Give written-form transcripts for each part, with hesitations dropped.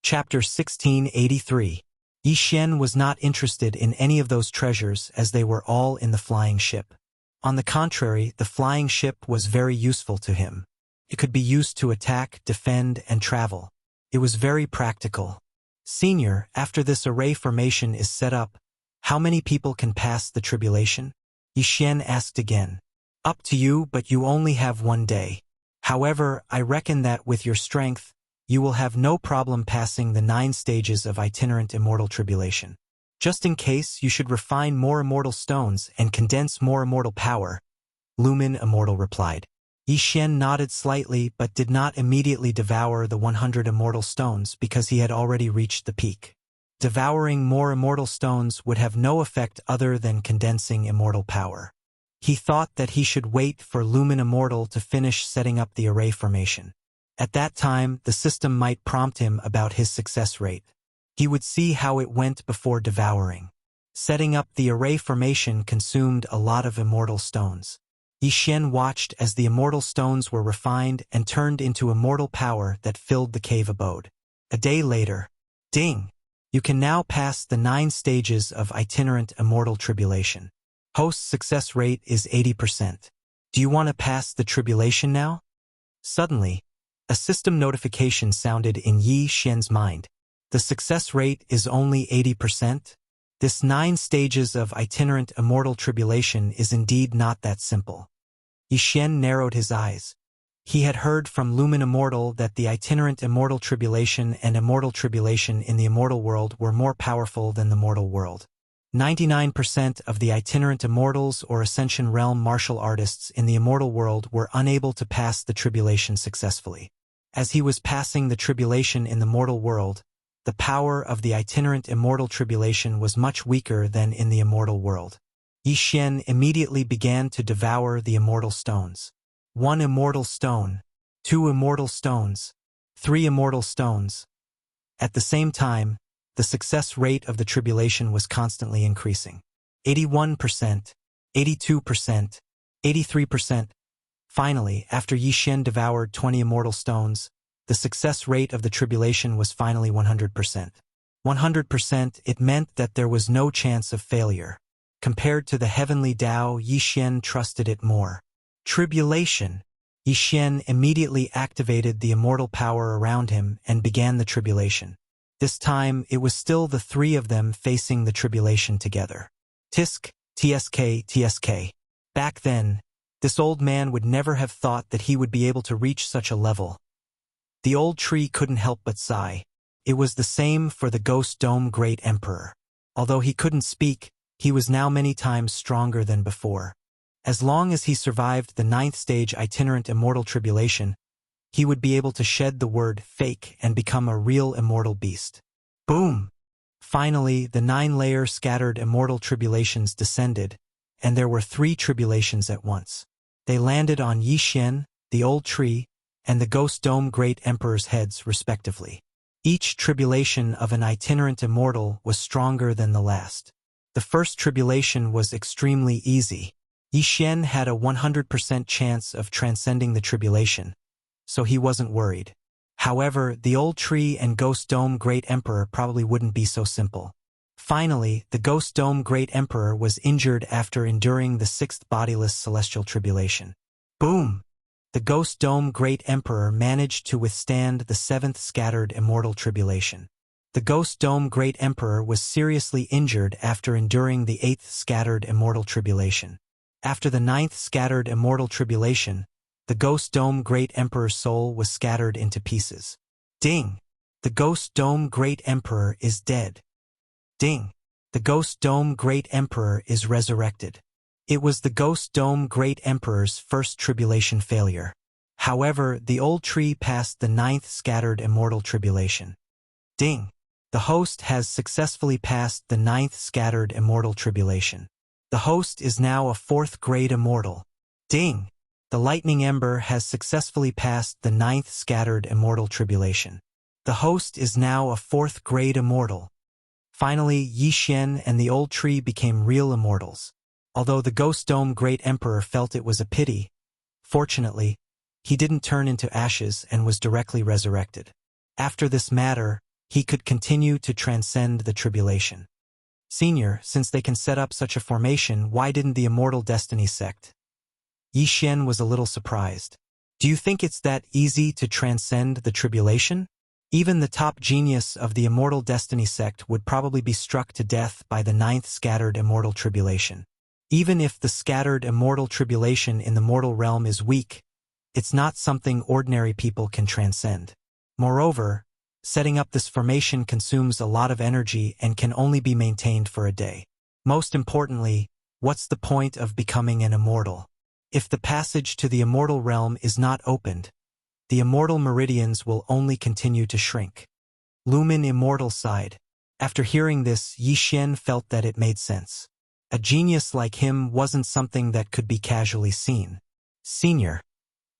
Chapter 1683. Yi Xian was not interested in any of those treasures as they were all in the flying ship. On the contrary, the flying ship was very useful to him. It could be used to attack, defend, and travel. It was very practical. Senior, after this array formation is set up, how many people can pass the tribulation? Yi Xian asked again. Up to you, but you only have 1 day. However, I reckon that with your strength, you will have no problem passing the 9 stages of itinerant immortal tribulation. Just in case, you should refine more immortal stones and condense more immortal power, Lumen Immortal replied. Yi Xian nodded slightly but did not immediately devour the 100 immortal stones because he had already reached the peak. Devouring more immortal stones would have no effect other than condensing immortal power. He thought that he should wait for Lumen Immortal to finish setting up the array formation. At that time, the system might prompt him about his success rate. He would see how it went before devouring. Setting up the array formation consumed a lot of immortal stones. Yi Xian watched as the immortal stones were refined and turned into immortal power that filled the cave abode. A day later, ding! You can now pass the 9 stages of itinerant immortal tribulation. Host success rate is 80%. Do you want to pass the tribulation now? Suddenly, a system notification sounded in Yi Xian's mind. The success rate is only 80%? This 9 stages of itinerant immortal tribulation is indeed not that simple. Yi Xian narrowed his eyes. He had heard from Lumen Immortal that the itinerant immortal tribulation and immortal tribulation in the immortal world were more powerful than the mortal world. 99% of the itinerant immortals or Ascension Realm martial artists in the immortal world were unable to pass the tribulation successfully. As he was passing the tribulation in the mortal world, the power of the itinerant immortal tribulation was much weaker than in the immortal world. Yi Xian immediately began to devour the immortal stones. 1 immortal stone, 2 immortal stones, 3 immortal stones. At the same time, the success rate of the tribulation was constantly increasing. 81%, 82%, 83%. Finally, after Yi Xian devoured 20 immortal stones, the success rate of the tribulation was finally 100%. 100%, it meant that there was no chance of failure. Compared to the heavenly Tao, Yi Xian trusted it more. Tribulation. Yi Xian immediately activated the immortal power around him and began the tribulation. This time, it was still the 3 of them facing the tribulation together. Tisk, TSK, TSK. Back then, this old man would never have thought that he would be able to reach such a level. The old tree couldn't help but sigh. It was the same for the Ghost Dome Great Emperor. Although he couldn't speak, he was now many times stronger than before. As long as he survived the 9th stage itinerant immortal tribulation, he would be able to shed the word fake and become a real immortal beast. Boom! Finally, the 9-layer scattered immortal tribulations descended, and there were 3 tribulations at once. They landed on Yi Xian, the old tree, and the Ghost Dome Great Emperor's heads, respectively. Each tribulation of an itinerant immortal was stronger than the last. The first tribulation was extremely easy. Yi Xian had a 100% chance of transcending the tribulation, so he wasn't worried. However, the old tree and Ghost Dome Great Emperor probably wouldn't be so simple. Finally, the Ghost Dome Great Emperor was injured after enduring the 6th bodiless celestial tribulation. Boom! The Ghost Dome Great Emperor managed to withstand the 7th scattered immortal tribulation. The Ghost Dome Great Emperor was seriously injured after enduring the 8th scattered immortal tribulation. After the 9th scattered immortal tribulation, the Ghost Dome Great Emperor's soul was scattered into pieces. Ding! The Ghost Dome Great Emperor is dead. Ding! The Ghost Dome Great Emperor is resurrected. It was the Ghost Dome Great Emperor's first tribulation failure. However, the old tree passed the 9th scattered immortal tribulation. Ding! The host has successfully passed the 9th scattered immortal tribulation. The host is now a 4th grade immortal. Ding! The lightning ember has successfully passed the 9th scattered immortal tribulation. The host is now a 4th grade immortal. Finally, Yi Xian and the old tree became real immortals. Although the Ghost Dome Great Emperor felt it was a pity, fortunately, he didn't turn into ashes and was directly resurrected. After this matter, he could continue to transcend the tribulation. Senior, since they can set up such a formation, why didn't the Immortal Destiny sect? Yi Xian was a little surprised. Do you think it's that easy to transcend the tribulation? Even the top genius of the Immortal Destiny sect would probably be struck to death by the 9th scattered immortal tribulation. Even if the scattered immortal tribulation in the mortal realm is weak, it's not something ordinary people can transcend. Moreover, setting up this formation consumes a lot of energy and can only be maintained for a day. Most importantly, what's the point of becoming an immortal? If the passage to the immortal realm is not opened, the immortal meridians will only continue to shrink. Lumen Immortal sighed. After hearing this, Yi Xian felt that it made sense. A genius like him wasn't something that could be casually seen. Senior,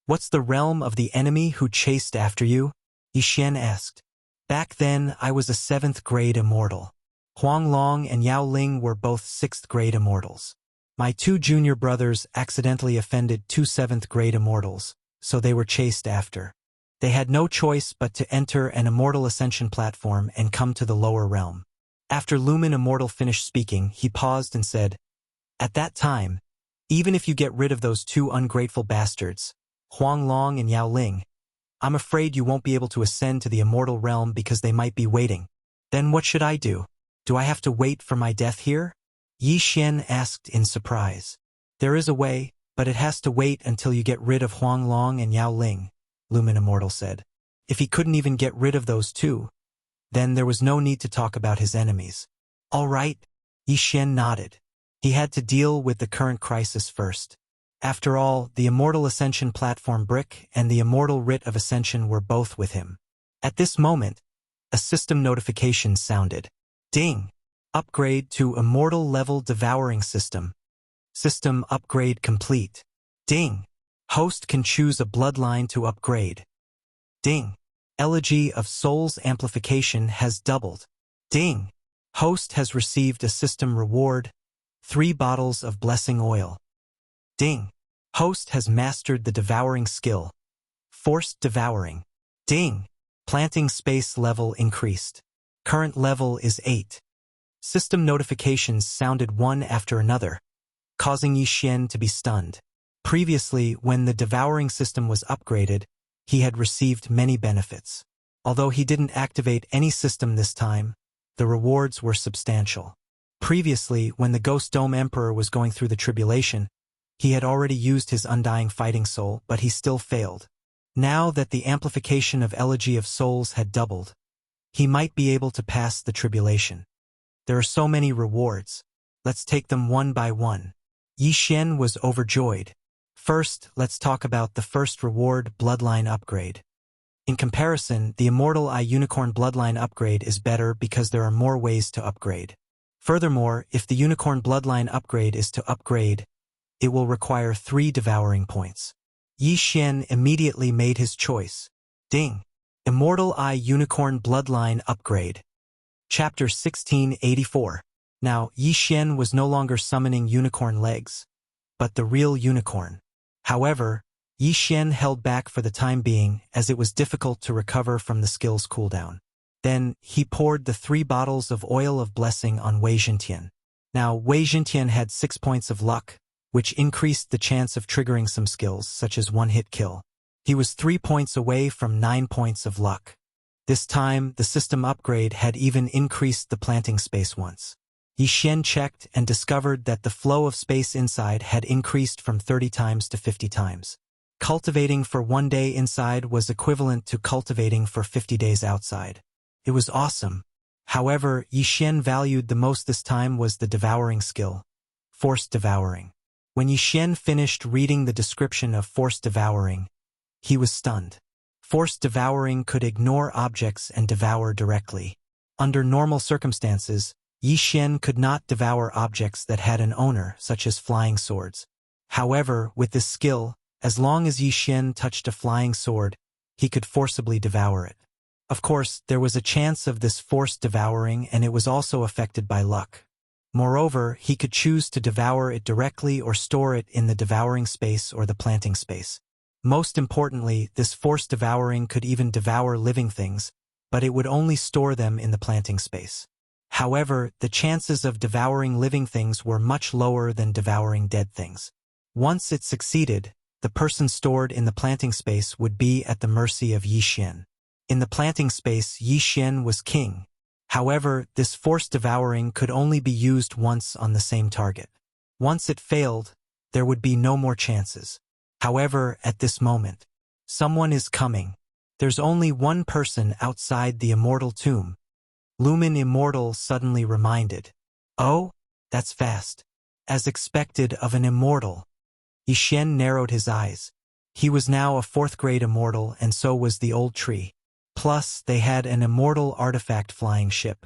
what's the realm of the enemy who chased after you? Yi Xian asked. Back then, I was a 7th grade immortal. Huang Long and Yao Ling were both 6th grade immortals. My 2 junior brothers accidentally offended 2 7th grade immortals, so they were chased after. They had no choice but to enter an immortal ascension platform and come to the lower realm. After Lumen Immortal finished speaking, he paused and said, At that time, even if you get rid of those 2 ungrateful bastards, Huang Long and Yao Ling, I'm afraid you won't be able to ascend to the immortal realm because they might be waiting. Then what should I do? Do I have to wait for my death here? Yi Xian asked in surprise. There is a way, but it has to wait until you get rid of Huang Long and Yao Ling, Lumen Immortal said. If he couldn't even get rid of those 2, then there was no need to talk about his enemies. All right, Yi Xian nodded. He had to deal with the current crisis first. After all, the Immortal Ascension Platform Brick and the Immortal Writ of Ascension were both with him. At this moment, a system notification sounded. Ding! Upgrade to Immortal Level Devouring System. System upgrade complete. Ding! Host can choose a bloodline to upgrade. Ding! Elegy of Soul's amplification has doubled. Ding! Host has received a system reward, 3 bottles of blessing oil. Ding! Host has mastered the devouring skill. Forced devouring. Ding! Planting space level increased. Current level is 8. System notifications sounded one after another, causing Yi Xian to be stunned. Previously, when the devouring system was upgraded, he had received many benefits. Although he didn't activate any system this time, the rewards were substantial. Previously, when the Ghost Dome Emperor was going through the tribulation, he had already used his undying fighting soul, but he still failed. Now that the amplification of Elegy of Souls had doubled, he might be able to pass the tribulation. There are so many rewards. Let's take them one by one. Yi Xian was overjoyed. First, let's talk about the first reward, Bloodline Upgrade. In comparison, the Immortal Eye Unicorn Bloodline Upgrade is better because there are more ways to upgrade. Furthermore, if the Unicorn Bloodline Upgrade is to upgrade, it will require 3 devouring points. Yi Xian immediately made his choice. Ding! Immortal Eye Unicorn Bloodline Upgrade. Chapter 1684. Now, Yi Xian was no longer summoning unicorn legs, but the real unicorn. However, Yi Xian held back for the time being as it was difficult to recover from the skill's cooldown. Then, he poured the 3 bottles of oil of blessing on Wei Jintian. Now, Wei Jintian had 6 points of luck, which increased the chance of triggering some skills, such as one-hit kill. He was 3 points away from 9 points of luck. This time, the system upgrade had even increased the planting space once. Yi Xian checked and discovered that the flow of space inside had increased from 30 times to 50 times. Cultivating for 1 day inside was equivalent to cultivating for 50 days outside. It was awesome. However, Yi Xian valued the most this time was the devouring skill. Forced devouring. When Yi Xian finished reading the description of forced devouring, he was stunned. Forced devouring could ignore objects and devour directly. Under normal circumstances, Yi Xian could not devour objects that had an owner, such as flying swords. However, with this skill, as long as Yi Xian touched a flying sword, he could forcibly devour it. Of course, there was a chance of this forced devouring, and it was also affected by luck. Moreover, he could choose to devour it directly or store it in the devouring space or the planting space. Most importantly, this forced devouring could even devour living things, but it would only store them in the planting space. However, the chances of devouring living things were much lower than devouring dead things. Once it succeeded, the person stored in the planting space would be at the mercy of Yi Xian. In the planting space, Yi Xian was king. However, this forced devouring could only be used once on the same target. Once it failed, there would be no more chances. However, at this moment, someone is coming. There's only one person outside the immortal tomb. Lumen Immortal suddenly reminded. Oh, that's fast. As expected of an immortal. Yi Xian narrowed his eyes. He was now a 4th grade immortal, and so was the old tree. Plus, they had an immortal artifact flying ship.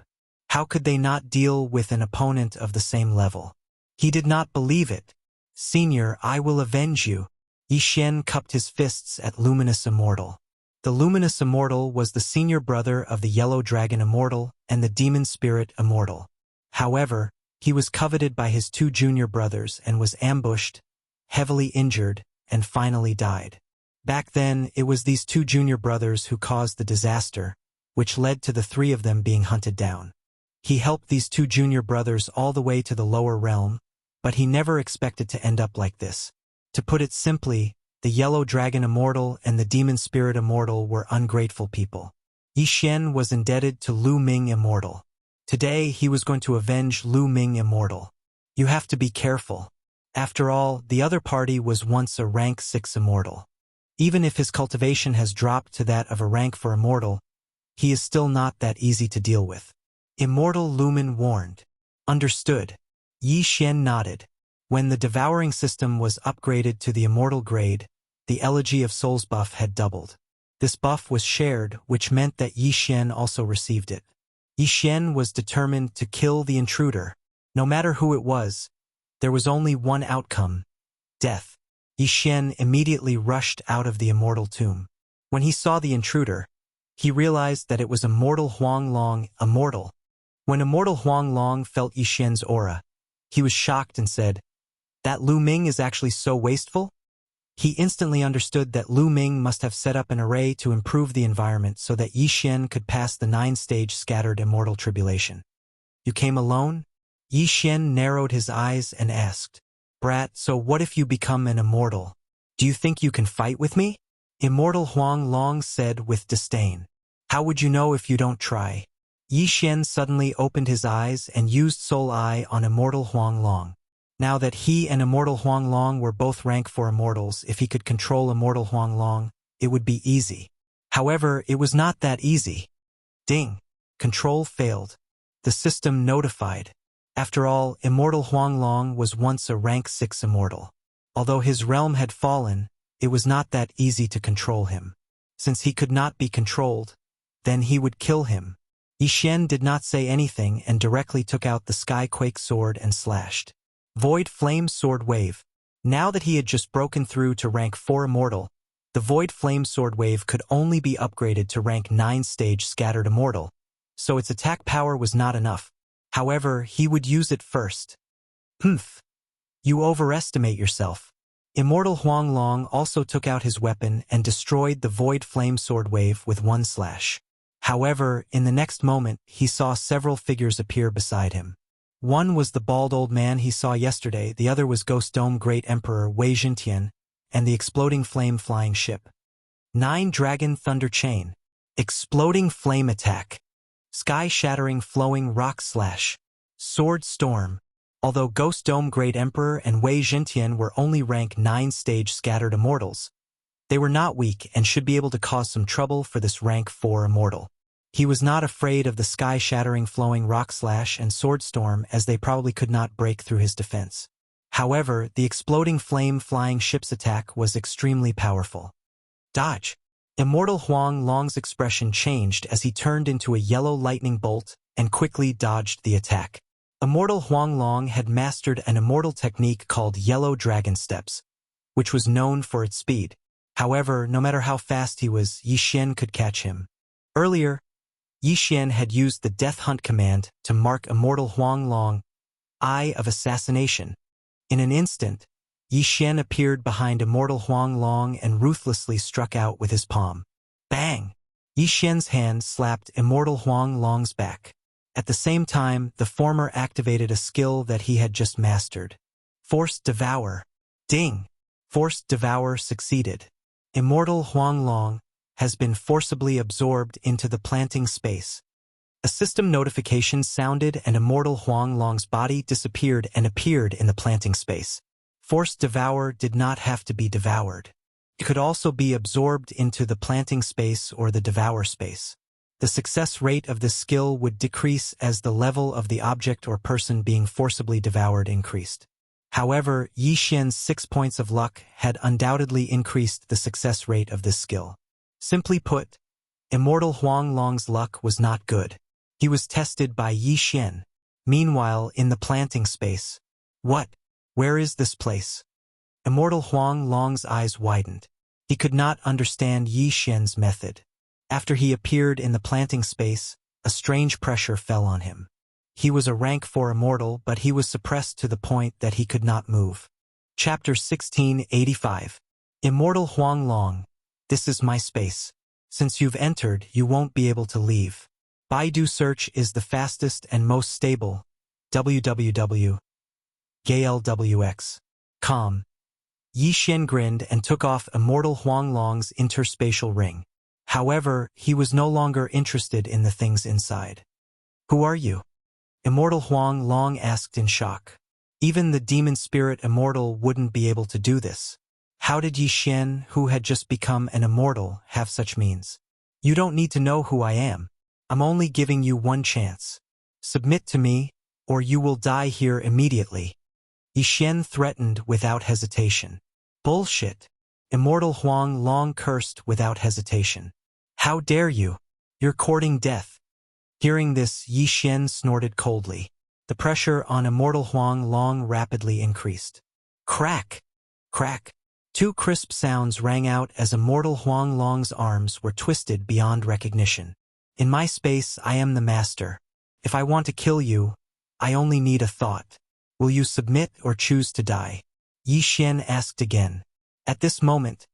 How could they not deal with an opponent of the same level? He did not believe it. Senior, I will avenge you. Yi Xian cupped his fists at Luminous Immortal. The Luminous Immortal was the senior brother of the Yellow Dragon Immortal and the Demon Spirit Immortal. However, he was coveted by his 2 junior brothers and was ambushed, heavily injured, and finally died. Back then, it was these 2 junior brothers who caused the disaster, which led to the 3 of them being hunted down. He helped these 2 junior brothers all the way to the lower realm, but he never expected to end up like this. To put it simply, the Yellow Dragon Immortal and the Demon Spirit Immortal were ungrateful people. Yi Xian was indebted to Lu Ming Immortal. Today, he was going to avenge Lu Ming Immortal. You have to be careful. After all, the other party was once a rank 6 Immortal. Even if his cultivation has dropped to that of a rank 4 Immortal, he is still not that easy to deal with. Immortal Lumen warned. Understood. Yi Xian nodded. When the devouring system was upgraded to the Immortal grade, the Elegy of Souls buff had doubled. This buff was shared, which meant that Yi Xian also received it. Yi Xian was determined to kill the intruder. No matter who it was, there was only one outcome: death. Yi Xian immediately rushed out of the immortal tomb. When he saw the intruder, he realized that it was Immortal Huang Long, immortal. When Immortal Huang Long felt Yi Xian's aura, he was shocked and said, "That Lu Ming is actually so wasteful?" He instantly understood that Lu Ming must have set up an array to improve the environment so that Yi Xian could pass the 9-stage scattered immortal tribulation. "You came alone?" Yi Xian narrowed his eyes and asked, "Brat, so what if you become an immortal? Do you think you can fight with me?" Immortal Huang Long said with disdain, "How would you know if you don't try?" Yi Xian suddenly opened his eyes and used Soul Eye on Immortal Huang Long. Now that he and Immortal Huang Long were both rank 4 immortals, if he could control Immortal Huang Long, it would be easy. However, it was not that easy. Ding! Control failed. The system notified. After all, Immortal Huang Long was once a rank 6 immortal. Although his realm had fallen, it was not that easy to control him. Since he could not be controlled, then he would kill him. Yi Xian did not say anything and directly took out the Skyquake sword and slashed. Void Flame Sword Wave. Now that he had just broken through to rank 4 immortal, the Void Flame Sword Wave could only be upgraded to rank 9-stage Scattered Immortal, so its attack power was not enough. However, he would use it first. Humph. You overestimate yourself. Immortal Huang Long also took out his weapon and destroyed the Void Flame Sword Wave with one slash. However, in the next moment, he saw several figures appear beside him. One was the bald old man he saw yesterday, the other was Ghost Dome Great Emperor Wei Jintian, and the Exploding Flame Flying Ship. 9 Dragon Thunder Chain. Exploding Flame Attack. Sky-Shattering Flowing Rock Slash. Sword Storm. Although Ghost Dome Great Emperor and Wei Jintian were only rank 9-stage Scattered Immortals, they were not weak and should be able to cause some trouble for this rank 4 immortal. He was not afraid of the Sky-Shattering Flowing Rock Slash and Sword Storm, as they probably could not break through his defense. However, the Exploding Flame Flying Ship's attack was extremely powerful. Dodge. Immortal Huang Long's expression changed as he turned into a yellow lightning bolt and quickly dodged the attack. Immortal Huang Long had mastered an immortal technique called Yellow Dragon Steps, which was known for its speed. However, no matter how fast he was, Yi Xian could catch him. Earlier, Yi Xian had used the Death Hunt command to mark Immortal Huang Long, Eye of Assassination. In an instant, Yi Xian appeared behind Immortal Huang Long and ruthlessly struck out with his palm. Bang! Yi Xian's hand slapped Immortal Huang Long's back. At the same time, the former activated a skill that he had just mastered. Forced Devour. Ding! Forced Devour succeeded. Immortal Huang Long has been forcibly absorbed into the planting space. A system notification sounded and Immortal Huang Long's body disappeared and appeared in the planting space. Forced Devour did not have to be devoured. It could also be absorbed into the planting space or the devour space. The success rate of this skill would decrease as the level of the object or person being forcibly devoured increased. However, Yi Xian's 6 points of luck had undoubtedly increased the success rate of this skill. Simply put, Immortal Huang Long's luck was not good. He was tested by Yi Xian. Meanwhile, in the planting space. What? Where is this place? Immortal Huang Long's eyes widened. He could not understand Yi Xian's method. After he appeared in the planting space, a strange pressure fell on him. He was a rank 4 immortal, but he was suppressed to the point that he could not move. Chapter 1685. Immortal Huang Long, this is my space. Since you've entered, you won't be able to leave. Baidu search is the fastest and most stable. www.glwx.com. Yi Xian grinned and took off Immortal Huang Long's interspatial ring. However, he was no longer interested in the things inside. Who are you? Immortal Huang Long asked in shock. Even the demon spirit immortal wouldn't be able to do this. How did Yi Xian, who had just become an immortal, have such means? You don't need to know who I am. I'm only giving you one chance. Submit to me, or you will die here immediately. Yi Xian threatened without hesitation. Bullshit. Immortal Huang Long cursed without hesitation. How dare you? You're courting death. Hearing this, Yi Xian snorted coldly. The pressure on Immortal Huang Long rapidly increased. Crack! Crack! 2 crisp sounds rang out as Immortal Huang Long's arms were twisted beyond recognition. In my space, I am the master. If I want to kill you, I only need a thought. Will you submit or choose to die? Yi Xian asked again. At this moment,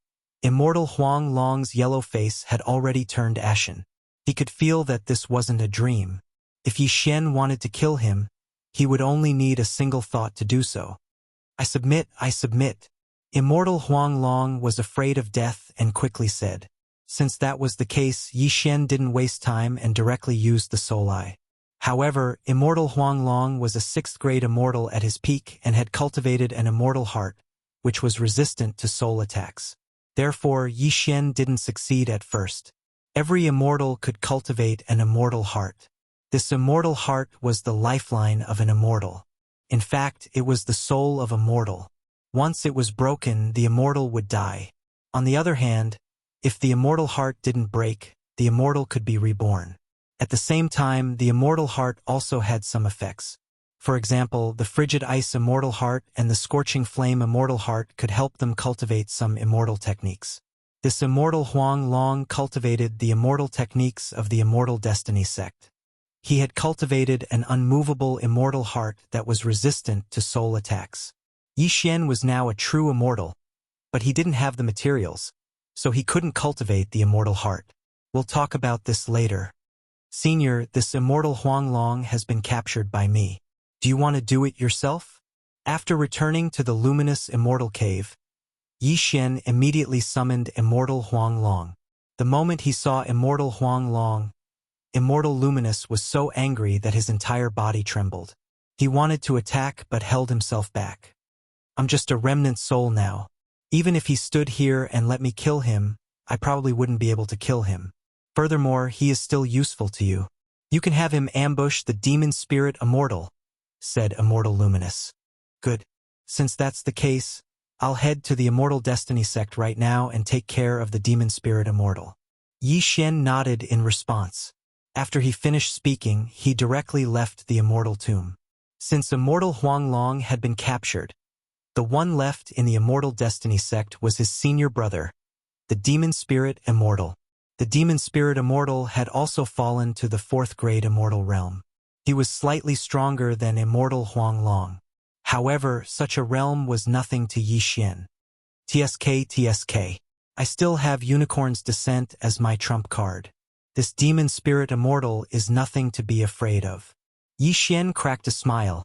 Immortal Huang Long's yellow face had already turned ashen. He could feel that this wasn't a dream. If Yi Xian wanted to kill him, he would only need a single thought to do so. I submit, I submit. Immortal Huang Long was afraid of death and quickly said. Since that was the case, Yi Xian didn't waste time and directly used the Soul Eye. However, Immortal Huang Long was a 6th grade immortal at his peak and had cultivated an immortal heart, which was resistant to soul attacks. Therefore, Yi Xian didn't succeed at first. Every immortal could cultivate an immortal heart. This immortal heart was the lifeline of an immortal. In fact, it was the soul of a mortal. Once it was broken, the immortal would die. On the other hand, if the immortal heart didn't break, the immortal could be reborn. At the same time, the immortal heart also had some effects. For example, the frigid ice immortal heart and the scorching flame immortal heart could help them cultivate some immortal techniques. This Immortal Huang Long cultivated the immortal techniques of the Immortal Destiny sect. He had cultivated an unmovable immortal heart that was resistant to soul attacks. Yi Xian was now a true immortal, but he didn't have the materials, so he couldn't cultivate the immortal heart. We'll talk about this later. Senior, this Immortal Huang Long has been captured by me. Do you want to do it yourself? After returning to the luminous immortal cave, Yi Xian immediately summoned Immortal Huang Long. The moment he saw Immortal Huang Long, Immortal Luminous was so angry that his entire body trembled. He wanted to attack but held himself back. I'm just a remnant soul now. Even if he stood here and let me kill him, I probably wouldn't be able to kill him. Furthermore, he is still useful to you. You can have him ambush the demon spirit immortal, said Immortal Luminous. Good. Since that's the case, I'll head to the Immortal Destiny sect right now and take care of the demon spirit immortal. Yi Xian nodded in response. After he finished speaking, he directly left the immortal tomb. Since Immortal Huang Long had been captured, the one left in the Immortal Destiny sect was his senior brother, the demon spirit immortal. The demon spirit immortal had also fallen to the 4th grade immortal realm. He was slightly stronger than Immortal Huang Long. However, such a realm was nothing to Yi Xian. TSK. I still have Unicorn's Descent as my trump card. This demon spirit immortal is nothing to be afraid of. Yi Xian cracked a smile,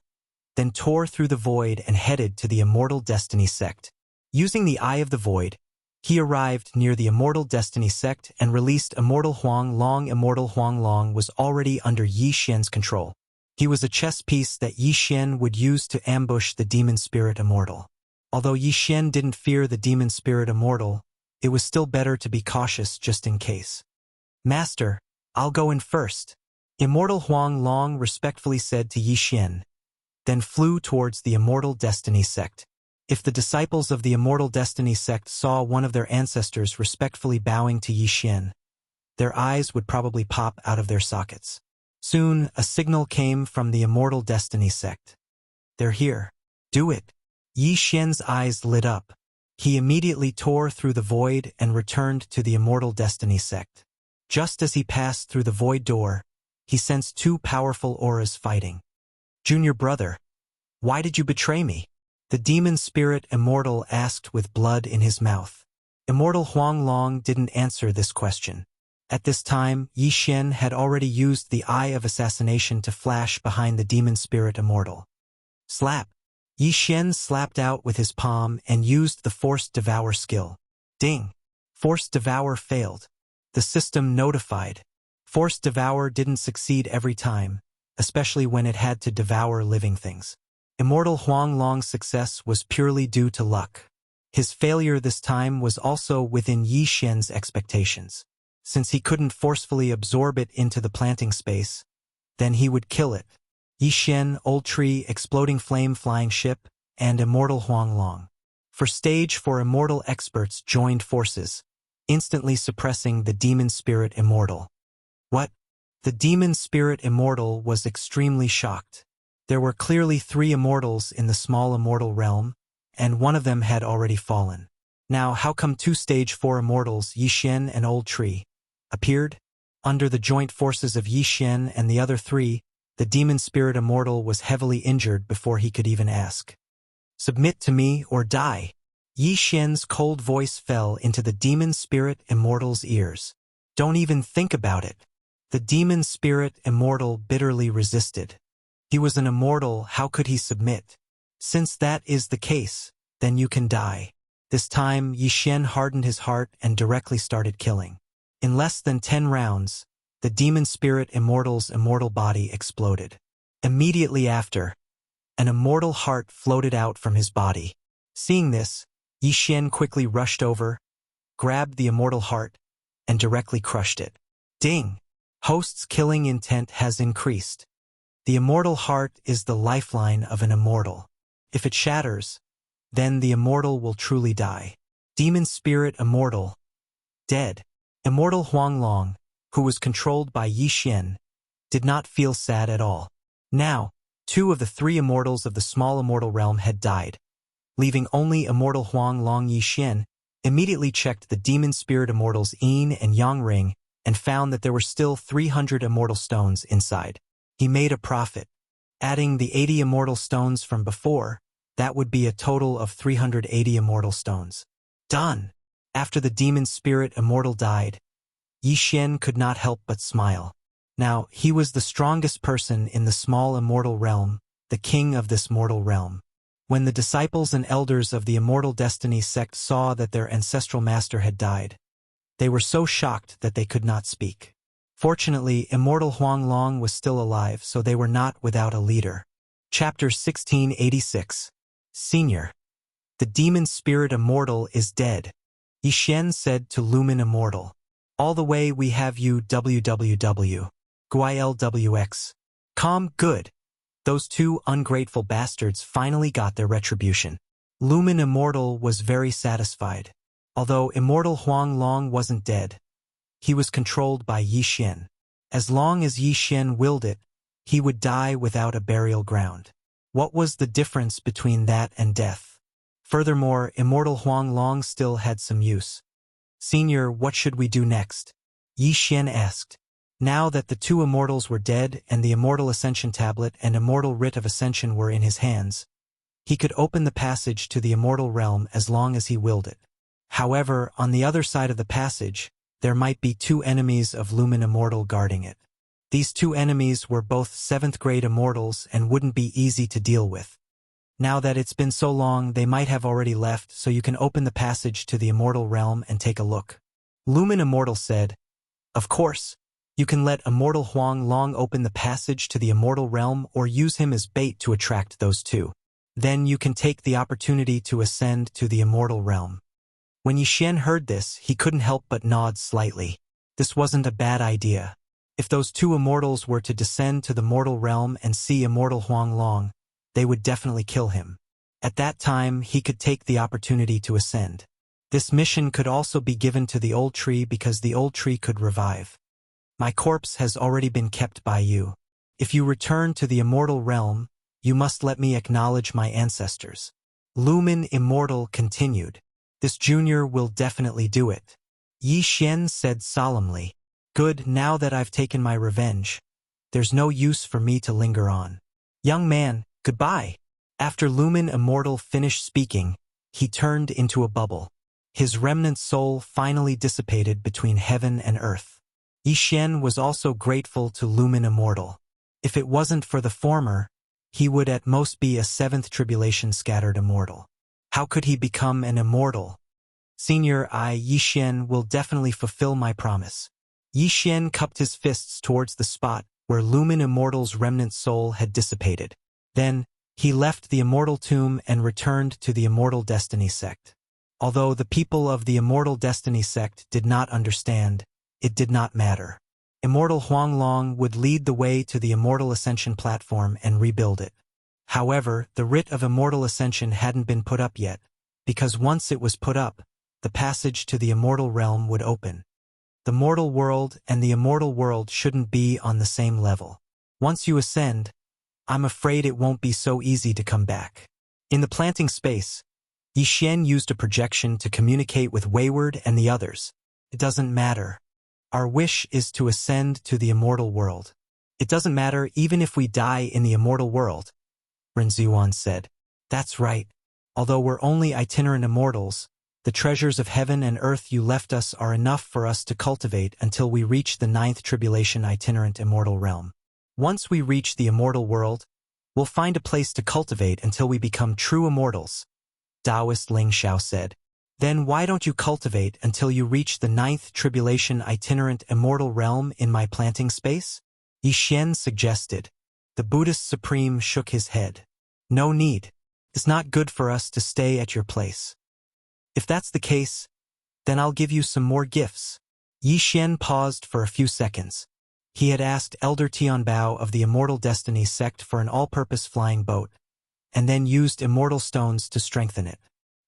then tore through the void and headed to the Immortal Destiny sect. Using the Eye of the Void, he arrived near the Immortal Destiny sect and released Immortal Huang Long. Immortal Huang Long was already under Yi Xian's control. He was a chess piece that Yi Xian would use to ambush the demon spirit immortal. Although Yi Xian didn't fear the demon spirit immortal, it was still better to be cautious just in case. Master, I'll go in first, Immortal Huang Long respectfully said to Yi Xian, then flew towards the Immortal Destiny sect. If the disciples of the Immortal Destiny sect saw one of their ancestors respectfully bowing to Yi Xian, their eyes would probably pop out of their sockets. Soon, a signal came from the Immortal Destiny sect. They're here. Do it. Yi Xian's eyes lit up. He immediately tore through the void and returned to the Immortal Destiny sect. Just as he passed through the void door, he sensed two powerful auras fighting. Junior brother, why did you betray me? The demon spirit immortal asked with blood in his mouth. Immortal Huang Long didn't answer this question. At this time, Yi Xian had already used the Eye of Assassination to flash behind the demon spirit immortal. Slap! Yi Xian slapped out with his palm and used the Forced Devour skill. Ding! Forced Devour failed. The system notified. Forced Devour didn't succeed every time, especially when it had to devour living things. Immortal Huang Long's success was purely due to luck. His failure this time was also within Yi Xian's expectations. Since he couldn't forcefully absorb it into the planting space, then he would kill it. Yi Xian, Old Tree, Exploding Flame Flying Ship, and Immortal Huang Long. For stage 4 immortal experts joined forces, instantly suppressing the demon spirit immortal. What? The demon spirit immortal was extremely shocked. There were clearly 3 immortals in the small immortal realm, and one of them had already fallen. Now how come 2 stage 4 immortals, Yi Xian and Old Tree, appeared? Under the joint forces of Yi Xian and the other 3, the demon spirit immortal was heavily injured before he could even ask. Submit to me or die. Yi Xian's cold voice fell into the demon spirit immortal's ears. Don't even think about it. The demon spirit immortal bitterly resisted. He was an immortal, how could he submit? Since that is the case, then you can die. This time, Yi Xian hardened his heart and directly started killing. In less than 10 rounds, the demon spirit immortal's immortal body exploded. Immediately after, an immortal heart floated out from his body. Seeing this, Yi Xian quickly rushed over, grabbed the immortal heart, and directly crushed it. Ding! Host's killing intent has increased. The immortal heart is the lifeline of an immortal. If it shatters, then the immortal will truly die. Demon spirit immortal, dead. Immortal Huang Long, who was controlled by Yi Xian, did not feel sad at all. Now, 2 of the 3 immortals of the small immortal realm had died, leaving only Immortal Huang Long. Yi Xian immediately checked the demon spirit immortals Yin and Yang ring and found that there were still 300 immortal stones inside. He made a profit. Adding the 80 immortal stones from before, that would be a total of 380 immortal stones. Done! After the demon spirit immortal died, Yi Xian could not help but smile. Now, he was the strongest person in the small immortal realm, the king of this mortal realm. When the disciples and elders of the Immortal Destiny sect saw that their ancestral master had died, they were so shocked that they could not speak. Fortunately, Immortal Huang Long was still alive, so they were not without a leader. Chapter 1686. Senior. The demon spirit immortal is dead. Yi Xian said to Lumen Immortal. All the way we have you www. GuiLWX. Good. Those 2 ungrateful bastards finally got their retribution. Lumen Immortal was very satisfied. Although Immortal Huang Long wasn't dead, he was controlled by Yi Xian. As long as Yi Xian willed it, he would die without a burial ground. What was the difference between that and death? Furthermore, Immortal Huang Long still had some use. Senior, what should we do next? Yi Xian asked. Now that the 2 immortals were dead and the Immortal Ascension Tablet and Immortal Writ of Ascension were in his hands, he could open the passage to the immortal realm as long as he willed it. However, on the other side of the passage, there might be two enemies of Lumen Immortal guarding it. These two enemies were both 7th grade immortals and wouldn't be easy to deal with. Now that it's been so long, they might have already left, so you can open the passage to the Immortal Realm and take a look. Lumen Immortal said, "Of course. You can let Immortal Huang Long open the passage to the Immortal Realm or use him as bait to attract those two. Then you can take the opportunity to ascend to the Immortal Realm." When Yishen heard this, he couldn't help but nod slightly. This wasn't a bad idea. If those two immortals were to descend to the mortal realm and see Immortal Huang Long, they would definitely kill him. At that time, he could take the opportunity to ascend. This mission could also be given to the old tree because the old tree could revive. "My corpse has already been kept by you. If you return to the immortal realm, you must let me acknowledge my ancestors." Lumen Immortal continued. "This junior will definitely do it." Yi Xian said solemnly. "Good, now that I've taken my revenge, there's no use for me to linger on. Young man, goodbye." After Lumen Immortal finished speaking, he turned into a bubble. His remnant soul finally dissipated between heaven and earth. Yi Xian was also grateful to Lumen Immortal. If it wasn't for the former, he would at most be a 7th tribulation scattered immortal. How could he become an immortal? "Senior, Yi Xian, will definitely fulfill my promise." Yi Xian cupped his fists towards the spot where Lumen Immortal's remnant soul had dissipated. Then, he left the immortal tomb and returned to the Immortal Destiny sect. Although the people of the Immortal Destiny sect did not understand, it did not matter. Immortal Huang Long would lead the way to the Immortal Ascension platform and rebuild it. However, the writ of Immortal Ascension hadn't been put up yet, because once it was put up, the passage to the Immortal Realm would open. The mortal world and the immortal world shouldn't be on the same level. Once you ascend, I'm afraid it won't be so easy to come back. In the planting space, Yi Xian used a projection to communicate with Wayward and the others. "It doesn't matter. Our wish is to ascend to the immortal world. It doesn't matter even if we die in the immortal world," Ren Zhuan said. "That's right. Although we're only itinerant immortals, the treasures of heaven and earth you left us are enough for us to cultivate until we reach the 9th tribulation itinerant immortal realm. Once we reach the immortal world, we'll find a place to cultivate until we become true immortals," Taoist Ling Xiao said. "Then why don't you cultivate until you reach the 9th tribulation itinerant immortal realm in my planting space?" Yi Xian suggested. The Buddhist Supreme shook his head. "No need. It's not good for us to stay at your place. If that's the case, then I'll give you some more gifts." Yi Xian paused for a few seconds. He had asked Elder Tianbao of the Immortal Destiny sect for an all-purpose flying boat, and then used immortal stones to strengthen it.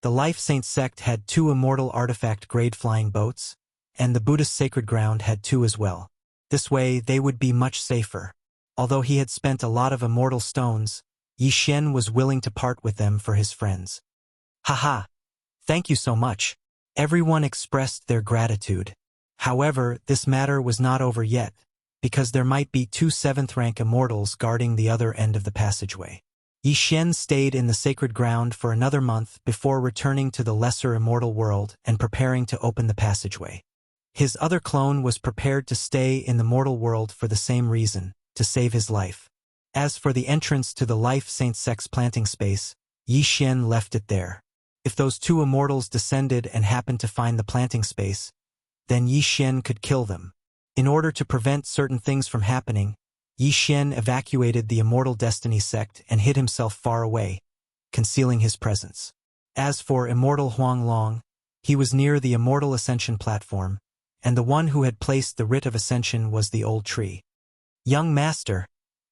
The Life Saint sect had 2 immortal artifact-grade flying boats, and the Buddhist Sacred Ground had 2 as well. This way, they would be much safer. Although he had spent a lot of immortal stones, Yi Xian was willing to part with them for his friends. "Haha! Thank you so much." Everyone expressed their gratitude. However, this matter was not over yet, because there might be 2 7th-rank immortals guarding the other end of the passageway. Yi Xian stayed in the sacred ground for another month before returning to the lesser immortal world and preparing to open the passageway. His other clone was prepared to stay in the mortal world for the same reason, to save his life. As for the entrance to the Life Saint sect's planting space, Yi Xian left it there. If those 2 immortals descended and happened to find the planting space, then Yi Xian could kill them. In order to prevent certain things from happening, Yi Xian evacuated the Immortal Destiny sect and hid himself far away, concealing his presence. As for Immortal Huang Long, he was near the Immortal Ascension platform, and the one who had placed the writ of ascension was the old tree. "Young master,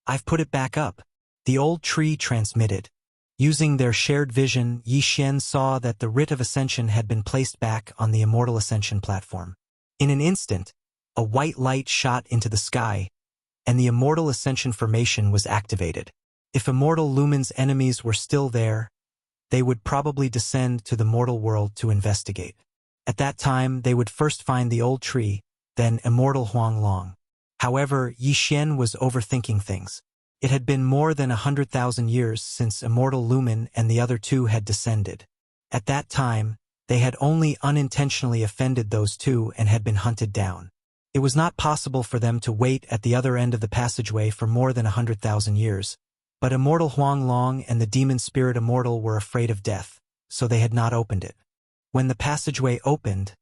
I've put it back up," the old tree transmitted. Using their shared vision, Yi Xian saw that the writ of ascension had been placed back on the Immortal Ascension platform. In an instant, a white light shot into the sky, and the Immortal Ascension formation was activated. If Immortal Lumen's enemies were still there, they would probably descend to the mortal world to investigate. At that time, they would first find the old tree, then Immortal Huang Long. However, Yi Xian was overthinking things. It had been more than 100,000 years since Immortal Lumen and the other 2 had descended. At that time, They had only unintentionally offended those two and had been hunted down. It was not possible for them to wait at the other end of the passageway for more than 100,000 years, but Immortal Huang Long and the demon spirit Immortal were afraid of death, so they had not opened it. When the passageway opened,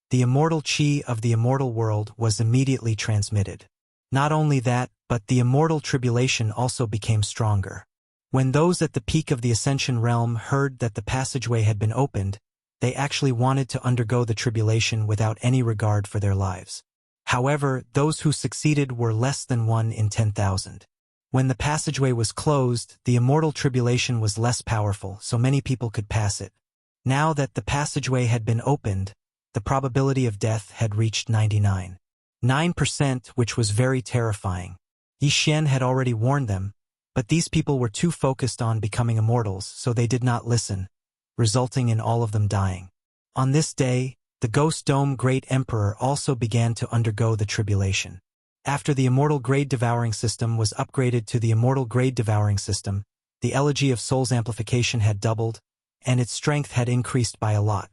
the immortal chi of the immortal world was immediately transmitted. Not only that, but the immortal tribulation also became stronger. When those at the peak of the Ascension realm heard that the passageway had been opened, they actually wanted to undergo the tribulation without any regard for their lives. However, those who succeeded were less than 1 in 10,000. When the passageway was closed, the immortal tribulation was less powerful, so many people could pass it. Now that the passageway had been opened, the probability of death had reached 99.9%, which was very terrifying. Yi Xian had already warned them, but these people were too focused on becoming immortals, so they did not listen, resulting in all of them dying. On this day, the Ghost Dome Great Emperor also began to undergo the tribulation. After the Immortal Grade Devouring System was upgraded to the Immortal Grade Devouring System, the Elegy of Soul's amplification had doubled, and its strength had increased by a lot.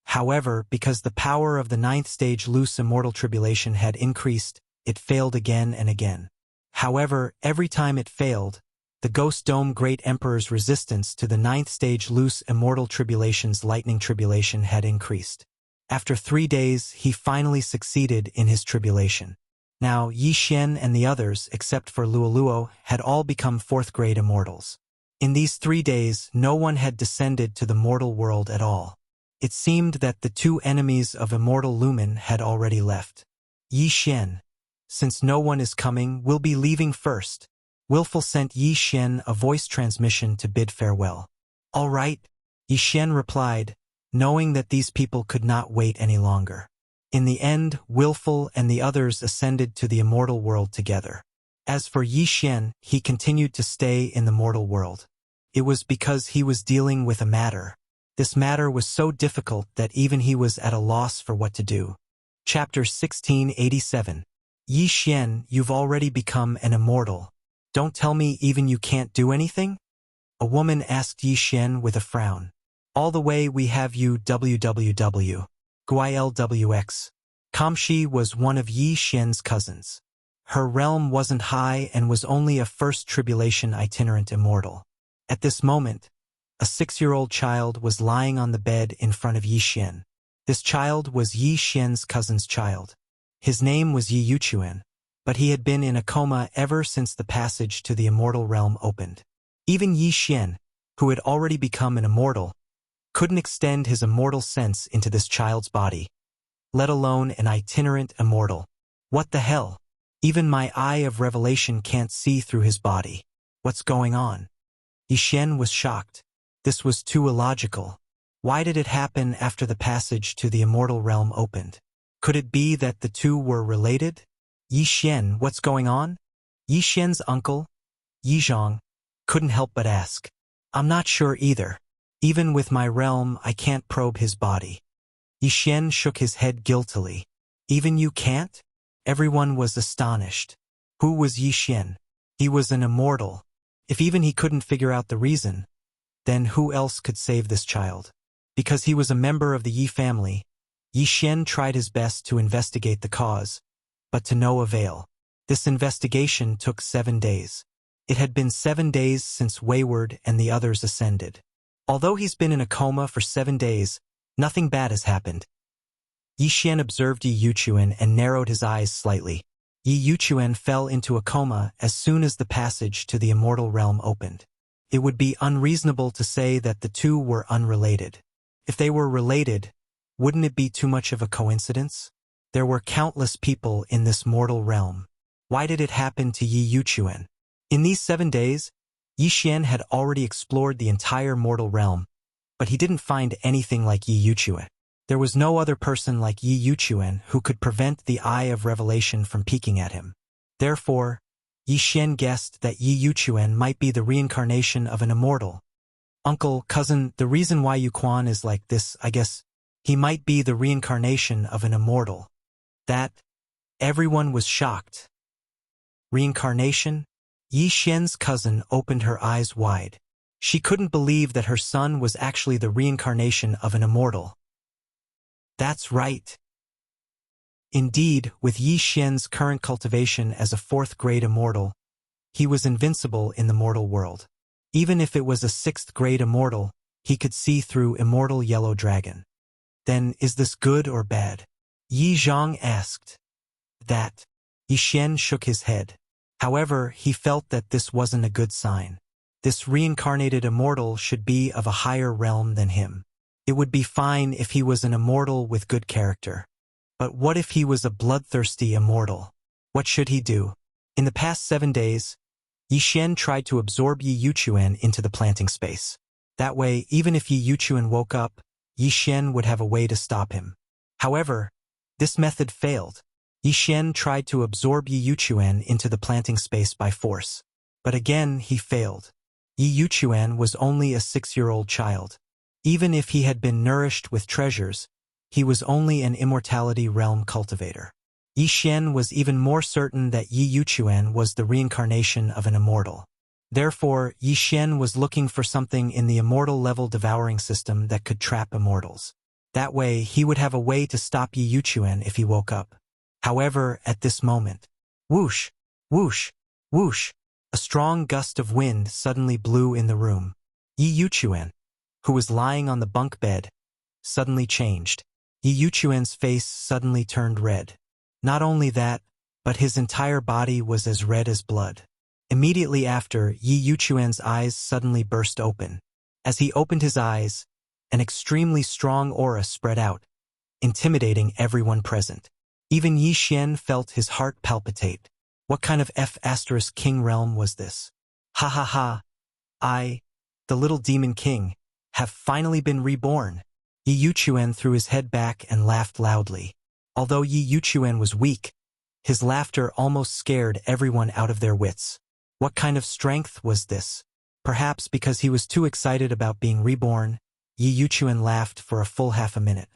However, because the power of the 9th stage loose immortal tribulation had increased, it failed again and again. However, every time it failed, the Ghost Dome Great Emperor's resistance to the 9th stage loose immortal tribulation's lightning tribulation had increased. After 3 days, he finally succeeded in his tribulation. Now, Yi Xian and the others, except for Luoluo, had all become 4th grade immortals. In these 3 days, no one had descended to the mortal world at all. It seemed that the two enemies of immortal Lumen had already left. Yi Xian, since no one is coming, we'll be leaving first. Willful sent Yi Xian a voice transmission to bid farewell. All right, Yi Xian replied, knowing that these people could not wait any longer. In the end, Willful and the others ascended to the immortal world together. As for Yi Xian, he continued to stay in the mortal world. It was because he was dealing with a matter. This matter was so difficult that even he was at a loss for what to do. Chapter 1687. Yi Xian, you've already become an immortal. Don't tell me even you can't do anything? A woman asked Yi Xian with a frown. All the way we have you www. Guilwx. Kamshi was one of Yi Xian's cousins. Her realm wasn't high and was only a first tribulation itinerant immortal. At this moment, a 6-year-old child was lying on the bed in front of Yi Xian. This child was Yi Xian's cousin's child. His name was Yi Yuchuan, but he had been in a coma ever since the passage to the immortal realm opened. Even Yi Xian, who had already become an immortal, couldn't extend his immortal sense into this child's body, let alone an itinerant immortal. What the hell? Even my eye of revelation can't see through his body. What's going on? Yi Xian was shocked. This was too illogical. Why did it happen after the passage to the immortal realm opened? Could it be that the two were related? Yi Xian, what's going on? Yi Xian's uncle, Yi Zhang, couldn't help but ask. I'm not sure either. Even with my realm, I can't probe his body. Yi Xian shook his head guiltily. Even you can't? Everyone was astonished. Who was Yi Xian? He was an immortal. If even he couldn't figure out the reason, then who else could save this child? Because he was a member of the Yi family, Yi Xian tried his best to investigate the cause, but to no avail. This investigation took 7 days. It had been 7 days since Wayward and the others ascended. Although he's been in a coma for 7 days, nothing bad has happened. Yi Xian observed Yi Yuchuan and narrowed his eyes slightly. Yi Yuchuan fell into a coma as soon as the passage to the immortal realm opened. It would be unreasonable to say that the two were unrelated. If they were related, wouldn't it be too much of a coincidence? There were countless people in this mortal realm. Why did it happen to Yi Yuchuan? In these 7 days, Yi Xian had already explored the entire mortal realm, but he didn't find anything like Yi Yuchuan. There was no other person like Yi Yuchuan who could prevent the eye of revelation from peeking at him. Therefore, Yi Xian guessed that Yi Yuchuan might be the reincarnation of an immortal. Uncle, cousin, the reason why Yu Quan is like this, I guess, he might be the reincarnation of an immortal. That, everyone was shocked. Reincarnation? Yi Xian's cousin opened her eyes wide. She couldn't believe that her son was actually the reincarnation of an immortal. That's right. Indeed, with Yi Xian's current cultivation as a fourth-grade immortal, he was invincible in the mortal world. Even if it was a sixth-grade immortal, he could see through immortal yellow dragon. Then, is this good or bad? Yi Zhang asked. That. Yi Xian shook his head. However, he felt that this wasn't a good sign. This reincarnated immortal should be of a higher realm than him. It would be fine if he was an immortal with good character. But what if he was a bloodthirsty immortal? What should he do? In the past 7 days, Yi Xian tried to absorb Yi Yuchuan into the planting space. That way, even if Yi Yuchuan woke up, Yi Xian would have a way to stop him. However, this method failed. Yi Xian tried to absorb Yi Yuchuan into the planting space by force. But again, he failed. Yi Yuchuan was only a 6-year-old child. Even if he had been nourished with treasures, he was only an immortality realm cultivator. Yi Xian was even more certain that Yi Yuchuan was the reincarnation of an immortal. Therefore, Yi Xian was looking for something in the immortal level devouring system that could trap immortals. That way, he would have a way to stop Yi Yuchuan if he woke up. However, at this moment, whoosh, whoosh, whoosh, a strong gust of wind suddenly blew in the room. Yi Yuchuan, who was lying on the bunk bed, suddenly changed. Yi Yuchuan's face suddenly turned red. Not only that, but his entire body was as red as blood. Immediately after, Yi Yuchuan's eyes suddenly burst open. As he opened his eyes, an extremely strong aura spread out, intimidating everyone present. Even Yi Xian felt his heart palpitate. What kind of F***king realm was this? Ha ha ha! I, the little demon king, have finally been reborn. Yi Yuchuan threw his head back and laughed loudly. Although Yi Yuchuan was weak, his laughter almost scared everyone out of their wits. What kind of strength was this? Perhaps because he was too excited about being reborn, Yi Yuchuan laughed for a full half a minute.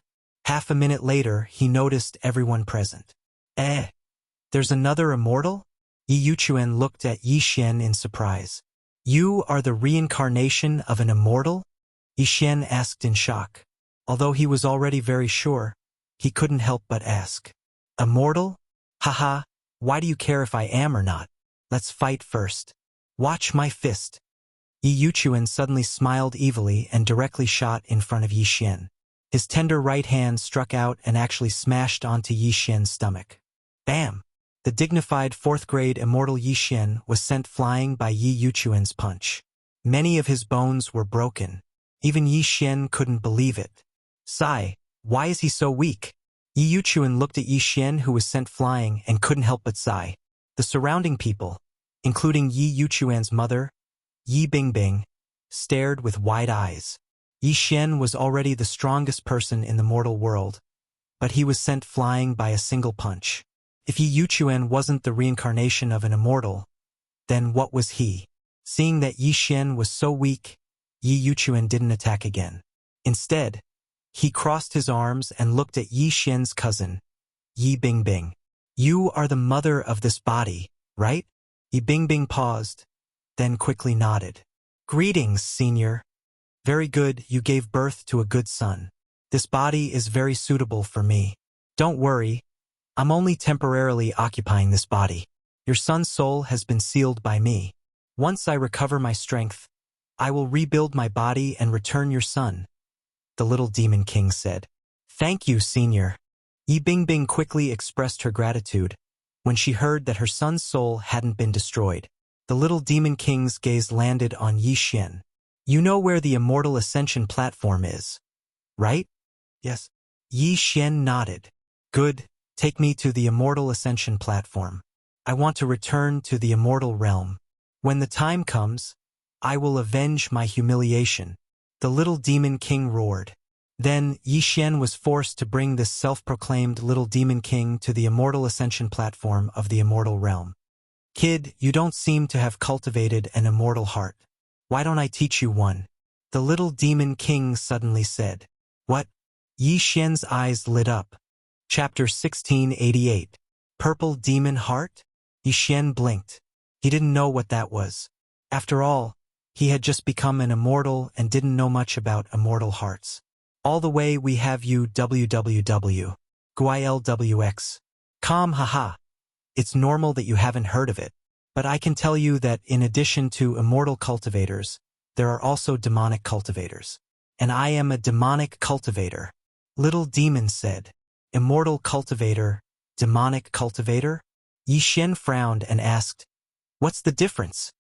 Half a minute later, he noticed everyone present. There's another immortal? Yi Yuchuan looked at Yi Xian in surprise. You are the reincarnation of an immortal? Yi Xian asked in shock. Although he was already very sure, he couldn't help but ask. Immortal? Haha, why do you care if I am or not? Let's fight first. Watch my fist. Yi Yuchuan suddenly smiled evilly and directly shot in front of Yi Xian. His tender right hand struck out and actually smashed onto Yi Xian's stomach. Bam! The dignified fourth-grade immortal Yi Xian was sent flying by Yi Yuchuan's punch. Many of his bones were broken. Even Yi Xian couldn't believe it. Sigh, why is he so weak? Yi Yuchuan looked at Yi Xian, who was sent flying, and couldn't help but sigh. The surrounding people, including Yi Yuchuan's mother, Yi Bingbing, stared with wide eyes. Yi Xian was already the strongest person in the mortal world, but he was sent flying by a single punch. If Yi Yuchuan wasn't the reincarnation of an immortal, then what was he? Seeing that Yi Xian was so weak, Yi Yuchuan didn't attack again. Instead, he crossed his arms and looked at Yi Xian's cousin, Yi Bingbing. You are the mother of this body, right? Yi Bingbing paused, then quickly nodded. Greetings, senior. Very good, you gave birth to a good son. This body is very suitable for me. Don't worry, I'm only temporarily occupying this body. Your son's soul has been sealed by me. Once I recover my strength, I will rebuild my body and return your son, the little demon king said. Thank you, senior. Yi Bingbing quickly expressed her gratitude when she heard that her son's soul hadn't been destroyed. The little demon king's gaze landed on Yi Xian. You know where the Immortal Ascension platform is, right? Yes. Yi Xian nodded. Good, take me to the Immortal Ascension platform. I want to return to the immortal realm. When the time comes, I will avenge my humiliation. The little demon king roared. Then, Yi Xian was forced to bring this self-proclaimed little demon king to the Immortal Ascension platform of the immortal realm. Kid, you don't seem to have cultivated an immortal heart. Why don't I teach you one? The little demon king suddenly said. What? Yi Xian's eyes lit up. Chapter 1688. Purple Demon Heart? Yi Xian blinked. He didn't know what that was. After all, he had just become an immortal and didn't know much about immortal hearts. All the way we have you www. GuiLWX. Haha. It's normal that you haven't heard of it. But I can tell you that in addition to immortal cultivators, there are also demonic cultivators. And I am a demonic cultivator. Little Demon said. Immortal cultivator, demonic cultivator? Yi Xian frowned and asked, what's the difference?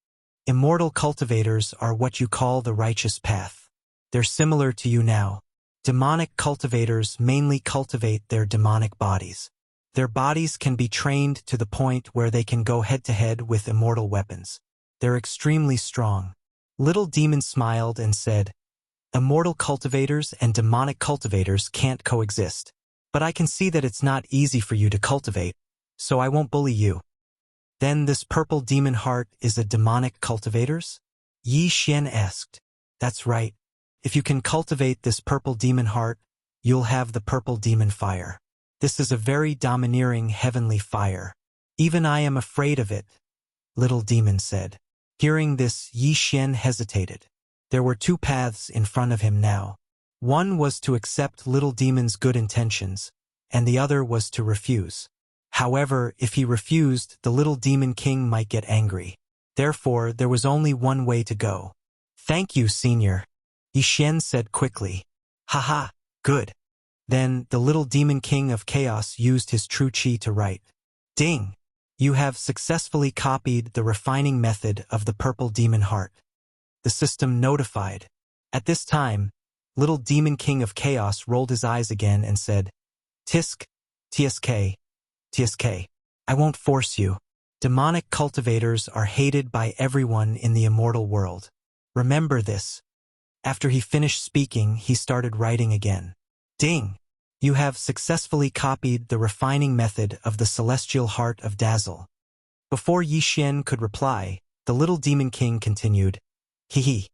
Immortal cultivators are what you call the righteous path. They're similar to you now. Demonic cultivators mainly cultivate their demonic bodies. Their bodies can be trained to the point where they can go head-to-head with immortal weapons. They're extremely strong. Little Demon smiled and said, immortal cultivators and demonic cultivators can't coexist. But I can see that it's not easy for you to cultivate, so I won't bully you. Then this purple demon heart is a demonic cultivator's? Yi Xian asked. That's right. If you can cultivate this purple demon heart, you'll have the purple demon fire. This is a very domineering heavenly fire. Even I am afraid of it, Little Demon said. Hearing this, Yi Xian hesitated. There were two paths in front of him now. One was to accept Little Demon's good intentions, and the other was to refuse. However, if he refused, the Little Demon King might get angry. Therefore, there was only one way to go. Thank you, Senior, Yi Xian said quickly. Haha, good. Then, the Little Demon King of Chaos used his true chi to write. Ding! You have successfully copied the refining method of the purple demon heart. The system notified. At this time, Little Demon King of Chaos rolled his eyes again and said, Tisk, TSK, TSK. I won't force you. Demonic cultivators are hated by everyone in the immortal world. Remember this. After he finished speaking, he started writing again. Ding! You have successfully copied the refining method of the celestial heart of Dazzle. Before Yi Xian could reply, the Little Demon King continued, Hehe.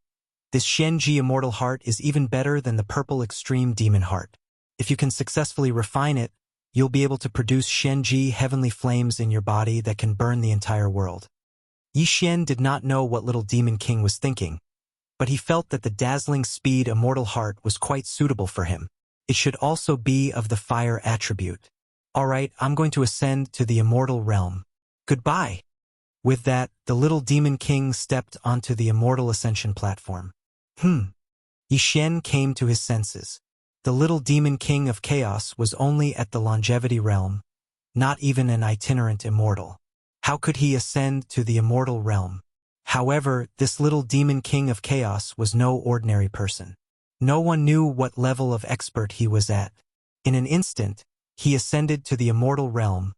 This Shenji immortal heart is even better than the purple extreme demon heart. If you can successfully refine it, you'll be able to produce Shenji heavenly flames in your body that can burn the entire world. Yi Xian did not know what Little Demon King was thinking, but he felt that the dazzling speed immortal heart was quite suitable for him. It should also be of the fire attribute. All right, I'm going to ascend to the immortal realm. Goodbye. With that, the Little Demon King stepped onto the immortal ascension platform. Yi Xian came to his senses. The Little Demon King of Chaos was only at the longevity realm, not even an itinerant immortal. How could he ascend to the immortal realm? However, this Little Demon King of Chaos was no ordinary person. No one knew what level of expert he was at. In an instant, he ascended to the immortal realm,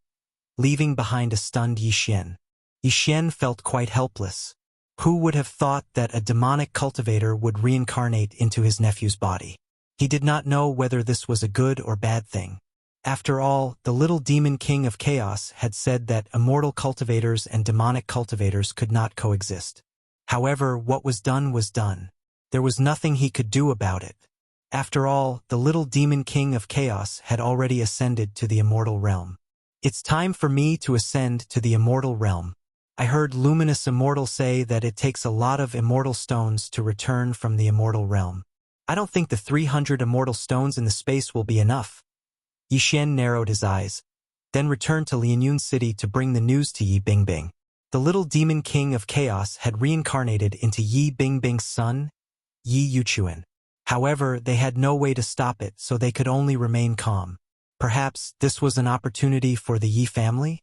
leaving behind a stunned Yi Xian. Yi Xian felt quite helpless. Who would have thought that a demonic cultivator would reincarnate into his nephew's body? He did not know whether this was a good or bad thing. After all, the Little Demon King of Chaos had said that immortal cultivators and demonic cultivators could not coexist. However, what was done was done. There was nothing he could do about it. After all, the Little Demon King of Chaos had already ascended to the immortal realm. It's time for me to ascend to the immortal realm. I heard Luminous Immortal say that it takes a lot of immortal stones to return from the immortal realm. I don't think the 300 immortal stones in the space will be enough. Yi Xian narrowed his eyes, then returned to Lianyun City to bring the news to Yi Bingbing. The Little Demon King of Chaos had reincarnated into Yi Bingbing's son, Yi Yuchuan. However, they had no way to stop it, so they could only remain calm. Perhaps this was an opportunity for the Yi family?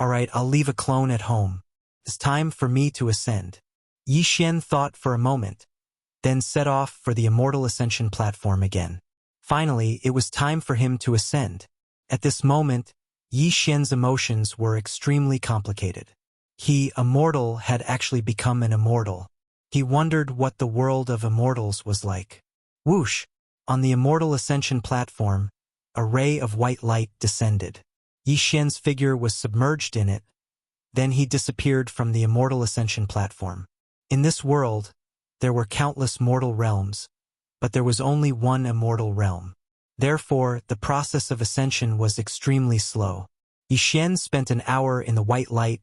Alright, I'll leave a clone at home. It's time for me to ascend. Yi Xian thought for a moment, then set off for the immortal ascension platform again. Finally, it was time for him to ascend. At this moment, Yi Xian's emotions were extremely complicated. He, immortal, had actually become an immortal. He wondered what the world of immortals was like. Whoosh! On the immortal ascension platform, a ray of white light descended. Yi Xian's figure was submerged in it. Then he disappeared from the immortal ascension platform. In this world, there were countless mortal realms, but there was only one immortal realm. Therefore, the process of ascension was extremely slow. Yi Xian spent an hour in the white light,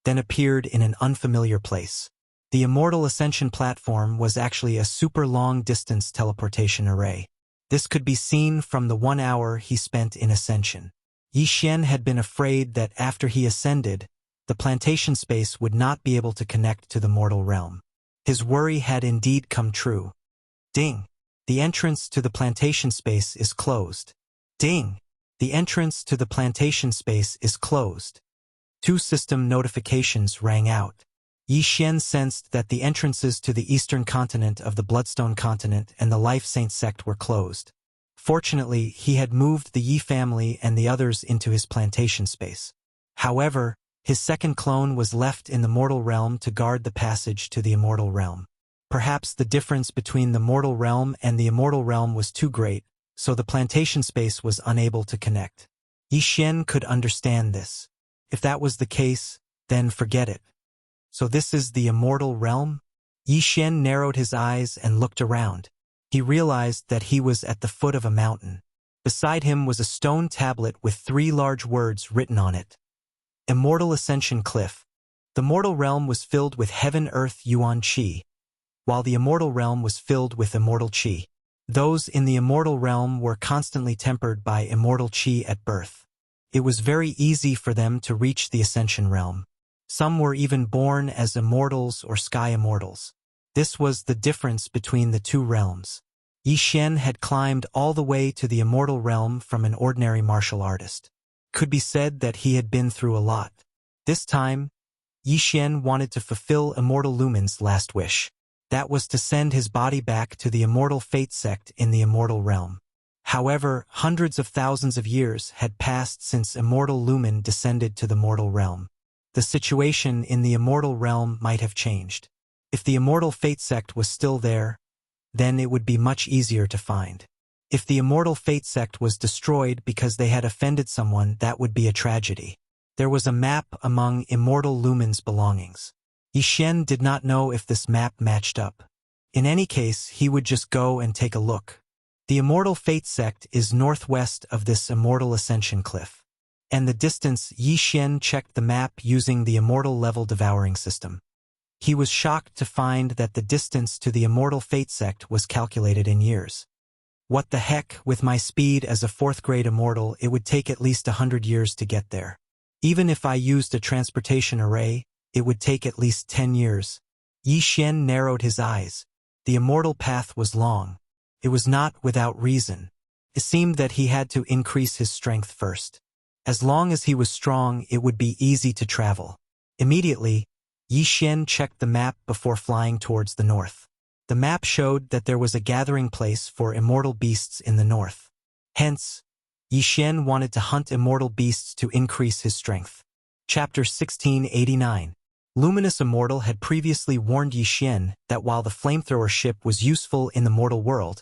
then appeared in an unfamiliar place. The immortal ascension platform was actually a super long-distance teleportation array. This could be seen from the 1 hour he spent in ascension. Yi Xian had been afraid that after he ascended, the plantation space would not be able to connect to the mortal realm. His worry had indeed come true. Ding! The entrance to the plantation space is closed. Ding! The entrance to the plantation space is closed. 2 system notifications rang out. Yi Xian sensed that the entrances to the eastern continent of the Bloodstone continent and the Life Saint sect were closed. Fortunately, he had moved the Yi family and the others into his plantation space. However, his second clone was left in the mortal realm to guard the passage to the immortal realm. Perhaps the difference between the mortal realm and the immortal realm was too great, so the plantation space was unable to connect. Yi Xian could understand this. If that was the case, then forget it. So this is the immortal realm? Yi Xian narrowed his eyes and looked around. He realized that he was at the foot of a mountain. Beside him was a stone tablet with 3 large words written on it. Immortal Ascension Cliff. The mortal realm was filled with heaven, earth, yuan qi, while the immortal realm was filled with immortal qi. Those in the immortal realm were constantly tempered by immortal qi at birth. It was very easy for them to reach the ascension realm. Some were even born as immortals or sky immortals. This was the difference between the 2 realms. Yi Xian had climbed all the way to the immortal realm from an ordinary martial artist. Could be said that he had been through a lot. This time, Yi Xian wanted to fulfill Immortal Lumen's last wish. That was to send his body back to the immortal fate sect in the immortal realm. However, hundreds of thousands of years had passed since Immortal Lumen descended to the mortal realm. The situation in the immortal realm might have changed. If the immortal fate sect was still there, then it would be much easier to find. If the immortal fate sect was destroyed because they had offended someone, that would be a tragedy. There was a map among Immortal Lumen's belongings. Yi Xian did not know if this map matched up. In any case, he would just go and take a look. The immortal fate sect is northwest of this immortal ascension cliff. And the distance, Yi Xian checked the map using the immortal level devouring system. He was shocked to find that the distance to the immortal fate sect was calculated in years. What the heck, with my speed as a 4th grade immortal, it would take at least 100 years to get there. Even if I used a transportation array, it would take at least 10 years. Yi Xian narrowed his eyes. The immortal path was long. It was not without reason. It seemed that he had to increase his strength first. As long as he was strong, it would be easy to travel. Immediately, Yi Xian checked the map before flying towards the north. The map showed that there was a gathering place for immortal beasts in the north. Hence, Yi Xian wanted to hunt immortal beasts to increase his strength. Chapter 1689. Luminous Immortal had previously warned Yi Xian that while the flamethrower ship was useful in the mortal world,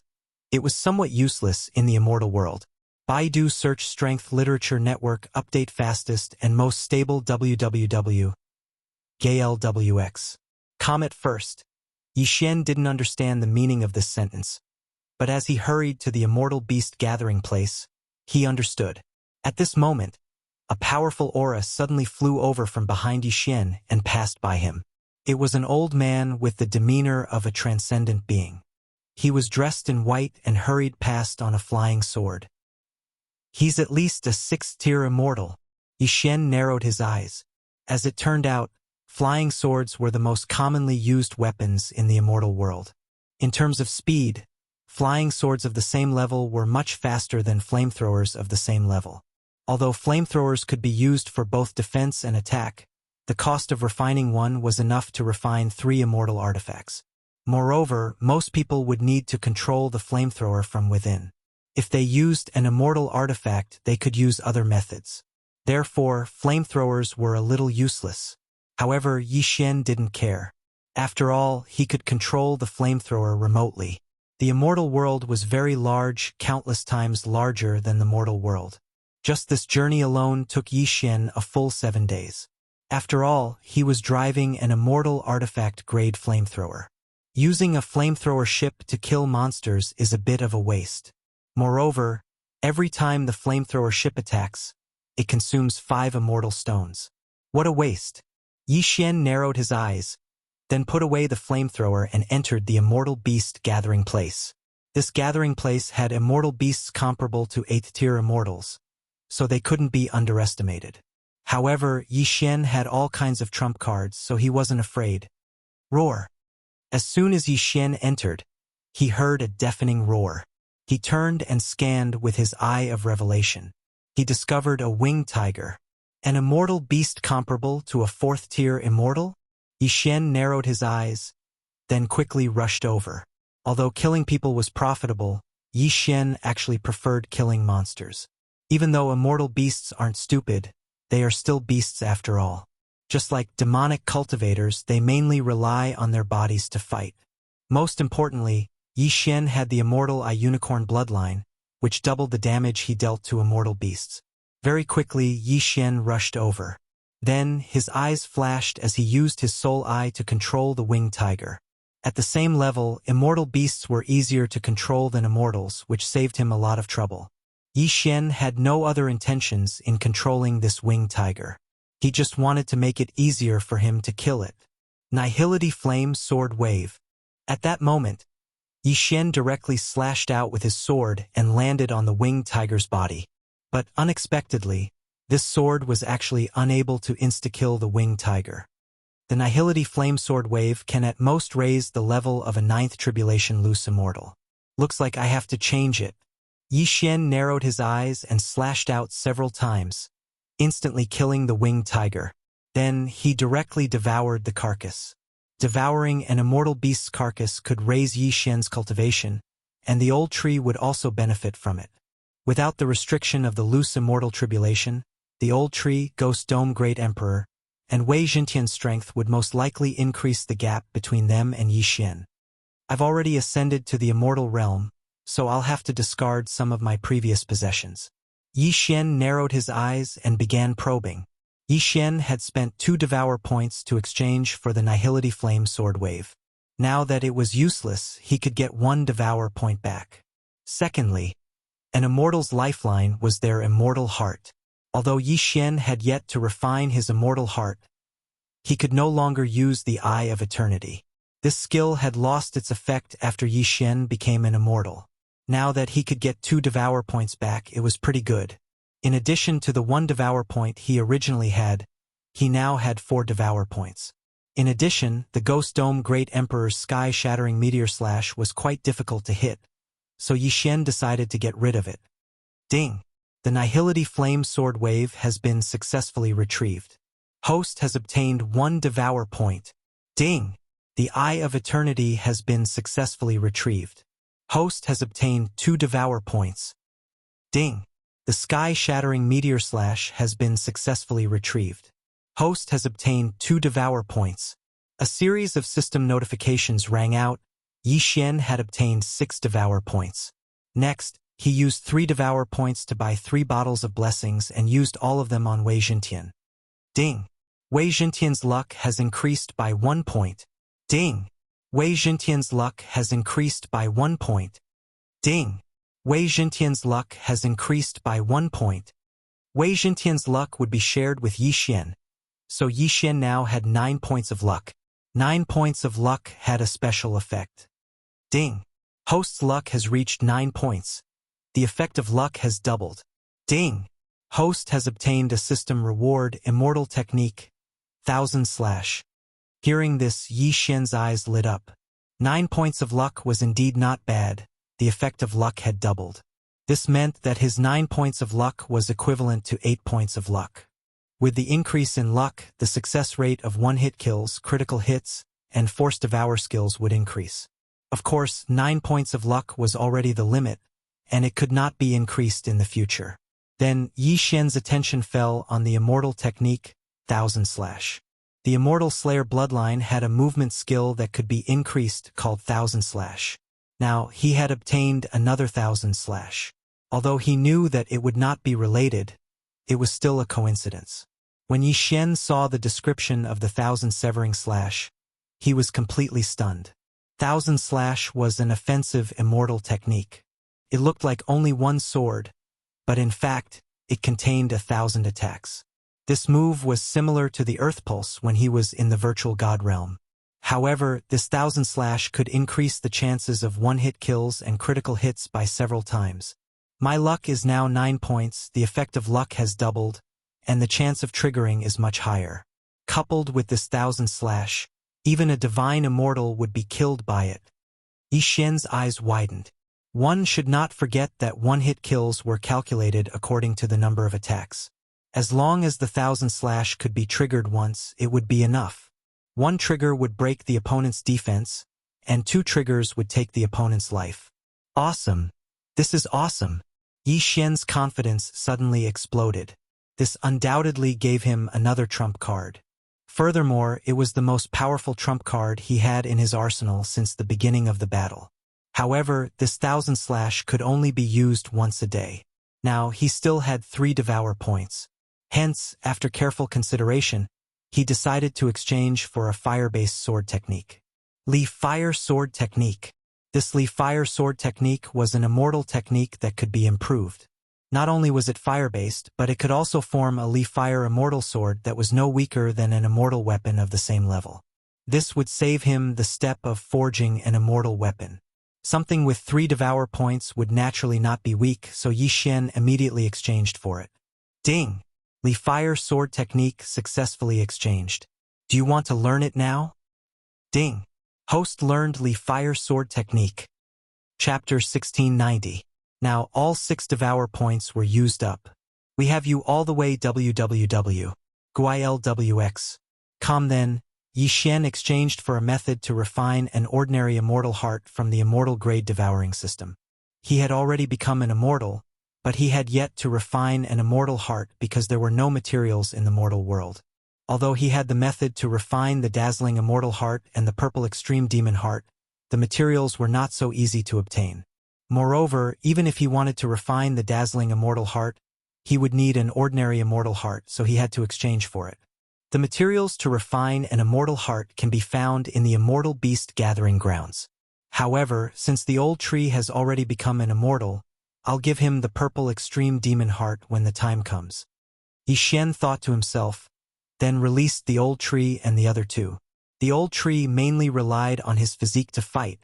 it was somewhat useless in the immortal world. Baidu Search Strength Literature Network Update Fastest and Most Stable www. GLWX. Comet first. Yi Xian didn't understand the meaning of this sentence, but as he hurried to the immortal beast gathering place, he understood. At this moment, a powerful aura suddenly flew over from behind Yi Xian and passed by him. It was an old man with the demeanor of a transcendent being. He was dressed in white and hurried past on a flying sword. He's at least a 6th-tier immortal. Yi Xian narrowed his eyes. As it turned out, flying swords were the most commonly used weapons in the immortal world. In terms of speed, flying swords of the same level were much faster than flamethrowers of the same level. Although flamethrowers could be used for both defense and attack, the cost of refining one was enough to refine 3 immortal artifacts. Moreover, most people would need to control the flamethrower from within. If they used an immortal artifact, they could use other methods. Therefore, flamethrowers were a little useless. However, Yi Xian didn't care. After all, he could control the flamethrower remotely. The immortal world was very large, countless times larger than the mortal world. Just this journey alone took Yi Xian a full 7 days. After all, he was driving an immortal artifact-grade flamethrower. Using a flamethrower ship to kill monsters is a bit of a waste. Moreover, every time the flamethrower ship attacks, it consumes 5 immortal stones. What a waste! Yi Xian narrowed his eyes, then put away the flamethrower and entered the immortal beast gathering place. This gathering place had immortal beasts comparable to 8th-tier immortals, so they couldn't be underestimated. However, Yi Xian had all kinds of trump cards, so he wasn't afraid. Roar. As soon as Yi Xian entered, he heard a deafening roar. He turned and scanned with his eye of revelation. He discovered a winged tiger. An immortal beast comparable to a 4th-tier immortal? Yi Xian narrowed his eyes, then quickly rushed over. Although killing people was profitable, Yi Xian actually preferred killing monsters. Even though immortal beasts aren't stupid, they are still beasts after all. Just like demonic cultivators, they mainly rely on their bodies to fight. Most importantly, Yi Xian had the immortal unicorn bloodline, which doubled the damage he dealt to immortal beasts. Very quickly, Yi Xian rushed over. Then, his eyes flashed as he used his soul eye to control the winged tiger. At the same level, immortal beasts were easier to control than immortals, which saved him a lot of trouble. Yi Xian had no other intentions in controlling this winged tiger. He just wanted to make it easier for him to kill it. Nihility Flame Sword Wave. At that moment, Yi Xian directly slashed out with his sword and landed on the winged tiger's body. But unexpectedly, this sword was actually unable to insta-kill the winged tiger. The Nihility Flame Sword Wave can at most raise the level of a 9th Tribulation Loose Immortal. Looks like I have to change it. Yi Xian narrowed his eyes and slashed out several times, instantly killing the winged tiger. Then he directly devoured the carcass. Devouring an immortal beast's carcass could raise Yi Xian's cultivation, and the old tree would also benefit from it. Without the restriction of the loose immortal tribulation, the old tree, Ghost Dome Great Emperor, and Wei Jintian's strength would most likely increase the gap between them and Yi Xian. I've already ascended to the immortal realm, so I'll have to discard some of my previous possessions. Yi Xian narrowed his eyes and began probing. Yi Xian had spent 2 devour points to exchange for the Nihility Flame Sword Wave. Now that it was useless, he could get 1 devour point back. Secondly, an immortal's lifeline was their immortal heart. Although Yi Xian had yet to refine his immortal heart, he could no longer use the Eye of Eternity. This skill had lost its effect after Yi Xian became an immortal. Now that he could get 2 devour points back, it was pretty good. In addition to the 1 devour point he originally had, he now had 4 devour points. In addition, the Ghost Dome Great Emperor's sky-shattering meteor slash was quite difficult to hit, so Yi Xian decided to get rid of it. Ding! The Nihility Flame Sword Wave has been successfully retrieved. Host has obtained 1 devour point. Ding! The Eye of Eternity has been successfully retrieved. Host has obtained 2 devour points. Ding! The sky-shattering meteor slash has been successfully retrieved. Host has obtained 2 devour points. A series of system notifications rang out. Yi Xian had obtained 6 devour points. Next, he used 3 devour points to buy 3 bottles of blessings and used all of them on Wei Jintian. Ding! Wei Jintian's luck has increased by 1 point. Ding! Wei Jintian's luck has increased by 1 point. Ding! Wei Jintian's luck has increased by 1 point. Wei Jintian's luck would be shared with Yi Xian, so Yi Xian now had 9 points of luck. 9 points of luck had a special effect. Ding! Host's luck has reached 9 points. The effect of luck has doubled. Ding! Host has obtained a system reward immortal technique, 1000/. Hearing this, Yi Xian's eyes lit up. 9 points of luck was indeed not bad. The effect of luck had doubled. This meant that his 9 points of luck was equivalent to 8 points of luck. With the increase in luck, the success rate of one-hit kills, critical hits, and force devour skills would increase. Of course, 9 points of luck was already the limit, and it could not be increased in the future. Then, Yi Xian's attention fell on the immortal technique, 1000/. The Immortal Slayer bloodline had a movement skill that could be increased called 1000/. Now, he had obtained another 1000/. Although he knew that it would not be related, it was still a coincidence. When Yi Xian saw the description of the 1000 severing slash, he was completely stunned. 1000/ was an offensive immortal technique. It looked like only 1 sword, but in fact, it contained 1000 attacks. This move was similar to the Earth Pulse when he was in the virtual god realm. However, this 1000 slash could increase the chances of one-hit kills and critical hits by several times. My luck is now 9 points, the effect of luck has doubled, and the chance of triggering is much higher. Coupled with this 1000 slash, even a divine immortal would be killed by it. Yi Xian's eyes widened. One should not forget that one-hit kills were calculated according to the number of attacks. As long as the 1000 slash could be triggered once, it would be enough. One trigger would break the opponent's defense, and 2 triggers would take the opponent's life. Awesome! This is awesome! Yi Xian's confidence suddenly exploded. This undoubtedly gave him another trump card. Furthermore, it was the most powerful trump card he had in his arsenal since the beginning of the battle. However, this 1000 slash could only be used once a day. Now, he still had 3 devour points. Hence, after careful consideration, he decided to exchange for a fire-based sword technique. Li Fire Sword Technique. This Li Fire Sword Technique was an immortal technique that could be improved. Not only was it fire-based, but it could also form a Li Fire Immortal Sword that was no weaker than an immortal weapon of the same level. This would save him the step of forging an immortal weapon. Something with 3 devour points would naturally not be weak, so Yi Xian immediately exchanged for it. Ding! Li Fire Sword Technique successfully exchanged. Do you want to learn it now? Ding! Host learned Li Fire Sword Technique. Chapter 1690. Now all 6 devour points were used up. We have you all the way www. GuiLWX.com. Then, Yi Xian exchanged for a method to refine an ordinary immortal heart from the immortal grade devouring system. He had already become an immortal, but he had yet to refine an immortal heart because there were no materials in the mortal world. Although he had the method to refine the dazzling immortal heart and the purple extreme demon heart, the materials were not so easy to obtain. Moreover, even if he wanted to refine the dazzling immortal heart, he would need an ordinary immortal heart, so he had to exchange for it. The materials to refine an immortal heart can be found in the immortal beast gathering grounds. However, since the old tree has already become an immortal, I'll give him the purple extreme demon heart when the time comes. Yi Xian thought to himself, then released the old tree and the other 2. The old tree mainly relied on his physique to fight,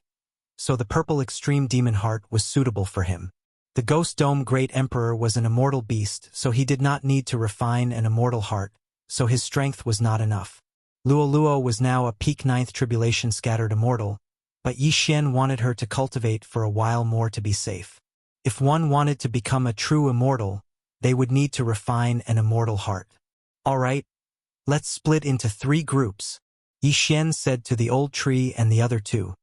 so the purple extreme demon heart was suitable for him. The Ghost Dome Great Emperor was an immortal beast, so he did not need to refine an immortal heart, so his strength was not enough. Luo Luo was now a peak 9th tribulation scattered immortal, but Yi Xian wanted her to cultivate for a while more to be safe. If one wanted to become a true immortal, they would need to refine an immortal heart. Alright, let's split into 3 groups, Yi Xian said to the old tree and the other 2.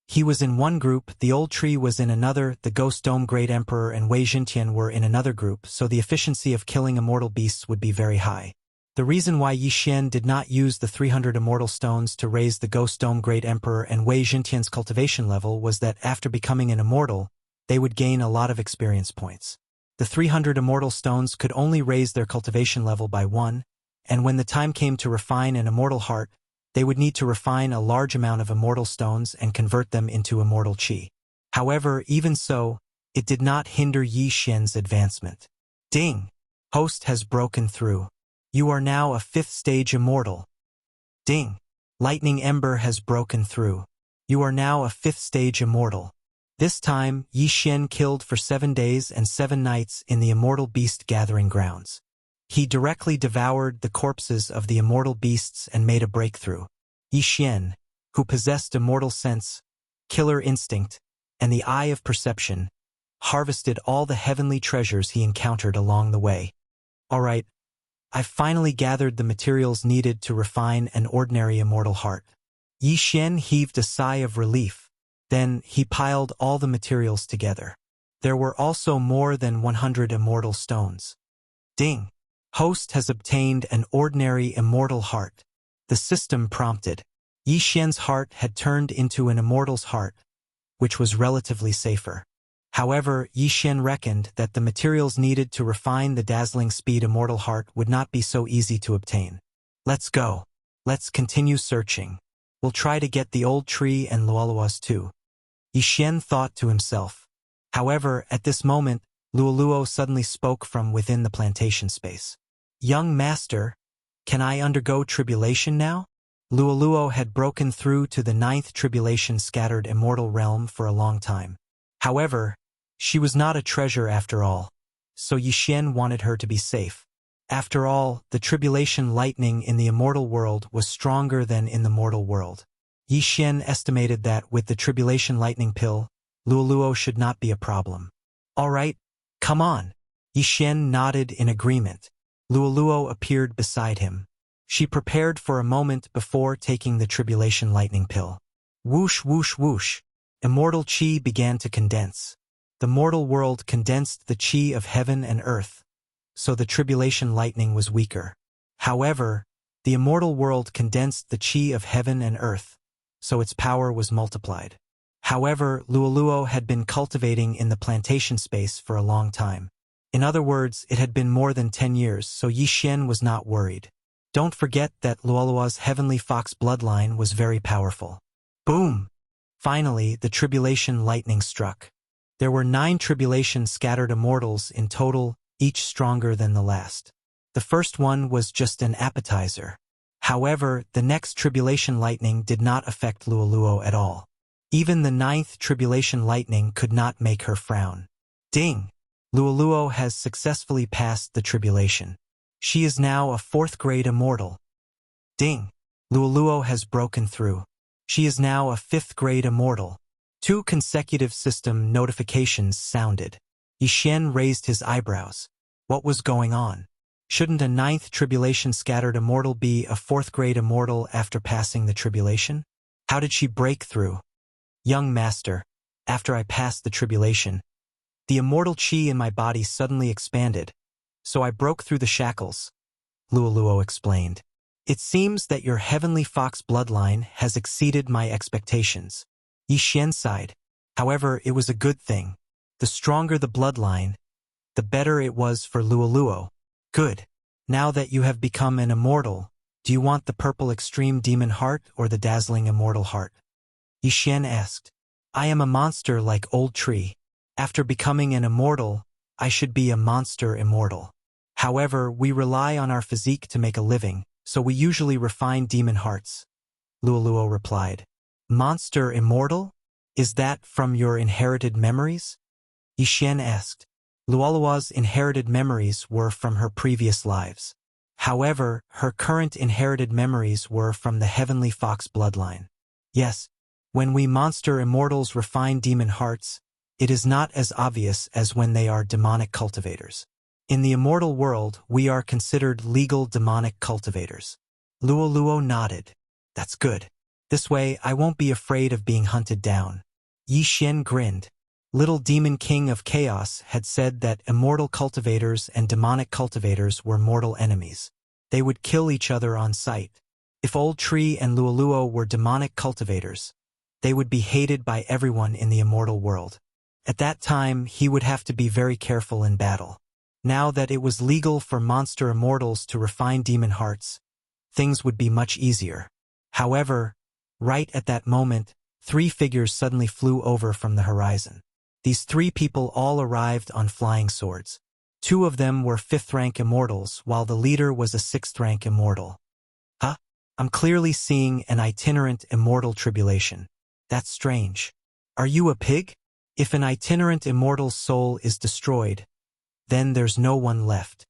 He was in one group, the old tree was in another, the Ghost Dome Great Emperor and Wei Xintian were in another group, so the efficiency of killing immortal beasts would be very high. The reason why Yi Xian did not use the 300 immortal stones to raise the Ghost Dome Great Emperor and Wei Xintian's cultivation level was that after becoming an immortal, they would gain a lot of experience points. The 300 immortal stones could only raise their cultivation level by 1, and when the time came to refine an immortal heart, they would need to refine a large amount of immortal stones and convert them into immortal qi. However, even so, it did not hinder Yi Xian's advancement. Ding! Host has broken through. You are now a 5th stage immortal. Ding! Lightning Ember has broken through. You are now a 5th stage immortal. This time, Yi Xian killed for 7 days and 7 nights in the immortal beast gathering grounds. He directly devoured the corpses of the immortal beasts and made a breakthrough. Yi Xian, who possessed immortal sense, killer instinct, and the eye of perception, harvested all the heavenly treasures he encountered along the way. Alright, I've finally gathered the materials needed to refine an ordinary immortal heart. Yi Xian heaved a sigh of relief. Then he piled all the materials together. There were also more than 100 immortal stones. Ding! Host has obtained an ordinary immortal heart. The system prompted. Yi Xian's heart had turned into an immortal's heart, which was relatively safer. However, Yi Xian reckoned that the materials needed to refine the dazzling speed immortal heart would not be so easy to obtain. Let's go. Let's continue searching. We'll try to get the old tree and Luoluo's too. Yi Xian thought to himself. However, at this moment, Luoluo suddenly spoke from within the plantation space. Young master, can I undergo tribulation now? Luoluo had broken through to the ninth tribulation-scattered immortal realm for a long time. However, she was not a treasure after all, so Yixin wanted her to be safe. After all, the tribulation lightning in the immortal world was stronger than in the mortal world. Yixin estimated that with the tribulation lightning pill, Luoluo should not be a problem. All right, come on. Yixin nodded in agreement. Luoluo appeared beside him. She prepared for a moment before taking the tribulation lightning pill. Whoosh, whoosh, whoosh. Immortal chi began to condense. The mortal world condensed the chi of heaven and earth, so the tribulation lightning was weaker. However, the immortal world condensed the chi of heaven and earth, so its power was multiplied. However, Luoluo had been cultivating in the plantation space for a long time. In other words, it had been more than 10 years, so Yixin was not worried. Don't forget that Luoluo's heavenly fox bloodline was very powerful. Boom! Finally, the tribulation lightning struck. There were 9 tribulation-scattered immortals in total, each stronger than the last. The first one was just an appetizer. However, the next tribulation lightning did not affect Luoluo at all. Even the 9th tribulation lightning could not make her frown. Ding! Luoluo has successfully passed the tribulation. She is now a 4th grade immortal. Ding! Luoluo has broken through. She is now a 5th grade immortal. 2 consecutive system notifications sounded. Yixin raised his eyebrows. What was going on? Shouldn't a 9th tribulation-scattered immortal be a 4th grade immortal after passing the tribulation? How did she break through? Young master, after I passed the tribulation, the immortal chi in my body suddenly expanded, so I broke through the shackles, Luoluo explained. It seems that your heavenly fox bloodline has exceeded my expectations. Yixin sighed. However, it was a good thing. The stronger the bloodline, the better it was for Luoluo. Good. Now that you have become an immortal, do you want the purple extreme demon heart or the dazzling immortal heart? Yixin asked. I am a monster like old tree. After becoming an immortal, I should be a monster immortal. However, we rely on our physique to make a living, so we usually refine demon hearts. Luoluo replied. Monster immortal? Is that from your inherited memories? Yixin asked. Luoluo's inherited memories were from her previous lives. However, her current inherited memories were from the heavenly fox bloodline. Yes, when we monster immortals refine demon hearts, it is not as obvious as when they are demonic cultivators. In the immortal world, we are considered legal demonic cultivators. Luoluo nodded. That's good. This way, I won't be afraid of being hunted down. Yixin grinned. Little Demon King of Chaos had said that immortal cultivators and demonic cultivators were mortal enemies. They would kill each other on sight. If Old Tree and Luoluo were demonic cultivators, they would be hated by everyone in the immortal world. At that time, he would have to be very careful in battle. Now that it was legal for monster immortals to refine demon hearts, things would be much easier. However, right at that moment, 3 figures suddenly flew over from the horizon. These 3 people all arrived on flying swords. 2 of them were 5th-rank immortals, while the leader was a 6th-rank immortal. Huh? I'm clearly seeing an itinerant immortal tribulation. That's strange. Are you a pig? If an itinerant immortal's soul is destroyed, then there's no one left.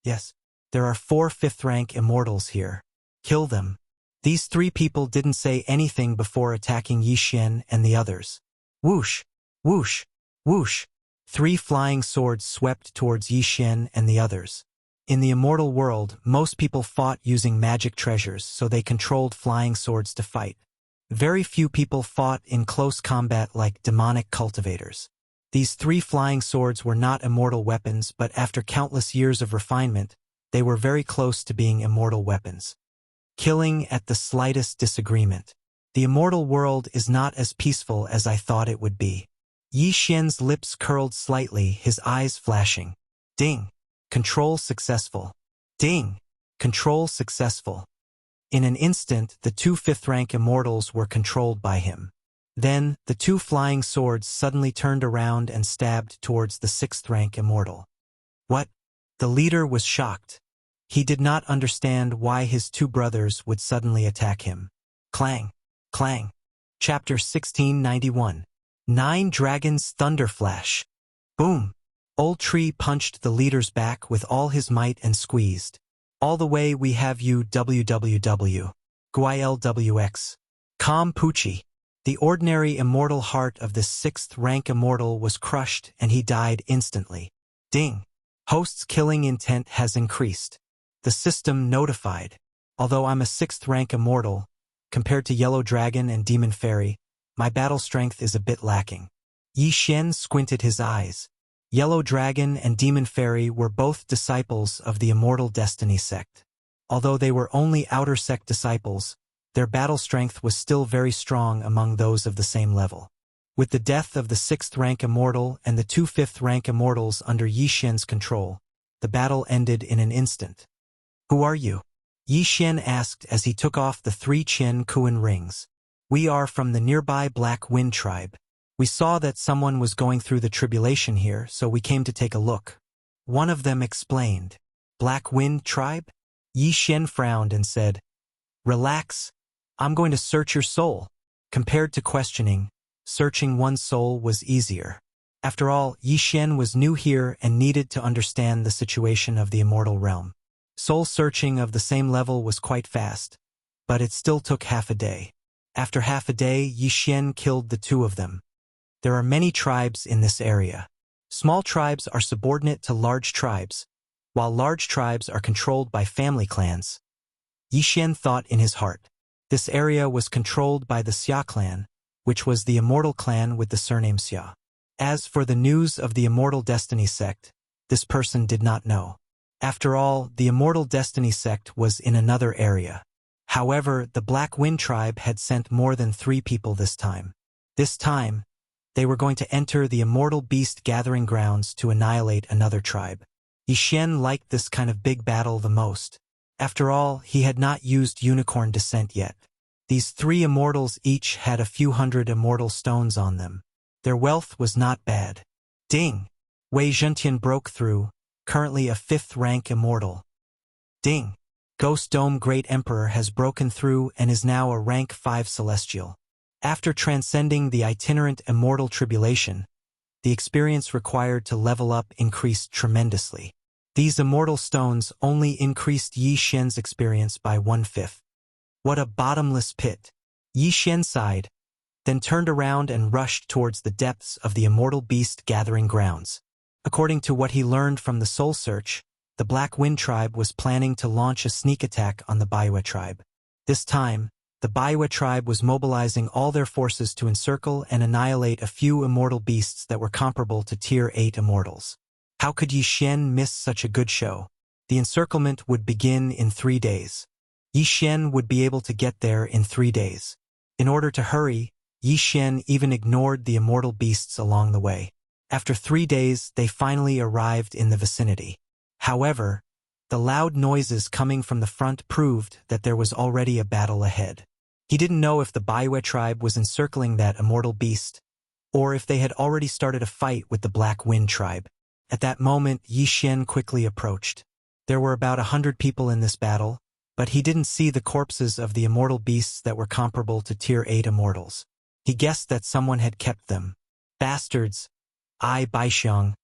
Yes, there are 4 5th-rank immortals here. Kill them. These 3 people didn't say anything before attacking Yixin and the others. Whoosh! Whoosh! Whoosh! 3 flying swords swept towards Yixin and the others. In the immortal world, most people fought using magic treasures, so they controlled flying swords to fight. Very few people fought in close combat like demonic cultivators. These 3 flying swords were not immortal weapons, but after countless years of refinement, they were very close to being immortal weapons. Killing at the slightest disagreement. The immortal world is not as peaceful as I thought it would be. Yixin's lips curled slightly, his eyes flashing. Ding! Control successful. Ding! Control successful. In an instant, the 2 5th-rank immortals were controlled by him. Then, the 2 flying swords suddenly turned around and stabbed towards the 6th-rank immortal. What? The leader was shocked. He did not understand why his two brothers would suddenly attack him. Clang! Clang! Chapter 1691. 9 Dragons Thunder Flash. Boom! Old Tree punched the leader's back with all his might and squeezed. All the way we have you www. Guilwx. Calm Poochie. The ordinary immortal heart of this 6th rank immortal was crushed and he died instantly. Ding! Host's killing intent has increased. The system notified. Although I'm a 6th rank immortal, compared to Yellow Dragon and Demon Fairy, my battle strength is a bit lacking. Yi Xian squinted his eyes. Yellow Dragon and Demon Fairy were both disciples of the Immortal Destiny sect. Although they were only outer sect disciples, their battle strength was still very strong among those of the same level. With the death of the 6th rank immortal and the 2 5th rank immortals under Yi Xian's control, the battle ended in an instant. Who are you? Yi Xian asked as he took off the 3 Qian Kuan rings. We are from the nearby Black Wind tribe. We saw that someone was going through the tribulation here, so we came to take a look. One of them explained. Black Wind tribe? Yi Xian frowned and said, Relax, I'm going to search your soul. Compared to questioning, searching one's soul was easier. After all, Yi Xian was new here and needed to understand the situation of the immortal realm. Soul searching of the same level was quite fast, but it still took half a day. After half a day, Yi Xian killed the 2 of them. There are many tribes in this area. Small tribes are subordinate to large tribes, while large tribes are controlled by family clans. Yi Xian thought in his heart. This area was controlled by the Xia clan, which was the immortal clan with the surname Xia. As for the news of the Immortal Destiny sect, this person did not know. After all, the Immortal Destiny sect was in another area. However, the Black Wind tribe had sent more than 3 people this time. This time, they were going to enter the Immortal Beast Gathering Grounds to annihilate another tribe. Yi Xian liked this kind of big battle the most. After all, he had not used Unicorn Descent yet. These 3 immortals each had a few hundred immortal stones on them. Their wealth was not bad. Ding! Wei Zhentian broke through, currently a 5th rank immortal. Ding! Ghost Dome Great Emperor has broken through and is now a rank 5 celestial. After transcending the itinerant immortal tribulation, the experience required to level up increased tremendously. These immortal stones only increased Yi Xian's experience by 1/5. What a bottomless pit! Yi Xian sighed, then turned around and rushed towards the depths of the Immortal Beast Gathering Grounds. According to what he learned from the Soul Search, the Black Wind tribe was planning to launch a sneak attack on the Baiwe tribe. This time, the Baiwe tribe was mobilizing all their forces to encircle and annihilate a few immortal beasts that were comparable to Tier 8 immortals. How could Yi Xian miss such a good show? The encirclement would begin in 3 days. Yi Xian would be able to get there in 3 days. In order to hurry, Yi Xian even ignored the immortal beasts along the way. After 3 days, they finally arrived in the vicinity. However, the loud noises coming from the front proved that there was already a battle ahead. He didn't know if the Baiwe tribe was encircling that immortal beast, or if they had already started a fight with the Black Wind tribe. At that moment, Yi Xian quickly approached. There were about 100 people in this battle, but he didn't see the corpses of the immortal beasts that were comparable to Tier 8 immortals. He guessed that someone had kept them. Bastards! I, Baixiang,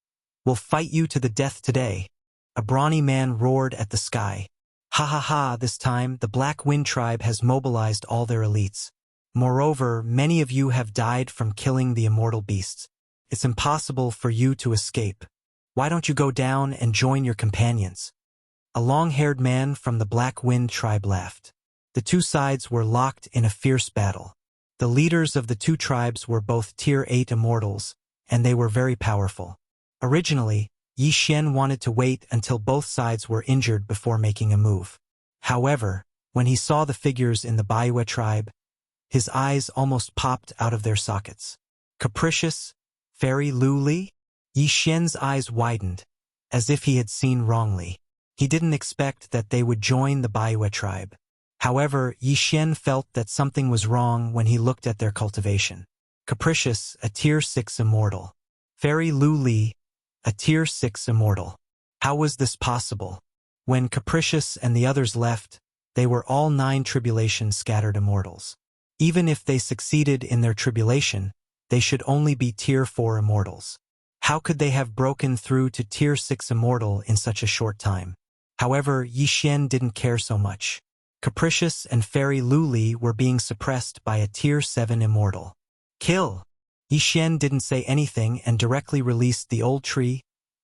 will fight you to the death today. A brawny man roared at the sky. Ha ha ha, this time the Black Wind tribe has mobilized all their elites. Moreover, many of you have died from killing the immortal beasts. It's impossible for you to escape. Why don't you go down and join your companions? A long-haired man from the Black Wind tribe laughed. The 2 sides were locked in a fierce battle. The leaders of the 2 tribes were both Tier 8 immortals, and they were very powerful. Originally, Yi Xian wanted to wait until both sides were injured before making a move. However, when he saw the figures in the Baiwe tribe, his eyes almost popped out of their sockets. Capricious? Fairy Lu Li? Yi Xian's eyes widened, as if he had seen wrongly. He didn't expect that they would join the Baiwe tribe. However, Yi Xian felt that something was wrong when he looked at their cultivation. Capricious, a Tier 6 immortal. Fairy Lu Li, a Tier 6 immortal. How was this possible? When Capricious and the others left, they were all 9 tribulation-scattered immortals. Even if they succeeded in their tribulation, they should only be Tier 4 immortals. How could they have broken through to Tier 6 immortal in such a short time? However, Yi Xian didn't care so much. Capricious and Fairy Luli were being suppressed by a Tier 7 immortal. Kill! Yi Xian didn't say anything and directly released the Old Tree,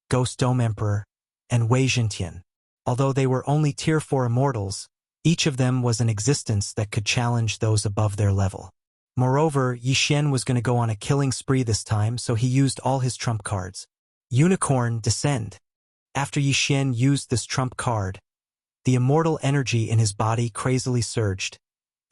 Ghost Dome Emperor, and Wei Zhentian. Although they were only Tier 4 immortals, each of them was an existence that could challenge those above their level. Moreover, Yi Xian was going to go on a killing spree this time, so he used all his trump cards. Unicorn, descend. After Yi Xian used this trump card, the immortal energy in his body crazily surged,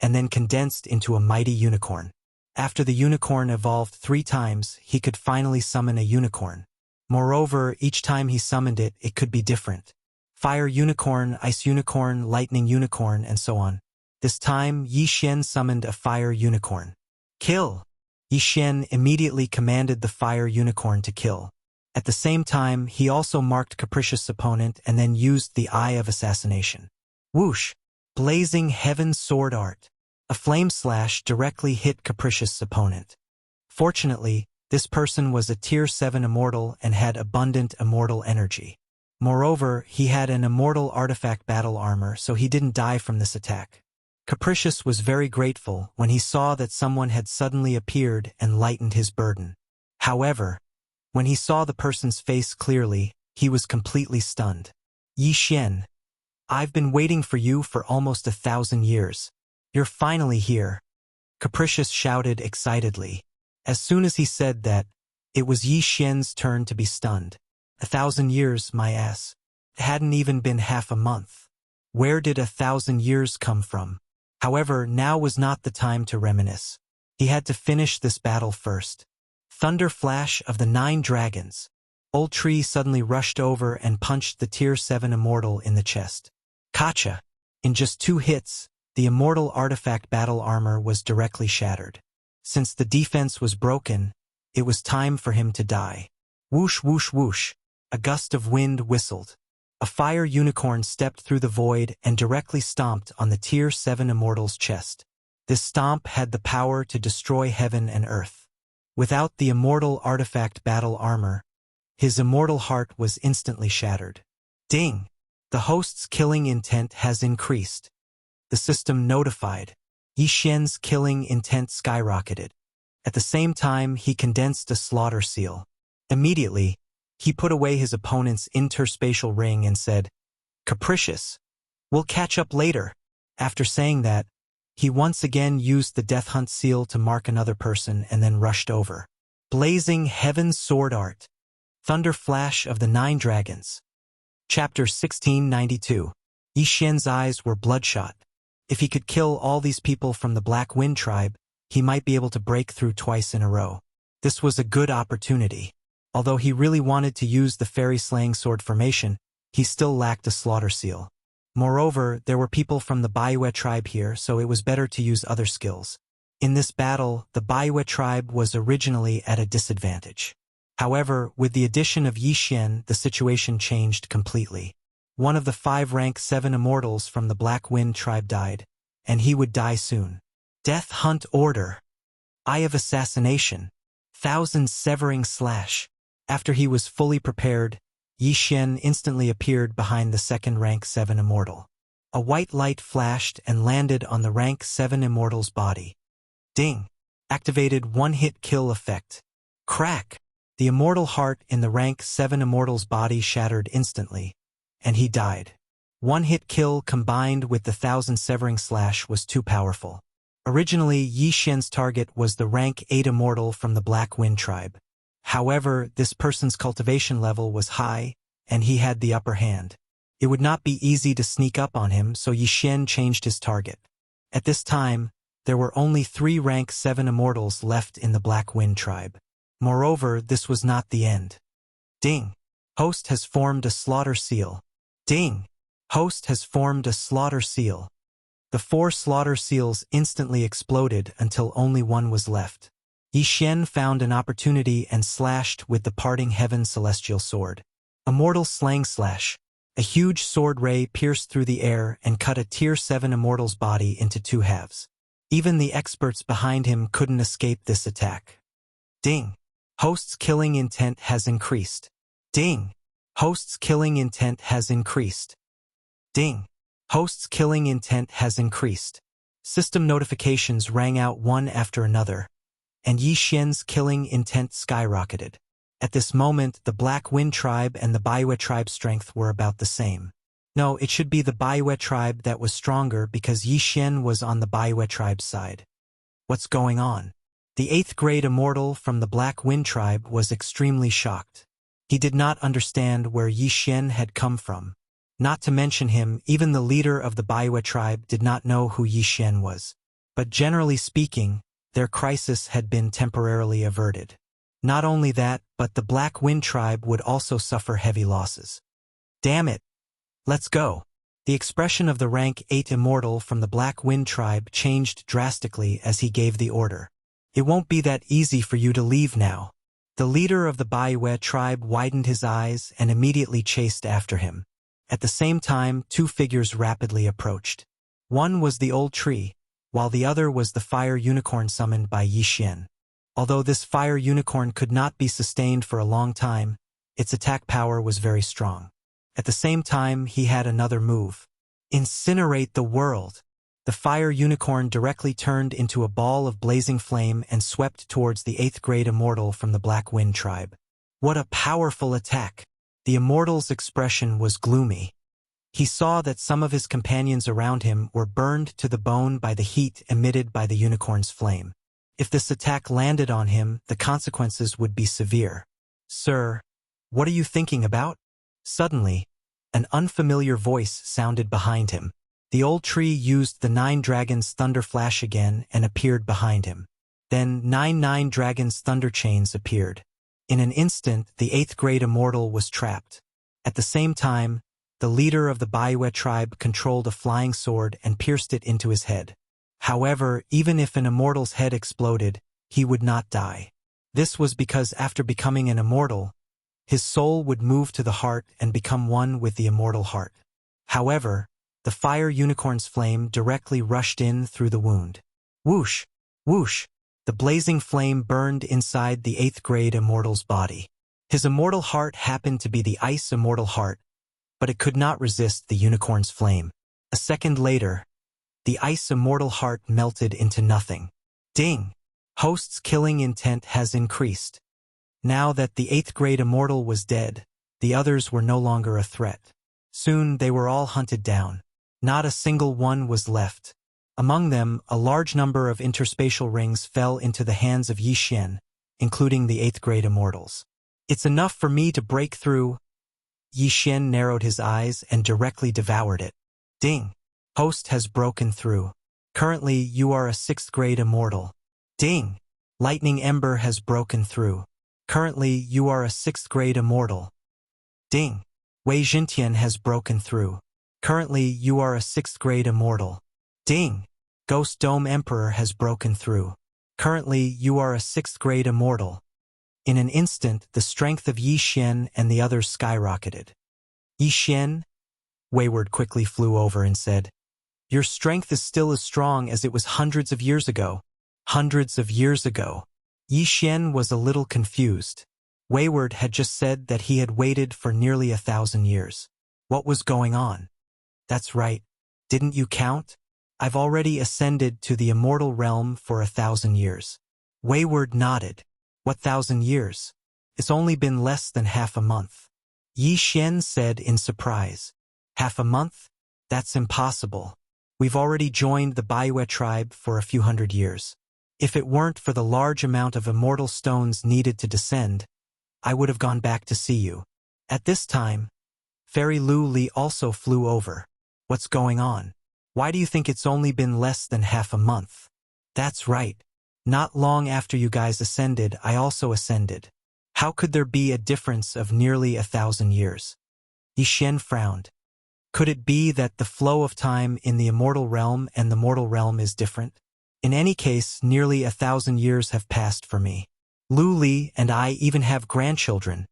and then condensed into a mighty unicorn. After the unicorn evolved 3 times, he could finally summon a unicorn. Moreover, each time he summoned it, it could be different. Fire unicorn, ice unicorn, lightning unicorn, and so on. This time, Yi Xian summoned a fire unicorn. Kill! Yi Xian immediately commanded the fire unicorn to kill. At the same time, he also marked Capricious' opponent and then used the Eye of Assassination. Whoosh! Blazing Heaven Sword Art. A flame slash directly hit Capricious' opponent. Fortunately, this person was a Tier 7 immortal and had abundant immortal energy. Moreover, he had an immortal artifact battle armor, so he didn't die from this attack. Capricious was very grateful when he saw that someone had suddenly appeared and lightened his burden. However, when he saw the person's face clearly, he was completely stunned. Yi Xian, I've been waiting for you for almost 1,000 years. You're finally here. Capricious shouted excitedly. As soon as he said that, it was Yi Xian's turn to be stunned. 1,000 years, my ass. It hadn't even been half a month. Where did 1,000 years come from? However, now was not the time to reminisce. He had to finish this battle first. Thunder Flash of the 9 Dragons. Old Tree suddenly rushed over and punched the Tier 7 immortal in the chest. Kacha! In just 2 hits, the immortal artifact battle armor was directly shattered. Since the defense was broken, it was time for him to die. Whoosh whoosh whoosh. A gust of wind whistled. A fire unicorn stepped through the void and directly stomped on the Tier 7 immortal's chest. This stomp had the power to destroy heaven and earth. Without the immortal artifact battle armor, his immortal heart was instantly shattered. Ding! The host's killing intent has increased. The system notified. Yi Xian's killing intent skyrocketed. At the same time, he condensed a slaughter seal. Immediately, he put away his opponent's interspatial ring and said, Capricious, we'll catch up later. After saying that, he once again used the Death Hunt seal to mark another person and then rushed over. Blazing Heaven Sword Art. Thunder Flash of the 9 Dragons. Chapter 1692. Yi Xian's eyes were bloodshot. If he could kill all these people from the Black Wind tribe, he might be able to break through twice in a row. This was a good opportunity. Although he really wanted to use the fairy slaying sword formation, he still lacked a slaughter seal. Moreover, there were people from the Baiwe tribe here, so it was better to use other skills. In this battle, the Baiwe tribe was originally at a disadvantage. However, with the addition of Yi Xian, the situation changed completely. One of the 5 rank 7 immortals from the Black Wind tribe died, and he would die soon. Death Hunt Order. Eye of Assassination. 1,000 Severing Slash. After he was fully prepared, Yi Xian instantly appeared behind the 2nd rank 7 immortal. A white light flashed and landed on the rank 7 immortal's body. Ding! Activated 1-hit kill effect. Crack! The immortal heart in the rank 7 immortal's body shattered instantly, and he died. 1-hit kill combined with the 1,000 Severing Slash was too powerful. Originally, Yi Xian's target was the rank 8 immortal from the Black Wind tribe. However, this person's cultivation level was high, and he had the upper hand. It would not be easy to sneak up on him, so Yi Xian changed his target. At this time, there were only 3 rank 7 immortals left in the Black Wind tribe. Moreover, this was not the end. Ding! Host has formed a slaughter seal. Ding! Host has formed a slaughter seal. The 4 slaughter seals instantly exploded until only 1 was left. Yi Xian found an opportunity and slashed with the Parting Heaven Celestial Sword. Immortal Slang Slash. A huge sword ray pierced through the air and cut a Tier 7 immortal's body into two halves. Even the experts behind him couldn't escape this attack. Ding! Host's killing intent has increased. Ding! Host's killing intent has increased. Ding! Host's killing intent has increased. System notifications rang out one after another, and Yi Xian's killing intent skyrocketed. At this moment, the Black Wind tribe and the Baiwe tribe's strength were about the same. No, it should be the Baiwe tribe that was stronger because Yi Xian was on the Baiwe tribe's side. What's going on? The 8th grade immortal from the Black Wind tribe was extremely shocked. He did not understand where Yi Xian had come from. Not to mention him, even the leader of the Baiwe tribe did not know who Yi Xian was. But generally speaking, their crisis had been temporarily averted. Not only that, but the Black Wind tribe would also suffer heavy losses. Damn it! Let's go! The expression of the rank 8 immortal from the Black Wind tribe changed drastically as he gave the order. It won't be that easy for you to leave now. The leader of the Baiwe tribe widened his eyes and immediately chased after him. At the same time, two figures rapidly approached. One was the old tree, while the other was the fire unicorn summoned by Yi Xian. Although this fire unicorn could not be sustained for a long time, its attack power was very strong. At the same time, he had another move. Incinerate the world! The fire unicorn directly turned into a ball of blazing flame and swept towards the 8th grade immortal from the Black Wind tribe. What a powerful attack! The immortal's expression was gloomy. He saw that some of his companions around him were burned to the bone by the heat emitted by the unicorn's flame. If this attack landed on him, the consequences would be severe. Sir, what are you thinking about? Suddenly, an unfamiliar voice sounded behind him. The old tree used the 9 dragons' thunder flash again and appeared behind him. Then 9 dragons' thunder chains appeared. In an instant, the 8th grade immortal was trapped. At the same time, the leader of the Baiwe tribe controlled a flying sword and pierced it into his head. However, even if an immortal's head exploded, he would not die. This was because after becoming an immortal, his soul would move to the heart and become one with the immortal heart. However, the fire unicorn's flame directly rushed in through the wound. Whoosh! Whoosh! The blazing flame burned inside the 8th grade immortal's body. His immortal heart happened to be the ice immortal heart, but it could not resist the unicorn's flame. A second later, the ice immortal heart melted into nothing. Ding! Host's killing intent has increased. Now that the 8th grade immortal was dead, the others were no longer a threat. Soon they were all hunted down. Not a single one was left. Among them, a large number of interspatial rings fell into the hands of Yi Xian, including the 8th grade immortals. It's enough for me to break through. Yi Xian narrowed his eyes and directly devoured it. Ding! Host has broken through. Currently, you are a 6th grade immortal. Ding! Lightning Ember has broken through. Currently, you are a 6th grade immortal. Ding! Wei Jintian has broken through. Currently, you are a 6th grade immortal. Ding! Ghost Dome Emperor has broken through. Currently, you are a 6th grade immortal. In an instant, the strength of Yi Xian and the others skyrocketed. Yi Xian? Wayward quickly flew over and said, your strength is still as strong as it was hundreds of years ago. Hundreds of years ago. Yi Xian was a little confused. Wayward had just said that he had waited for nearly 1,000 years. What was going on? That's right. Didn't you count? I've already ascended to the immortal realm for 1,000 years. Wayward nodded. What 1,000 years? It's only been less than half a month. Yi Xian said in surprise. Half a month? That's impossible. We've already joined the Baiwe tribe for a few hundred years. If it weren't for the large amount of immortal stones needed to descend, I would have gone back to see you. At this time, Fairy Lu Li also flew over. What's going on? Why do you think it's only been less than half a month? That's right. Not long after you guys ascended, I also ascended. How could there be a difference of nearly 1,000 years? Yi Xian frowned. Could it be that the flow of time in the immortal realm and the mortal realm is different? In any case, nearly 1,000 years have passed for me. Lu Li and I even have grandchildren,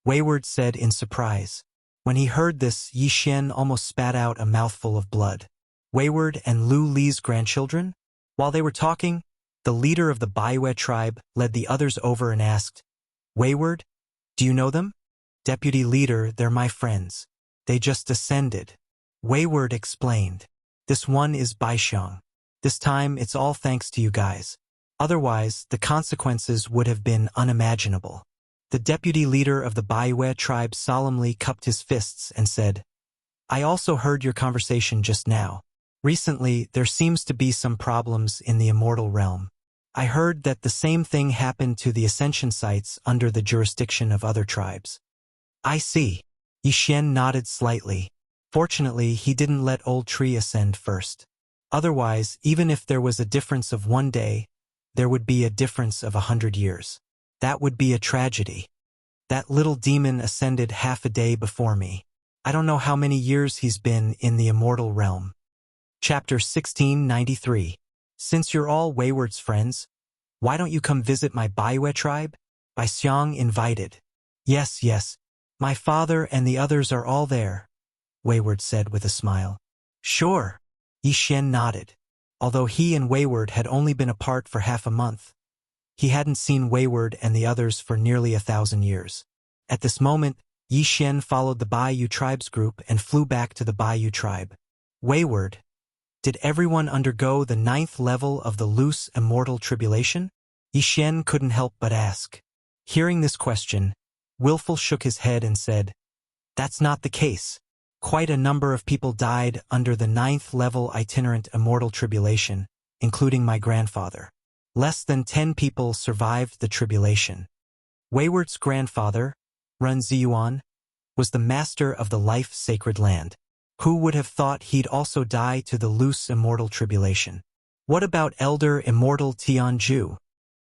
Wayward said in surprise. When he heard this, Yi Xian almost spat out a mouthful of blood. Wayward and Lu Li's grandchildren? While they were talking, the leader of the Baiwe tribe led the others over and asked, Wayward, do you know them? Deputy leader, they're my friends. They just ascended. Wayward explained. This one is Baixiang. This time it's all thanks to you guys. Otherwise, the consequences would have been unimaginable. The deputy leader of the Baiwe tribe solemnly cupped his fists and said, I also heard your conversation just now. Recently, there seems to be some problems in the immortal realm. I heard that the same thing happened to the ascension sites under the jurisdiction of other tribes. I see. Yi Xian nodded slightly. Fortunately, he didn't let Old Tree ascend first. Otherwise, even if there was a difference of 1 day, there would be a difference of 100 years. That would be a tragedy. That little demon ascended half a day before me. I don't know how many years he's been in the immortal realm. Chapter 1693. Since you're all Wayward's friends, why don't you come visit my Baiwe tribe? Baixiang invited. Yes, my father and the others are all there, Wayward said with a smile. Sure. Yi Xian nodded. Although he and Wayward had only been apart for half a month, he hadn't seen Wayward and the others for nearly 1,000 years. At this moment, Yi Xian followed the Baiyu tribe's group and flew back to the Baiyu tribe. Wayward, did everyone undergo the 9th level of the loose immortal tribulation? Yi Xian couldn't help but ask. Hearing this question, Willful shook his head and said, That's not the case. Quite a number of people died under the 9th level itinerant immortal tribulation, including my grandfather. Less than 10 people survived the tribulation. Wayward's grandfather, Run Ziyuan, was the master of the life-sacred land. Who would have thought he'd also die to the loose immortal tribulation? What about elder immortal Tianju?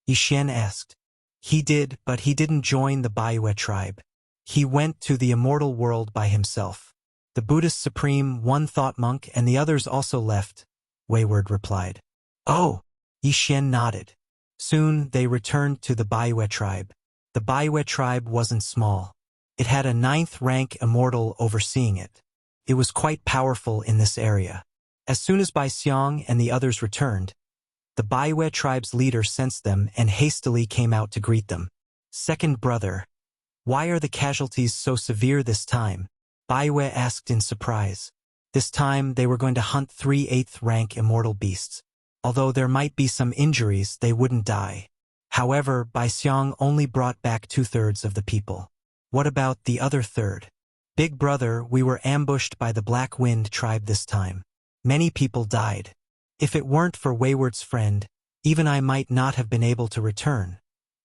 Yi Xian asked. He did, but he didn't join the Baiwe tribe. He went to the immortal world by himself. The Buddhist supreme one-thought monk and the others also left, Wayward replied. Oh! Yi Xian nodded. Soon they returned to the Baiwe tribe. The Baiwe tribe wasn't small. It had a 9th rank immortal overseeing it. It was quite powerful in this area. As soon as Baixiang and the others returned, the Baiwe tribe's leader sensed them and hastily came out to greet them. Second brother, why are the casualties so severe this time? Baiwe asked in surprise. This time they were going to hunt 3 8th rank immortal beasts. Although there might be some injuries, they wouldn't die. However, Baixiang only brought back 2/3 of the people. What about the other third? Big brother, we were ambushed by the Black Wind tribe this time. Many people died. If it weren't for Wayward's friend, even I might not have been able to return,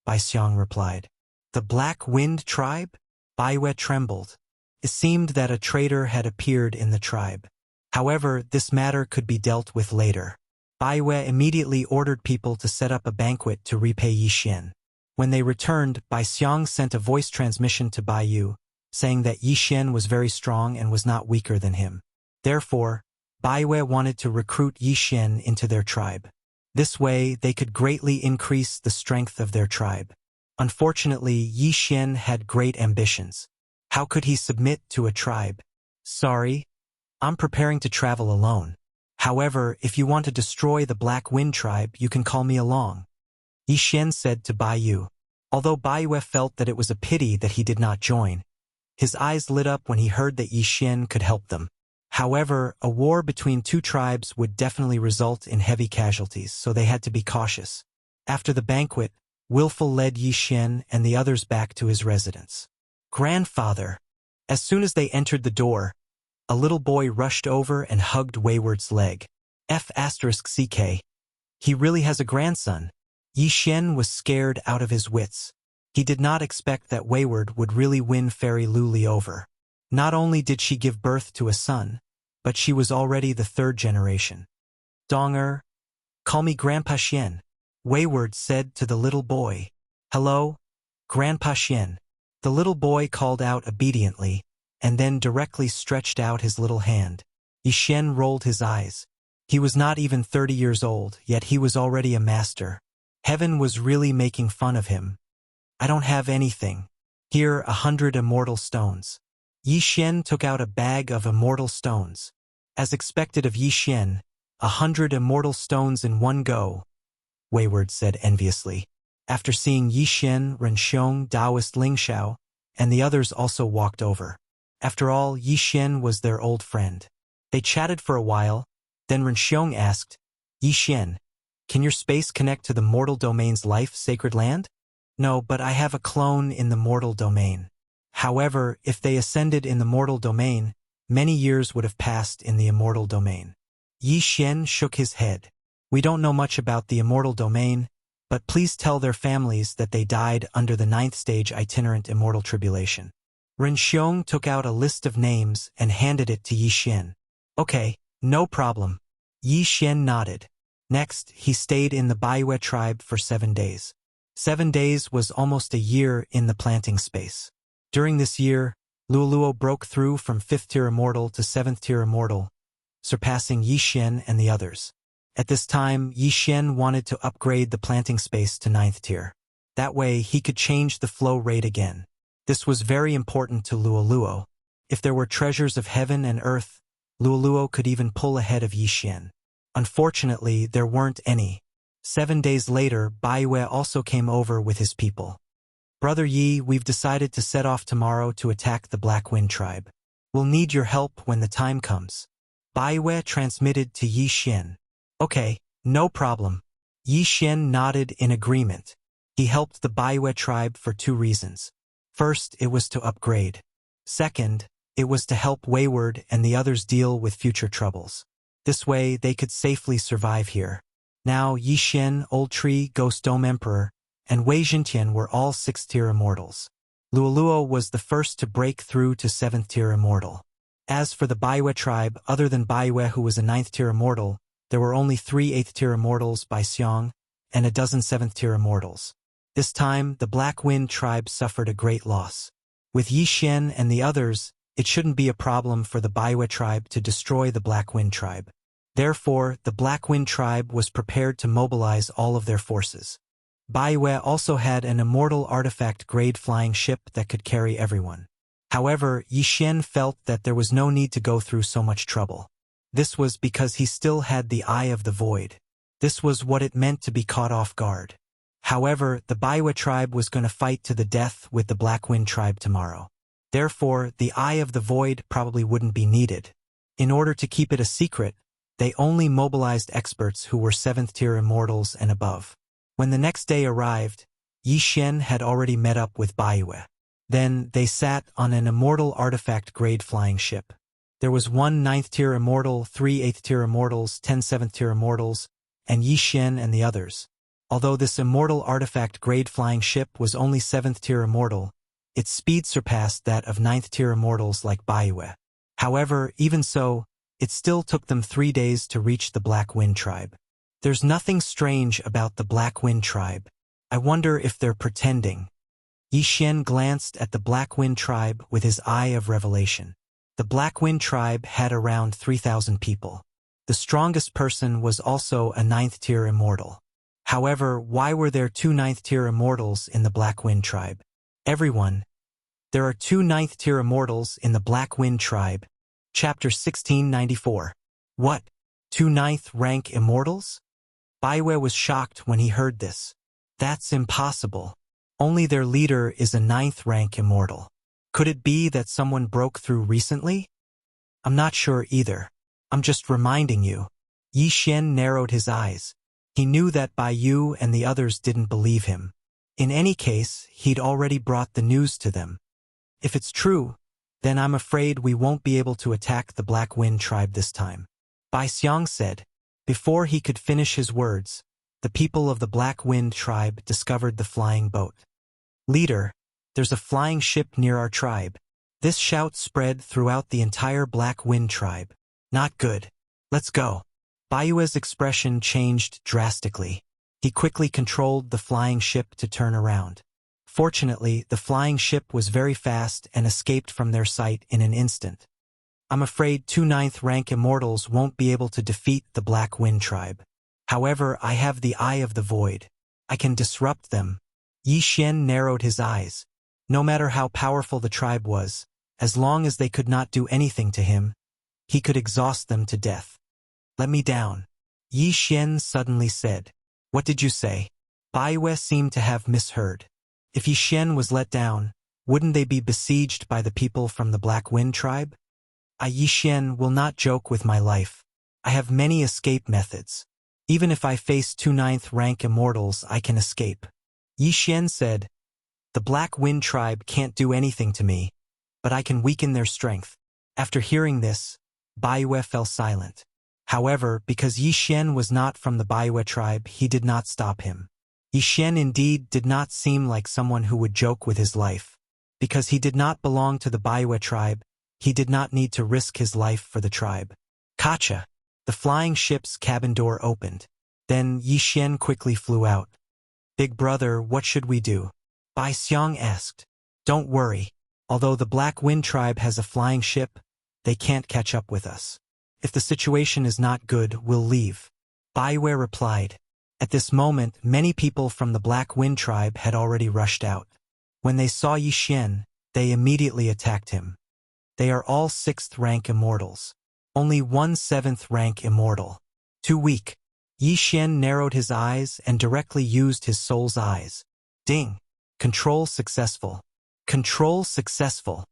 Baixiang replied. The Black Wind tribe? Baiwe trembled. It seemed that a traitor had appeared in the tribe. However, this matter could be dealt with later. Baiwe immediately ordered people to set up a banquet to repay Yi Xian. When they returned, Baixiang sent a voice transmission to Baiyu, saying that Yi Xian was very strong and was not weaker than him. Therefore, Baiwe wanted to recruit Yi Xian into their tribe. This way, they could greatly increase the strength of their tribe. Unfortunately, Yi Xian had great ambitions. How could he submit to a tribe? Sorry, I'm preparing to travel alone. However, if you want to destroy the Black Wind tribe, you can call me along, Yi Xian said to Baiyu. Although Baiyu felt that it was a pity that he did not join, his eyes lit up when he heard that Yi Xian could help them. However, a war between 2 tribes would definitely result in heavy casualties, so they had to be cautious. After the banquet, Willful led Yi Xian and the others back to his residence. Grandfather! As soon as they entered the door, a little boy rushed over and hugged Wayward's leg. F***CK. He really has a grandson. Yi Xian was scared out of his wits. He did not expect that Wayward would really win Fairy Luli over. Not only did she give birth to a son, but she was already the 3rd generation. Donger, call me Grandpa Xian, Wayward said to the little boy. Hello, Grandpa Xian. The little boy called out obediently, and then directly stretched out his little hand. Yi Xian rolled his eyes. He was not even 30 years old, yet he was already a master. Heaven was really making fun of him. I don't have anything. Here, 100 immortal stones. Yi Xian took out a bag of immortal stones. As expected of Yi Xian, 100 immortal stones in one go, Wayward said enviously. After seeing Yi Xian, Renxiong, Taoist Ling Xiao, and the others also walked over. After all, Yi Xian was their old friend. They chatted for a while, then Renxiong asked, Yi Xian, can your space connect to the mortal domain's life sacred land? No, but I have a clone in the mortal domain. However, if they ascended in the mortal domain, many years would have passed in the immortal domain. Yi Xian shook his head. We don't know much about the immortal domain, but please tell their families that they died under the 9th stage itinerant immortal tribulation. Renxiong took out a list of names and handed it to Yi Xian. Okay, no problem. Yi Xian nodded. Next, he stayed in the Baiwe tribe for 7 days. 7 days was almost a year in the planting space. During this year, Luoluo broke through from 5th tier immortal to 7th tier immortal, surpassing Yi Xian and the others. At this time, Yi Xian wanted to upgrade the planting space to 9th tier. That way, he could change the flow rate again. This was very important to Luoluo. If there were treasures of heaven and earth, Luoluo could even pull ahead of Yi Xian. Unfortunately, there weren't any. 7 days later, Baiwe also came over with his people. Brother Yi, we've decided to set off tomorrow to attack the Black Wind tribe. We'll need your help when the time comes. Baiwe transmitted to Yi Xian. Okay, no problem. Yi Xian nodded in agreement. He helped the Baiwe tribe for 2 reasons. First, it was to upgrade. Second, it was to help Wayward and the others deal with future troubles. This way, they could safely survive here. Now, Yi Xian, Old Tree, Ghost Dome Emperor, and Wei Zhentian were all 6th tier immortals. Luoluo was the first to break through to 7th tier immortal. As for the Baiwe tribe, other than Baiwe who was a 9th tier immortal, there were only 3 8th tier immortals by Xiong, and a dozen 7th tier immortals. This time, the Black Wind tribe suffered a great loss. With Yi Xian and the others, it shouldn't be a problem for the Baiwe tribe to destroy the Black Wind tribe. Therefore, the Black Wind tribe was prepared to mobilize all of their forces. Baiwe also had an immortal artifact-grade flying ship that could carry everyone. However, Yi Xian felt that there was no need to go through so much trouble. This was because he still had the Eye of the Void. This was what it meant to be caught off guard. However, the Baiwe tribe was going to fight to the death with the Black Wind tribe tomorrow. Therefore, the Eye of the Void probably wouldn't be needed. In order to keep it a secret, they only mobilized experts who were 7th tier immortals and above. When the next day arrived, Yi Xian had already met up with Baiwe. Then, they sat on an immortal artifact-grade flying ship. There was 1 9th tier immortal, 3 8th tier immortals, 10 7th tier immortals, and Yi Xian and the others. Although this immortal artifact-grade flying ship was only 7th tier immortal, its speed surpassed that of 9th tier immortals like Baiwe. However, even so, it still took them 3 days to reach the Black Wind tribe. There's nothing strange about the Black Wind tribe. I wonder if they're pretending. Yi Xian glanced at the Black Wind tribe with his eye of revelation. The Black Wind tribe had around 3,000 people. The strongest person was also a 9th tier immortal. However, why were there 2 9th tier immortals in the Black Wind tribe? Everyone. There are 2 9th tier immortals in the Black Wind tribe. Chapter 1694. What? 2 9th rank immortals? Baiwe was shocked when he heard this. That's impossible. Only their leader is a 9th rank immortal. Could it be that someone broke through recently? I'm not sure either. I'm just reminding you. Yi Xian narrowed his eyes. He knew that Baiyu and the others didn't believe him. In any case, he'd already brought the news to them. If it's true, then I'm afraid we won't be able to attack the Black Wind tribe this time. Bai Xiang said. Before he could finish his words, the people of the Black Wind tribe discovered the flying boat. Leader, there's a flying ship near our tribe. This shout spread throughout the entire Black Wind tribe. Not good. Let's go. Baiyue's expression changed drastically. He quickly controlled the flying ship to turn around. Fortunately, the flying ship was very fast and escaped from their sight in an instant. I'm afraid 2 9th rank immortals won't be able to defeat the Black Wind tribe. However, I have the Eye of the Void. I can disrupt them. Yi Xian narrowed his eyes. No matter how powerful the tribe was, As long as they could not do anything to him, he could exhaust them to death. "Let me down," Yi Xian suddenly said. "What did you say?" Baiwei seemed to have misheard. If Yi Xian was let down, wouldn't they be besieged by the people from the Black Wind tribe? "I, Yi Xian, will not joke with my life. I have many escape methods. Even if I face 2 9th-rank immortals, I can escape." Yi Xian said, "The Black Wind tribe can't do anything to me, but I can weaken their strength." After hearing this, Baiwei fell silent. However, because Yi Xian was not from the Baiwei tribe, he did not stop him. Yi Xian indeed did not seem like someone who would joke with his life. Because he did not belong to the Baiwei tribe, he did not need to risk his life for the tribe. Kacha! The flying ship's cabin door opened. Then Yi Xian quickly flew out. "Big brother, what should we do?" Bai Xiang asked. "Don't worry. Although the Black Wind tribe has a flying ship, they can't catch up with us. If the situation is not good, we'll leave." Baiwei replied. At this moment, many people from the Black Wind tribe had already rushed out. When they saw Yi Xian, they immediately attacked him. They are all 6th-rank immortals. Only one 7th-rank immortal. Too weak. Yi Xian narrowed his eyes and directly used his soul's eyes. Ding! Control successful. Control successful.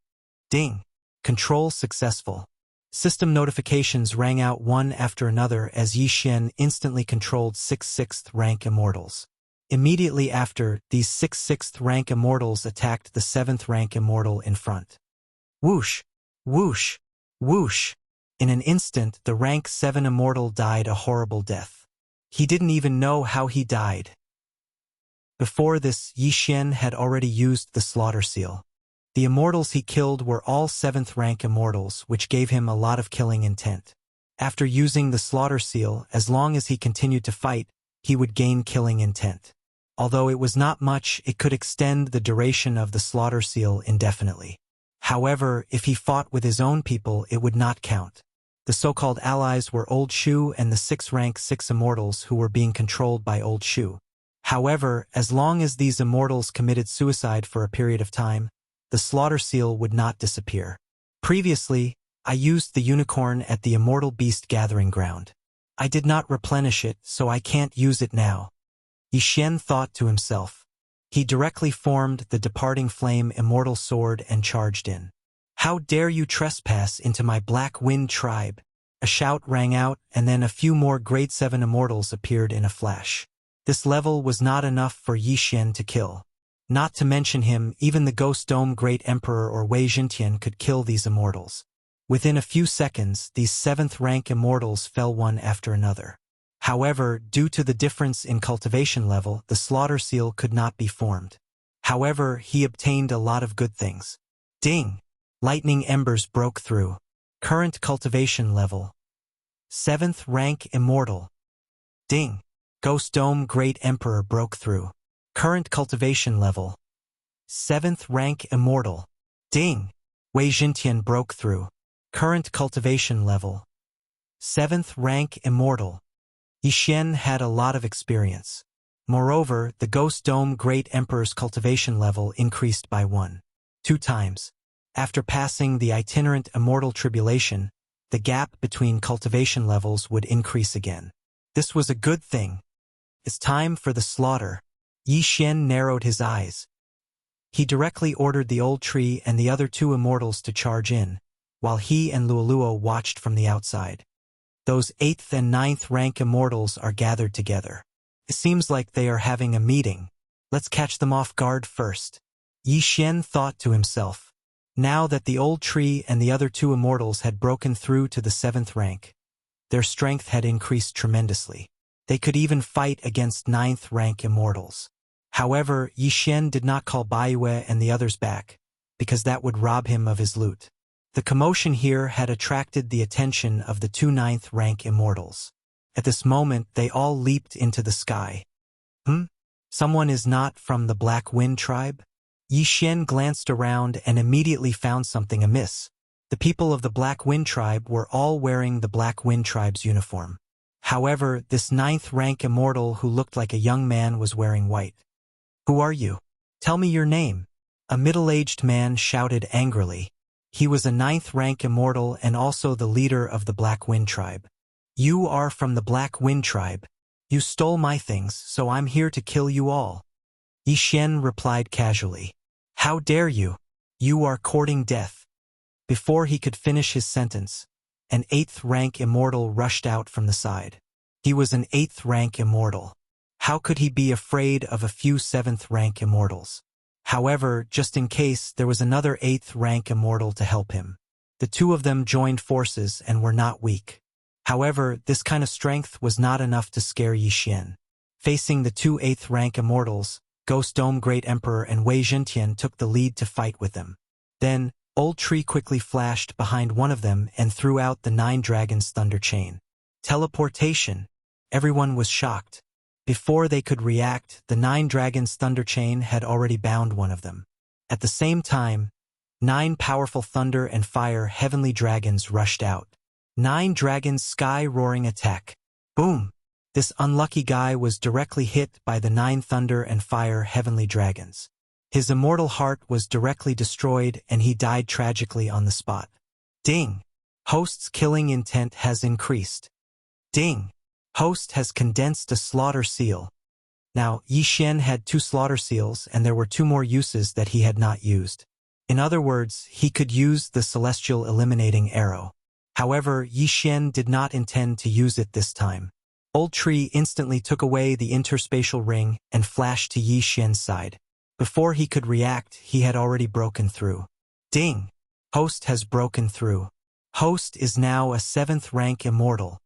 Ding! Control successful. System notifications rang out one after another as Yi Xian instantly controlled 6 6th-rank immortals. Immediately after, these 6 6th-rank immortals attacked the 7th-rank immortal in front. Whoosh! Whoosh! Whoosh! In an instant, the rank 7 immortal died a horrible death. He didn't even know how he died. Before this, Yi Xian had already used the slaughter seal. The immortals he killed were all 7th-rank immortals, which gave him a lot of killing intent. After using the slaughter seal, as long as he continued to fight, he would gain killing intent. Although it was not much, it could extend the duration of the slaughter seal indefinitely. However, if he fought with his own people, it would not count. The so-called allies were Old Shu and the 6th-rank 6 immortals who were being controlled by Old Shu. However, as long as these immortals committed suicide for a period of time, the slaughter seal would not disappear. Previously, I used the unicorn at the Immortal Beast Gathering Ground. I did not replenish it, so I can't use it now. Yi Xian thought to himself. He directly formed the Departing Flame Immortal Sword and charged in. "How dare you trespass into my Black Wind tribe?" A shout rang out, and then a few more Grade 7 immortals appeared in a flash. This level was not enough for Yi Xian to kill. Not to mention him, even the Ghost Dome Great Emperor or Wei Jintian could kill these immortals. Within a few seconds, these 7th-rank immortals fell one after another. However, due to the difference in cultivation level, the slaughter seal could not be formed. However, he obtained a lot of good things. Ding! Lightning embers broke through. Current cultivation level. 7th-rank immortal. Ding! Ghost Dome Great Emperor broke through. Current cultivation level. 7th-rank immortal. Ding! Wei Jintian broke through. Current cultivation level. 7th-rank immortal. Yi Xian had a lot of experience. Moreover, the Ghost Dome Great Emperor's cultivation level increased by 2 times. After passing the itinerant immortal tribulation, the gap between cultivation levels would increase again. This was a good thing. It's time for the slaughter. Yi Xian narrowed his eyes. He directly ordered the old tree and the other 2 immortals to charge in, while he and Luoluo watched from the outside. Those 8th and 9th rank immortals are gathered together. It seems like they are having a meeting. Let's catch them off guard first. Yi Xian thought to himself. Now that the old tree and the other 2 immortals had broken through to the 7th rank, their strength had increased tremendously. They could even fight against 9th rank immortals. However, Yi Xian did not call Baiwei and the others back, because that would rob him of his loot. The commotion here had attracted the attention of the 2 9th rank immortals. At this moment, they all leaped into the sky. Someone is not from the Black Wind tribe? Yi Xian glanced around and immediately found something amiss. The people of the Black Wind tribe were all wearing the Black Wind tribe's uniform. However, this 9th rank immortal who looked like a young man was wearing white. "Who are you? Tell me your name." A middle-aged man shouted angrily. He was a 9th-rank immortal and also the leader of the Black Wind tribe. You are from the Black Wind tribe. You stole my things, so I'm here to kill you all. Yi Xian replied casually. How dare you? You are courting death. Before he could finish his sentence, an 8th-rank immortal rushed out from the side. He was an 8th-rank immortal. How could he be afraid of a few 7th-rank immortals? However, just in case, there was another 8th-rank immortal to help him. The two of them joined forces and were not weak. However, this kind of strength was not enough to scare Yi Xian. Facing the two 8th-rank immortals, Ghost Dome Great Emperor and Wei Zhentian took the lead to fight with them. Then, Old Tree quickly flashed behind one of them and threw out the 9 Dragons Thunder Chain. Teleportation! Everyone was shocked. Before they could react, the 9 Dragons Thunder Chain had already bound one of them. At the same time, 9 powerful thunder and fire heavenly dragons rushed out. 9 dragons sky-roaring attack. Boom! This unlucky guy was directly hit by the 9 thunder and fire heavenly dragons. His immortal heart was directly destroyed and he died tragically on the spot. Ding! Host's killing intent has increased. Ding! Host has condensed a slaughter seal. Now, Yi Xian had 2 slaughter seals and there were 2 more uses that he had not used. In other words, he could use the celestial eliminating arrow. However, Yi Xian did not intend to use it this time. Old Tree instantly took away the interspatial ring and flashed to Yi Xian's side. Before he could react, he had already broken through. Ding! Host has broken through. Host is now a 7th-rank immortal.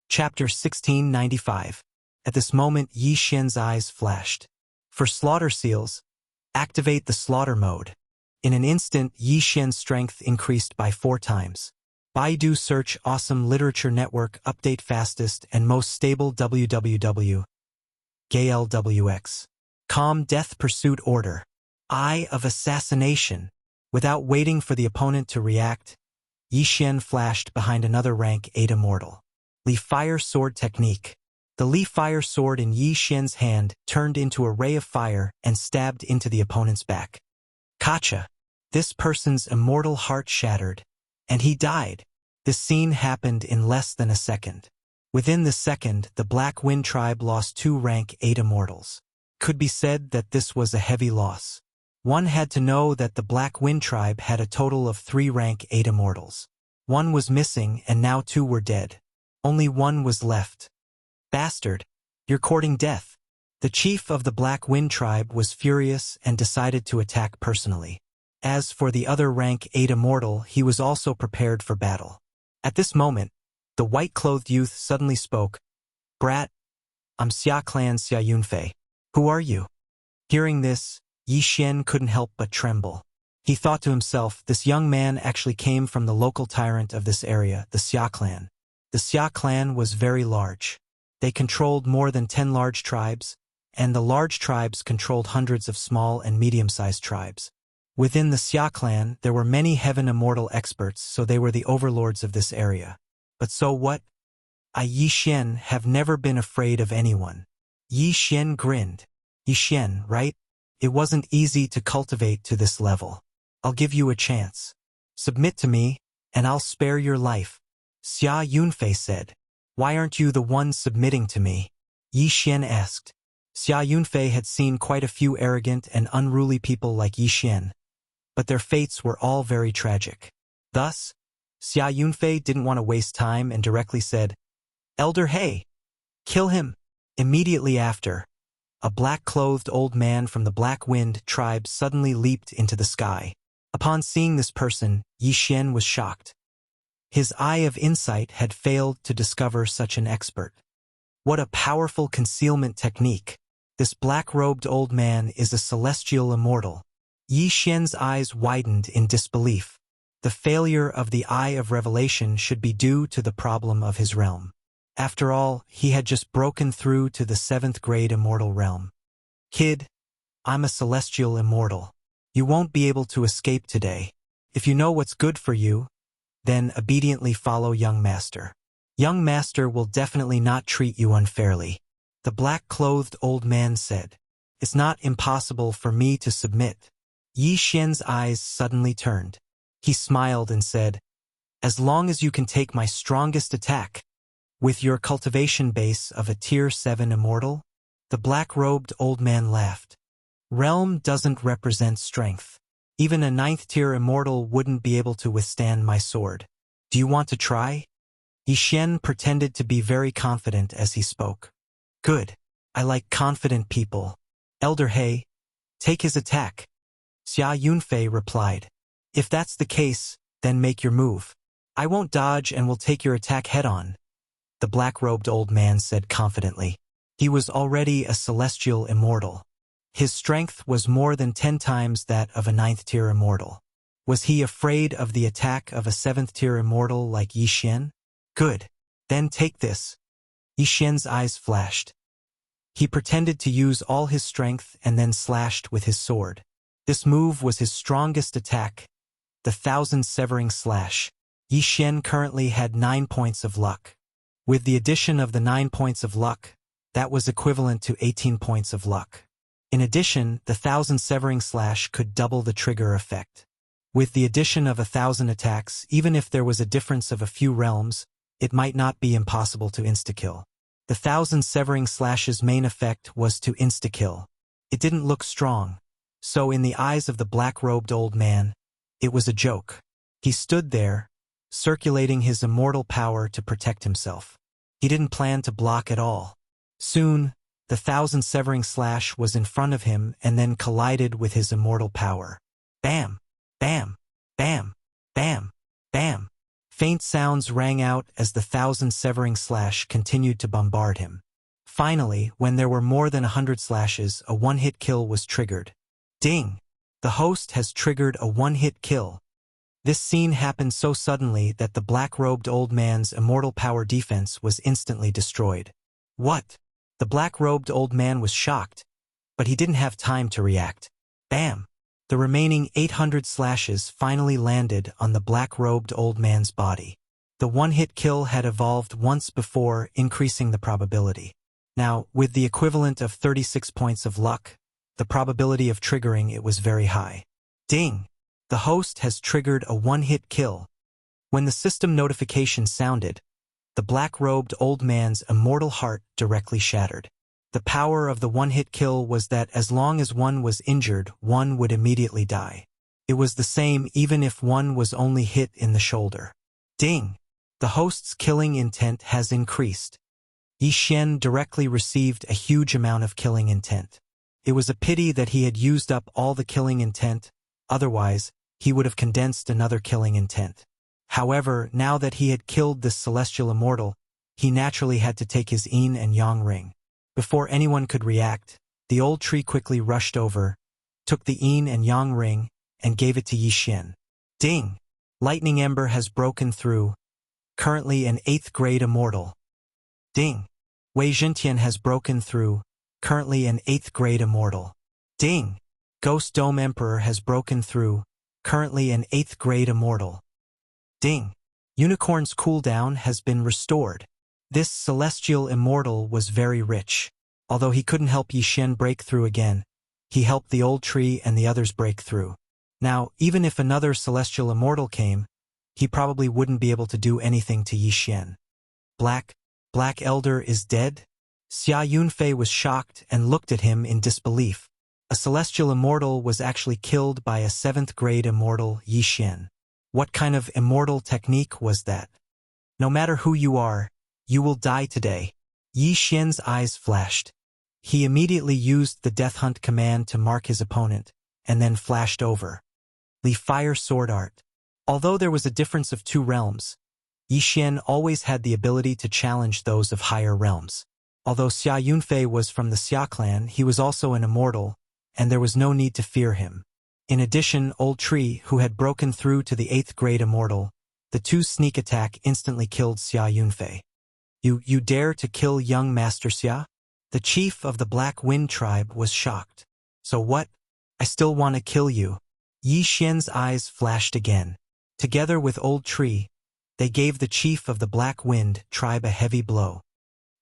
Chapter 1695. At this moment, Yi Xian's eyes flashed. For slaughter seals, activate the slaughter mode. In an instant, Yi Xian's strength increased by 4 times. Baidu Search Awesome Literature Network Update Fastest and Most Stable www. GLWX. Calm Death Pursuit Order. Eye of Assassination. Without waiting for the opponent to react, Yi Xian flashed behind another rank 8 immortal. Li Fire Sword Technique. The Li Fire Sword in Yi Xian's hand turned into a ray of fire and stabbed into the opponent's back. Kacha! This person's immortal heart shattered, and he died. This scene happened in less than a second. Within the second, the Black Wind tribe lost 2 rank 8 immortals. Could be said that this was a heavy loss. One had to know that the Black Wind tribe had a total of 3 rank 8 immortals. 1 was missing and now 2 were dead. Only 1 was left. Bastard! You're courting death. The chief of the Black Wind tribe was furious and decided to attack personally. As for the other rank 8 immortal, he was also prepared for battle. At this moment, the white-clothed youth suddenly spoke. Brat, I'm Xia Clan Xia Yunfei. Who are you? Hearing this, Yi Xian couldn't help but tremble. He thought to himself, this young man actually came from the local tyrant of this area, the Xia Clan. The Xia Clan was very large. They controlled more than 10 large tribes, and the large tribes controlled hundreds of small and medium-sized tribes. Within the Xia Clan, there were many heaven immortal experts, so they were the overlords of this area. But so what? I, Yi Xian, have never been afraid of anyone. Yi Xian grinned. Yi Xian, right? It wasn't easy to cultivate to this level. I'll give you a chance. Submit to me, and I'll spare your life. Xia Yunfei said. Why aren't you the one submitting to me? Yi Xian asked. Xia Yunfei had seen quite a few arrogant and unruly people like Yi Xian, but their fates were all very tragic. Thus, Xia Yunfei didn't want to waste time and directly said, Elder He, kill him. Immediately after, a black-clothed old man from the Black Wind tribe suddenly leaped into the sky. Upon seeing this person, Yi Xian was shocked. His eye of insight had failed to discover such an expert. What a powerful concealment technique. This black-robed old man is a celestial immortal. Yi Xian's eyes widened in disbelief. The failure of the Eye of Revelation should be due to the problem of his realm. After all, he had just broken through to the 7th grade immortal realm. Kid, I'm a celestial immortal. You won't be able to escape today. If you know what's good for you, then obediently follow young master. Young master will definitely not treat you unfairly. The black-clothed old man said. It's not impossible for me to submit. Yi Xian's eyes suddenly turned. He smiled and said, "As long as you can take my strongest attack, with your cultivation base of a Tier 7 immortal?" The black-robed old man laughed. "Realm doesn't represent strength. Even a 9th-tier immortal wouldn't be able to withstand my sword. Do you want to try?" Yishen pretended to be very confident as he spoke. "Good. I like confident people. Elder He, take his attack." Xia Yunfei replied. "If that's the case, then make your move. I won't dodge and will take your attack head-on," the black-robed old man said confidently. He was already a celestial immortal. His strength was more than 10 times that of a 9th-tier immortal. Was he afraid of the attack of a 7th-tier immortal like Yishen? "Good. Then take this." Yishen's eyes flashed. He pretended to use all his strength and then slashed with his sword. This move was his strongest attack, the 1,000 Severing Slash. Yishen currently had 9 points of luck. With the addition of the 9 points of luck, that was equivalent to 18 points of luck. In addition, the 1,000 Severing Slash could double the trigger effect. With the addition of 1,000 attacks, even if there was a difference of a few realms, it might not be impossible to insta-kill. The 1,000 Severing Slash's main effect was to insta-kill. It didn't look strong, so in the eyes of the black-robed old man, it was a joke. He stood there, circulating his immortal power to protect himself. He didn't plan to block at all. Soon, the 1,000 Severing Slash was in front of him and then collided with his immortal power. Bam! Bam! Bam! Bam! Bam! Faint sounds rang out as the 1,000 Severing Slash continued to bombard him. Finally, when there were more than 100 slashes, a one-hit kill was triggered. Ding! The host has triggered a one-hit kill. This scene happened so suddenly that the black-robed old man's immortal power defense was instantly destroyed. What? The black-robed old man was shocked, but he didn't have time to react. Bam! The remaining 800 slashes finally landed on the black-robed old man's body. The one-hit kill had evolved once before, increasing the probability. Now, with the equivalent of 36 points of luck, the probability of triggering it was very high. Ding! The host has triggered a one-hit kill. When the system notification sounded, the black-robed old man's immortal heart directly shattered. The power of the one-hit kill was that as long as one was injured, one would immediately die. It was the same even if one was only hit in the shoulder. Ding! The host's killing intent has increased. Yishen directly received a huge amount of killing intent. It was a pity that he had used up all the killing intent, otherwise, he would have condensed another killing intent. However, now that he had killed this celestial immortal, he naturally had to take his yin and yang ring. Before anyone could react, the old tree quickly rushed over, took the yin and yang ring, and gave it to Yishen. Ding! Lightning Ember has broken through, currently an 8th grade immortal. Ding! Wei Zhentian has broken through, currently an 8th grade immortal. Ding! Ghost Dome Emperor has broken through, currently an 8th grade immortal. Ding! Unicorn's cooldown has been restored. This celestial immortal was very rich. Although he couldn't help Yishen break through again, he helped the old tree and the others break through. Now, even if another celestial immortal came, he probably wouldn't be able to do anything to Yishen. Black Elder is dead? Xia Yunfei was shocked and looked at him in disbelief. A celestial immortal was actually killed by a 7th grade immortal, Yishen. What kind of immortal technique was that? No matter who you are, you will die today. Yishen's eyes flashed. He immediately used the Death Hunt command to mark his opponent, and then flashed over. Li Fire Sword Art. Although there was a difference of 2 realms, Yishen always had the ability to challenge those of higher realms. Although Xia Yunfei was from the Xia clan, he was also an immortal, and there was no need to fear him. In addition, Old Tree, who had broken through to the 8th grade immortal, the 2 sneak attack instantly killed Xia Yunfei. You dare to kill young Master Xia? The chief of the Black Wind tribe was shocked. So what? I still want to kill you. Yishen's eyes flashed again. Together with Old Tree, they gave the chief of the Black Wind tribe a heavy blow.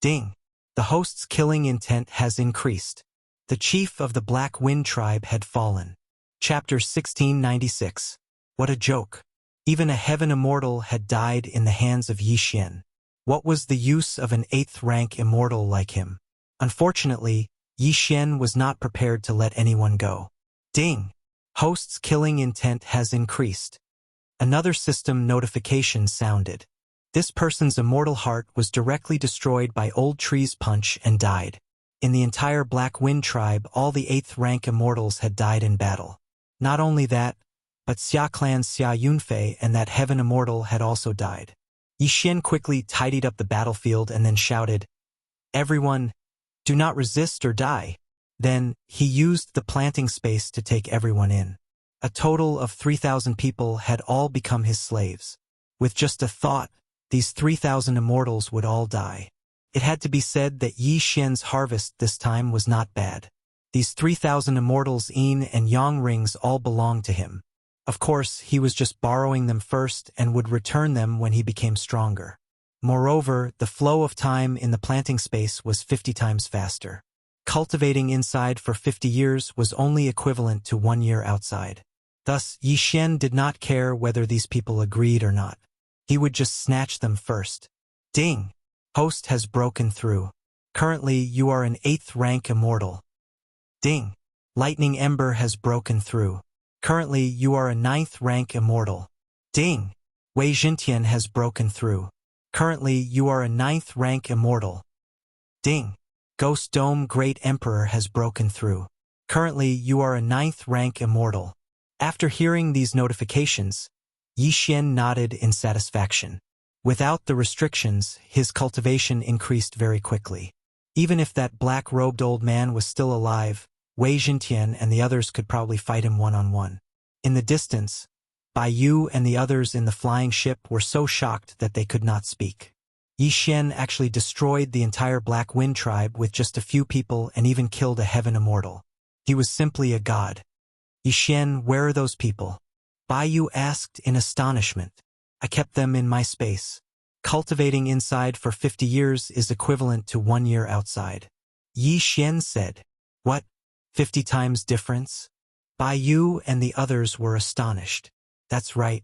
Ding! The host's killing intent has increased. The chief of the Black Wind tribe had fallen. Chapter 1696. What a joke. Even a heaven immortal had died in the hands of Yi Xian. What was the use of an 8th-rank immortal like him? Unfortunately, Yi Xian was not prepared to let anyone go. Ding! Host's killing intent has increased. Another system notification sounded. This person's immortal heart was directly destroyed by Old Tree's punch and died. In the entire Black Wind tribe, all the 8th-rank immortals had died in battle. Not only that, but Xia Clan's Xia Yunfei and that heaven immortal had also died. Yi Xian quickly tidied up the battlefield and then shouted, "Everyone, do not resist or die." Then, he used the planting space to take everyone in. A total of 3,000 people had all become his slaves. With just a thought, these 3,000 immortals would all die. It had to be said that Yi Xian's harvest this time was not bad. These 3,000 immortals' yin and yang rings all belonged to him. Of course, he was just borrowing them first and would return them when he became stronger. Moreover, the flow of time in the planting space was 50 times faster. Cultivating inside for 50 years was only equivalent to 1 year outside. Thus, Yi Xian did not care whether these people agreed or not. He would just snatch them first. Ding! Host has broken through. Currently, you are an 8th-rank immortal. Ding! Lightning Ember has broken through. Currently, you are a 9th-rank immortal. Ding! Wei Jintian has broken through. Currently, you are a 9th-rank immortal. Ding! Ghost Dome Great Emperor has broken through. Currently, you are a 9th-rank immortal. After hearing these notifications, Yi Xian nodded in satisfaction. Without the restrictions, his cultivation increased very quickly. Even if that black-robed old man was still alive, Wei Jintian and the others could probably fight him one-on-one. In the distance, Bai Yu and the others in the flying ship were so shocked that they could not speak. Yi Xian actually destroyed the entire Black Wind tribe with just a few people and even killed a heaven immortal. He was simply a god. Yi Xian, where are those people? Bai Yu asked in astonishment. I kept them in my space. Cultivating inside for 50 years is equivalent to 1 year outside. Yi Xian said. What? 50 times difference? Bai Yu and the others were astonished. That's right.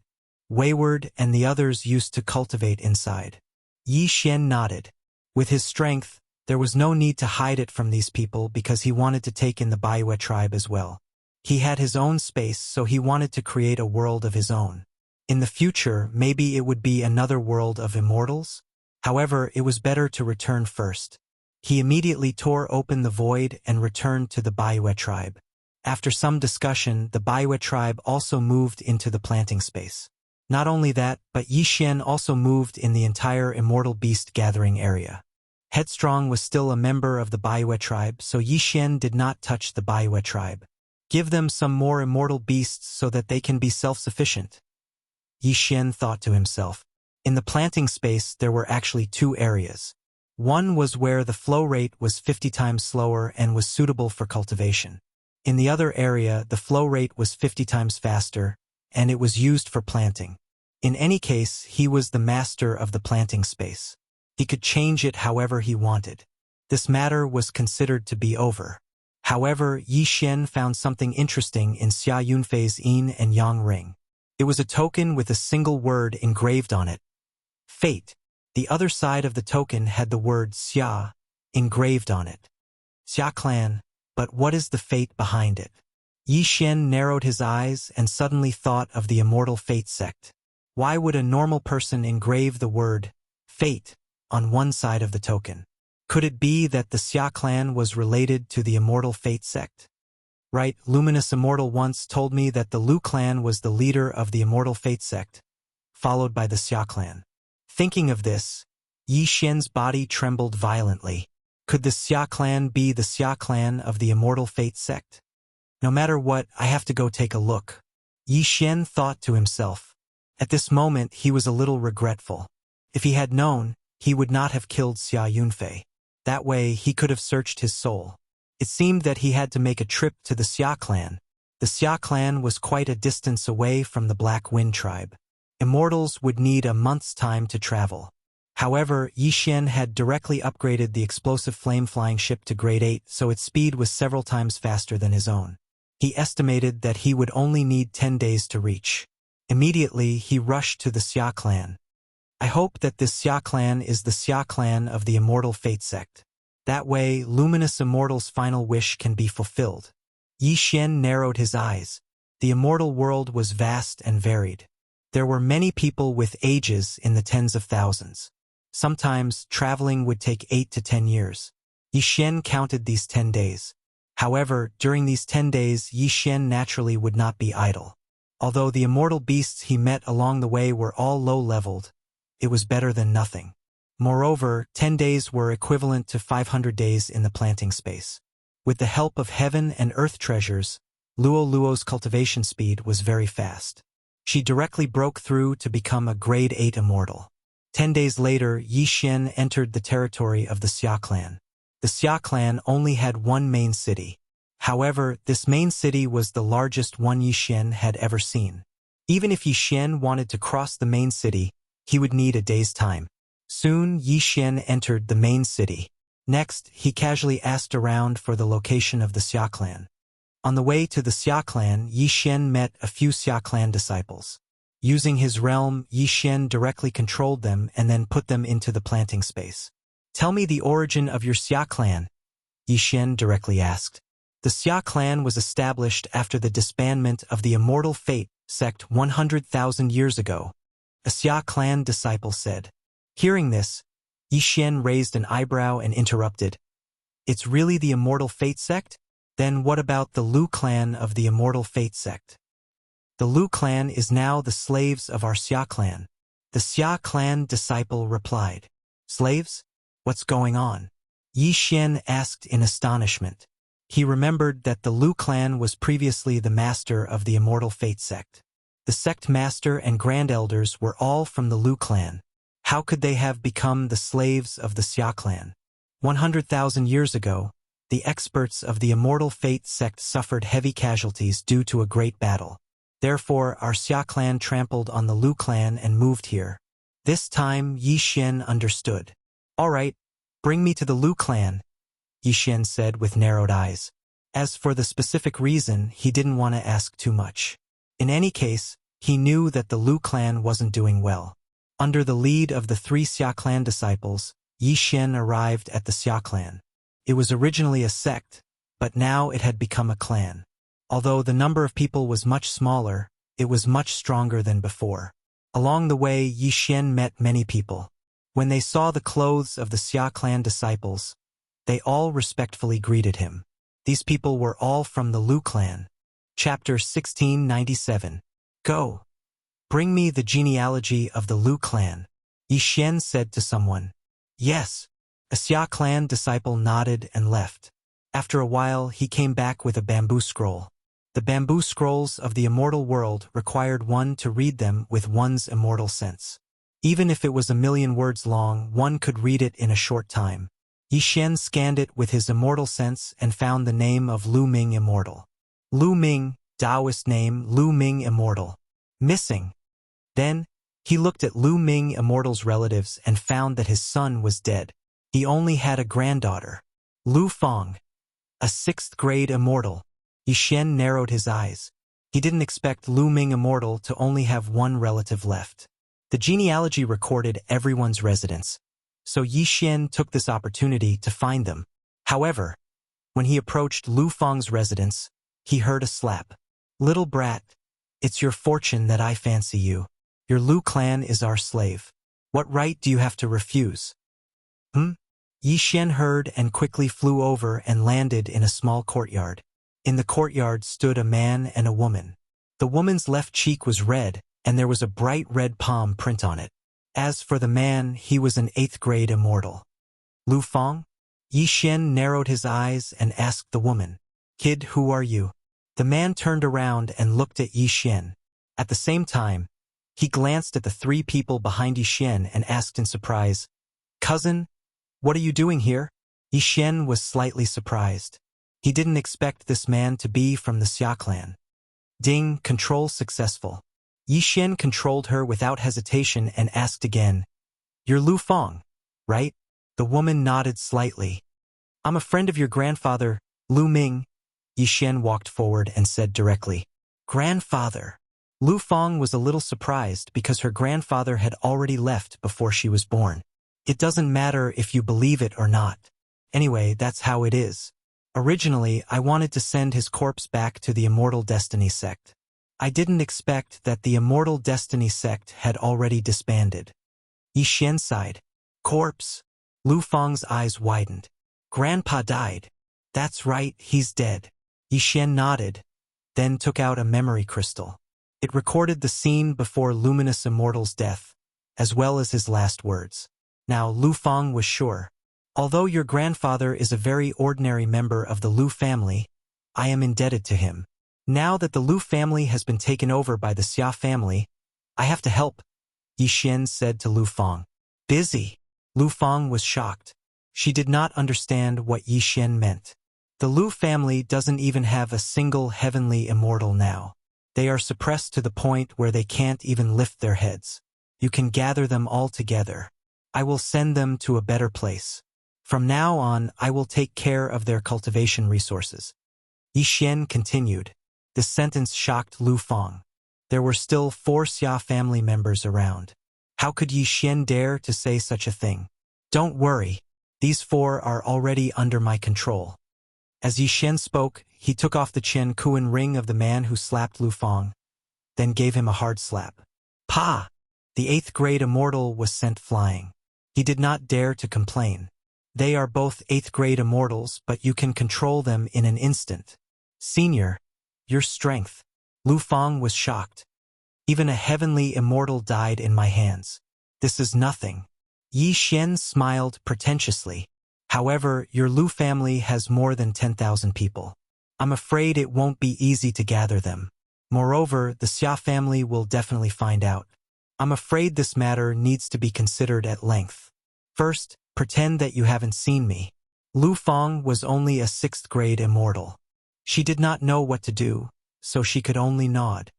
Wayward and the others used to cultivate inside. Yi Xian nodded. With his strength, there was no need to hide it from these people because he wanted to take in the Baiyu tribe as well. He had his own space, so he wanted to create a world of his own. In the future, maybe it would be another world of immortals? However, it was better to return first. He immediately tore open the void and returned to the Baiyu tribe. After some discussion, the Baiyu tribe also moved into the planting space. Not only that, but Yi Xian also moved in the entire immortal beast gathering area. Headstrong was still a member of the Baiyu tribe, so Yi Xian did not touch the Baiyu tribe. Give them some more immortal beasts so that they can be self-sufficient. Yi Xian thought to himself. In the planting space, there were actually 2 areas. One was where the flow rate was 50 times slower and was suitable for cultivation. In the other area, the flow rate was 50 times faster, and it was used for planting. In any case, he was the master of the planting space. He could change it however he wanted. This matter was considered to be over. However, Yi Xian found something interesting in Xia Yunfei's yin and yang ring. It was a token with a single word engraved on it. Fate. The other side of the token had the word Xia engraved on it. Xia Clan, but what is the fate behind it? Yi Xian narrowed his eyes and suddenly thought of the immortal fate sect. Why would a normal person engrave the word fate on one side of the token? Could it be that the Xia clan was related to the immortal fate sect? Right, Luminous Immortal once told me that the Lu clan was the leader of the immortal fate sect, followed by the Xia clan. Thinking of this, Yi Xian's body trembled violently. Could the Xia clan be the Xia clan of the immortal fate sect? No matter what, I have to go take a look. Yi Xian thought to himself. At this moment, he was a little regretful. If he had known, he would not have killed Xia Yunfei. That way, he could have searched his soul. It seemed that he had to make a trip to the Xia clan. The Xia clan was quite a distance away from the Black Wind tribe. Immortals would need a month's time to travel. However, Yi Xian had directly upgraded the explosive flame-flying ship to grade 8, so its speed was several times faster than his own. He estimated that he would only need 10 days to reach. Immediately, he rushed to the Xia clan. I hope that this Xia clan is the Xia clan of the Immortal Fate sect. That way, Luminous Immortal's final wish can be fulfilled. Yi Xian narrowed his eyes. The immortal world was vast and varied. There were many people with ages in the tens of thousands. Sometimes, traveling would take 8 to 10 years. Yi Xian counted these 10 days. However, during these 10 days, Yi Xian naturally would not be idle. Although the immortal beasts he met along the way were all low-leveled, it was better than nothing. Moreover, 10 days were equivalent to 500 days in the planting space. With the help of heaven and earth treasures, Luo Luo's cultivation speed was very fast. She directly broke through to become a grade 8 immortal. 10 days later, Yi Xian entered the territory of the Xia clan. The Xia clan only had one main city. However, this main city was the largest one Yi Xian had ever seen. Even if Yi Xian wanted to cross the main city, he would need a day's time. Soon, Yi Xian entered the main city. Next, he casually asked around for the location of the Xia clan. On the way to the Xia clan, Yi Xian met a few Xia clan disciples. Using his realm, Yi Xian directly controlled them and then put them into the planting space. Tell me the origin of your Xia clan, Yi Xian directly asked. The Xia clan was established after the disbandment of the Immortal Fate sect 100,000 years ago, a Xia clan disciple said. Hearing this, Yi Xian raised an eyebrow and interrupted. It's really the Immortal Fate sect? Then what about the Lu clan of the Immortal Fate sect? The Lu clan is now the slaves of our Xia clan. The Xia clan disciple replied. Slaves? What's going on? Yi Xian asked in astonishment. He remembered that the Lu clan was previously the master of the Immortal Fate sect. The sect master and grand elders were all from the Lu clan. How could they have become the slaves of the Xia clan? 100,000 years ago, the experts of the Immortal Fate sect suffered heavy casualties due to a great battle. Therefore, our Xia clan trampled on the Lu clan and moved here. This time, Yi Xian understood. All right, bring me to the Lu clan, Yi Xian said with narrowed eyes. As for the specific reason, he didn't want to ask too much. In any case, he knew that the Lu clan wasn't doing well. Under the lead of the 3 Xia clan disciples, Yi Xian arrived at the Xia clan. It was originally a sect, but now it had become a clan. Although the number of people was much smaller, it was much stronger than before. Along the way, Yi Xian met many people. When they saw the clothes of the Xia clan disciples, they all respectfully greeted him. These people were all from the Lu clan. Chapter 1697. Go. Bring me the genealogy of the Lu clan, Yi Xian said to someone. Yes. A Xia clan disciple nodded and left. After a while, he came back with a bamboo scroll. The bamboo scrolls of the immortal world required one to read them with one's immortal sense. Even if it was 1,000,000 words long, one could read it in a short time. Yi Xian scanned it with his immortal sense and found the name of Lu Ming Immortal. Lu Ming, Taoist name Lu Ming Immortal. Missing. Then, he looked at Lu Ming Immortal's relatives and found that his son was dead. He only had a granddaughter, Lu Fong, a 6th grade immortal. Yi Xian narrowed his eyes. He didn't expect Lu Ming Immortal to only have one relative left. The genealogy recorded everyone's residence, so Yi Xian took this opportunity to find them. However, when he approached Lu Fong's residence, he heard a slap. Little brat, it's your fortune that I fancy you. Your Lu clan is our slave. What right do you have to refuse? Yi Xian heard and quickly flew over and landed in a small courtyard. In the courtyard stood a man and a woman. The woman's left cheek was red, and there was a bright red palm print on it. As for the man, he was an 8th grade immortal. Lu Fong? Yi Xian narrowed his eyes and asked the woman, Kid, who are you? The man turned around and looked at Yi Xian. At the same time, he glanced at the 3 people behind Yi Xian and asked in surprise, Cousin, what are you doing here? Yi Xian was slightly surprised. He didn't expect this man to be from the Xia clan. Ding, control successful. Yi Xian controlled her without hesitation and asked again, You're Lu Fong, right? The woman nodded slightly. I'm a friend of your grandfather, Lu Ming. Yi Xian walked forward and said directly, Grandfather. Lu Fang was a little surprised because her grandfather had already left before she was born. It doesn't matter if you believe it or not. Anyway, that's how it is. Originally, I wanted to send his corpse back to the Immortal Destiny sect. I didn't expect that the Immortal Destiny sect had already disbanded. Yi Xian sighed. Corpse? Lu Fang's eyes widened. Grandpa died. That's right, he's dead. Yi Xian nodded, then took out a memory crystal. It recorded the scene before Luminous Immortal's death, as well as his last words. Now Lu Fang was sure. Although your grandfather is a very ordinary member of the Lu family, I am indebted to him. Now that the Lu family has been taken over by the Xia family, I have to help, Yi Xian said to Lu Fang. Busy. Lu Fang was shocked. She did not understand what Yi Xian meant. The Lu family doesn't even have a single heavenly immortal now. They are suppressed to the point where they can't even lift their heads. You can gather them all together. I will send them to a better place. From now on, I will take care of their cultivation resources. Yi Xian continued. This sentence shocked Lu Fang. There were still 4 Xia family members around. How could Yi Xian dare to say such a thing? Don't worry. These 4 are already under my control. As Yi Xian spoke, he took off the Qian Kuan ring of the man who slapped Lu Fang, then gave him a hard slap. Pa! The 8th grade immortal was sent flying. He did not dare to complain. They are both 8th grade immortals, but you can control them in an instant. Senior, your strength. Lu Fang was shocked. Even a heavenly immortal died in my hands. This is nothing. Yi Xian smiled pretentiously. However, your Lu family has more than 10,000 people. I'm afraid it won't be easy to gather them. Moreover, the Xia family will definitely find out. I'm afraid this matter needs to be considered at length. First, pretend that you haven't seen me. Lu Fang was only a 6th grade immortal. She did not know what to do, so she could only nod.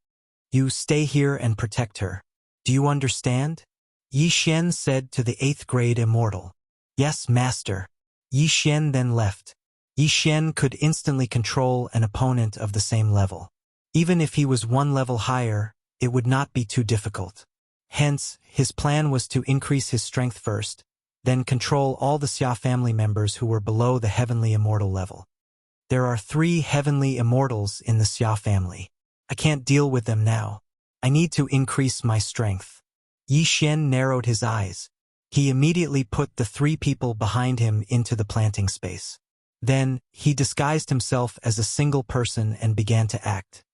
You stay here and protect her. Do you understand? Yi Xian said to the 8th grade immortal. Yes, master. Yi Xian then left. Yi Xian could instantly control an opponent of the same level. Even if he was 1 level higher, it would not be too difficult. Hence, his plan was to increase his strength first, then control all the Xia family members who were below the heavenly immortal level. There are 3 heavenly immortals in the Xia family. I can't deal with them now. I need to increase my strength. Yi Xian narrowed his eyes. He immediately put the 3 people behind him into the planting space. Then, he disguised himself as a single person and began to act.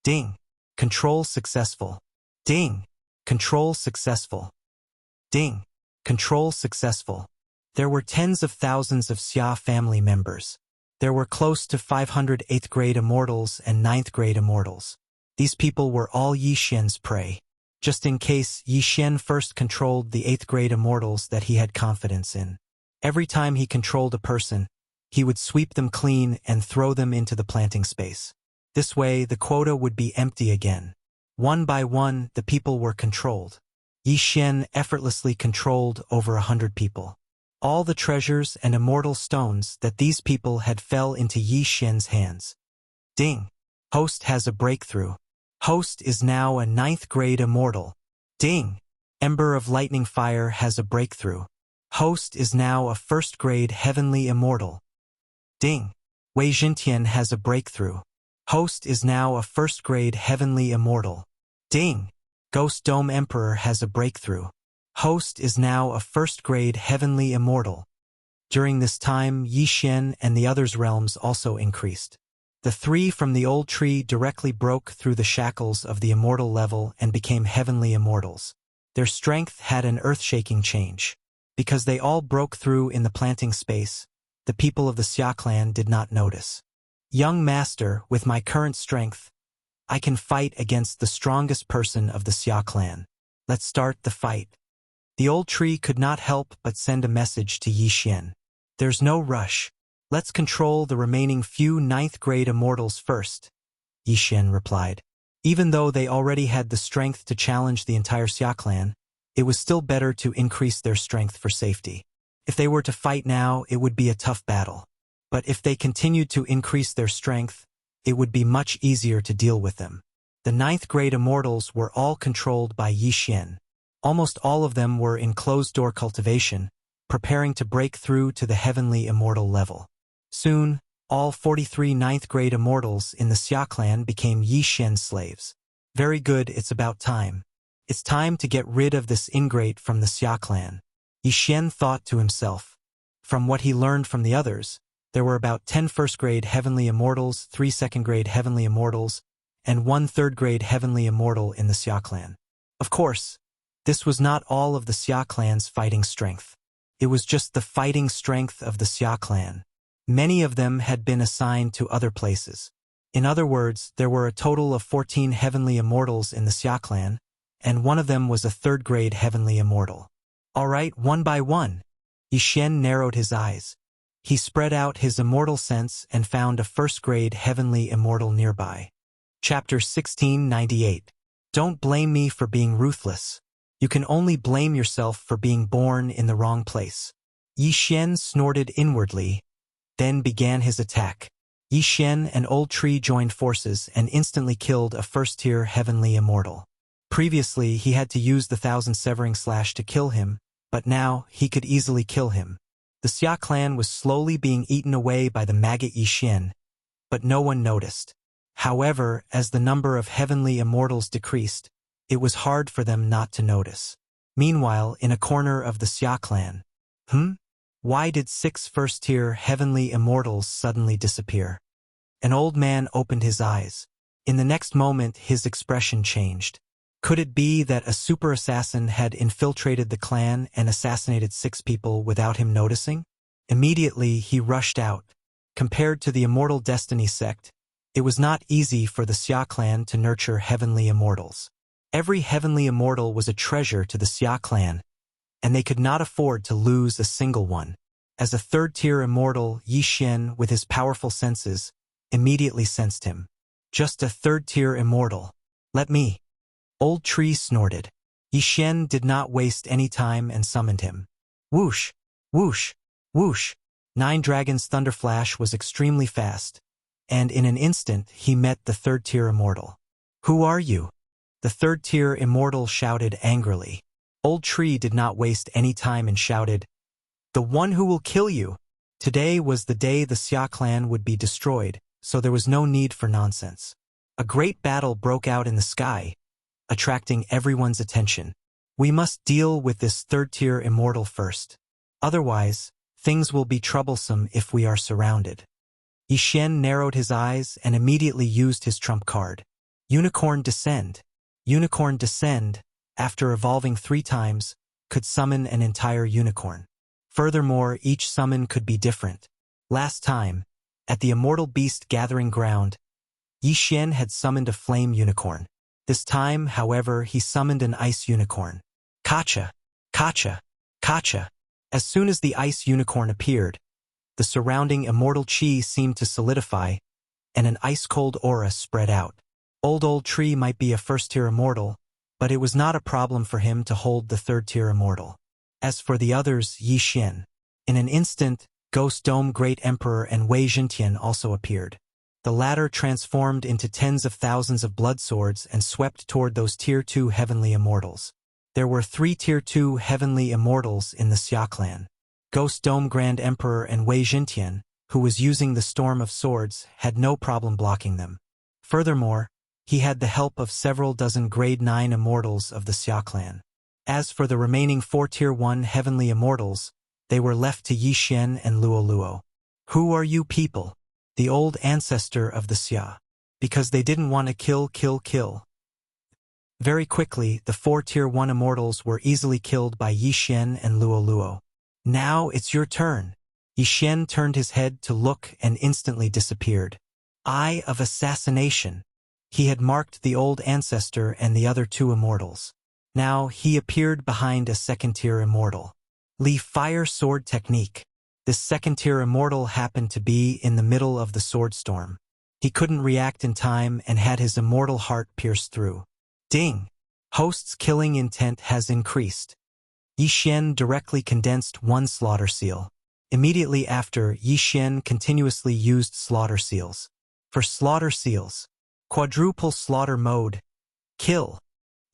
Ding! Control successful. Ding! Control successful. Ding! Control successful. There were tens of thousands of Xia family members. There were close to 500 8th grade immortals and 9th grade immortals. These people were all Yi Xian's prey. Just in case, Yi Xian first controlled the 8th grade immortals that he had confidence in. Every time he controlled a person, he would sweep them clean and throw them into the planting space. This way, the quota would be empty again. One by one, the people were controlled. Yi Xian effortlessly controlled over 100 people. All the treasures and immortal stones that these people had fell into Yi Xian's hands. Ding! Host has a breakthrough. Host is now a 9th grade immortal. Ding! Ember of Lightning Fire has a breakthrough. Host is now a 1st grade heavenly immortal. Ding! Wei Jintian has a breakthrough. Host is now a 1st grade heavenly immortal. Ding! Ghost Dome Emperor has a breakthrough. Host is now a 1st grade heavenly immortal. During this time, Yi Xian and the others' realms also increased. The 3 from the old tree directly broke through the shackles of the immortal level and became heavenly immortals. Their strength had an earth-shaking change. Because they all broke through in the planting space, the people of the Xia clan did not notice. Young master, with my current strength, I can fight against the strongest person of the Xia clan. Let's start the fight. The old tree could not help but send a message to Yi Xian. There's no rush. Let's control the remaining few 9th grade immortals first, Yi Xian replied. Even though they already had the strength to challenge the entire Xia clan, it was still better to increase their strength for safety. If they were to fight now, it would be a tough battle. But if they continued to increase their strength, it would be much easier to deal with them. The ninth-grade immortals were all controlled by Yi Xian. Almost all of them were in closed-door cultivation, preparing to break through to the heavenly immortal level. Soon, all 43 ninth-grade immortals in the Xia clan became Yi Xian slaves. Very good, it's about time. It's time to get rid of this ingrate from the Xia clan. Yi Xian thought to himself. From what he learned from the others, there were about 10 first-grade heavenly immortals, 3 second-grade heavenly immortals, and 1 third-grade heavenly immortal in the Xia clan. Of course, this was not all of the Xia clan's fighting strength. It was just the fighting strength of the Xia clan. Many of them had been assigned to other places. In other words, there were a total of 14 heavenly immortals in the Xia clan, and one of them was a third-grade heavenly immortal. All right, one by one. Yi Xian narrowed his eyes. He spread out his immortal sense and found a first-grade heavenly immortal nearby. Chapter 1698. Don't blame me for being ruthless. You can only blame yourself for being born in the wrong place. Yi Xian snorted inwardly, then began his attack. Yi Xian and Old Tree joined forces and instantly killed a first-tier heavenly immortal. Previously, he had to use the 1,000 severing slash to kill him, but now he could easily kill him. The Xia clan was slowly being eaten away by the maggot Yi Xian, but no one noticed. However, as the number of heavenly immortals decreased, it was hard for them not to notice. Meanwhile, in a corner of the Xia clan, why did 6 first-tier heavenly immortals suddenly disappear? An old man opened his eyes. In the next moment, his expression changed. Could it be that a super assassin had infiltrated the clan and assassinated 6 people without him noticing? Immediately, he rushed out. Compared to the Immortal Destiny sect, it was not easy for the Xia clan to nurture heavenly immortals. Every heavenly immortal was a treasure to the Xia clan, and they could not afford to lose a single one. As a third-tier immortal, Yi Xian, with his powerful senses, immediately sensed him. Just a third-tier immortal. Let me. Old Tree snorted. Yi Xian did not waste any time and summoned him. Whoosh! Whoosh! Whoosh! 9 Dragons' Thunderflash was extremely fast, and in an instant he met the third-tier immortal. Who are you? The third-tier immortal shouted angrily. Old Tree did not waste any time and shouted, "The one who will kill you!" Today was the day the Xia clan would be destroyed, so there was no need for nonsense. A great battle broke out in the sky, attracting everyone's attention. We must deal with this third-tier immortal first. Otherwise, things will be troublesome if we are surrounded. Yi Xian narrowed his eyes and immediately used his trump card. Unicorn Descend. Unicorn Descend, after evolving 3 times, could summon an entire unicorn. Furthermore, each summon could be different. Last time, at the Immortal Beast Gathering Ground, Yi Xian had summoned a flame unicorn. This time, however, he summoned an ice unicorn. Kacha! Kacha! Kacha! As soon as the ice unicorn appeared, the surrounding immortal chi seemed to solidify, and an ice-cold aura spread out. Old Tree might be a first-tier immortal, but it was not a problem for him to hold the third-tier immortal. As for the others, Yi Xian. In an instant, Ghost Dome Great Emperor and Wei Zhentian also appeared. The latter transformed into tens of thousands of blood swords and swept toward those Tier 2 heavenly immortals. There were 3 Tier 2 heavenly immortals in the Xia clan. Ghost Dome Grand Emperor and Wei Zhentian, who was using the Storm of Swords, had no problem blocking them. Furthermore, he had the help of several dozen Grade 9 immortals of the Xia clan. As for the remaining 4 Tier 1 heavenly immortals, they were left to Yi Xian and Luo Luo. Who are you people? The old ancestor of the Xia. Because they didn't want to kill. Very quickly, the 4 Tier 1 immortals were easily killed by Yi Xian and Luo Luo. Now it's your turn. Yi Xian turned his head to look and instantly disappeared. Eye of Assassination. He had marked the old ancestor and the other 2 immortals. Now he appeared behind a second-tier immortal. Li Fire Sword Technique. This second-tier immortal happened to be in the middle of the sword storm. He couldn't react in time and had his immortal heart pierced through. Ding! Host's killing intent has increased. Yi Xian directly condensed 1 slaughter seal. Immediately after, Yi Xian continuously used slaughter seals. For slaughter seals, Quadruple slaughter mode. Kill.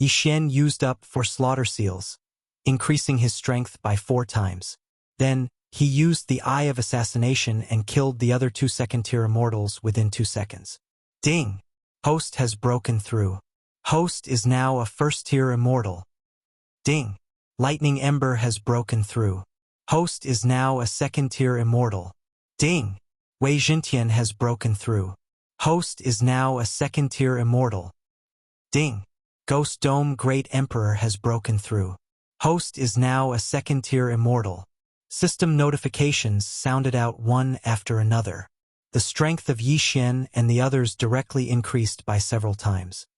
Yi Xian used up 4 slaughter seals, increasing his strength by 4 times. Then, he used the Eye of Assassination and killed the other 2 second-tier immortals within 2 seconds. Ding! Host has broken through. Host is now a first-tier immortal. Ding! Lightning Ember has broken through. Host is now a second-tier immortal. Ding! Wei Jintian has broken through. Host is now a second-tier immortal. Ding! Ghost Dome Great Emperor has broken through. Host is now a second-tier immortal. System notifications sounded out one after another. The strength of Yi Xian and the others directly increased by several times.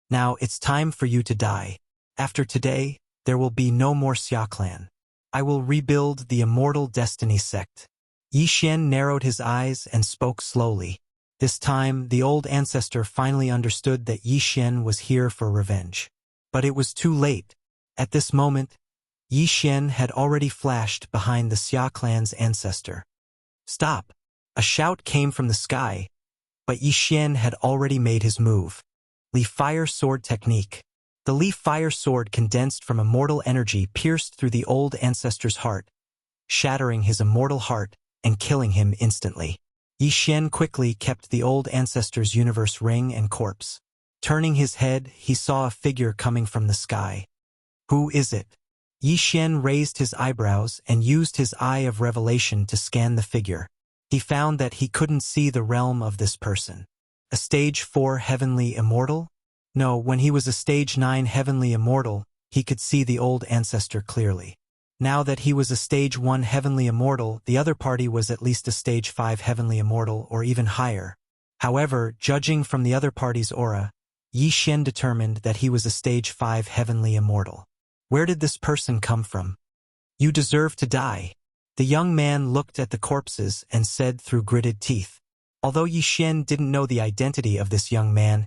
Now it's time for you to die. After today, there will be no more Xia clan. I will rebuild the Immortal Destiny sect. Yi Xian narrowed his eyes and spoke slowly. This time, the old ancestor finally understood that Yi Xian was here for revenge. But it was too late. At this moment, Yi Xian had already flashed behind the Xia clan's ancestor. Stop! A shout came from the sky, but Yi Xian had already made his move. Li Fire Sword Technique. The Li Fire Sword condensed from immortal energy pierced through the old ancestor's heart, shattering his immortal heart and killing him instantly. Yi Xian quickly kept the old ancestor's universe ring and corpse. Turning his head, he saw a figure coming from the sky. Who is it? Yi Xian raised his eyebrows and used his Eye of Revelation to scan the figure. He found that he couldn't see the realm of this person. A stage 4 heavenly immortal? No, when he was a stage 9 heavenly immortal, he could see the old ancestor clearly. Now that he was a stage 1 heavenly immortal, the other party was at least a stage 5 heavenly immortal or even higher. However, judging from the other party's aura, Yi Xian determined that he was a stage 5 heavenly immortal. Where did this person come from? You deserve to die. The young man looked at the corpses and said through gritted teeth. Although Yi Xian didn't know the identity of this young man,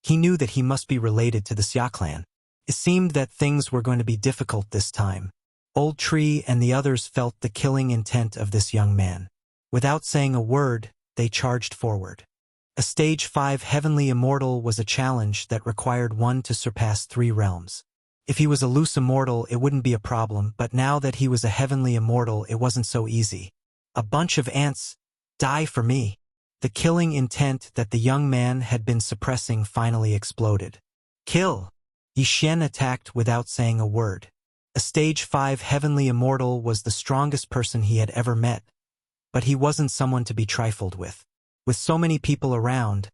he knew that he must be related to the Xia clan. It seemed that things were going to be difficult this time. Old Tree and the others felt the killing intent of this young man. Without saying a word, they charged forward. A stage 5 heavenly immortal was a challenge that required one to surpass 3 realms. If he was a loose immortal, it wouldn't be a problem, but now that he was a heavenly immortal, it wasn't so easy. A bunch of ants, die for me. The killing intent that the young man had been suppressing finally exploded. Kill! Yi Xian attacked without saying a word. A stage 5 heavenly immortal was the strongest person he had ever met, but he wasn't someone to be trifled with. With so many people around,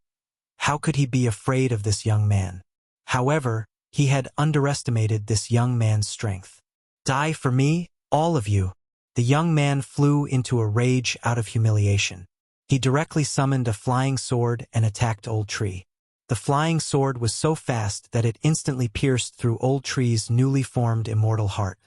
how could he be afraid of this young man? However, he had underestimated this young man's strength. Die for me, all of you. The young man flew into a rage out of humiliation. He directly summoned a flying sword and attacked Old Tree. The flying sword was so fast that it instantly pierced through Old Tree's newly formed immortal heart.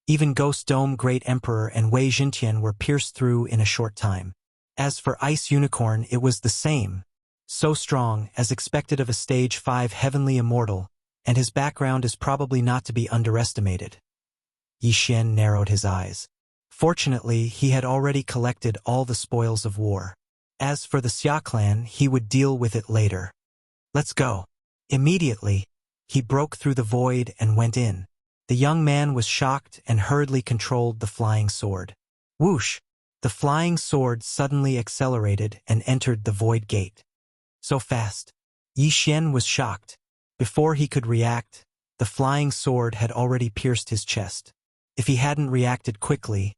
Even Ghost Dome Great Emperor and Wei Jintian were pierced through in a short time. As for Ice Unicorn, it was the same. So strong, as expected of a stage 5 heavenly immortal, and his background is probably not to be underestimated. Yi Xian narrowed his eyes. Fortunately, he had already collected all the spoils of war. As for the Xia clan, he would deal with it later. Let's go. Immediately, he broke through the void and went in. The young man was shocked and hurriedly controlled the flying sword. Whoosh! The flying sword suddenly accelerated and entered the void gate. So fast. Yi Xian was shocked. Before he could react, the flying sword had already pierced his chest. If he hadn't reacted quickly,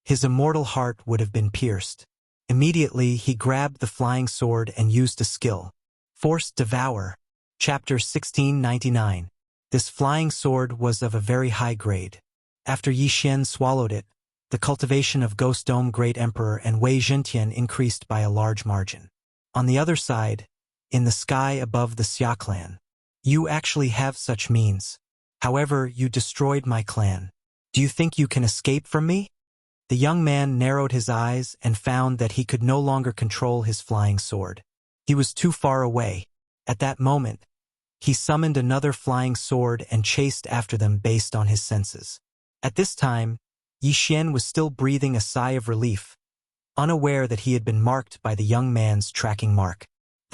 his immortal heart would have been pierced. Immediately, he grabbed the flying sword and used a skill. Force Devour. Chapter 1699. This flying sword was of a very high grade. After Yi Xian swallowed it, the cultivation of Ghost Dome Great Emperor and Wei Jintian increased by a large margin. On the other side, in the sky above the Xia clan, you actually have such means. However, you destroyed my clan. Do you think you can escape from me? The young man narrowed his eyes and found that he could no longer control his flying sword. He was too far away. At that moment, he summoned another flying sword and chased after them based on his senses. At this time, Yi Xian was still breathing a sigh of relief, unaware that he had been marked by the young man's tracking mark.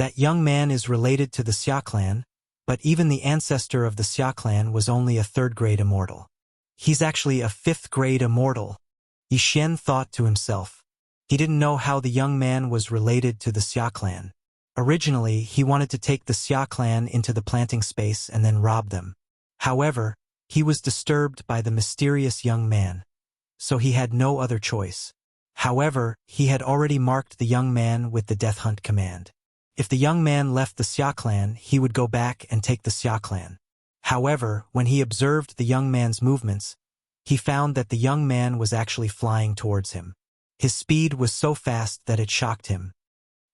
That young man is related to the Xia clan, but even the ancestor of the Xia clan was only a third-grade immortal. He's actually a fifth-grade immortal, Yi Xian thought to himself. He didn't know how the young man was related to the Xia clan. Originally, he wanted to take the Xia clan into the planting space and then rob them. However, he was disturbed by the mysterious young man, so he had no other choice. However, he had already marked the young man with the death hunt command. If the young man left the Xia clan, he would go back and take the Xia clan. However, when he observed the young man's movements, he found that the young man was actually flying towards him. His speed was so fast that it shocked him.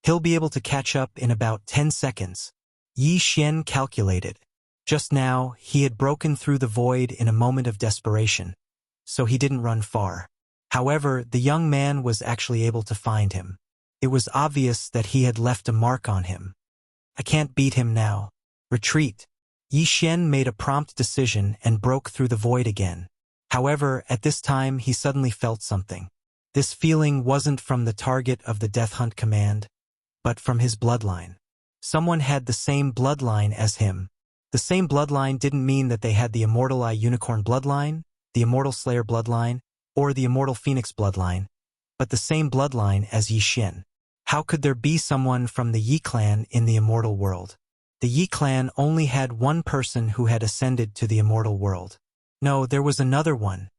He'll be able to catch up in about 10 seconds. Yi Xian calculated. Just now, he had broken through the void in a moment of desperation, so he didn't run far. However, the young man was actually able to find him. It was obvious that he had left a mark on him. I can't beat him now. Retreat. Yi Xian made a prompt decision and broke through the void again. However, at this time he suddenly felt something. This feeling wasn't from the target of the death hunt command, but from his bloodline. Someone had the same bloodline as him. The same bloodline didn't mean that they had the Immortal Eye Unicorn bloodline, the Immortal Slayer bloodline, or the Immortal Phoenix bloodline, but the same bloodline as Yi Xian. How could there be someone from the Yi clan in the immortal world? The Yi clan only had one person who had ascended to the immortal world. No, there was another one.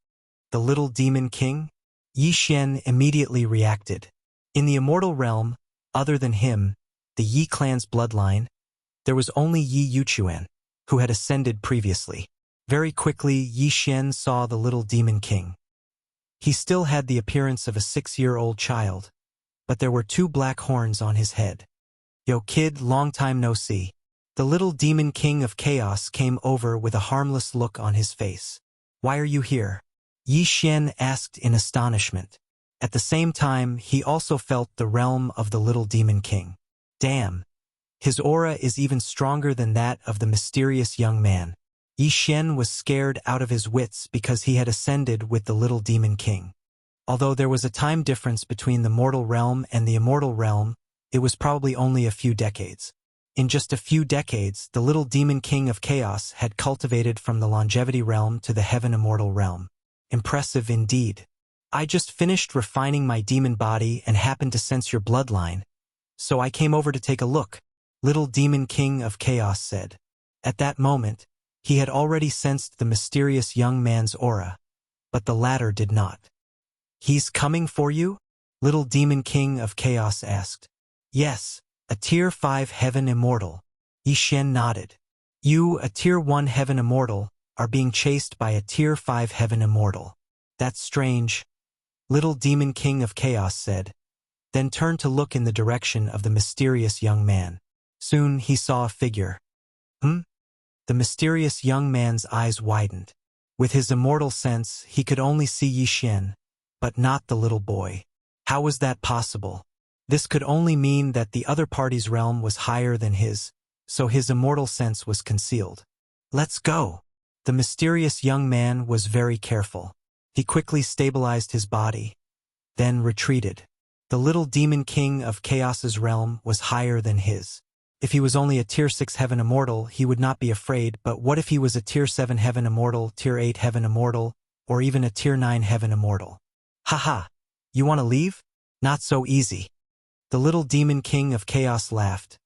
The little demon king? Yi Xian immediately reacted. In the immortal realm, other than him, the Yi clan's bloodline, there was only Yi Yuchuan, who had ascended previously. Very quickly, Yi Xian saw the little demon king. He still had the appearance of a 6-year-old child, but there were 2 black horns on his head. Yo kid, long time no see. The little demon king of chaos came over with a harmless look on his face. Why are you here? Yi Xian asked in astonishment. At the same time, he also felt the realm of the little demon king. Damn. His aura is even stronger than that of the mysterious young man. Yi Xian was scared out of his wits because he had ascended with the little demon king. Although there was a time difference between the mortal realm and the immortal realm, it was probably only a few decades. In just a few decades, the little demon king of chaos had cultivated from the longevity realm to the heaven immortal realm. Impressive indeed. I just finished refining my demon body and happened to sense your bloodline, so I came over to take a look, little demon king of chaos said. At that moment, he had already sensed the mysterious young man's aura, but the latter did not. He's coming for you? Little demon king of chaos asked. Yes, a tier 5 heaven immortal. Yi Xian nodded. You, a tier 1 heaven immortal, are being chased by a tier 5 heaven immortal. That's strange. Little demon king of chaos said, then turned to look in the direction of the mysterious young man. Soon he saw a figure. The mysterious young man's eyes widened. With his immortal sense, he could only see Yi Xian, but not the little boy. How was that possible? This could only mean that the other party's realm was higher than his, so his immortal sense was concealed. Let's go. The mysterious young man was very careful. He quickly stabilized his body, then retreated. The little demon king of chaos's realm was higher than his. If he was only a tier 6 heaven immortal, he would not be afraid, but what if he was a tier 7 heaven immortal, tier 8 heaven immortal, or even a tier 9 heaven immortal? Haha, you want to leave? Not so easy. The little demon king of chaos laughed,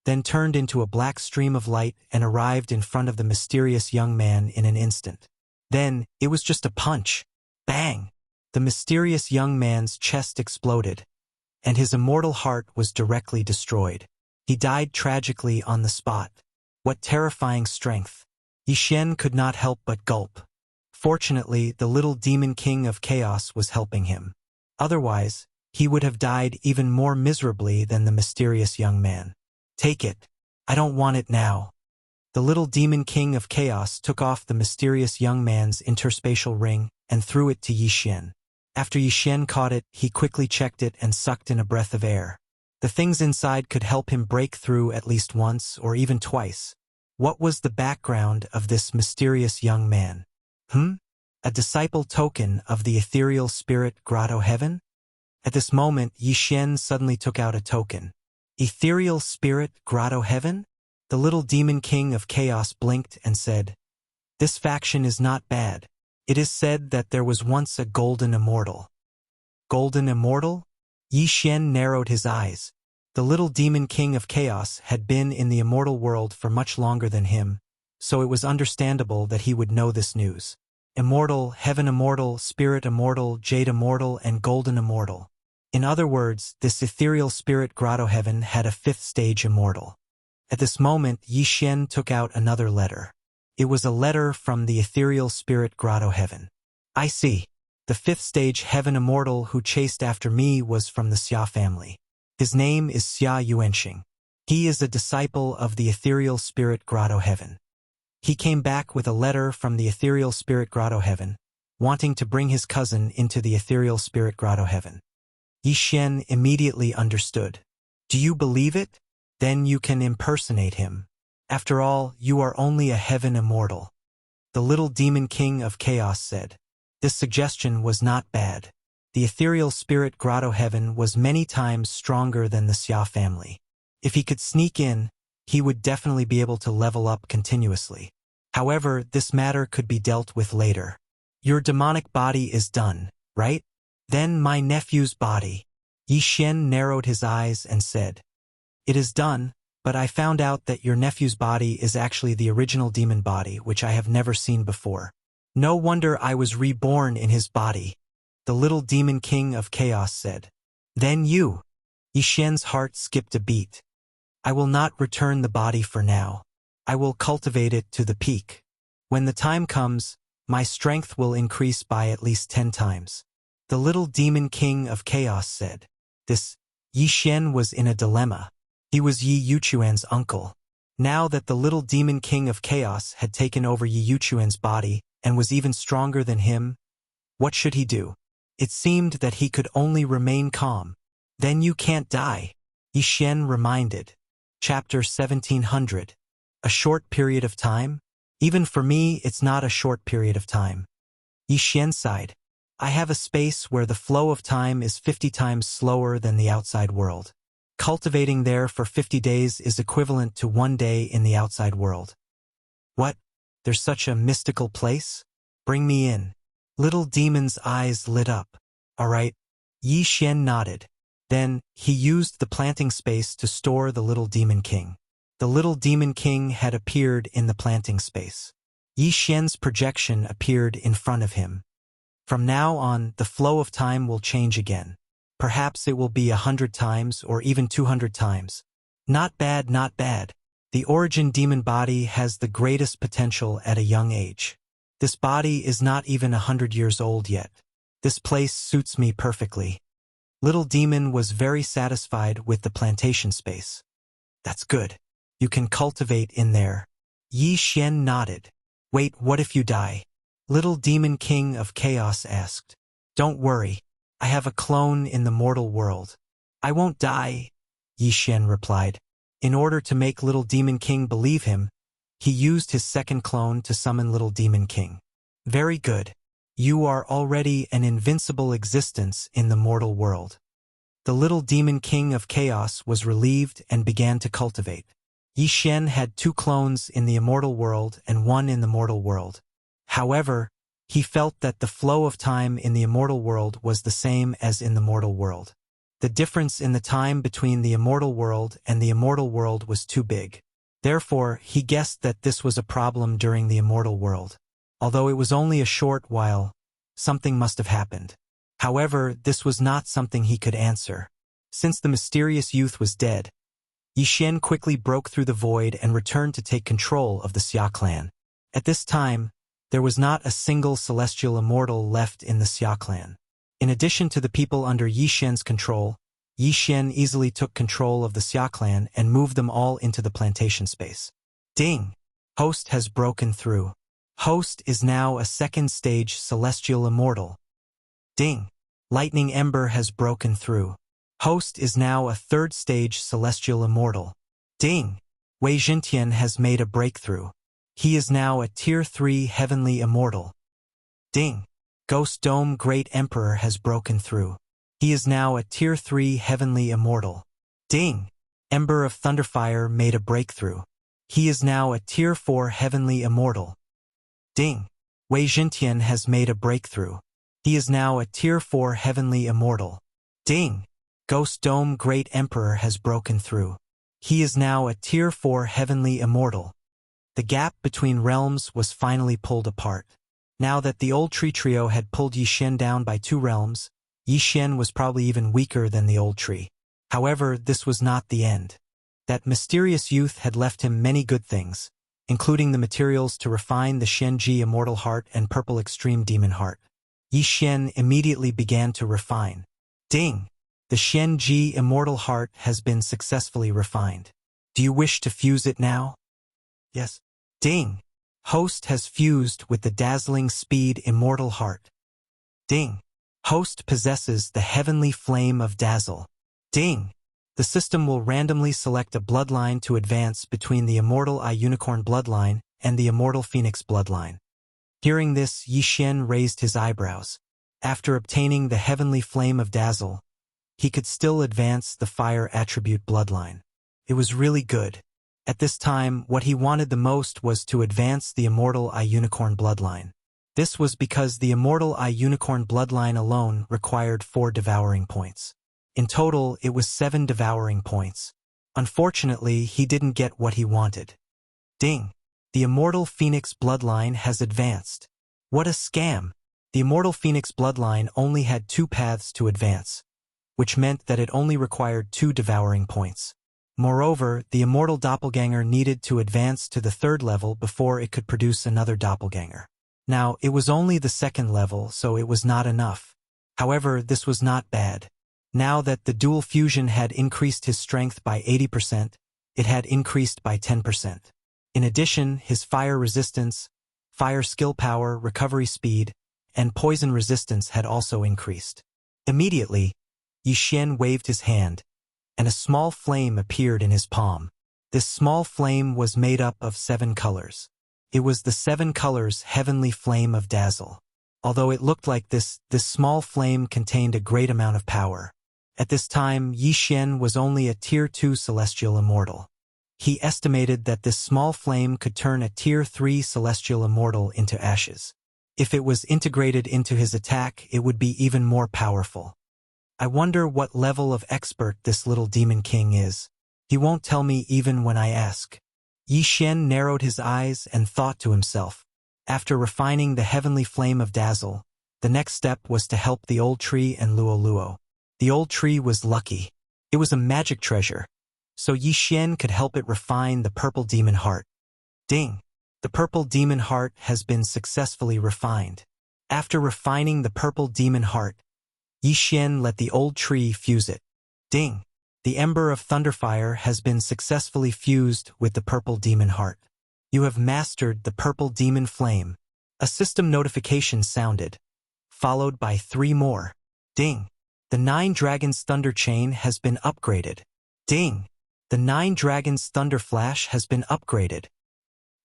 then turned into a black stream of light and arrived in front of the mysterious young man in an instant. Then, it was just a punch. Bang! The mysterious young man's chest exploded, and his immortal heart was directly destroyed. He died tragically on the spot. What terrifying strength! Yi Xian could not help but gulp. Fortunately, the little demon king of chaos was helping him. Otherwise, he would have died even more miserably than the mysterious young man. Take it. I don't want it now. The little demon king of chaos took off the mysterious young man's interspatial ring and threw it to Yi Xian. After Yi Xian caught it, he quickly checked it and sucked in a breath of air. The things inside could help him break through at least once or even twice. What was the background of this mysterious young man? A disciple token of the ethereal spirit grotto heaven? At this moment, Yi Xian suddenly took out a token. Ethereal spirit, grotto heaven? The little demon king of chaos blinked and said, "This faction is not bad. It is said that there was once a golden immortal." Golden immortal? Yi Xian narrowed his eyes. The little demon king of chaos had been in the immortal world for much longer than him, so it was understandable that he would know this news. Immortal, heaven immortal, spirit immortal, jade immortal, and golden immortal. In other words, this ethereal spirit grotto heaven had a fifth stage immortal. At this moment, Yi Xian took out another letter. It was a letter from the ethereal spirit grotto heaven. I see. The fifth stage heaven immortal who chased after me was from the Xia family. His name is Xia Yuanxing. He is a disciple of the ethereal spirit grotto heaven. He came back with a letter from the ethereal spirit grotto heaven, wanting to bring his cousin into the ethereal spirit grotto heaven. Yi Xian immediately understood. Do you believe it? Then you can impersonate him. After all, you are only a heaven immortal. The little demon king of chaos said. This suggestion was not bad. The ethereal spirit grotto heaven was many times stronger than the Xia family. If he could sneak in, he would definitely be able to level up continuously. However, this matter could be dealt with later. Your demonic body is done, right? Then my nephew's body. Yi Xian narrowed his eyes and said, "It is done, but I found out that your nephew's body is actually the original demon body, which I have never seen before. No wonder I was reborn in his body," the little demon king of chaos said. Then you. Yi Xian's heart skipped a beat. I will not return the body for now. I will cultivate it to the peak. When the time comes, my strength will increase by at least 10 times. The little demon king of chaos said. This. Yi Xian was in a dilemma. He was Yi Yuchuan's uncle. Now that the little demon king of chaos had taken over Yi Yuchuan's body and was even stronger than him, what should he do? It seemed that he could only remain calm. Then you can't die, Yi Xian reminded. Chapter 1700. A short period of time? Even for me, it's not a short period of time. Yi Xian sighed. I have a space where the flow of time is 50 times slower than the outside world. Cultivating there for 50 days is equivalent to 1 day in the outside world. What? There's such a mystical place? Bring me in. Little demon's eyes lit up. All right. Yi Xian nodded. Then, he used the planting space to store the little demon king. The little demon king had appeared in the planting space. Yi Xian's projection appeared in front of him. From now on, the flow of time will change again. Perhaps it will be 100 times or even 200 times. Not bad, not bad. The origin demon body has the greatest potential at a young age. This body is not even 100 years old yet. This place suits me perfectly. Little demon was very satisfied with the plantation space. That's good. You can cultivate in there. Yi Xian nodded. Wait, what if you die? Little demon king of chaos asked. Don't worry. I have a clone in the mortal world. I won't die, Yi Xian replied. In order to make little demon king believe him, he used his second clone to summon little demon king. Very good. You are already an invincible existence in the mortal world. The little demon king of chaos was relieved and began to cultivate. Yi Xian had 2 clones in the immortal world and 1 in the mortal world. However, he felt that the flow of time in the immortal world was the same as in the mortal world. The difference in the time between the immortal world and the immortal world was too big. Therefore, he guessed that this was a problem during the immortal world. Although it was only a short while, something must have happened. However, this was not something he could answer. Since the mysterious youth was dead, Yi Xian quickly broke through the void and returned to take control of the Xia clan. At this time, there was not a single celestial immortal left in the Xia clan. In addition to the people under Yi Xian's control, Yi Xian easily took control of the Xia clan and moved them all into the plantation space. Ding! Host has broken through. Host is now a second stage celestial immortal. Ding! Lightning Ember has broken through. Host is now a third stage celestial immortal. Ding! Wei Jintian has made a breakthrough. He is now a Tier 3 heavenly immortal. Ding! Ghost Dome Great Emperor has broken through. He is now a Tier 3 heavenly immortal. Ding! Ember of Thunderfire made a breakthrough. He is now a Tier 4 Heavenly Immortal. Ding! Wei Jintian has made a breakthrough. He is now a Tier 4 Heavenly Immortal. Ding! Ghost Dome Great Emperor has broken through. He is now a Tier 4 Heavenly Immortal. The gap between realms was finally pulled apart. Now that the old tree trio had pulled Yi Xian down by 2 realms, Yi Xian was probably even weaker than the old tree. However, this was not the end. That mysterious youth had left him many good things, including the materials to refine the Shenji Immortal Heart and Purple Extreme Demon Heart. Yi Xian immediately began to refine. Ding! The Shenji Immortal Heart has been successfully refined. Do you wish to fuse it now? Yes. Ding! Host has fused with the Dazzling Speed Immortal Heart. Ding! Host possesses the Heavenly Flame of Dazzle. Ding! The system will randomly select a bloodline to advance between the Immortal Eye Unicorn bloodline and the Immortal Phoenix bloodline. Hearing this, Yi Xian raised his eyebrows. After obtaining the Heavenly Flame of Dazzle, he could still advance the Fire Attribute bloodline. It was really good. At this time, what he wanted the most was to advance the Immortal Eye Unicorn bloodline. This was because the Immortal Eye Unicorn bloodline alone required 4 devouring points. In total, it was 7 devouring points. Unfortunately, he didn't get what he wanted. Ding! The Immortal Phoenix bloodline has advanced. What a scam! The Immortal Phoenix bloodline only had 2 paths to advance, which meant that it only required 2 devouring points. Moreover, the Immortal Doppelganger needed to advance to the 3rd level before it could produce another doppelganger. Now, it was only the 2nd level, so it was not enough. However, this was not bad. Now that the dual fusion had increased his strength by 80%, it had increased by 10%. In addition, his fire resistance, fire skill power, recovery speed, and poison resistance had also increased. Immediately, Yi Xian waved his hand, and a small flame appeared in his palm. This small flame was made up of 7 colors. It was the 7 colors Heavenly Flame of Dazzle. Although it looked like this small flame contained a great amount of power. At this time, Yi Xian was only a Tier 2 Celestial Immortal. He estimated that this small flame could turn a Tier 3 Celestial Immortal into ashes. If it was integrated into his attack, it would be even more powerful. I wonder what level of expert this little Demon King is. He won't tell me even when I ask. Yi Xian narrowed his eyes and thought to himself. After refining the Heavenly Flame of Dazzle, the next step was to help the old tree and Luo Luo. The old tree was lucky. It was a magic treasure, so Yi Xian could help it refine the Purple Demon Heart. Ding! The Purple Demon Heart has been successfully refined. After refining the Purple Demon Heart, Yi Xian let the old tree fuse it. Ding! The Ember of Thunderfire has been successfully fused with the Purple Demon Heart. You have mastered the Purple Demon Flame. A system notification sounded, followed by 3 more. Ding! The 9 Dragons Thunder Chain has been upgraded. Ding! The 9 Dragons Thunder Flash has been upgraded.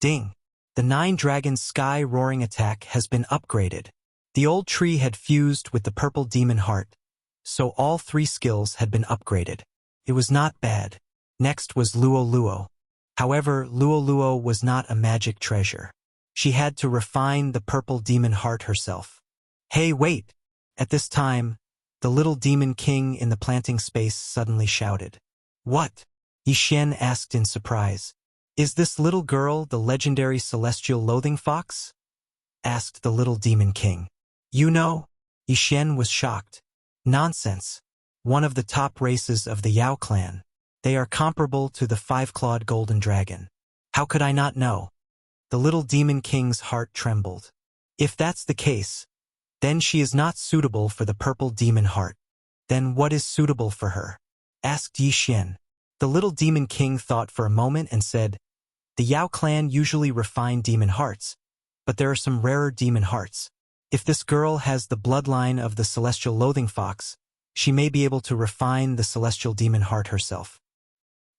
Ding! The 9 Dragons Sky Roaring Attack has been upgraded. The old tree had fused with the Purple Demon Heart, so all 3 skills had been upgraded. It was not bad. Next was Luo Luo. However, Luo Luo was not a magic treasure. She had to refine the Purple Demon Heart herself. Hey, wait! At this time, the little Demon King in the planting space suddenly shouted. What? Yi Xian asked in surprise. Is this little girl the legendary Celestial Loathing Fox? Asked the little Demon King. You know? Yi Xian was shocked. Nonsense. One of the top races of the Yao clan. They are comparable to the 5-clawed golden dragon. How could I not know? The little Demon King's heart trembled. If that's the case, then she is not suitable for the Purple Demon Heart. Then what is suitable for her? Asked Yi Xian. The little Demon King thought for a moment and said, the Yao clan usually refine demon hearts, but there are some rarer demon hearts. If this girl has the bloodline of the Celestial Loathing Fox, she may be able to refine the Celestial Demon Heart herself.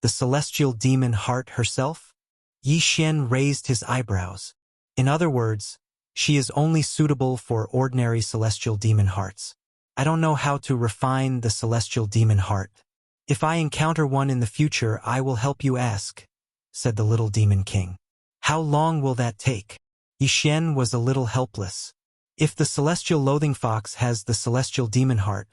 The Celestial Demon Heart herself? Yi Xian raised his eyebrows. In other words, she is only suitable for ordinary Celestial Demon Hearts. I don't know how to refine the Celestial Demon Heart. If I encounter one in the future, I will help you ask, said the little demon king. How long will that take? Yixuan was a little helpless. If the celestial loathing fox has the celestial demon heart,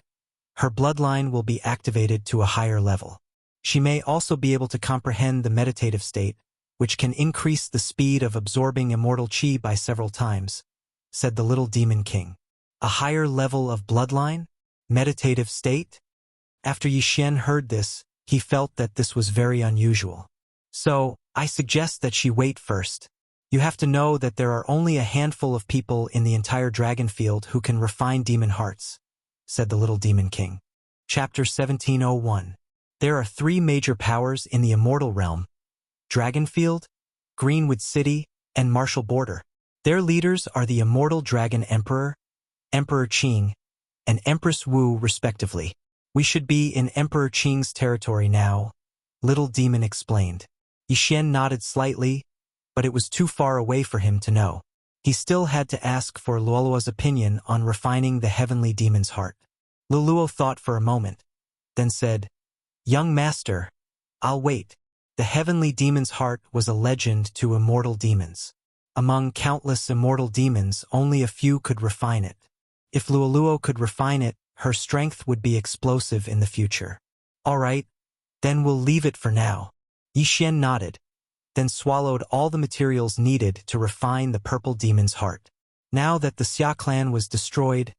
her bloodline will be activated to a higher level. She may also be able to comprehend the meditative state, which can increase the speed of absorbing immortal qi by several times, said the little demon king. A higher level of bloodline? Meditative state? After Yixuan heard this, he felt that this was very unusual. So, I suggest that she wait first. You have to know that there are only a handful of people in the entire dragon field who can refine demon hearts, said the little demon king. Chapter 1701. There are 3 major powers in the immortal realm: Dragonfield, Greenwood City, and Martial Border. Their leaders are the immortal dragon emperor, Emperor Qing, and Empress Wu respectively. We should be in Emperor Qing's territory now, little demon explained. Yixuan nodded slightly, but it was too far away for him to know. He still had to ask for Luoluo's opinion on refining the heavenly demon's heart. Luoluo thought for a moment, then said, Young master, I'll wait. The heavenly demon's heart was a legend to immortal demons. Among countless immortal demons, only a few could refine it. If Luoluo could refine it, her strength would be explosive in the future. All right, then we'll leave it for now. Yixuan nodded, then swallowed all the materials needed to refine the purple demon's heart. Now that the Xia clan was destroyed,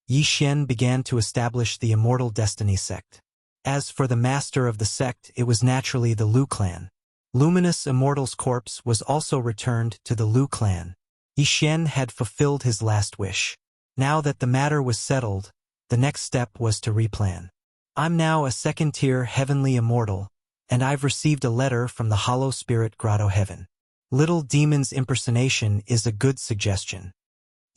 Yixuan began to establish the Immortal Destiny sect. As for the master of the sect, it was naturally the Lu clan. Luminous Immortal's corpse was also returned to the Lu clan. Yixuan had fulfilled his last wish. Now that the matter was settled, the next step was to replan. I'm now a 2nd-tier heavenly immortal, and I've received a letter from the Hollow Spirit Grotto Heaven. Little Demon's impersonation is a good suggestion.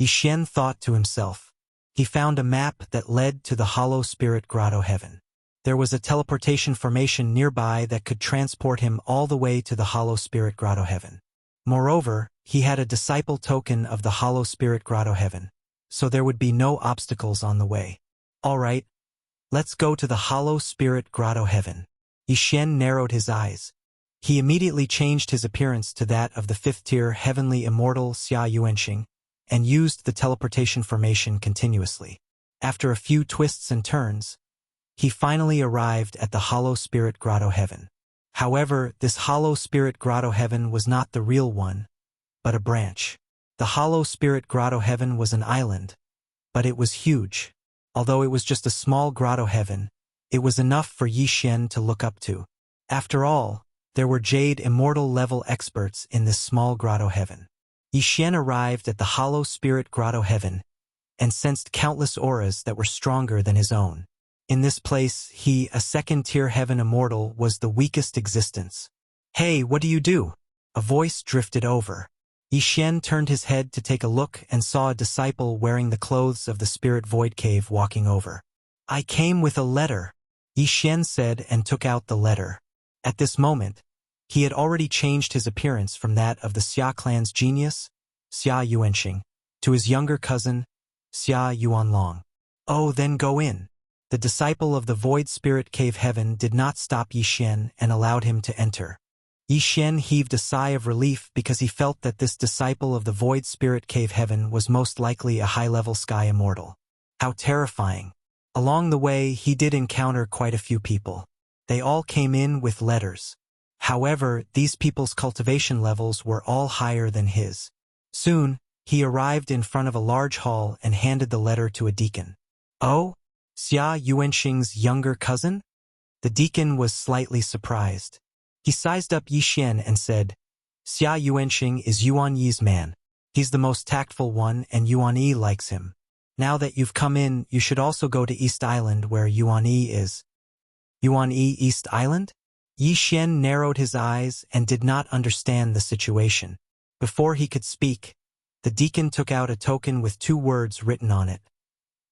Yixuan thought to himself. He found a map that led to the Hollow Spirit Grotto Heaven. There was a teleportation formation nearby that could transport him all the way to the Hollow Spirit Grotto Heaven. Moreover, he had a disciple token of the Hollow Spirit Grotto Heaven, so there would be no obstacles on the way. All right, let's go to the Hollow Spirit Grotto Heaven. Yixuan narrowed his eyes. He immediately changed his appearance to that of the 5th-tier heavenly immortal Xia Yuanxing, and used the teleportation formation continuously. After a few twists and turns, he finally arrived at the Hollow Spirit Grotto Heaven. However, this Hollow Spirit Grotto Heaven was not the real one, but a branch. The Hollow Spirit Grotto Heaven was an island, but it was huge. Although it was just a small grotto heaven, it was enough for Yixuan to look up to. After all, there were Jade Immortal level experts in this small grotto heaven. Yixuan arrived at the Hollow Spirit Grotto Heaven and sensed countless auras that were stronger than his own. In this place, he, a 2nd-tier heaven immortal, was the weakest existence. Hey, what do you do? A voice drifted over. Yixuan turned his head to take a look and saw a disciple wearing the clothes of the Spirit Void Cave walking over. I came with a letter, Yixuan said and took out the letter. At this moment, he had already changed his appearance from that of the Xia clan's genius, Xia Yuanxing, to his younger cousin, Xia Yuanlong. Oh, then go in. The disciple of the Void Spirit Cave Heaven did not stop Yixuan and allowed him to enter. Yixuan heaved a sigh of relief because he felt that this disciple of the Void Spirit Cave Heaven was most likely a high-level sky immortal. How terrifying. Along the way, he did encounter quite a few people. They all came in with letters. However, these people's cultivation levels were all higher than his. Soon, he arrived in front of a large hall and handed the letter to a deacon. Oh? Xia Yuanxing's younger cousin? The deacon was slightly surprised. He sized up Yixuan and said, Xia Yuanxing is Yuan Yi's man. He's the most tactful one and Yuan Yi likes him. Now that you've come in, you should also go to East Island where Yuan Yi is. Yuan Yi East Island? Yixuan narrowed his eyes and did not understand the situation. Before he could speak, the deacon took out a token with 2 words written on it.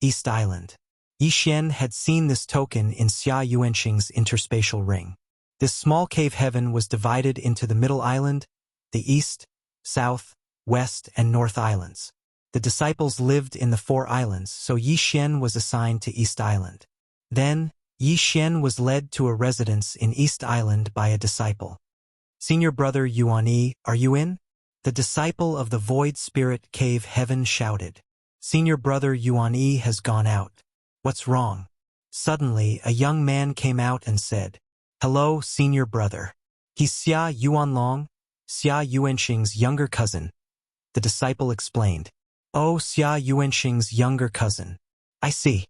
East Island. Yixuan had seen this token in Xia Yuanxing's interspatial ring. This small cave heaven was divided into the Middle Island, the East, South, West, and North Islands. The disciples lived in the 4 islands, so Yixuan was assigned to East Island. Then, Yi Xian was led to a residence in East Island by a disciple. Senior brother Yuan Yi, are you in? The disciple of the Void Spirit Cave Heaven shouted. Senior brother Yuan Yi has gone out. What's wrong? Suddenly, a young man came out and said, Hello, senior brother. He's Xia Yuanlong, Xia Yuanxing's younger cousin. The disciple explained. Oh, Xia Yuanxing's younger cousin. I see.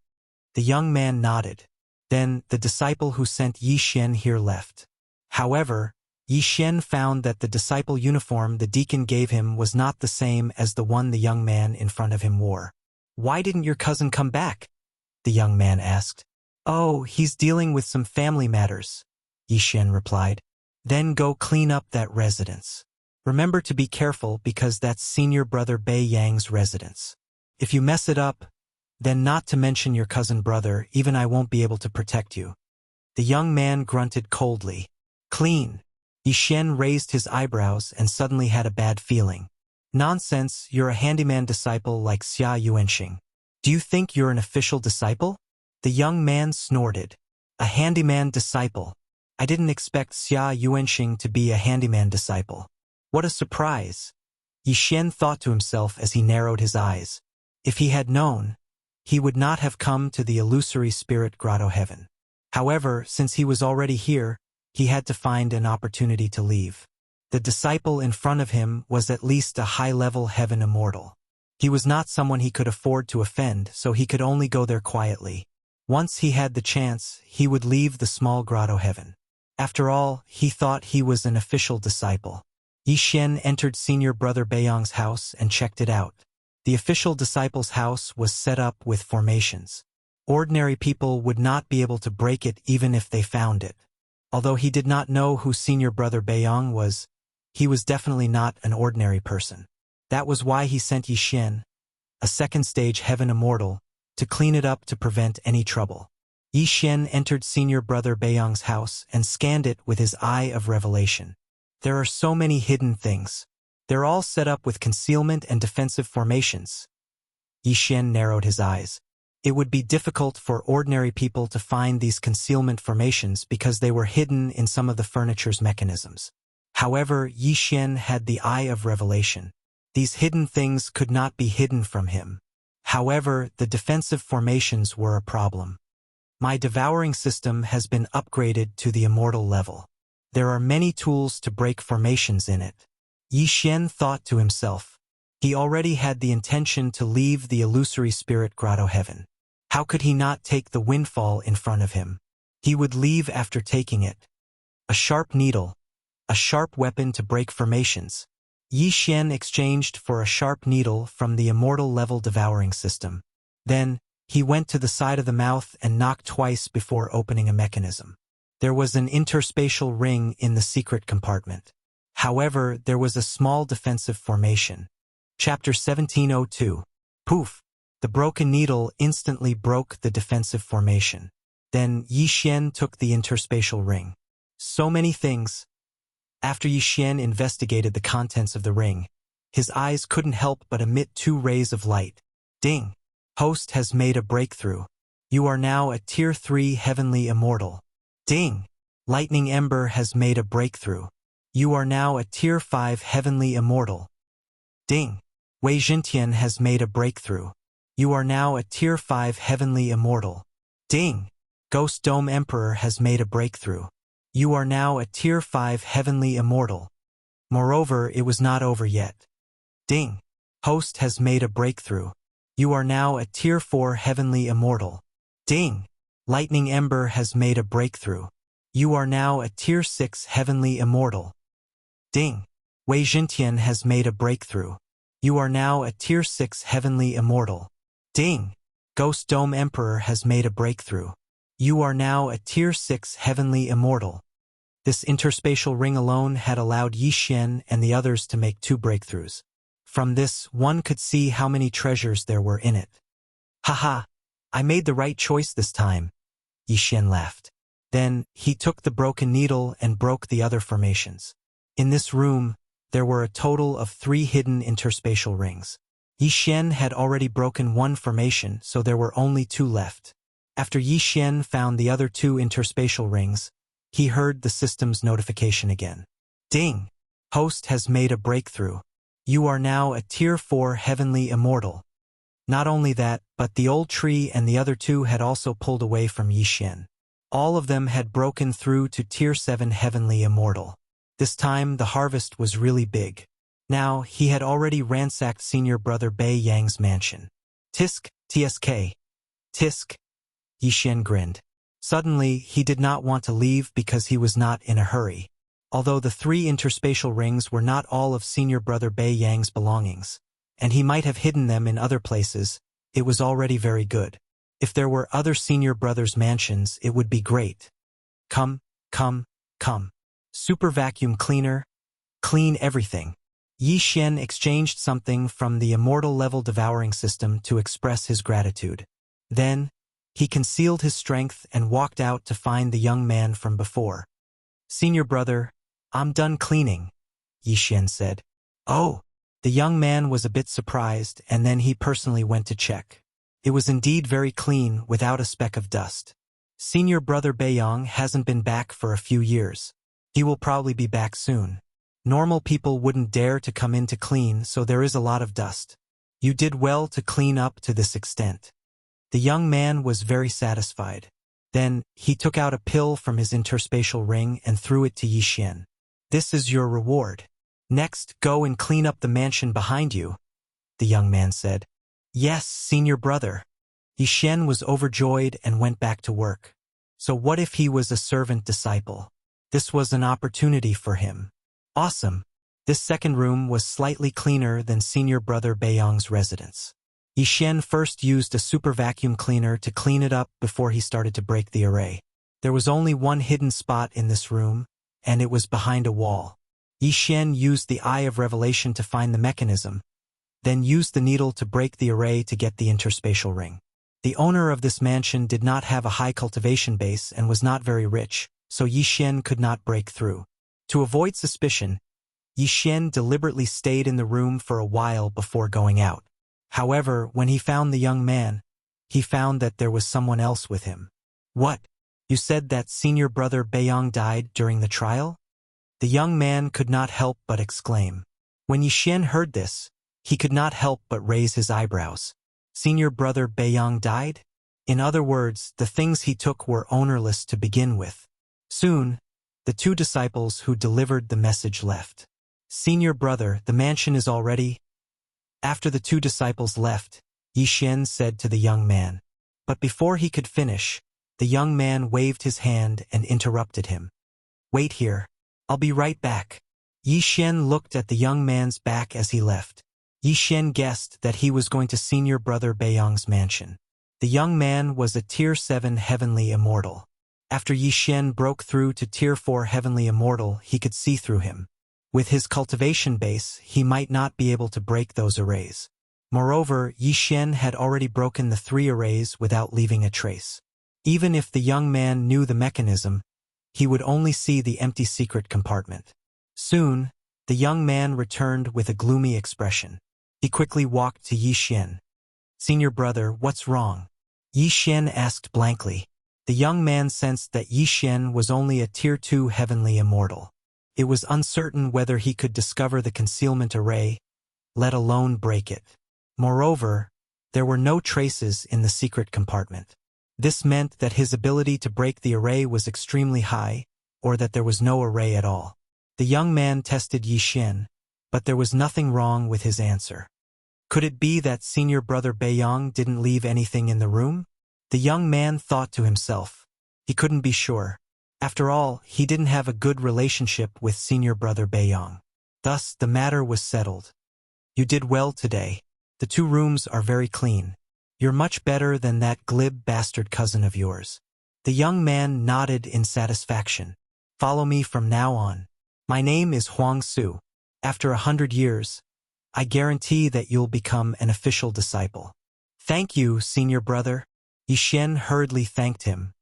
The young man nodded. Then, the disciple who sent Yi Xian here left. However, Yi Xian found that the disciple uniform the deacon gave him was not the same as the one the young man in front of him wore. Why didn't your cousin come back? The young man asked. Oh, he's dealing with some family matters, Yi Xian replied. Then go clean up that residence. Remember to be careful because that's senior brother Bei Yang's residence. If you mess it up, then not to mention your cousin brother, even I won't be able to protect you. The young man grunted coldly. Clean. Yi Xian raised his eyebrows and suddenly had a bad feeling. Nonsense, you're a handyman disciple like Xia Yuanxing. Do you think you're an official disciple? The young man snorted. A handyman disciple. I didn't expect Xia Yuanxing to be a handyman disciple. What a surprise. Yi Xian thought to himself as he narrowed his eyes. If he had known, he would not have come to the illusory spirit grotto heaven. However, since he was already here, he had to find an opportunity to leave. The disciple in front of him was at least a high-level heaven immortal. He was not someone he could afford to offend, so he could only go there quietly. Once he had the chance, he would leave the small grotto heaven. After all, he thought he was an official disciple. Yi Xian entered senior brother Beiyang's house and checked it out. The official disciple's house was set up with formations. Ordinary people would not be able to break it even if they found it. Although he did not know who senior brother Beiyang was, he was definitely not an ordinary person. That was why he sent Yi Xian, a second-stage heaven immortal, to clean it up to prevent any trouble. Yi Xian entered senior brother Beiyang's house and scanned it with his eye of revelation. There are so many hidden things. They're all set up with concealment and defensive formations. Yi Xian narrowed his eyes. It would be difficult for ordinary people to find these concealment formations because they were hidden in some of the furniture's mechanisms. However, Yi Xian had the eye of revelation. These hidden things could not be hidden from him. However, the defensive formations were a problem. My devouring system has been upgraded to the immortal level. There are many tools to break formations in it. Yi Xian thought to himself. He already had the intention to leave the illusory spirit grotto heaven. How could he not take the windfall in front of him? He would leave after taking it. A sharp needle. A sharp weapon to break formations. Yi Xian exchanged for a sharp needle from the immortal level devouring system. Then, he went to the side of the mouth and knocked twice before opening a mechanism. There was an interspatial ring in the secret compartment. However, there was a small defensive formation. Chapter 1702. Poof! The broken needle instantly broke the defensive formation. Then Yi Xian took the interspatial ring. So many things. After Yi Xian investigated the contents of the ring, his eyes couldn't help but emit 2 rays of light. Ding! Host has made a breakthrough. You are now a Tier 3 Heavenly Immortal. Ding! Lightning Ember has made a breakthrough. You are now a Tier 5 Heavenly Immortal. Ding! Wei Jintian has made a breakthrough. You are now a Tier 5 Heavenly Immortal. Ding! Ghost Dome Emperor has made a breakthrough. You are now a Tier 5 Heavenly Immortal. Moreover, it was not over yet. Ding! Host has made a breakthrough. You are now a Tier 4 Heavenly Immortal. Ding! Lightning Ember has made a breakthrough. You are now a Tier 6 Heavenly Immortal. Ding! Wei Jintian has made a breakthrough. You are now a Tier 6 Heavenly Immortal. Ding! Ghost Dome Emperor has made a breakthrough. You are now a Tier 6 Heavenly Immortal. This interspatial ring alone had allowed Yi Xian and the others to make 2 breakthroughs. From this, one could see how many treasures there were in it. Haha! I made the right choice this time, Yi Xian laughed. Then, he took the broken needle and broke the other formations. In this room, there were a total of 3 hidden interspatial rings. Yi Xian had already broken 1 formation, so there were only 2 left. After Yi Xian found the other 2 interspatial rings, he heard the system's notification again. Ding! Host has made a breakthrough. You are now a Tier 4 Heavenly Immortal. Not only that, but the old tree and the other 2 had also pulled away from Yi Xian. All of them had broken through to Tier 7 Heavenly Immortal. This time the harvest was really big. Now he had already ransacked senior brother Bei Yang's mansion. Tisk, tsk. Tisk. Yi Xian grinned. Suddenly, he did not want to leave because he was not in a hurry. Although the 3 interspatial rings were not all of senior brother Bei Yang's belongings, and he might have hidden them in other places, it was already very good. If there were other senior brothers' mansions, it would be great. Come. Super vacuum cleaner. Clean everything. Yi Xian exchanged something from the immortal level devouring system to express his gratitude. Then, he concealed his strength and walked out to find the young man from before. Senior brother, I'm done cleaning, Yi Xian said. Oh! The young man was a bit surprised, and then he personally went to check. It was indeed very clean, without a speck of dust. Senior brother Beiyang hasn't been back for a few years. He will probably be back soon. Normal people wouldn't dare to come in to clean, so there is a lot of dust. You did well to clean up to this extent. The young man was very satisfied. Then, he took out a pill from his interspatial ring and threw it to Yi Xian. This is your reward. Next, go and clean up the mansion behind you, the young man said. Yes, senior brother. Yi Xian was overjoyed and went back to work. So what if he was a servant disciple? This was an opportunity for him. Awesome. This second room was slightly cleaner than senior brother Beiyang's residence. Yi Xian first used a super vacuum cleaner to clean it up before he started to break the array. There was only one hidden spot in this room, and it was behind a wall. Yi Xian used the Eye of Revelation to find the mechanism, then used the needle to break the array to get the interspatial ring. The owner of this mansion did not have a high cultivation base and was not very rich, so Yi Xian could not break through. To avoid suspicion, Yi Xian deliberately stayed in the room for a while before going out. However, when he found the young man, he found that there was someone else with him. What? You said that senior brother Beiyang died during the trial? The young man could not help but exclaim. When Yi Xian heard this, he could not help but raise his eyebrows. Senior brother Beiyang died? In other words, the things he took were ownerless to begin with. Soon, the 2 disciples who delivered the message left. Senior brother, the mansion is all ready. After the 2 disciples left, Yi Xian said to the young man. But before he could finish, the young man waved his hand and interrupted him. Wait here. I'll be right back. Yi Xian looked at the young man's back as he left. Yi Xian guessed that he was going to senior brother Beiyang's mansion. The young man was a Tier 7 Heavenly Immortal. After Yi Xian broke through to Tier 4 Heavenly Immortal, he could see through him. With his cultivation base, he might not be able to break those arrays. Moreover, Yi Xian had already broken the 3 arrays without leaving a trace. Even if the young man knew the mechanism, he would only see the empty secret compartment. Soon, the young man returned with a gloomy expression. He quickly walked to Yi Xian. Senior brother, what's wrong? Yi Xian asked blankly. The young man sensed that Yi Xian was only a Tier 2 Heavenly Immortal. It was uncertain whether he could discover the concealment array, let alone break it. Moreover, there were no traces in the secret compartment. This meant that his ability to break the array was extremely high, or that there was no array at all. The young man tested Yi Xian, but there was nothing wrong with his answer. Could it be that senior brother Beiyang didn't leave anything in the room? The young man thought to himself. He couldn't be sure. After all, he didn't have a good relationship with senior brother Beiyang. Thus, the matter was settled. You did well today. The 2 rooms are very clean. You're much better than that glib bastard cousin of yours. The young man nodded in satisfaction. Follow me from now on. My name is Huang Su. After 100 years, I guarantee that you'll become an official disciple. Thank you, senior brother. Yi Xian hurriedly thanked him.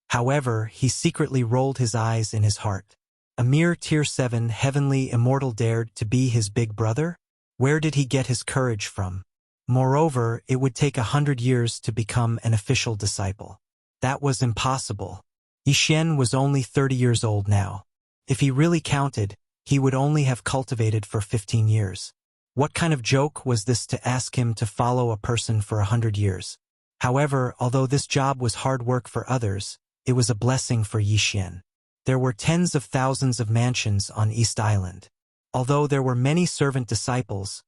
However, he secretly rolled his eyes in his heart. A mere Tier 7 Heavenly Immortal dared to be his big brother? Where did he get his courage from? Moreover, it would take 100 years to become an official disciple. That was impossible. Yishen was only 30 years old now. If he really counted, he would only have cultivated for 15 years. What kind of joke was this to ask him to follow a person for 100 years? However, although this job was hard work for others, it was a blessing for Yishen. There were tens of thousands of mansions on East Island. Although there were many servant disciples,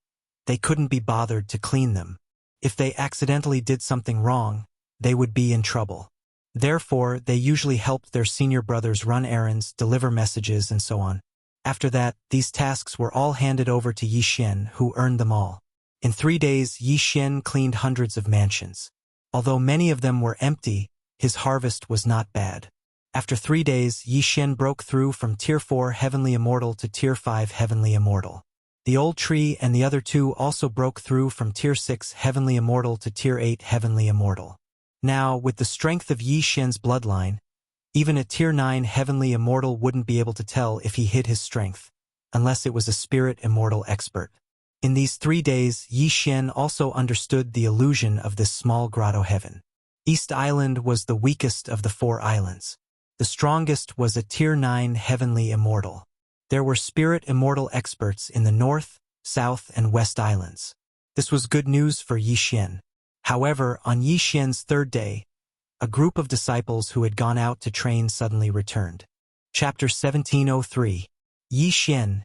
they couldn't be bothered to clean them. If they accidentally did something wrong, they would be in trouble. Therefore, they usually helped their senior brothers run errands, deliver messages, and so on. After that, these tasks were all handed over to Yishen, who earned them all. In 3 days, Yishen cleaned hundreds of mansions. Although many of them were empty, his harvest was not bad. After 3 days, Yishen broke through from Tier 4 Heavenly Immortal to Tier 5 Heavenly Immortal. The old tree and the other two also broke through from Tier 6 Heavenly Immortal to Tier 8 Heavenly Immortal. Now, with the strength of Yishen's bloodline, even a Tier 9 Heavenly Immortal wouldn't be able to tell if he hid his strength, unless it was a Spirit Immortal expert. In these 3 days, Yishen also understood the illusion of this small grotto heaven. East Island was the weakest of the 4 islands. The strongest was a Tier 9 Heavenly Immortal. There were Spirit Immortal experts in the North, South, and West Islands. This was good news for Yishen. However, on Yishen's 3rd day, a group of disciples who had gone out to train suddenly returned. Chapter 1703. Yishen,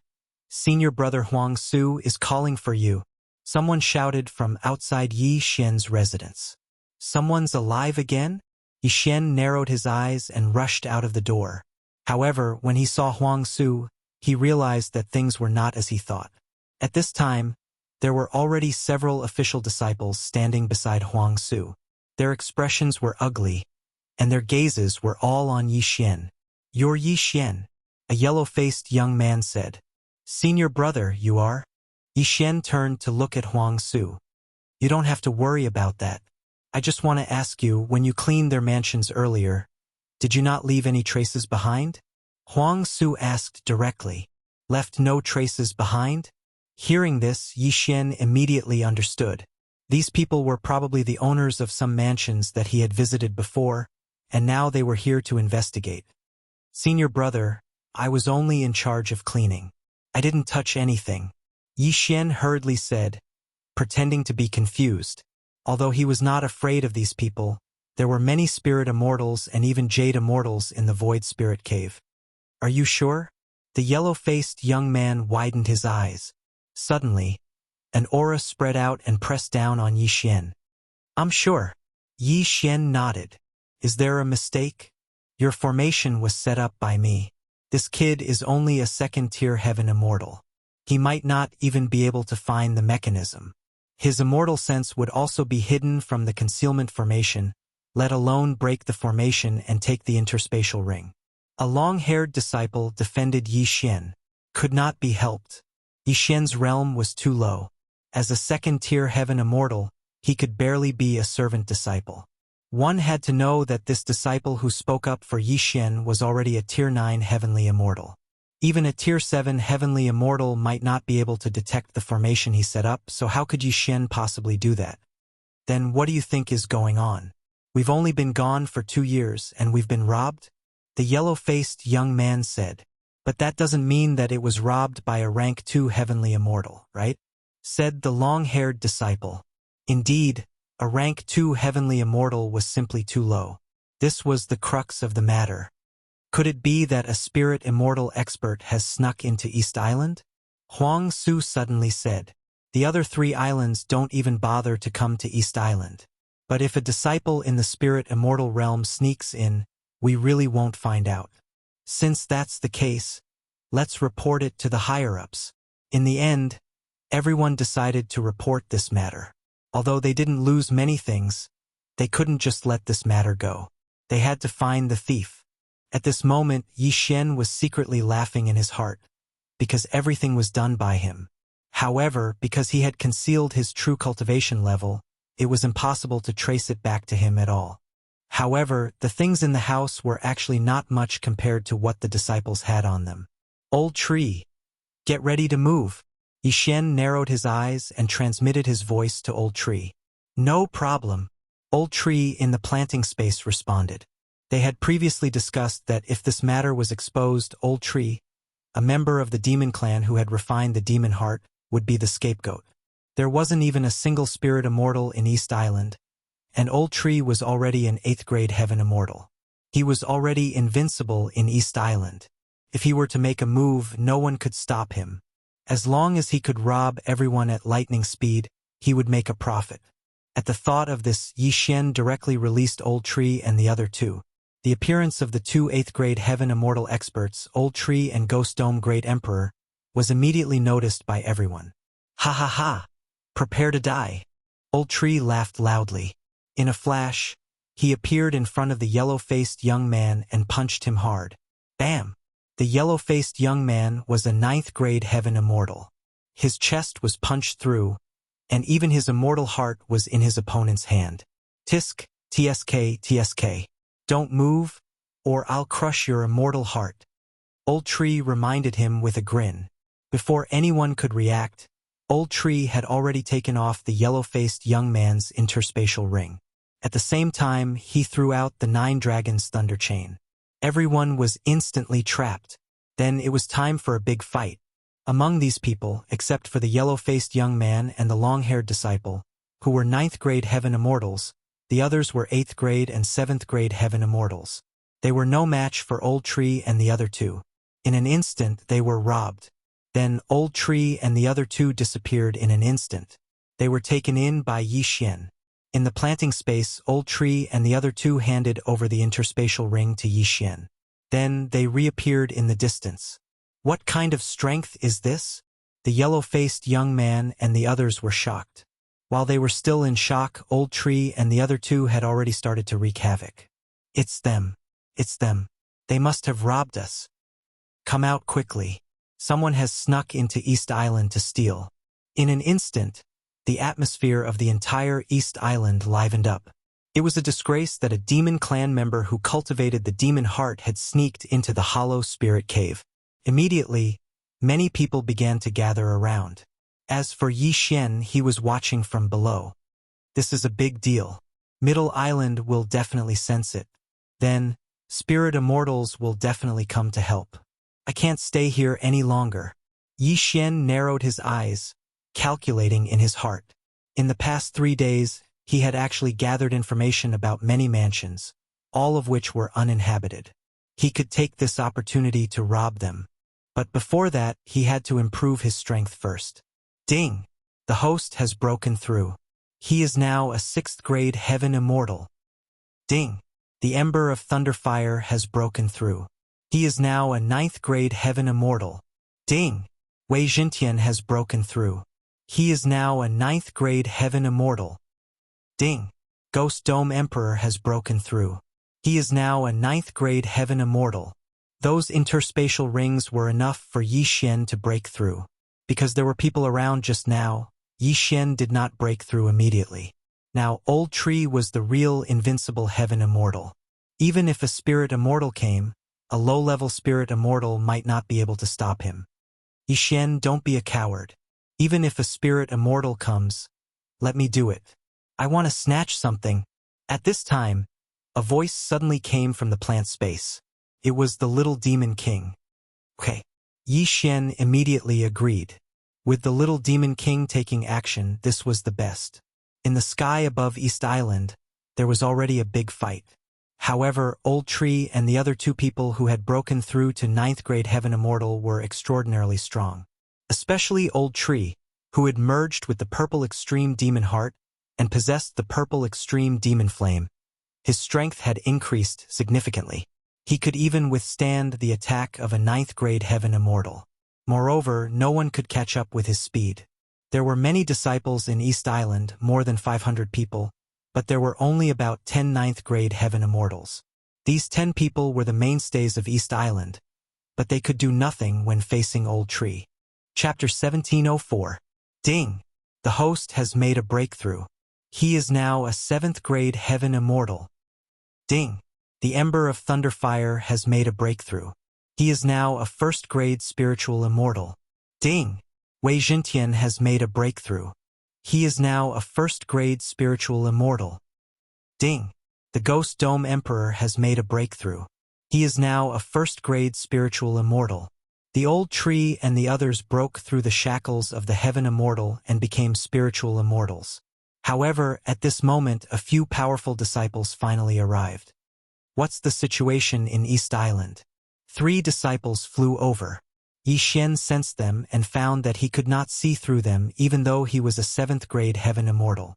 senior brother Huang Su is calling for you. Someone shouted from outside Yishen's residence. Someone's alive again? Yishen narrowed his eyes and rushed out of the door. However, when he saw Huang Su, he realized that things were not as he thought. At this time, there were already several official disciples standing beside Huang Su. Their expressions were ugly, and their gazes were all on Yishen. "You're Yishen," a yellow-faced young man said. "Senior brother, you are?" Yishen turned to look at Huang Su. "You don't have to worry about that. I just want to ask you, when you cleaned their mansions earlier, did you not leave any traces behind?" Huang Su asked directly. "Left no traces behind?" Hearing this, Yishen immediately understood. These people were probably the owners of some mansions that he had visited before, and now they were here to investigate. "Senior brother, I was only in charge of cleaning. I didn't touch anything," Yishen hurriedly said, pretending to be confused. Although he was not afraid of these people, there were many Spirit Immortals and even Jade Immortals in the Void Spirit Cave. "Are you sure?" The yellow-faced young man widened his eyes. Suddenly, an aura spread out and pressed down on Yishen. "I'm sure." Yishen nodded. "Is there a mistake? Your formation was set up by me. This kid is only a 2nd-tier Heaven Immortal. He might not even be able to find the mechanism. His immortal sense would also be hidden from the concealment formation, let alone break the formation and take the interspatial ring." A long-haired disciple defended Yishen. Could not be helped. Yishen's realm was too low. As a 2nd-tier Heaven Immortal, he could barely be a servant disciple. One had to know that this disciple who spoke up for Yishen was already a Tier 9 Heavenly Immortal. Even a Tier 7 Heavenly Immortal might not be able to detect the formation he set up, so how could Yishen possibly do that? "Then what do you think is going on? We've only been gone for 2 years, and we've been robbed?" the yellow-faced young man said. "But that doesn't mean that it was robbed by a rank 2 Heavenly Immortal, right?" said the long-haired disciple. Indeed, a rank 2 Heavenly Immortal was simply too low. This was the crux of the matter. Could it be that a Spirit Immortal expert has snuck into East Island? Huang Su suddenly said. "The other 3 islands don't even bother to come to East Island. But if a disciple in the Spirit Immortal realm sneaks in, we really won't find out. Since that's the case, let's report it to the higher-ups." In the end, everyone decided to report this matter. Although they didn't lose many things, they couldn't just let this matter go. They had to find the thief. At this moment, Yishen was secretly laughing in his heart, because everything was done by him. However, because he had concealed his true cultivation level, it was impossible to trace it back to him at all. However, the things in the house were actually not much compared to what the disciples had on them. "Old tree, get ready to move." Yishen narrowed his eyes and transmitted his voice to Old Tree. "No problem." Old Tree in the planting space responded. They had previously discussed that if this matter was exposed, Old Tree, a member of the demon clan who had refined the demon heart, would be the scapegoat. There wasn't even a single spirit immortal in East Island, and Old Tree was already an 8th grade heaven immortal. He was already invincible in East Island. If he were to make a move, no one could stop him. As long as he could rob everyone at lightning speed, he would make a profit. At the thought of this, Yi Xian directly released Old Tree and the other two. The appearance of the two 8th grade heaven immortal experts, Old Tree and Ghost Dome Great Emperor, was immediately noticed by everyone. Ha ha ha! Prepare to die! Old Tree laughed loudly. In a flash, he appeared in front of the yellow-faced young man and punched him hard. Bam! The yellow-faced young man was a 9th grade heaven immortal. His chest was punched through, and even his immortal heart was in his opponent's hand. Tisk, tsk, tsk. Don't move, or I'll crush your immortal heart. Old Tree reminded him with a grin. Before anyone could react, Old Tree had already taken off the yellow-faced young man's interspatial ring. At the same time, he threw out the 9 Dragons Thunder Chain. Everyone was instantly trapped. Then it was time for a big fight. Among these people, except for the yellow-faced young man and the long-haired disciple, who were 9th grade heaven immortals, the others were 8th grade and 7th grade heaven immortals. They were no match for Old Tree and the other two. In an instant, they were robbed. Then Old Tree and the other two disappeared in an instant. They were taken in by Yi Xian. In the planting space, Old Tree and the other two handed over the interspatial ring to Yi Xian. Then they reappeared in the distance. What kind of strength is this? The yellow-faced young man and the others were shocked. While they were still in shock, Old Tree and the other two had already started to wreak havoc. It's them. It's them. They must have robbed us. Come out quickly. Someone has snuck into East Island to steal. In an instant, the atmosphere of the entire East Island livened up. It was a disgrace that a demon clan member who cultivated the demon heart had sneaked into the hollow spirit cave. Immediately, many people began to gather around. As for Yi Xian, he was watching from below. This is a big deal. Middle Island will definitely sense it. Then, spirit immortals will definitely come to help. I can't stay here any longer. Yi Xian narrowed his eyes, calculating in his heart. In the past 3 days, he had actually gathered information about many mansions, all of which were uninhabited. He could take this opportunity to rob them. But before that, he had to improve his strength first. Ding! The host has broken through. He is now a 6th grade heaven immortal. Ding! The Ember of Thunderfire has broken through. He is now a 9th grade heaven immortal. Ding! Wei Jintian has broken through. He is now a 9th grade heaven immortal. Ding! Ghost Dome Emperor has broken through. He is now a 9th grade heaven immortal. Those interspatial rings were enough for Yi Xian to break through. Because there were people around just now, Yi Xian did not break through immediately. Now Old Tree was the real invincible heaven immortal. Even if a spirit immortal came, a low-level spirit immortal might not be able to stop him. Yi Xian, don't be a coward. Even if a spirit immortal comes, let me do it. I want to snatch something. At this time, a voice suddenly came from the plant space. It was the little demon king. Okay. Yi Xian immediately agreed. With the little demon king taking action, this was the best. In the sky above East Island, there was already a big fight. However, Old Tree and the other two people who had broken through to 9th grade heaven immortal were extraordinarily strong. Especially Old Tree, who had merged with the purple extreme demon heart and possessed the purple extreme demon flame. His strength had increased significantly. He could even withstand the attack of a 9th grade heaven immortal. Moreover, no one could catch up with his speed. There were many disciples in East Island, more than 500 people, but there were only about 10 9th grade heaven immortals. These 10 people were the mainstays of East Island, but they could do nothing when facing Old Tree. Chapter 1704. Ding! The host has made a breakthrough. He is now a 7th grade heaven immortal. Ding! The Ember of Thunderfire has made a breakthrough. He is now a 1st grade spiritual immortal. Ding! Wei Jintian has made a breakthrough. He is now a 1st grade spiritual immortal. Ding! The Ghost Dome Emperor has made a breakthrough. He is now a first-grade spiritual immortal. The old tree and the others broke through the shackles of the heaven immortal and became spiritual immortals. However, at this moment a few powerful disciples finally arrived. What's the situation in East Island? 3 disciples flew over. Yi Xian sensed them and found that he could not see through them even though he was a 7th-grade heaven immortal.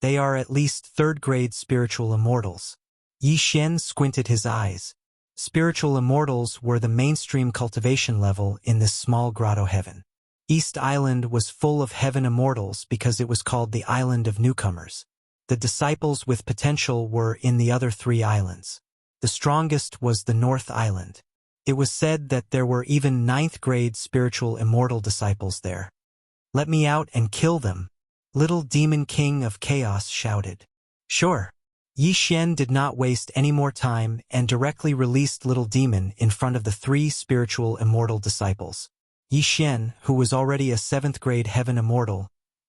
They are at least 3rd-grade spiritual immortals. Yi Xian squinted his eyes. Spiritual immortals were the mainstream cultivation level in this small grotto heaven. East Island was full of heaven immortals because it was called the Island of Newcomers. The disciples with potential were in the other 3 islands. The strongest was the North Island. It was said that there were even 9th-grade spiritual immortal disciples there. "Let me out and kill them," Little Demon King of Chaos shouted. Sure. Yi Xian did not waste any more time and directly released Little Demon in front of the 3 spiritual immortal disciples. Yi Xian, who was already a 7th-grade heaven immortal,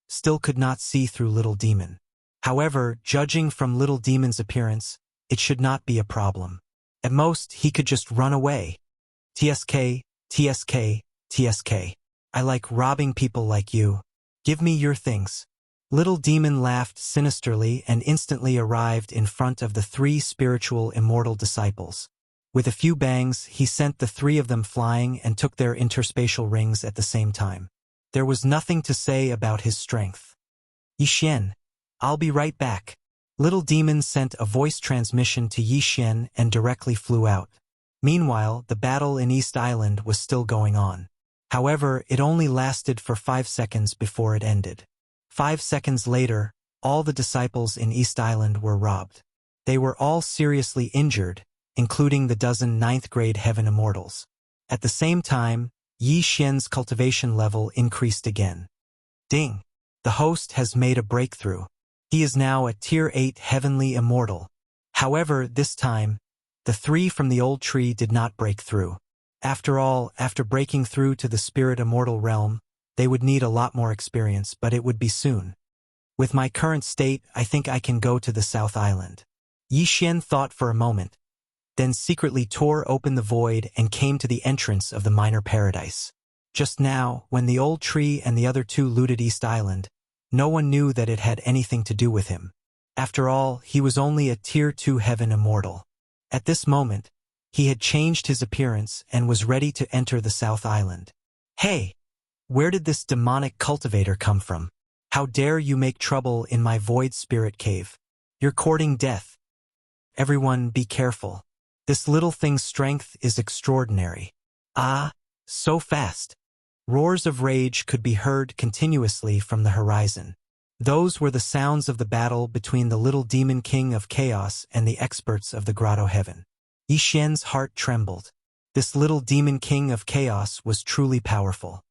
still could not see through Little Demon. However, judging from Little Demon's appearance, it should not be a problem. At most, he could just run away. TSK, TSK, TSK. I like robbing people like you. Give me your things. Little Demon laughed sinisterly and instantly arrived in front of the 3 spiritual immortal disciples. With a few bangs, he sent the 3 of them flying and took their interspatial rings at the same time. There was nothing to say about his strength. Yi Xian, I'll be right back. Little Demon sent a voice transmission to Yi Xian and directly flew out. Meanwhile, the battle in East Island was still going on. However, it only lasted for 5 seconds before it ended. 5 seconds later, all the disciples in East Island were robbed. They were all seriously injured, including the dozen 9th-grade heaven immortals. At the same time, Yi Xian's cultivation level increased again. Ding! The host has made a breakthrough. He is now a Tier 8 heavenly immortal. However, this time, the 3 from the old tree did not break through. After all, after breaking through to the spirit immortal realm, they would need a lot more experience, but it would be soon. With my current state, I think I can go to the South Island. Yi Xian thought for a moment, then secretly tore open the void and came to the entrance of the minor paradise. Just now, when the old tree and the other 2 looted East Island, no one knew that it had anything to do with him. After all, he was only a Tier 2 heaven immortal. At this moment, he had changed his appearance and was ready to enter the South Island. Hey! Where did this demonic cultivator come from? How dare you make trouble in my void spirit cave? You're courting death. Everyone be careful. This little thing's strength is extraordinary. Ah, so fast. Roars of rage could be heard continuously from the horizon. Those were the sounds of the battle between the Little Demon King of Chaos and the experts of the Grotto Heaven. Yi Xian's heart trembled. This Little Demon King of Chaos was truly powerful.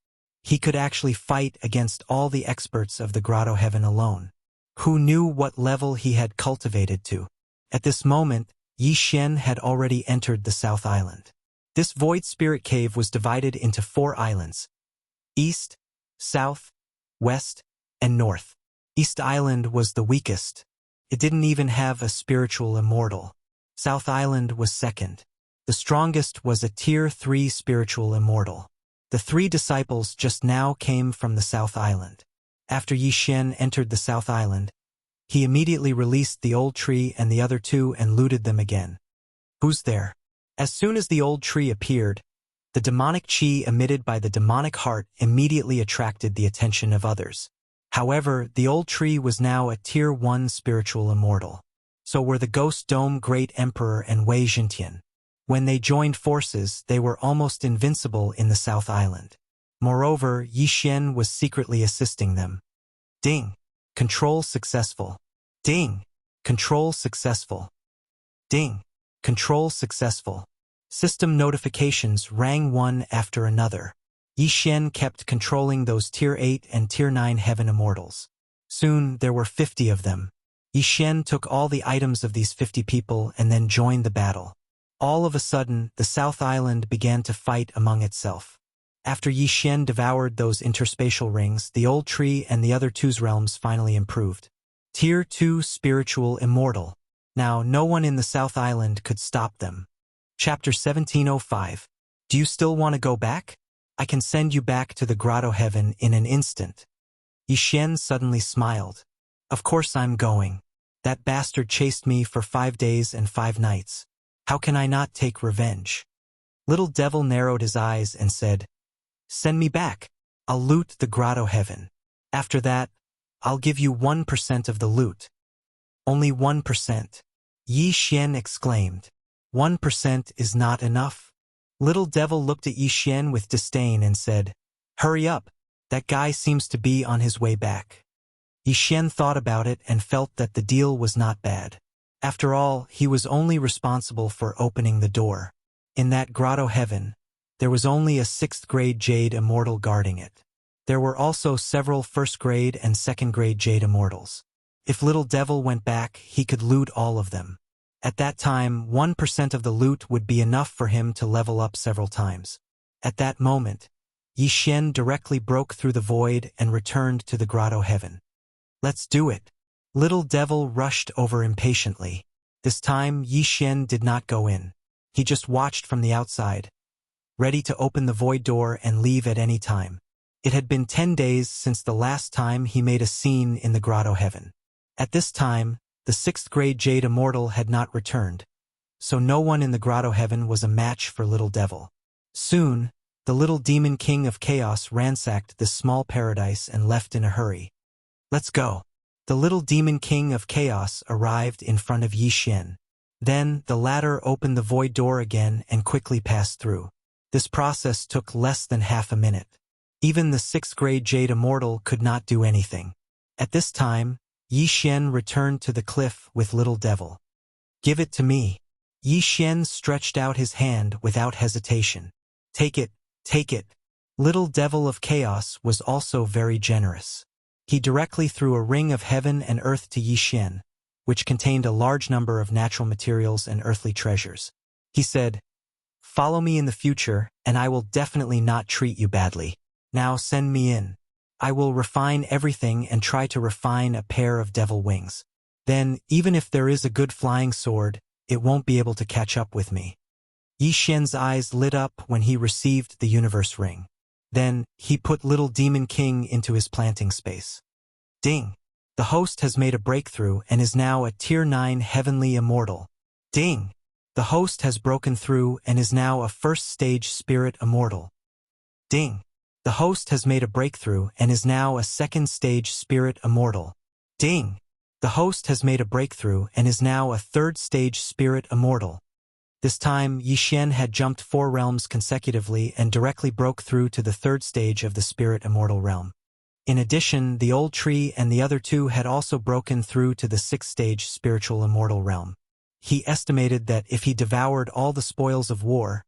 He could actually fight against all the experts of the Grotto Heaven alone. Who knew what level he had cultivated to? At this moment, Yi Xian had already entered the South Island. This Void Spirit Cave was divided into 4 islands: East, South, West, and North. East Island was the weakest. It didn't even have a spiritual immortal. South Island was second. The strongest was a Tier 3 spiritual immortal. The 3 disciples just now came from the South Island. After Yi Xian entered the South Island, he immediately released the old tree and the other 2 and looted them again. Who's there? As soon as the old tree appeared, the demonic chi emitted by the demonic heart immediately attracted the attention of others. However, the old tree was now a Tier 1 spiritual immortal. So were the Ghost Dome Great Emperor and Wei Jintian. When they joined forces, they were almost invincible in the South Island. Moreover, Yi Xian was secretly assisting them. Ding! Control successful. Ding! Control successful. Ding! Control successful. System notifications rang one after another. Yi Xian kept controlling those Tier 8 and Tier 9 heaven immortals. Soon, there were 50 of them. Yi Xian took all the items of these 50 people and then joined the battle. All of a sudden, the South Island began to fight among itself. After Yi Xian devoured those interspatial rings, the old tree and the other 2's realms finally improved. Tier 2 spiritual immortal. Now no one in the South Island could stop them. Chapter 1705. Do you still want to go back? I can send you back to the grotto heaven in an instant. Yixian suddenly smiled. Of course I'm going. That bastard chased me for 5 days and 5 nights. How can I not take revenge? Little Devil narrowed his eyes and said, Send me back. I'll loot the grotto heaven. After that, I'll give you 1% of the loot. Only 1%. Yixian exclaimed. 1% is not enough. Little Devil looked at Yixian with disdain and said, Hurry up, that guy seems to be on his way back. Yixian thought about it and felt that the deal was not bad. After all, he was only responsible for opening the door. In that grotto heaven, there was only a 6th grade Jade Immortal guarding it. There were also several 1st grade and 2nd grade Jade Immortals. If Little Devil went back, he could loot all of them. At that time, 1% of the loot would be enough for him to level up several times. At that moment, Yixian directly broke through the void and returned to the grotto heaven. Let's do it. Little Devil rushed over impatiently. This time, Yixian did not go in. He just watched from the outside, ready to open the void door and leave at any time. It had been 10 days since the last time he made a scene in the grotto heaven. At this time, the 6th grade Jade Immortal had not returned, so no one in the grotto heaven was a match for Little Devil. Soon, the little demon king of chaos ransacked this small paradise and left in a hurry. Let's go. The little demon king of chaos arrived in front of Yixian. Then, the latter opened the void door again and quickly passed through. This process took less than half a minute. Even the 6th grade Jade Immortal could not do anything. At this time, Yixian returned to the cliff with Little Devil. Give it to me. Yixian stretched out his hand without hesitation. Take it, take it. Little Devil of Chaos was also very generous. He directly threw a ring of heaven and earth to Yixian, which contained a large number of natural materials and earthly treasures. He said, Follow me in the future, and I will definitely not treat you badly. Now send me in. I will refine everything and try to refine a pair of devil wings. Then, even if there is a good flying sword, it won't be able to catch up with me. Yixian's eyes lit up when he received the universe ring. Then, he put Little Demon King into his planting space. Ding! The host has made a breakthrough and is now a Tier 9 Heavenly Immortal. Ding! The host has broken through and is now a 1st stage Spirit Immortal. Ding! The host has made a breakthrough and is now a 2nd stage Spirit Immortal. Ding! The host has made a breakthrough and is now a 3rd stage Spirit Immortal. This time, Yixian had jumped 4 realms consecutively and directly broke through to the 3rd stage of the Spirit Immortal realm. In addition, the old tree and the other 2 had also broken through to the 6th stage Spiritual Immortal realm. He estimated that if he devoured all the spoils of war,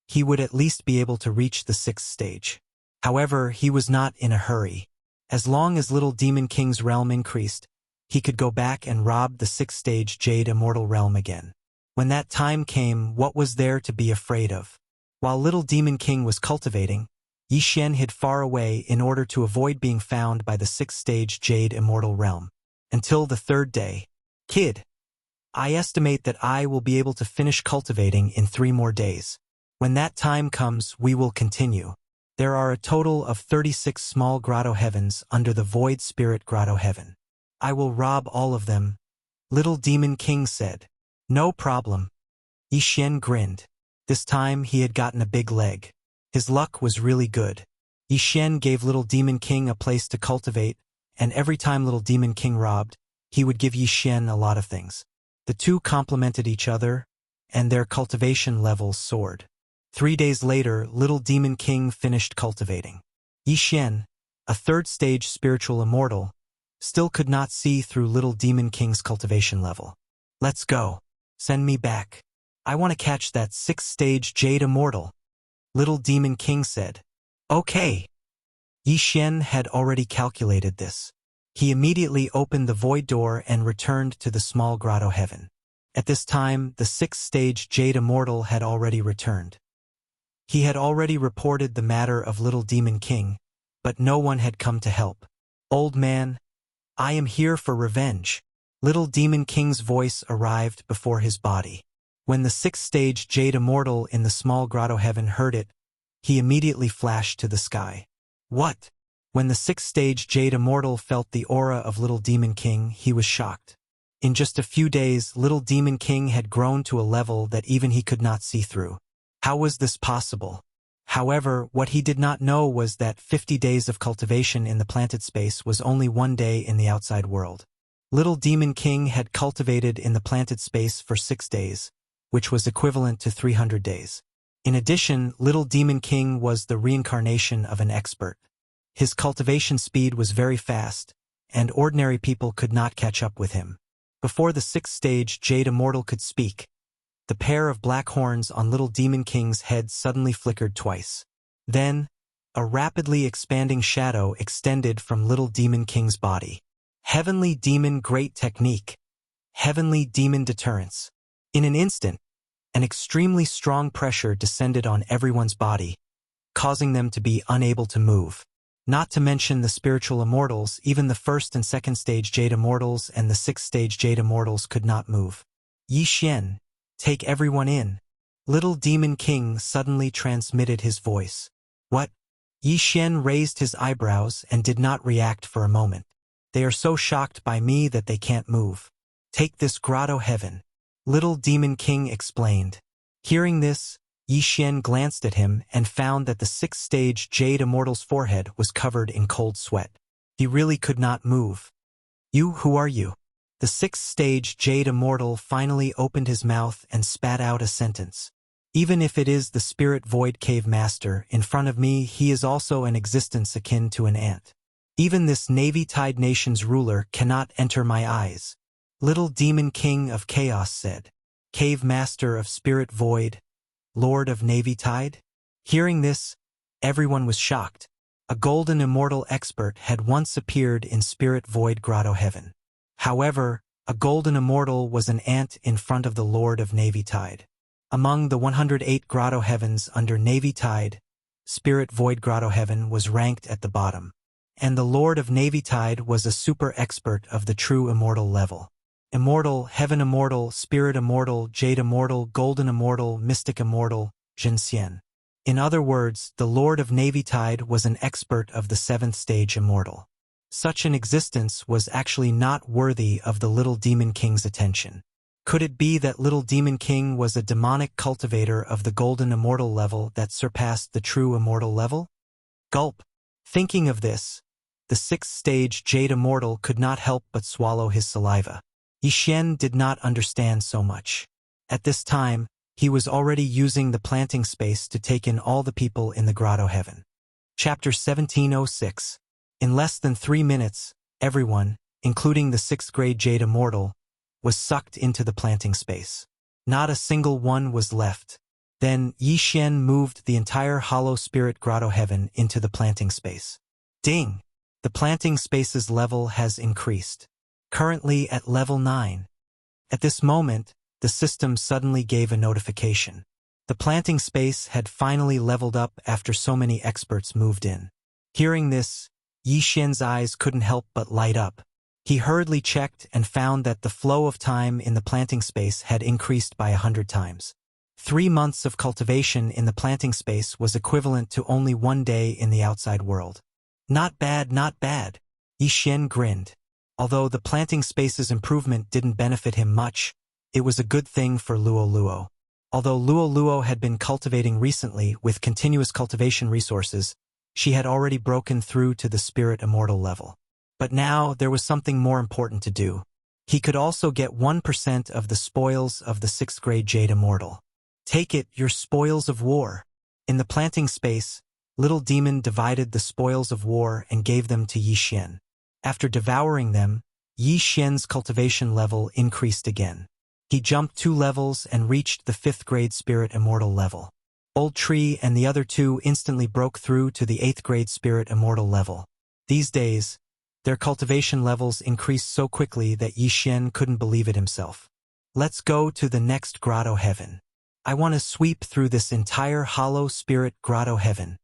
he would at least be able to reach the 6th stage. However, he was not in a hurry. As long as Little Demon King's realm increased, he could go back and rob the 6th stage Jade Immortal realm again. When that time came, what was there to be afraid of? While Little Demon King was cultivating, Yixian hid far away in order to avoid being found by the 6th stage Jade Immortal realm. Until the 3rd day. Kid, I estimate that I will be able to finish cultivating in 3 more days. When that time comes, we will continue. There are a total of 36 small grotto heavens under the Void Spirit Grotto Heaven. I will rob all of them, Little Demon King said. No problem. Yixian grinned. This time he had gotten a big leg. His luck was really good. Yixian gave Little Demon King a place to cultivate, and every time Little Demon King robbed, he would give Yixian a lot of things. The 2 complemented each other, and their cultivation levels soared. 3 days later, Little Demon King finished cultivating. Yixian, a 3rd stage Spiritual Immortal, still could not see through Little Demon King's cultivation level. Let's go. Send me back. I want to catch that 6th stage Jade Immortal, Little Demon King said. Okay. Yixian had already calculated this. He immediately opened the void door and returned to the small grotto heaven. At this time, the 6th stage Jade Immortal had already returned. He had already reported the matter of Little Demon King, but no one had come to help. Old man, I am here for revenge. Little Demon King's voice arrived before his body. When the sixth-stage Jade Immortal in the small grotto heaven heard it, he immediately flashed to the sky. What? When the sixth-stage Jade Immortal felt the aura of Little Demon King, he was shocked. In just a few days, Little Demon King had grown to a level that even he could not see through. How was this possible? However, what he did not know was that 50 days of cultivation in the planted space was only 1 day in the outside world. Little Demon King had cultivated in the planted space for 6 days, which was equivalent to 300 days. In addition, Little Demon King was the reincarnation of an expert. His cultivation speed was very fast, and ordinary people could not catch up with him. Before the sixth-stage Jade Immortal could speak, the pair of black horns on Little Demon King's head suddenly flickered twice. Then, a rapidly expanding shadow extended from Little Demon King's body. Heavenly Demon Great Technique. Heavenly Demon Deterrence. In an instant, an extremely strong pressure descended on everyone's body, causing them to be unable to move. Not to mention the spiritual immortals, even the first and second stage Jade Immortals and the sixth stage Jade Immortals could not move. Yi Xian, take everyone in. Little Demon King suddenly transmitted his voice. What? Yi Xian raised his eyebrows and did not react for a moment. They are so shocked by me that they can't move. Take this grotto heaven. Little Demon King explained. Hearing this, Yi Xian glanced at him and found that the sixth-stage Jade Immortal's forehead was covered in cold sweat. He really could not move. Who are you? The sixth-stage Jade Immortal finally opened his mouth and spat out a sentence. Even if it is the Spirit Void Cave Master in front of me, he is also an existence akin to an ant. Even this Navy Tide Nation's ruler cannot enter my eyes. Little Demon King of Chaos said. Cave Master of Spirit Void, Lord of Navy Tide? Hearing this, everyone was shocked. A golden immortal expert had once appeared in Spirit Void Grotto Heaven. However, a golden immortal was an ant in front of the Lord of Navy Tide. Among the 108 Grotto Heavens under Navy Tide, Spirit Void Grotto Heaven was ranked at the bottom. And the Lord of Navy Tide was a super expert of the true immortal level. Immortal, Heaven Immortal, Spirit Immortal, Jade Immortal, Golden Immortal, Mystic Immortal, Jin Xian. In other words, the Lord of Navy Tide was an expert of the 7th stage Immortal. Such an existence was actually not worthy of the Little Demon King's attention. Could it be that Little Demon King was a demonic cultivator of the Golden Immortal level that surpassed the true Immortal level? Gulp. Thinking of this, the 6th stage Jade Immortal could not help but swallow his saliva. Yi Xian did not understand so much. At this time, he was already using the planting space to take in all the people in the Grotto Heaven. Chapter 1706. In less than 3 minutes, everyone, including the 6th grade Jade Immortal, was sucked into the planting space. Not a single one was left. Then Yi Xian moved the entire Hollow Spirit Grotto Heaven into the planting space. Ding! The planting space's level has increased. Currently at level 9. At this moment, the system suddenly gave a notification. The planting space had finally leveled up after so many experts moved in. Hearing this, Yi Xian's eyes couldn't help but light up. He hurriedly checked and found that the flow of time in the planting space had increased by 100 times. 3 months of cultivation in the planting space was equivalent to only 1 day in the outside world. Not bad, not bad. Yi Xian grinned. Although the planting space's improvement didn't benefit him much, it was a good thing for Luo Luo. Although Luo Luo had been cultivating recently with continuous cultivation resources, she had already broken through to the Spirit Immortal level. But now there was something more important to do. He could also get 1% of the spoils of the 6th grade Jade Immortal. Take it, your spoils of war. In the planting space, Little Demon divided the spoils of war and gave them to Yi Xian. After devouring them, Yi Xian's cultivation level increased again. He jumped 2 levels and reached the 5th grade Spirit Immortal level. Old Tree and the other 2 instantly broke through to the 8th grade Spirit Immortal level. These days, their cultivation levels increased so quickly that Yi Xian couldn't believe it himself. Let's go to the next Grotto Heaven. I want to sweep through this entire Hollow Spirit Grotto Heaven.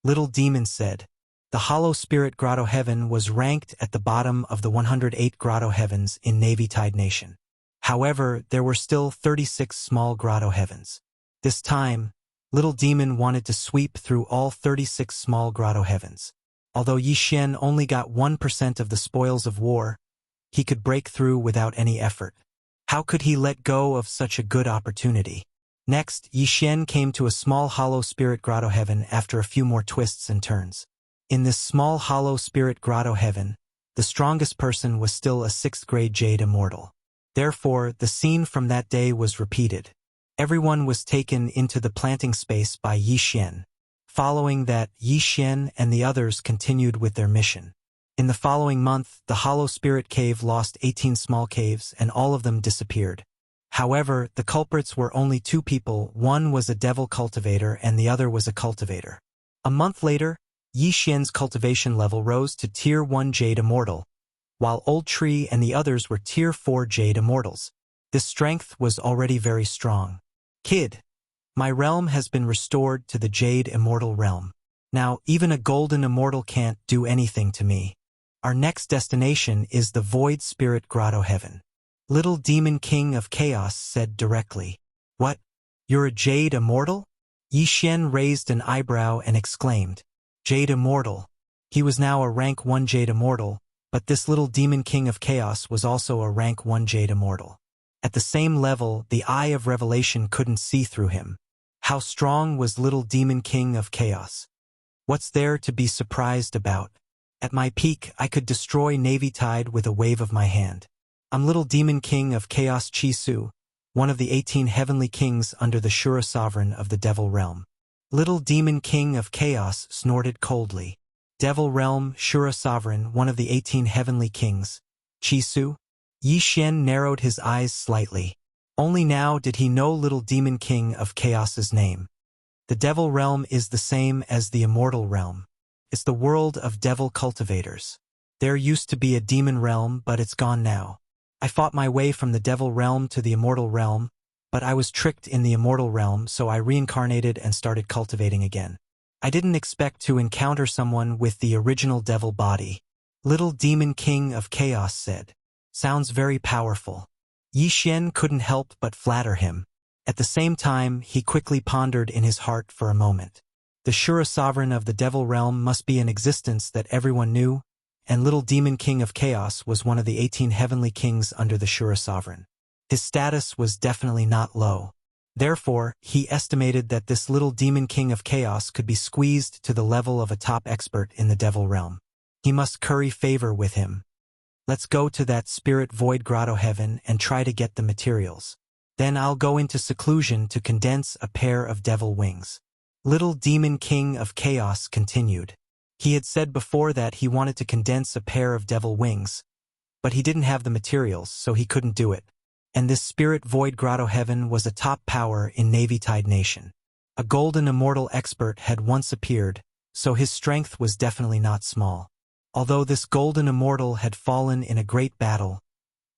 Little Demon said. The Hollow Spirit Grotto Heaven was ranked at the bottom of the 108 grotto heavens in Navy Tide Nation. However, there were still 36 small grotto heavens. This time, Little Demon wanted to sweep through all 36 small grotto heavens. Although Yi Xian only got 1% of the spoils of war, he could break through without any effort. How could he let go of such a good opportunity? Next, Yi Xian came to a small Hollow Spirit Grotto Heaven after a few more twists and turns. In this small Hollow Spirit Grotto Heaven, the strongest person was still a 6th grade Jade Immortal. Therefore, the scene from that day was repeated. Everyone was taken into the planting space by Yi Xian. Following that, Yi Xian and the others continued with their mission. In the following month, the Hollow Spirit Cave lost 18 small caves and all of them disappeared. However, the culprits were only 2 people, one was a devil cultivator and the other was a cultivator. A month later, Yi Xian's cultivation level rose to Tier 1 Jade Immortal, while Old Tree and the others were Tier 4 Jade Immortals. This strength was already very strong. Kid, my realm has been restored to the Jade Immortal realm. Now, even a Golden Immortal can't do anything to me. Our next destination is the Void Spirit Grotto Heaven. Little Demon King of Chaos said directly. What? You're a Jade Immortal? Yi Xian raised an eyebrow and exclaimed. Jade Immortal. He was now a rank 1 Jade Immortal, but this Little Demon King of Chaos was also a rank 1 Jade Immortal. At the same level, the Eye of Revelation couldn't see through him. How strong was Little Demon King of Chaos? What's there to be surprised about? At my peak, I could destroy Navy Tide with a wave of my hand. I'm Little Demon King of Chaos Chi Su, one of the 18 heavenly kings under the Shura Sovereign of the Devil Realm. Little Demon King of Chaos snorted coldly. Devil Realm, Shura Sovereign, one of the 18 heavenly kings. Chi Su? Yi Xian narrowed his eyes slightly. Only now did he know Little Demon King of Chaos's name. The Devil Realm is the same as the Immortal Realm. It's the world of devil cultivators. There used to be a demon realm, but it's gone now. I fought my way from the Devil Realm to the Immortal Realm, but I was tricked in the Immortal Realm, so I reincarnated and started cultivating again. I didn't expect to encounter someone with the original devil body. Little Demon King of Chaos said. Sounds very powerful. Yi Xian couldn't help but flatter him. At the same time, he quickly pondered in his heart for a moment. The Shura Sovereign of the Devil Realm must be an existence that everyone knew, and Little Demon King of Chaos was one of the 18 heavenly kings under the Shura Sovereign. His status was definitely not low. Therefore, he estimated that this Little Demon King of Chaos could be squeezed to the level of a top expert in the Devil Realm. He must curry favor with him. Let's go to that Spirit Void Grotto Heaven and try to get the materials. Then I'll go into seclusion to condense a pair of devil wings. Little Demon King of Chaos continued. He had said before that he wanted to condense a pair of devil wings, but he didn't have the materials, so he couldn't do it. And this Spirit Void Grotto Heaven was a top power in Navy Tide Nation. A Golden Immortal expert had once appeared, so his strength was definitely not small. Although this Golden Immortal had fallen in a great battle,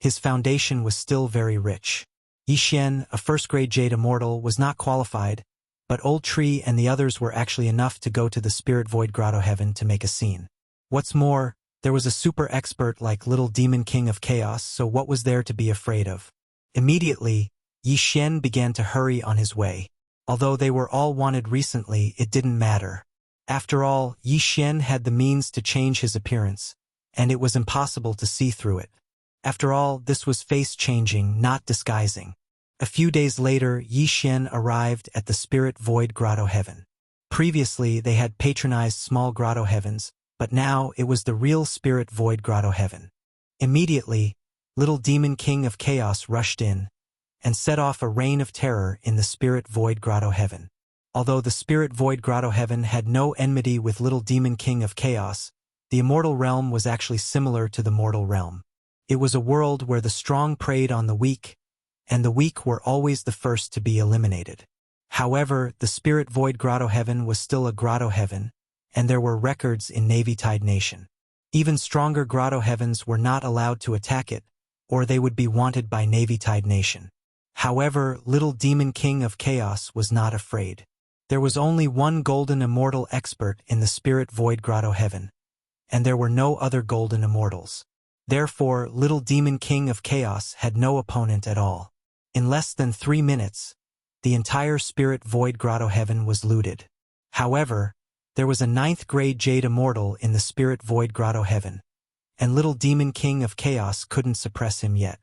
his foundation was still very rich. Yi Xian, a 1st grade Jade Immortal, was not qualified, but Old Tree and the others were actually enough to go to the Spirit Void Grotto Heaven to make a scene. What's more, there was a super expert like Little Demon King of Chaos, so what was there to be afraid of? Immediately, Yi Xian began to hurry on his way. Although they were all wanted recently, it didn't matter. After all, Yi Xian had the means to change his appearance, and it was impossible to see through it. After all, this was face-changing, not disguising. A few days later, Yi Xian arrived at the Spirit Void Grotto Heaven. Previously, they had patronized small grotto heavens, but now it was the real Spirit Void Grotto Heaven. Immediately, Little Demon King of Chaos rushed in and set off a reign of terror in the Spirit Void Grotto Heaven. Although the Spirit Void Grotto Heaven had no enmity with Little Demon King of Chaos, the Immortal Realm was actually similar to the Mortal Realm. It was a world where the strong preyed on the weak, and the weak were always the first to be eliminated. However, the Spirit Void Grotto Heaven was still a grotto heaven, and there were records in Navy Tide Nation. Even stronger grotto heavens were not allowed to attack it, or they would be wanted by Navy Tide Nation. However, Little Demon King of Chaos was not afraid. There was only one golden immortal expert in the Spirit Void Grotto Heaven, and there were no other golden immortals. Therefore, little Demon King of Chaos had no opponent at all. In less than 3 minutes, the entire Spirit Void Grotto Heaven was looted. However, there was a 9th grade Jade Immortal in the Spirit Void Grotto Heaven, and little Demon King of Chaos couldn't suppress him yet.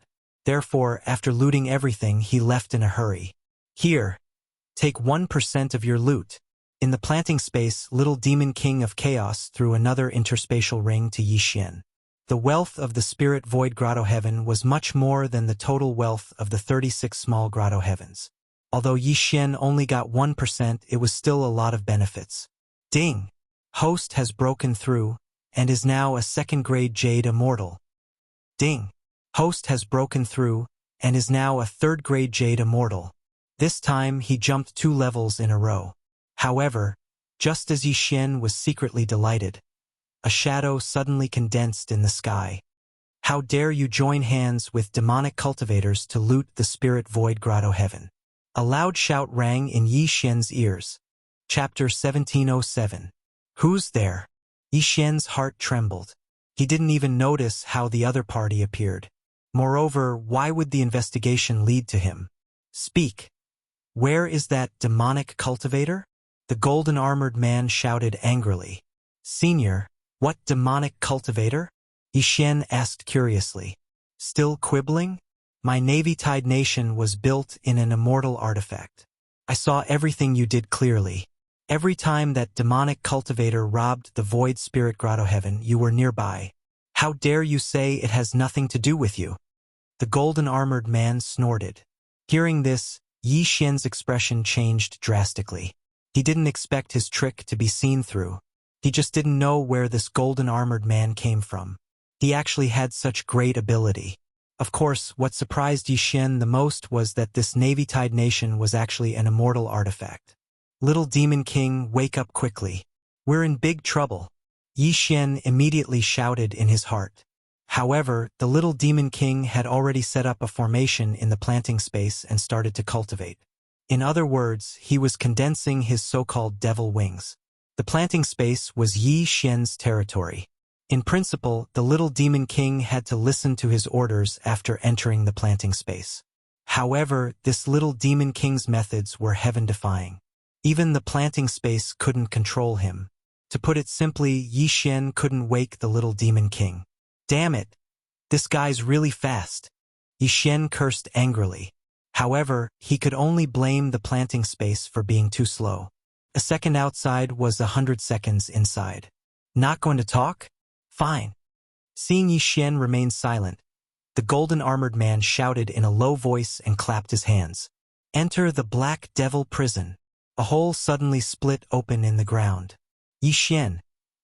Therefore, after looting everything, he left in a hurry. Here, take 1% of your loot. In the planting space, little Demon King of Chaos threw another interspatial ring to Yixin. The wealth of the Spirit Void Grotto Heaven was much more than the total wealth of the 36 small Grotto Heavens. Although Yixin only got 1%, it was still a lot of benefits. Ding! Host has broken through, and is now a 2nd grade Jade Immortal. Ding! Host has broken through, and is now a 3rd grade Jade Immortal. This time he jumped 2 levels in a row. However, just as Yixin was secretly delighted, a shadow suddenly condensed in the sky. How dare you join hands with demonic cultivators to loot the Spirit Void Grotto Heaven? A loud shout rang in Yixin's ears. Chapter 1707. Who's there? Yixin's heart trembled. He didn't even notice how the other party appeared. Moreover, why would the investigation lead to him? Speak. Where is that demonic cultivator? The golden-armored man shouted angrily. Senior, what demonic cultivator? Yixin asked curiously. Still quibbling? My Navy-Tide Nation was built in an immortal artifact. I saw everything you did clearly. Every time that demonic cultivator robbed the Void Spirit Grotto Heaven, you were nearby. How dare you say it has nothing to do with you? The golden-armored man snorted. Hearing this, Yixin's expression changed drastically. He didn't expect his trick to be seen through. He just didn't know where this golden-armored man came from. He actually had such great ability. Of course, what surprised Yixin the most was that this Navy-Tide Nation was actually an immortal artifact. Little Demon King, wake up quickly. We're in big trouble. Yixin immediately shouted in his heart. However, the little Demon King had already set up a formation in the planting space and started to cultivate. In other words, he was condensing his so-called devil wings. The planting space was Yixin's territory. In principle, the little Demon King had to listen to his orders after entering the planting space. However, this little Demon King's methods were heaven-defying. Even the planting space couldn't control him. To put it simply, Yixin couldn't wake the little Demon King. Damn it! This guy's really fast. Yixin cursed angrily. However, he could only blame the planting space for being too slow. A second outside was 100 seconds inside. Not going to talk? Fine. Seeing Yixin remain silent, the golden-armored man shouted in a low voice and clapped his hands. Enter the Black Devil Prison. A hole suddenly split open in the ground. Yixin,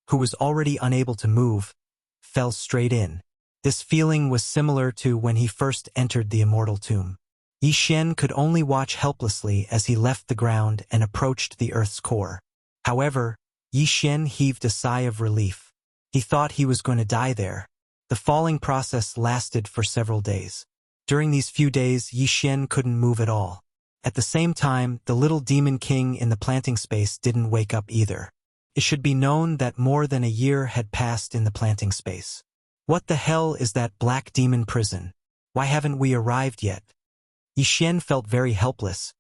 who was already unable to move, fell straight in. This feeling was similar to when he first entered the immortal tomb. Yixin could only watch helplessly as he left the ground and approached the earth's core. However, Yixin heaved a sigh of relief. He thought he was going to die there. The falling process lasted for several days. During these few days, Yixin couldn't move at all. At the same time, the little Demon King in the planting space didn't wake up either. It should be known that more than a year had passed in the planting space. What the hell is that Black Demon Prison? Why haven't we arrived yet? Yixin felt very helpless,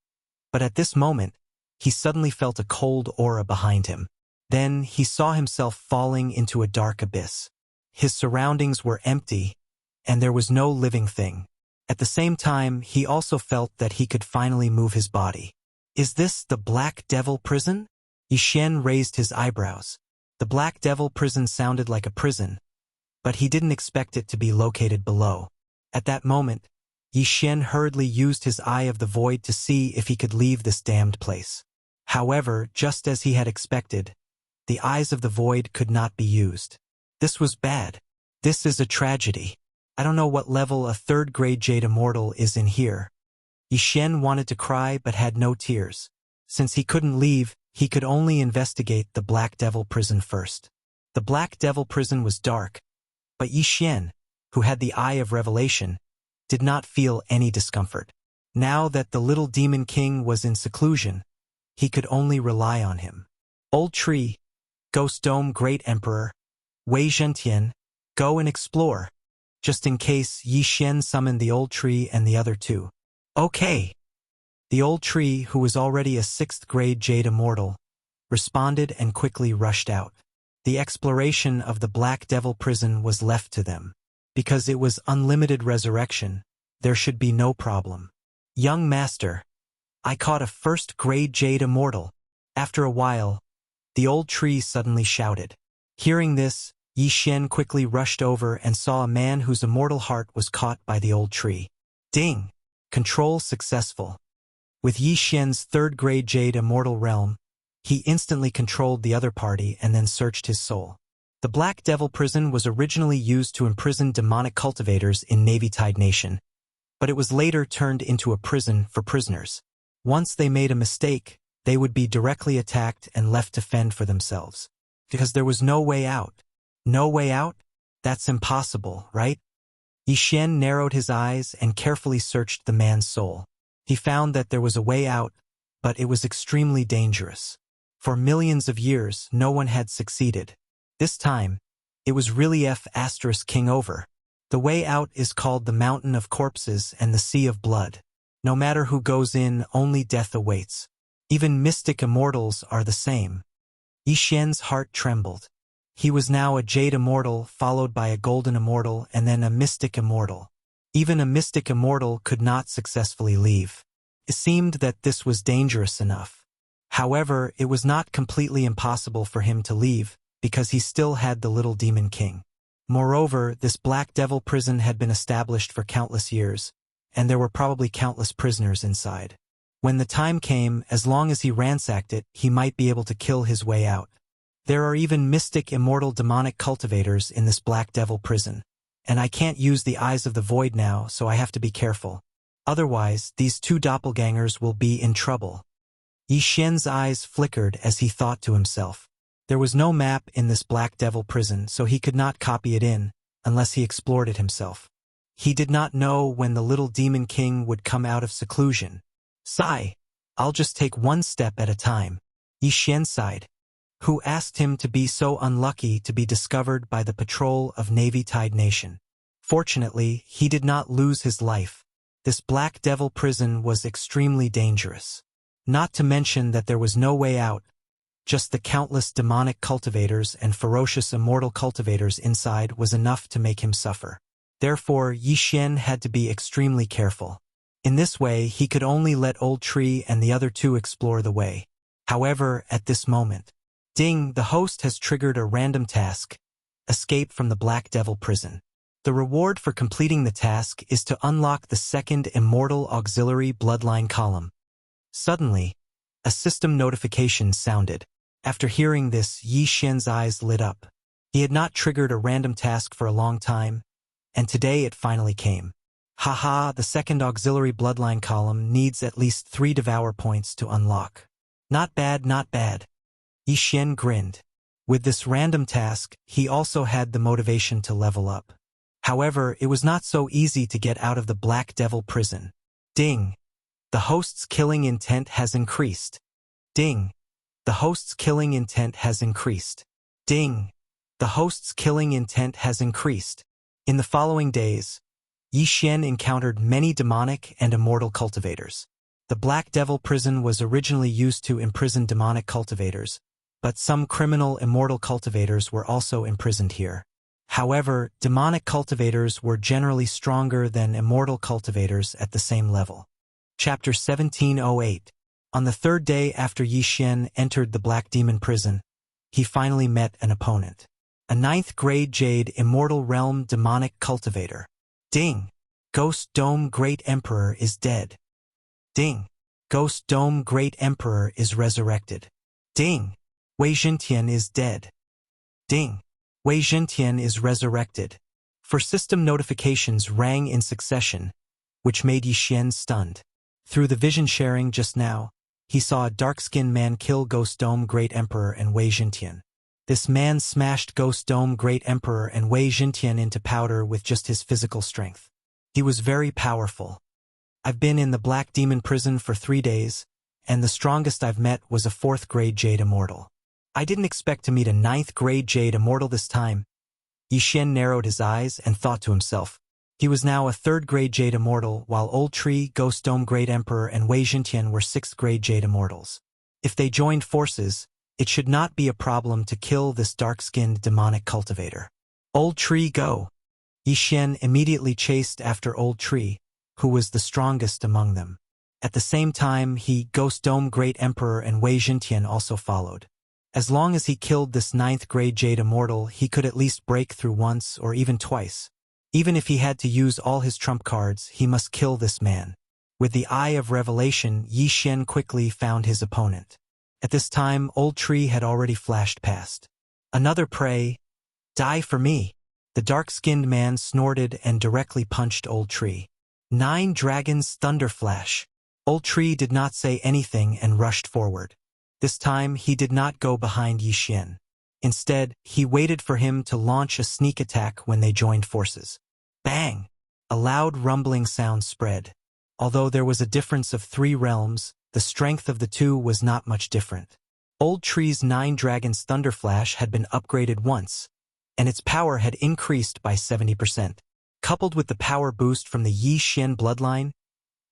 but at this moment, he suddenly felt a cold aura behind him. Then he saw himself falling into a dark abyss. His surroundings were empty, and there was no living thing. At the same time, he also felt that he could finally move his body. Is this the Black Devil Prison? Yixin raised his eyebrows. The Black Devil Prison sounded like a prison, but he didn't expect it to be located below. At that moment, Yixin hurriedly used his Eye of the Void to see if he could leave this damned place. However, just as he had expected, the Eyes of the Void could not be used. This was bad. This is a tragedy. I don't know what level a 3rd grade Jade Immortal is in here. Yixin wanted to cry but had no tears. Since he couldn't leave, he could only investigate the Black Devil Prison first. The Black Devil Prison was dark, but Yixin, who had the Eye of Revelation, did not feel any discomfort. Now that the little Demon King was in seclusion, he could only rely on him. Old Tree, Ghost Dome Great Emperor, Wei Zhentian, go and explore, just in case Yi Xian summoned the Old Tree and the other two. Okay. The Old Tree, who was already a 6th grade Jade Immortal, responded and quickly rushed out. The exploration of the Black Devil prison was left to them. Because it was unlimited resurrection, there should be no problem. Young Master, I caught a 1st grade Jade Immortal. After a while, the Old Tree suddenly shouted. Hearing this, Yi Xian quickly rushed over and saw a man whose immortal heart was caught by the Old Tree. Ding! Control successful. With Yi Xian's 3rd grade Jade Immortal realm, he instantly controlled the other party and then searched his soul. The Black Devil prison was originally used to imprison demonic cultivators in Navy Tide Nation, but it was later turned into a prison for prisoners. Once they made a mistake, they would be directly attacked and left to fend for themselves. Because there was no way out. No way out? That's impossible, right? Yi Xian narrowed his eyes and carefully searched the man's soul. He found that there was a way out, but it was extremely dangerous. For millions of years, no one had succeeded. This time, it was really King over. The way out is called the Mountain of Corpses and the Sea of Blood. No matter who goes in, only death awaits. Even mystic immortals are the same. Yi Xian's heart trembled. He was now a Jade Immortal, followed by a Golden Immortal, and then a Mystic Immortal. Even a Mystic Immortal could not successfully leave. It seemed that this was dangerous enough. However, it was not completely impossible for him to leave, because he still had the Little Demon King. Moreover, this Black Devil prison had been established for countless years, and there were probably countless prisoners inside. When the time came, as long as he ransacked it, he might be able to kill his way out. There are even mystic immortal demonic cultivators in this Black Devil prison, and I can't use the Eyes of the Void now, so I have to be careful. Otherwise, these 2 doppelgangers will be in trouble. Yi Xian's eyes flickered as he thought to himself. There was no map in this Black Devil prison, so he could not copy it in, unless he explored it himself. He did not know when the Little Demon King would come out of seclusion. Sigh, I'll just take one step at a time. Yi Xian sighed. Who asked him to be so unlucky to be discovered by the patrol of Navy Tide Nation? Fortunately, he did not lose his life. This Black Devil prison was extremely dangerous. Not to mention that there was no way out. Just the countless demonic cultivators and ferocious immortal cultivators inside was enough to make him suffer. Therefore, Yi Xian had to be extremely careful. In this way, he could only let Old Tree and the other 2 explore the way. However, at this moment, ding, the host has triggered a random task, escape from the Black Devil prison. The reward for completing the task is to unlock the 2nd Immortal Auxiliary Bloodline column. Suddenly, a system notification sounded. After hearing this, Yi Xian's eyes lit up. He had not triggered a random task for a long time, and today it finally came. Haha, the 2nd Auxiliary Bloodline column needs at least 3 Devour points to unlock. Not bad, not bad. Yi Xian grinned. With this random task, he also had the motivation to level up. However, it was not so easy to get out of the Black Devil prison. Ding! The host's killing intent has increased. Ding! The host's killing intent has increased. Ding! The host's killing intent has increased. In the following days, Yi Xian encountered many demonic and immortal cultivators. The Black Devil prison was originally used to imprison demonic cultivators, but some criminal immortal cultivators were also imprisoned here. However, demonic cultivators were generally stronger than immortal cultivators at the same level. Chapter 1708. On the 3rd day after Yi Xian entered the Black Demon prison, he finally met an opponent. A 9th grade Jade Immortal Realm demonic cultivator. Ding! Ghost Dome Great Emperor is dead. Ding! Ghost Dome Great Emperor is resurrected. Ding! Wei Zhentian is dead. Ding! Wei Zhentian is resurrected. 4 system notifications rang in succession, which made Yi Xian stunned. Through the vision sharing just now, he saw a dark-skinned man kill Ghost Dome Great Emperor and Wei Zhentian. This man smashed Ghost Dome Great Emperor and Wei Zhentian into powder with just his physical strength. He was very powerful. I've been in the Black Demon prison for 3 days, and the strongest I've met was a 4th grade Jade Immortal. I didn't expect to meet a 9th grade Jade Immortal this time. Yi Xian narrowed his eyes and thought to himself. He was now a 3rd grade Jade Immortal, while Old Tree, Ghost Dome Great Emperor, and Wei Jintian were 6th grade Jade Immortals. If they joined forces, it should not be a problem to kill this dark-skinned demonic cultivator. Old Tree, go! Yi Xian immediately chased after Old Tree, who was the strongest among them. At the same time, Ghost Dome Great Emperor, and Wei Jintian also followed. As long as he killed this 9th grade Jade Immortal, he could at least break through once or even twice. Even if he had to use all his trump cards, he must kill this man. With the Eye of Revelation, Yi Xian quickly found his opponent. At this time, Old Tree had already flashed past. Another prey. Die for me. The dark-skinned man snorted and directly punched Old Tree. 9 Dragons Thunder Flash. Old Tree did not say anything and rushed forward. This time, he did not go behind Yi Xian. Instead, he waited for him to launch a sneak attack when they joined forces. Bang! A loud rumbling sound spread. Although there was a difference of 3 realms, the strength of the two was not much different. Old Tree's 9 Dragons Thunder Flash had been upgraded once, and its power had increased by 70%. Coupled with the power boost from the Yi Xian bloodline,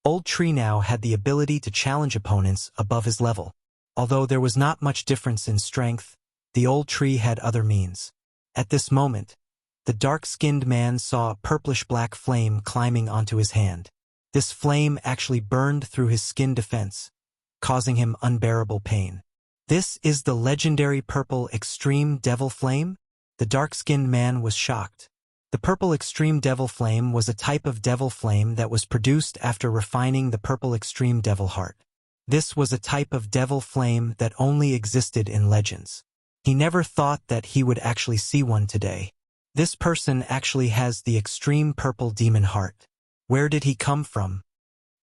Old Tree now had the ability to challenge opponents above his level. Although there was not much difference in strength, the Old Tree had other means. At this moment, the dark-skinned man saw a purplish-black flame climbing onto his hand. This flame actually burned through his skin defense, causing him unbearable pain. This is the legendary purple extreme devil flame? The dark-skinned man was shocked. The purple extreme devil flame was a type of devil flame that was produced after refining the purple extreme devil heart. This was a type of devil flame that only existed in legends. He never thought that he would actually see one today. This person actually has the extreme purple demon heart. Where did he come from?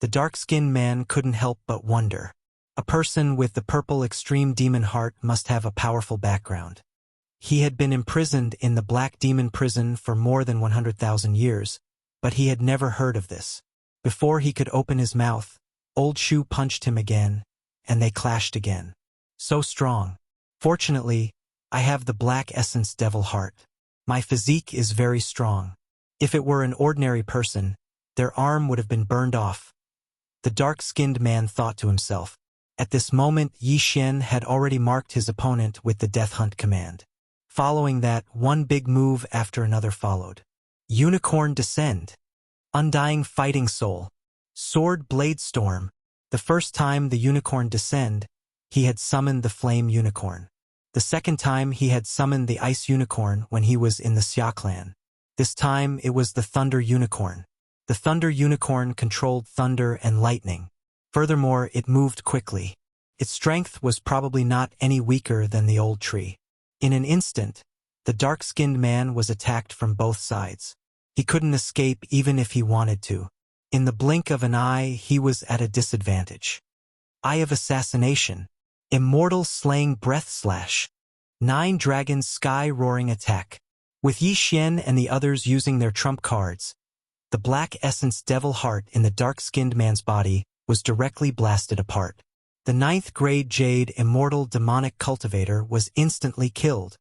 The dark-skinned man couldn't help but wonder. A person with the purple extreme demon heart must have a powerful background. He had been imprisoned in the Black Demon Prison for more than 100,000 years, but he had never heard of this. Before he could open his mouth, Old Shu punched him again, and they clashed again. So strong. Fortunately, I have the Black Essence Devil Heart. My physique is very strong. If it were an ordinary person, their arm would have been burned off. The dark-skinned man thought to himself. At this moment, Yi Xian had already marked his opponent with the Death Hunt command. Following that, one big move after another followed. Unicorn Descend. Undying Fighting Soul. Sword Blade Storm. The first time the Unicorn Descend, he had summoned the Flame Unicorn. The second time he had summoned the Ice Unicorn when he was in the Xia clan. This time it was the Thunder Unicorn. The Thunder Unicorn controlled thunder and lightning. Furthermore, it moved quickly. Its strength was probably not any weaker than the Old Tree. In an instant, the dark-skinned man was attacked from both sides. He couldn't escape even if he wanted to. In the blink of an eye, he was at a disadvantage. Eye of Assassination. Immortal Slaying Breath Slash. 9 Dragons Sky Roaring Attack. With Yi Xian and the others using their trump cards, the Black Essence Devil Heart in the dark-skinned man's body was directly blasted apart. The 9th grade Jade Immortal Demonic Cultivator was instantly killed.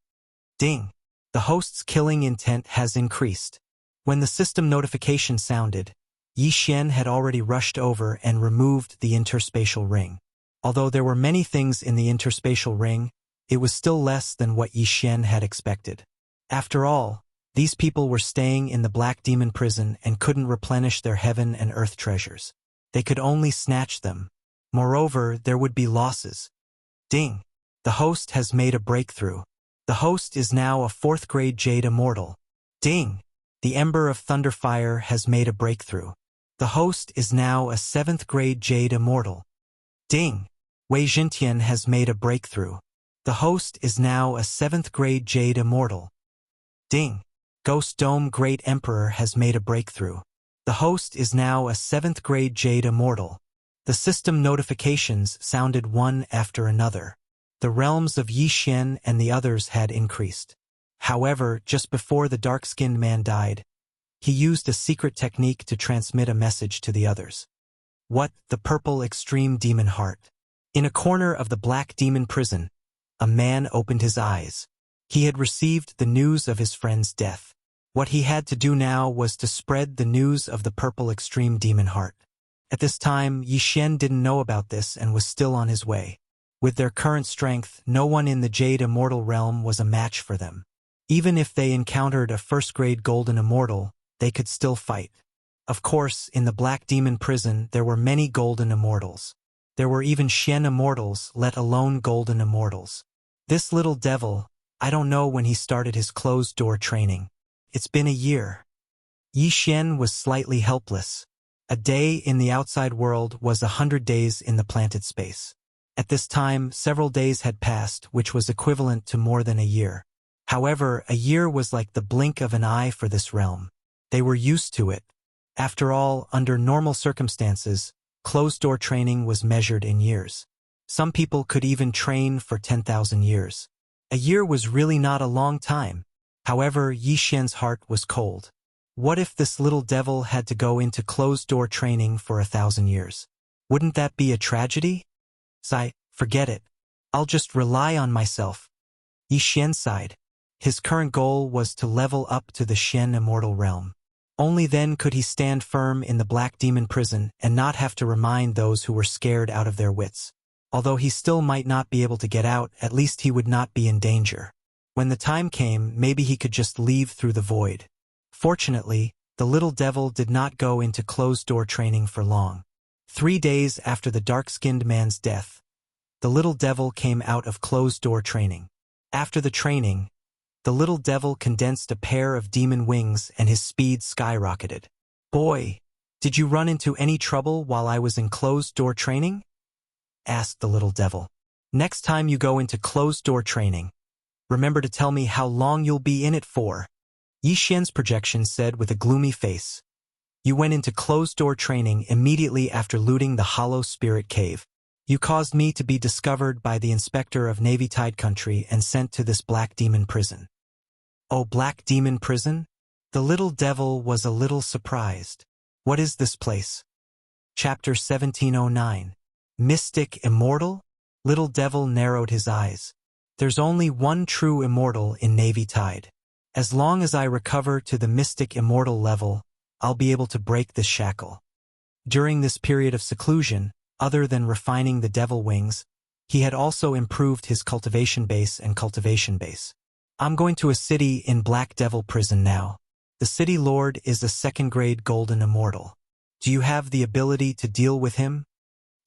Ding! The host's killing intent has increased. When the system notification sounded, Yi Xian had already rushed over and removed the interspatial ring. Although there were many things in the interspatial ring, it was still less than what Yi Xian had expected. After all, these people were staying in the Black Demon Prison and couldn't replenish their heaven and earth treasures. They could only snatch them. Moreover, there would be losses. Ding! The host has made a breakthrough. The host is now a 4th grade Jade Immortal. Ding! The Ember of Thunderfire has made a breakthrough. The host is now a 7th grade Jade Immortal. Ding! Wei Jintian has made a breakthrough. The host is now a 7th grade Jade Immortal. Ding! Ghost Dome Great Emperor has made a breakthrough. The host is now a 7th grade Jade Immortal. The system notifications sounded one after another. The realms of Yi Xian and the others had increased. However, just before the dark-skinned man died, he used a secret technique to transmit a message to the others. What? The purple extreme demon heart. In a corner of the Black Demon prison, a man opened his eyes. He had received the news of his friend's death. What he had to do now was to spread the news of the purple extreme demon heart. At this time, Yi Xian didn't know about this and was still on his way. With their current strength, no one in the Jade Immortal realm was a match for them. Even if they encountered a first-grade Golden Immortal, they could still fight. Of course, in the Black Demon prison, there were many Golden Immortals. There were even Xian Immortals, let alone Golden Immortals. This little devil, I don't know when he started his closed-door training. It's been a year. Yi Xian was slightly helpless. A day in the outside world was 100 days in the planted space. At this time, several days had passed, which was equivalent to more than a year. However, a year was like the blink of an eye for this realm. They were used to it. After all, under normal circumstances, closed-door training was measured in years. Some people could even train for 10,000 years. A year was really not a long time. However, Yi Xian's heart was cold. What if this little devil had to go into closed-door training for 1,000 years? Wouldn't that be a tragedy? Forget it. I'll just rely on myself. Yi Xian sighed. His current goal was to level up to the Xian Immortal realm. Only then could he stand firm in the Black Demon prison and not have to remind those who were scared out of their wits. Although he still might not be able to get out, at least he would not be in danger. When the time came, maybe he could just leave through the void. Fortunately, the little devil did not go into closed-door training for long. 3 days after the dark-skinned man's death, the little devil came out of closed-door training. After the training, the little devil condensed a pair of demon wings and his speed skyrocketed. "Boy, did you run into any trouble while I was in closed-door training?" asked the little devil. "Next time you go into closed-door training, remember to tell me how long you'll be in it for." Yi Xian's projection said with a gloomy face. "You went into closed-door training immediately after looting the Hollow Spirit Cave. You caused me to be discovered by the inspector of Navy Tide Country and sent to this Black Demon prison." "Oh, Black Demon prison?" The little devil was a little surprised. "What is this place?" Chapter 1709. Mystic Immortal? Little devil narrowed his eyes. "There's only one true immortal in Navy Tide. As long as I recover to the Mystic Immortal level, I'll be able to break this shackle." During this period of seclusion, other than refining the devil wings, he had also improved his cultivation base and cultivation base. "I'm going to a city in Black Devil prison now. The city lord is a second-grade Golden Immortal. Do you have the ability to deal with him?"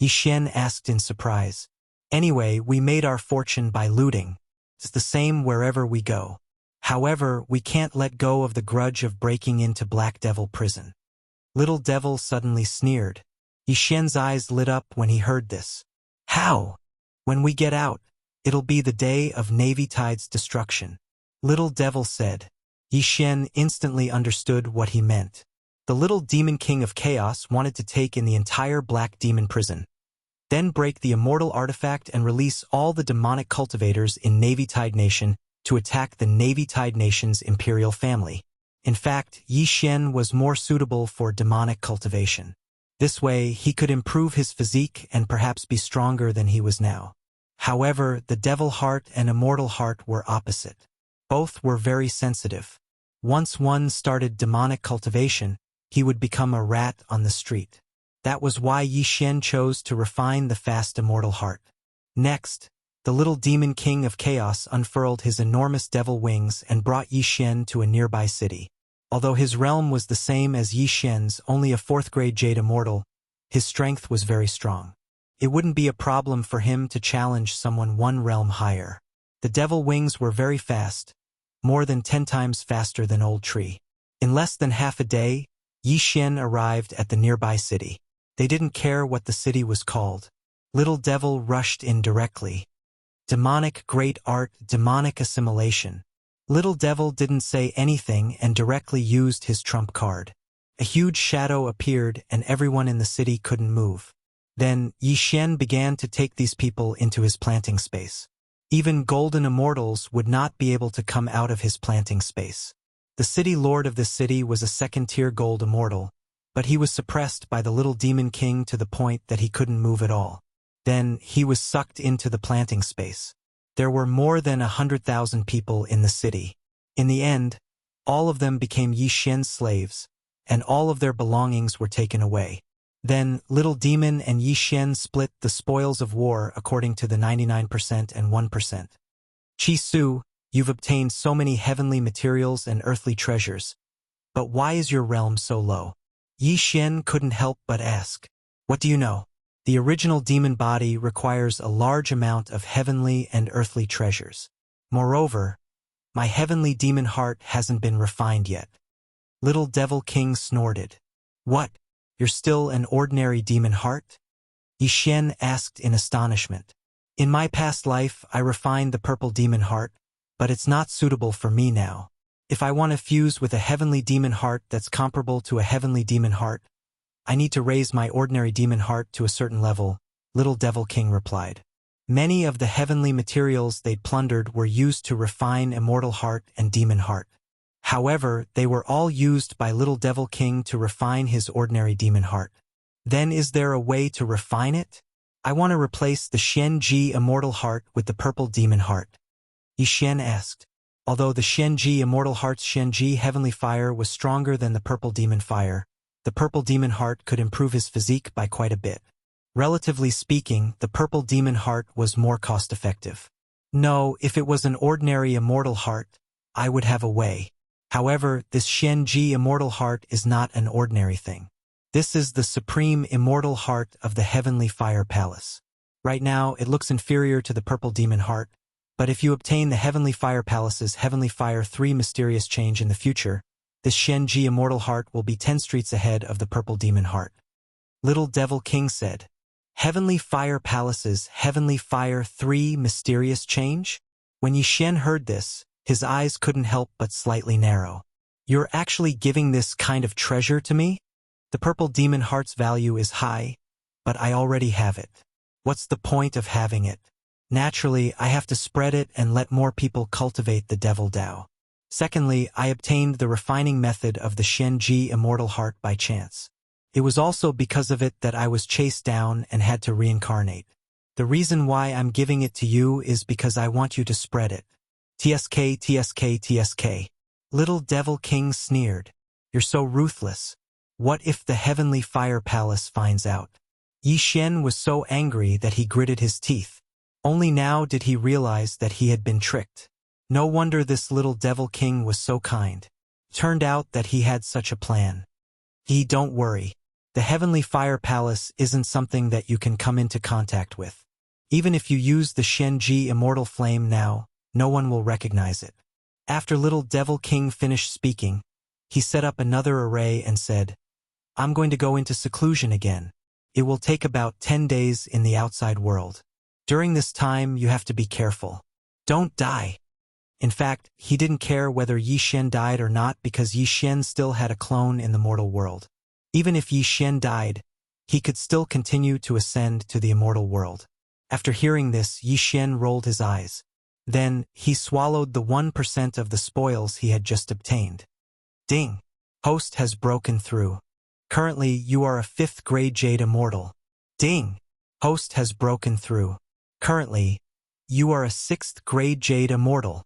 Yi Xian asked in surprise. "Anyway, we made our fortune by looting. It's the same wherever we go. However, we can't let go of the grudge of breaking into Black Devil prison." Little Devil suddenly sneered. Yi Xian's eyes lit up when he heard this. "How? When we get out, it'll be the day of Navy Tide's destruction," Little Devil said. Yi Xian instantly understood what he meant. The little Demon King of Chaos wanted to take in the entire Black Demon prison, then break the immortal artifact and release all the demonic cultivators in Navy Tide Nation to attack the Navy Tide Nation's imperial family. In fact, Yi Xian was more suitable for demonic cultivation. This way, he could improve his physique and perhaps be stronger than he was now. However, the Devil Heart and Immortal Heart were opposite. Both were very sensitive. Once one started demonic cultivation, he would become a rat on the street. That was why Yi Xian chose to refine the fast Immortal Heart. Next, the little Demon King of Chaos unfurled his enormous devil wings and brought Yi Xian to a nearby city. Although his realm was the same as Yi Xian's, only a 4th-grade Jade Immortal, his strength was very strong. It wouldn't be a problem for him to challenge someone one realm higher. The devil wings were very fast, more than 10 times faster than Old Tree. In less than half a day, Yi Xian arrived at the nearby city. They didn't care what the city was called. Little Devil rushed in directly. Demonic great art, demonic assimilation. Little Devil didn't say anything and directly used his trump card. A huge shadow appeared and everyone in the city couldn't move. Then, Yi Xian began to take these people into his planting space. Even Golden Immortals would not be able to come out of his planting space. The city lord of this city was a 2nd-tier Gold Immortal, but he was suppressed by the little Demon King to the point that he couldn't move at all. Then he was sucked into the planting space. There were more than 100,000 people in the city. In the end, all of them became Yi Xian's slaves, and all of their belongings were taken away. Then Little Demon and Yi Xian split the spoils of war according to the 99% and 1%. Chi Su, you've obtained so many heavenly materials and earthly treasures, but why is your realm so low? Yi Xian couldn't help but ask. What do you know? The original demon body requires a large amount of heavenly and earthly treasures. Moreover, my heavenly demon heart hasn't been refined yet. Little Devil King snorted. What? You're still an ordinary demon heart? Yi Xian asked in astonishment. In my past life, I refined the purple demon heart, but it's not suitable for me now. If I want to fuse with a heavenly demon heart that's comparable to a heavenly demon heart, I need to raise my ordinary demon heart to a certain level, Little Devil King replied. Many of the heavenly materials they'd plundered were used to refine immortal heart and demon heart. However, they were all used by Little Devil King to refine his ordinary demon heart. Then is there a way to refine it? I want to replace the Xian-Ji immortal heart with the purple demon heart. Yi Xian asked. Although the Xian-Ji immortal heart's Xian-Ji heavenly fire was stronger than the purple demon fire, the purple demon heart could improve his physique by quite a bit. Relatively speaking, the purple demon heart was more cost-effective. No, if it was an ordinary immortal heart, I would have a way. However, this Xian-Ji immortal heart is not an ordinary thing. This is the supreme immortal heart of the heavenly fire palace. Right now, it looks inferior to the purple demon heart, but if you obtain the heavenly fire palace's heavenly fire 3 mysterious change in the future, this Xian-Ji immortal heart will be 10 streets ahead of the purple demon heart. Little Devil King said. Heavenly Fire Palace's Heavenly Fire 3 mysterious change? When Yi Xian heard this, his eyes couldn't help but slightly narrow. You're actually giving this kind of treasure to me? The purple demon heart's value is high, but I already have it. What's the point of having it? Naturally, I have to spread it and let more people cultivate the Devil Dao. Secondly, I obtained the refining method of the Xian-Ji immortal heart by chance. It was also because of it that I was chased down and had to reincarnate. The reason why I'm giving it to you is because I want you to spread it. TSK, TSK, TSK. Little Devil King sneered. You're so ruthless. What if the Heavenly Fire Palace finds out? Yi Xian was so angry that he gritted his teeth. Only now did he realize that he had been tricked. No wonder this Little Devil King was so kind. Turned out that he had such a plan. Don't worry. The Heavenly Fire Palace isn't something that you can come into contact with. Even if you use the Xian-Ji Immortal Flame now, no one will recognize it. After Little Devil King finished speaking, he set up another array and said, I'm going to go into seclusion again. It will take about 10 days in the outside world. During this time, you have to be careful. Don't die. In fact, he didn't care whether Yi Xian died or not because Yi Xian still had a clone in the mortal world. Even if Yi Xian died, he could still continue to ascend to the immortal world. After hearing this, Yi Xian rolled his eyes. Then, he swallowed the 1% of the spoils he had just obtained. Ding! Host has broken through. Currently, you are a 5th grade Jade Immortal. Ding! Host has broken through. Currently, you are a 6th grade Jade Immortal.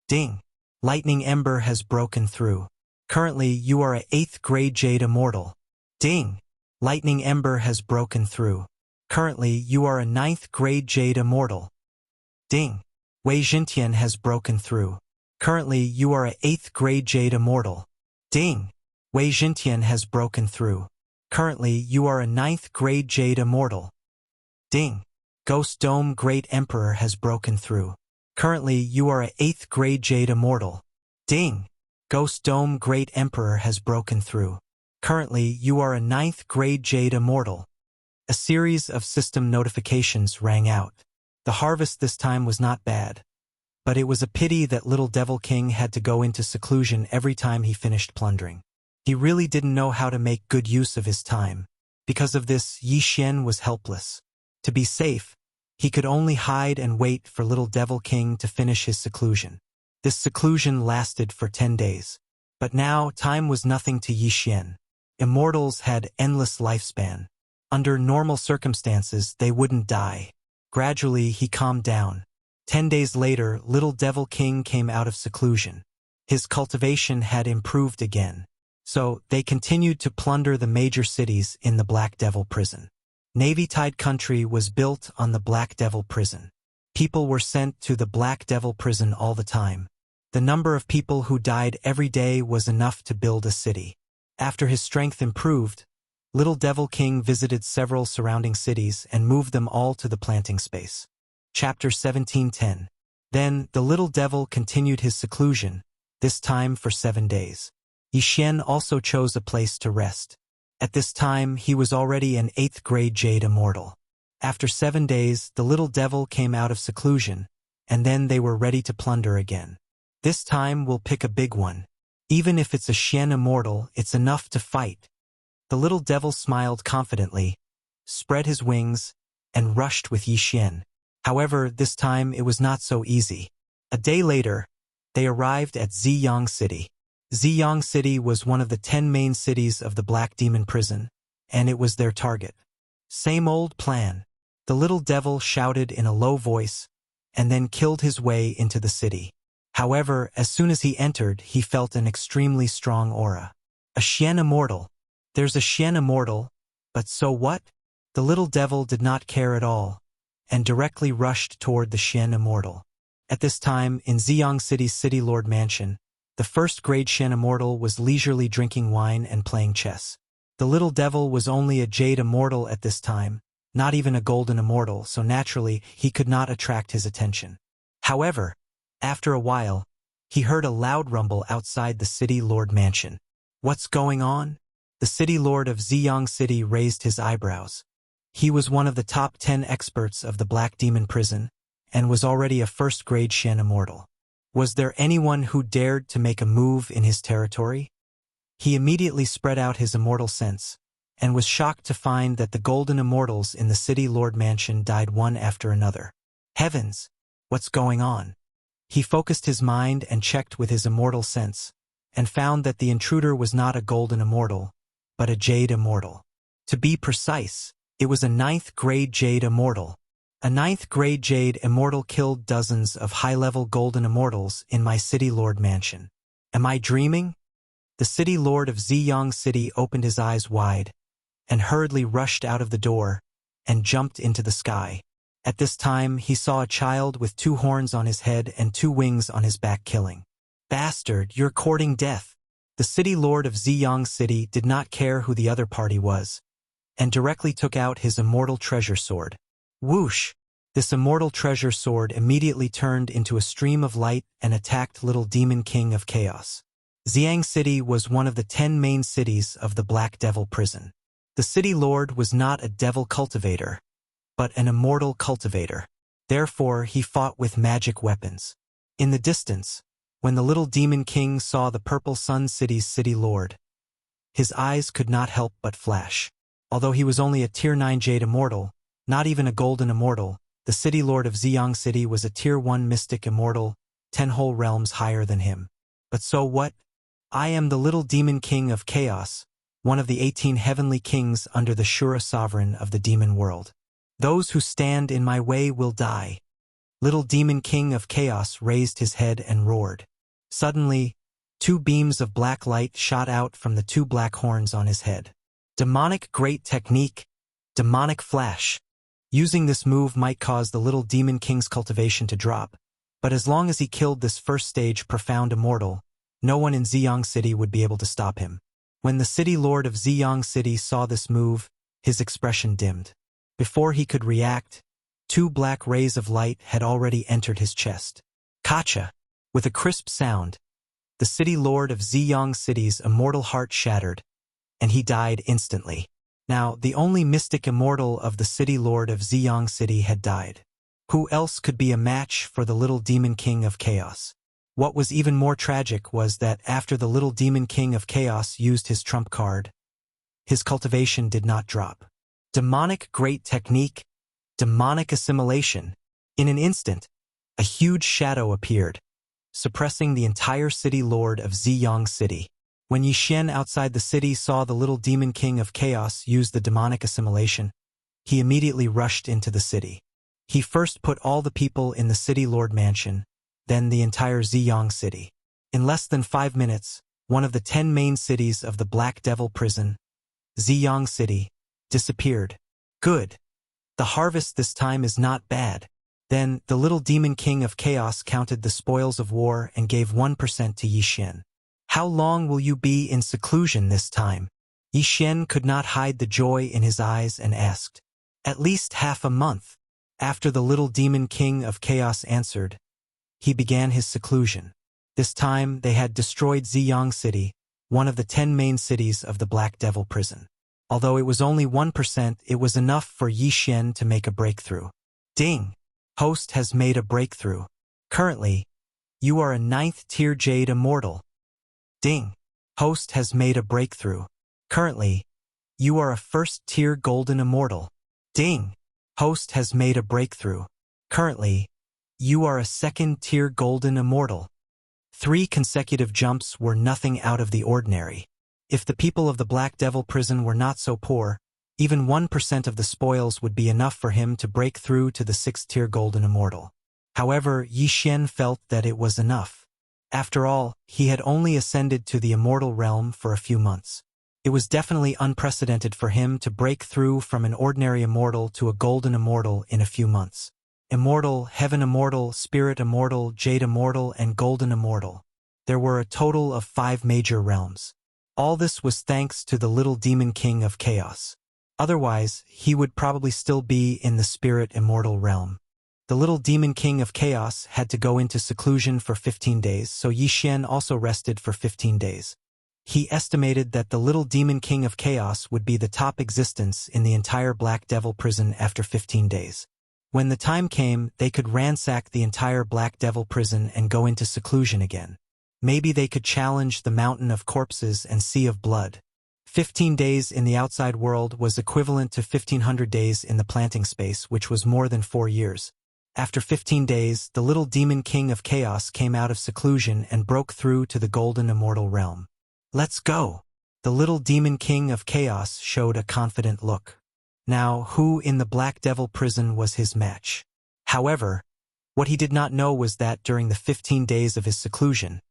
Ding! Lightning Ember has broken through. Currently, you are a 8th grade Jade Immortal. Ding! Lightning Ember has broken through. Currently, you are a 9th grade Jade Immortal. Ding! Wei Jintian has broken through. Currently, you are a 8th grade Jade Immortal. Ding! Wei Jintian has broken through. Currently, you are a 9th grade Jade Immortal. Ding! Ghost Dome Great Emperor has broken through. Currently, you are a 8th grade Jade Immortal. Ding! Ghost Dome Great Emperor has broken through. Currently, you are a 9th grade Jade Immortal. A series of system notifications rang out. The harvest this time was not bad, but it was a pity that Little Devil King had to go into seclusion every time he finished plundering. He really didn't know how to make good use of his time. Because of this, Yi Xian was helpless. To be safe, he could only hide and wait for Little Devil King to finish his seclusion. This seclusion lasted for 10 days. But now, time was nothing to Yi Xian. Immortals had endless lifespan. Under normal circumstances, they wouldn't die. Gradually, he calmed down. 10 days later, Little Devil King came out of seclusion. His cultivation had improved again. So, they continued to plunder the major cities in the Black Devil prison. Navy Tide Country was built on the Black Devil prison. People were sent to the Black Devil prison all the time. The number of people who died every day was enough to build a city. After his strength improved, Little Devil King visited several surrounding cities and moved them all to the planting space. Chapter 17:10. Then, the Little Devil continued his seclusion, this time for 7 days. Yixian also chose a place to rest. At this time, he was already an 8th grade Jade Immortal. After 7 days, the Little Devil came out of seclusion, and then they were ready to plunder again. This time we'll pick a big one. Even if it's a Xian Immortal, it's enough to fight. The Little Devil smiled confidently, spread his wings, and rushed with Yixian. However, this time it was not so easy. A day later, they arrived at Ziyang City. Ziyang City was one of the 10 main cities of the Black Demon Prison, and it was their target. Same old plan. The Little Devil shouted in a low voice, and then killed his way into the city. However, as soon as he entered, he felt an extremely strong aura. A Xian Immortal. There's a Xian Immortal, but so what? The Little Devil did not care at all, and directly rushed toward the Xian Immortal. At this time, in Ziyang City's City Lord Mansion, the 1st grade Xian Immortal was leisurely drinking wine and playing chess. The Little Devil was only a Jade Immortal at this time, not even a Golden Immortal, so naturally he could not attract his attention. However, after a while, he heard a loud rumble outside the City Lord Mansion. What's going on? The City Lord of Ziyang City raised his eyebrows. He was one of the top 10 experts of the Black Demon Prison, and was already a 1st grade Xian Immortal. Was there anyone who dared to make a move in his territory? He immediately spread out his immortal sense, and was shocked to find that the Golden Immortals in the City Lord Mansion died one after another. Heavens! What's going on? He focused his mind and checked with his immortal sense, and found that the intruder was not a Golden Immortal, but a Jade Immortal. To be precise, it was a 9th grade Jade Immortal. A 9th grade Jade Immortal killed dozens of high-level Golden Immortals in my City Lord Mansion. Am I dreaming? The City Lord of Ziyang City opened his eyes wide, and hurriedly rushed out of the door, and jumped into the sky. At this time, he saw a child with 2 horns on his head and 2 wings on his back killing. Bastard, you're courting death. The City Lord of Ziyang City did not care who the other party was, and directly took out his immortal treasure sword. Whoosh! This immortal treasure sword immediately turned into a stream of light and attacked Little Demon King of Chaos. Ziyang City was one of the 10 main cities of the Black Devil Prison. The City Lord was not a devil cultivator, but an immortal cultivator. Therefore, he fought with magic weapons. In the distance, when the Little Demon King saw the Purple Sun City's City Lord, his eyes could not help but flash. Although he was only a Tier 9 Jade Immortal, not even a Golden Immortal, the City Lord of Ziyang City was a Tier 1 Mystic Immortal, 10 whole realms higher than him. But so what? I am the Little Demon King of Chaos, one of the 18 heavenly kings under the Shura sovereign of the demon world. Those who stand in my way will die. Little Demon King of Chaos raised his head and roared. Suddenly, 2 beams of black light shot out from the 2 black horns on his head. Demonic Great Technique, Demonic Flash. Using this move might cause the Little Demon King's cultivation to drop, but as long as he killed this 1st stage Profound Immortal, no one in Ziyang City would be able to stop him. When the City Lord of Ziyang City saw this move, his expression dimmed. Before he could react, 2 black rays of light had already entered his chest. Kacha! With a crisp sound, the City Lord of Ziyang City's immortal heart shattered, and he died instantly. Now, the only mystic immortal of the City Lord of Ziyang City had died. Who else could be a match for the Little Demon King of Chaos? What was even more tragic was that after the Little Demon King of Chaos used his trump card, his cultivation did not drop. Demonic Great Technique, Demonic Assimilation. In an instant, a huge shadow appeared, suppressing the entire City Lord of Ziyang City. When Yi Xian outside the city saw the little demon king of chaos use the demonic assimilation, he immediately rushed into the city. He first put all the people in the city lord mansion, then the entire Ziyang city. In less than 5 minutes, one of the 10 main cities of the Black Devil prison, Ziyang City, disappeared. Good. The harvest this time is not bad. Then, the little demon king of chaos counted the spoils of war and gave 1% to Yi Xian. How long will you be in seclusion this time? Yi Xian could not hide the joy in his eyes and asked. At least half a month. After the little demon king of chaos answered, he began his seclusion. This time they had destroyed Ziyang City, one of the 10 main cities of the Black Devil prison. Although it was only 1%, it was enough for Yi Xian to make a breakthrough. Ding! Host has made a breakthrough. Currently, you are a 9th tier Jade Immortal. Ding! Host has made a breakthrough. Currently, you are a 1st tier Golden Immortal. Ding! Host has made a breakthrough. Currently, you are a 2nd tier Golden Immortal. 3 consecutive jumps were nothing out of the ordinary. If the people of the Black Devil prison were not so poor, even 1% of the spoils would be enough for him to break through to the 6th tier Golden Immortal. However, Yi Xian felt that it was enough. After all, he had only ascended to the Immortal realm for a few months. It was definitely unprecedented for him to break through from an ordinary Immortal to a Golden Immortal in a few months. Immortal, Heaven Immortal, Spirit Immortal, Jade Immortal, and Golden Immortal. There were a total of 5 major realms. All this was thanks to the little demon king of chaos. Otherwise, he would probably still be in the Spirit Immortal realm. The little demon king of chaos had to go into seclusion for 15 days, so Yi Xian also rested for 15 days. He estimated that the little demon king of chaos would be the top existence in the entire Black Devil prison after 15 days. When the time came, they could ransack the entire Black Devil prison and go into seclusion again. Maybe they could challenge the mountain of corpses and sea of blood. 15 days in the outside world was equivalent to 1500 days in the planting space, which was more than 4 years. After 15 days, the little demon king of chaos came out of seclusion and broke through to the Golden Immortal realm. Let's go! The little demon king of chaos showed a confident look. Now, who in the Black Devil prison was his match? However, what he did not know was that during the 15 days of his seclusion,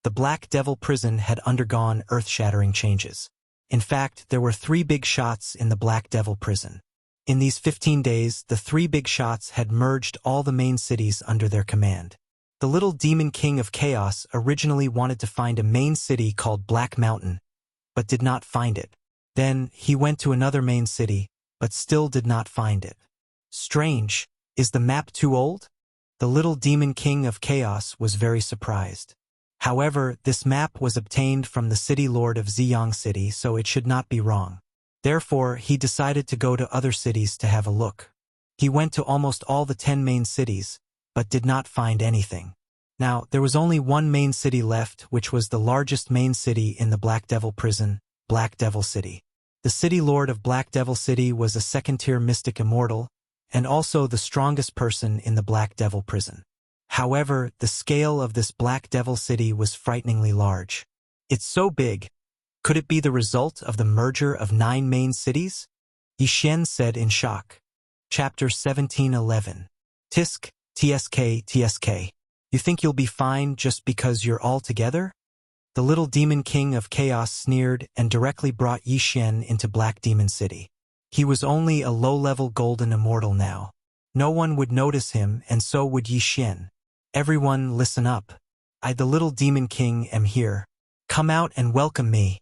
the Black Devil prison had undergone earth-shattering changes. In fact, there were 3 big shots in the Black Devil prison. In these 15 days, the 3 big shots had merged all the main cities under their command. The little demon king of chaos originally wanted to find a main city called Black Mountain, but did not find it. Then, he went to another main city, but still did not find it. Strange, is the map too old? The little demon king of chaos was very surprised. However, this map was obtained from the city lord of Ziyang City, so it should not be wrong. Therefore, he decided to go to other cities to have a look. He went to almost all the 10 main cities, but did not find anything. Now, there was only one main city left, which was the largest main city in the Black Devil prison, Black Devil City. The city lord of Black Devil City was a 2nd-tier mystic immortal, and also the strongest person in the Black Devil prison. However, the scale of this Black Devil City was frighteningly large. It's so big. Could it be the result of the merger of 9 main cities? Yi Xian said in shock. Chapter 1711. Tisk, TSK, TSK. You think you'll be fine just because you're all together? The little demon king of chaos sneered and directly brought Yi Xian into Black Demon City. He was only a low-level golden immortal now. No one would notice him, and so would Yi Xian. Everyone listen up. I, the little demon king, am here. Come out and welcome me.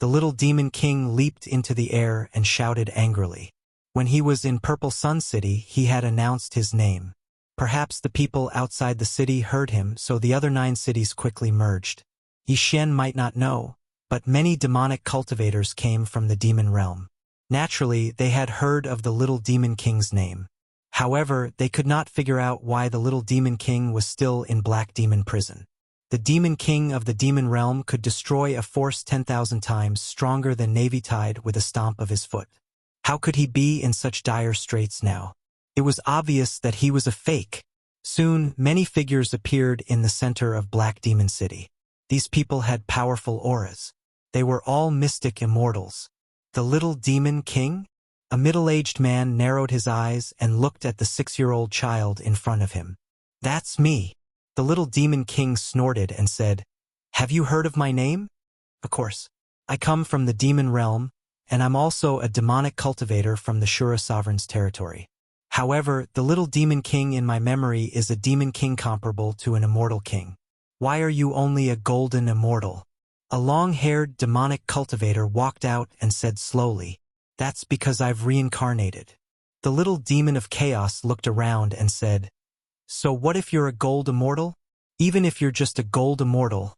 The little demon king leaped into the air and shouted angrily. When he was in Purple Sun City, he had announced his name. Perhaps the people outside the city heard him, so the other 9 cities quickly merged. Yi Xian might not know, but many demonic cultivators came from the demon realm. Naturally, they had heard of the little demon king's name. However, they could not figure out why the little demon king was still in Black Demon prison. The demon king of the demon realm could destroy a force 10,000 times stronger than Navy Tide with a stomp of his foot. How could he be in such dire straits now? It was obvious that he was a fake. Soon, many figures appeared in the center of Black Demon City. These people had powerful auras. They were all mystic immortals. The little demon king? A middle-aged man narrowed his eyes and looked at the 6-year-old child in front of him. That's me. The little demon king snorted and said, Have you heard of my name? Of course. I come from the demon realm, and I'm also a demonic cultivator from the Shura sovereign's territory. However, the little demon king in my memory is a demon king comparable to an immortal king. Why are you only a golden immortal? A long-haired demonic cultivator walked out and said slowly, That's because I've reincarnated. The little demon of chaos looked around and said, So what if you're a gold immortal? Even if you're just a gold immortal,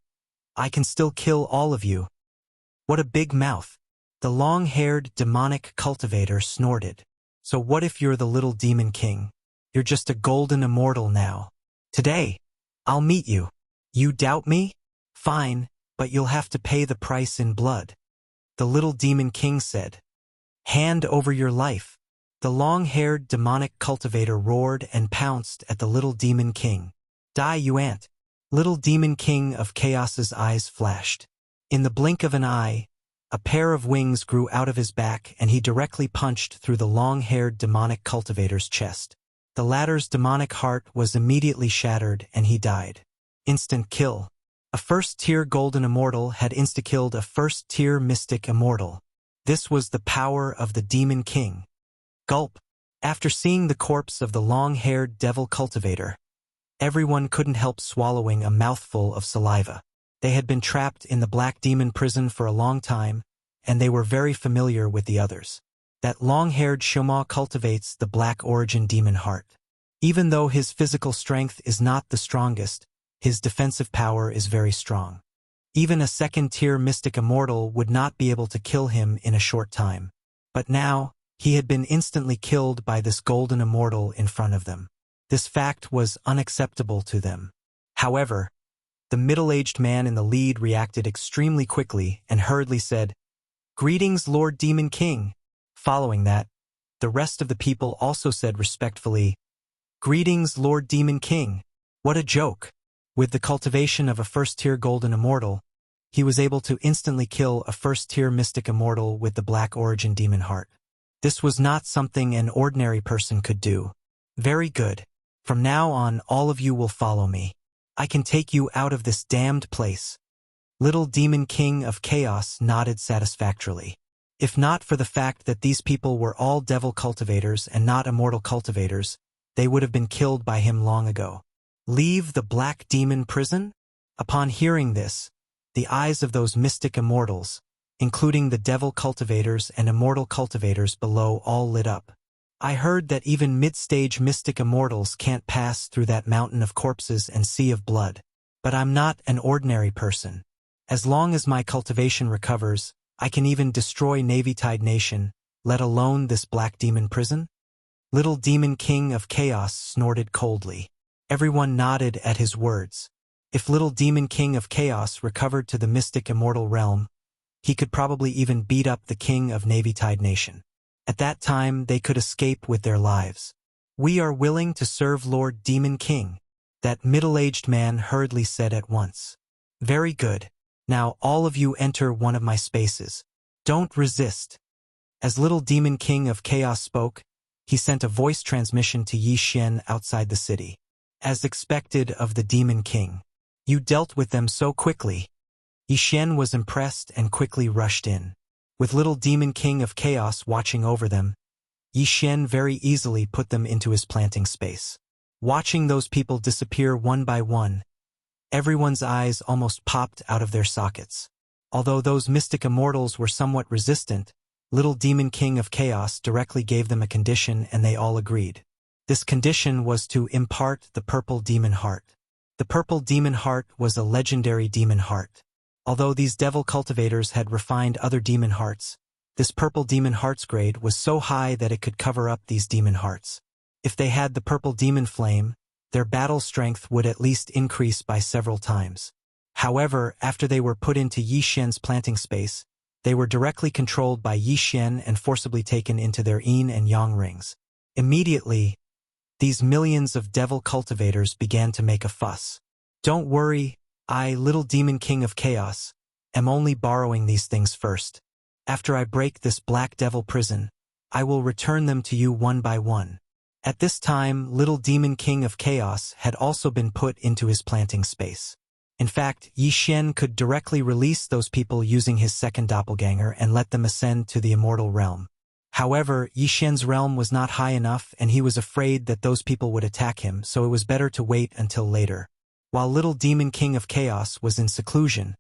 I can still kill all of you. What a big mouth. The long-haired demonic cultivator snorted. So what if you're the little demon king? You're just a golden immortal now. Today, I'll meet you. You doubt me? Fine, but you'll have to pay the price in blood. The little demon king said. Hand over your life. The long-haired demonic cultivator roared and pounced at the little demon king. Die, you ant. Little demon king of chaos's eyes flashed. In the blink of an eye, a pair of wings grew out of his back and he directly punched through the long-haired demonic cultivator's chest. The latter's demonic heart was immediately shattered and he died. Instant kill. A first-tier golden immortal had insta-killed a first-tier mystic immortal. This was the power of the demon king. Gulp. After seeing the corpse of the long-haired devil cultivator, everyone couldn't help swallowing a mouthful of saliva. They had been trapped in the black demon prison for a long time, and they were very familiar with the others. That long-haired Shoma cultivates the black origin demon heart. Even though his physical strength is not the strongest, his defensive power is very strong. Even a second-tier mystic immortal would not be able to kill him in a short time. But now, he had been instantly killed by this golden immortal in front of them. This fact was unacceptable to them. However, the middle-aged man in the lead reacted extremely quickly and hurriedly said, Greetings, Lord Demon King. Following that, the rest of the people also said respectfully, Greetings, Lord Demon King. What a joke. With the cultivation of a first-tier golden immortal, he was able to instantly kill a first-tier mystic immortal with the black origin demon heart. This was not something an ordinary person could do. Very good. From now on, all of you will follow me. I can take you out of this damned place. Little Demon King of Chaos nodded satisfactorily. If not for the fact that these people were all devil cultivators and not immortal cultivators, they would have been killed by him long ago. Leave the black demon prison? Upon hearing this, the eyes of those mystic immortals, including the devil cultivators and immortal cultivators below, all lit up. I heard that even mid-stage mystic immortals can't pass through that mountain of corpses and sea of blood. But I'm not an ordinary person. As long as my cultivation recovers, I can even destroy Navy Tide Nation, let alone this black demon prison? Little Demon King of Chaos snorted coldly. Everyone nodded at his words. If Little Demon King of Chaos recovered to the mystic immortal realm, he could probably even beat up the king of Navy Tide Nation. At that time, they could escape with their lives. We are willing to serve Lord Demon King, that middle-aged man hurriedly said at once. Very good. Now all of you enter one of my spaces. Don't resist. As Little Demon King of Chaos spoke, he sent a voice transmission to Yi Xian outside the city. As expected of the Demon King, you dealt with them so quickly. Yi Xian was impressed and quickly rushed in. With Little Demon King of Chaos watching over them, Yi Xian very easily put them into his planting space. Watching those people disappear one by one, everyone's eyes almost popped out of their sockets. Although those mystic immortals were somewhat resistant, Little Demon King of Chaos directly gave them a condition and they all agreed. This condition was to impart the purple demon heart. The purple demon heart was a legendary demon heart. Although these devil cultivators had refined other demon hearts, this purple demon heart's grade was so high that it could cover up these demon hearts. If they had the purple demon flame, their battle strength would at least increase by several times. However, after they were put into Yi Xian's planting space, they were directly controlled by Yi Xian and forcibly taken into their yin and yang rings. Immediately, these millions of devil cultivators began to make a fuss. Don't worry, I, little demon king of chaos, am only borrowing these things first. After I break this black devil prison, I will return them to you one by one. At this time, little demon king of chaos had also been put into his planting space. In fact, Yi Xian could directly release those people using his second doppelganger and let them ascend to the immortal realm. However, Yi Xian's realm was not high enough and he was afraid that those people would attack him, so it was better to wait until later. While little demon king of chaos was in seclusion,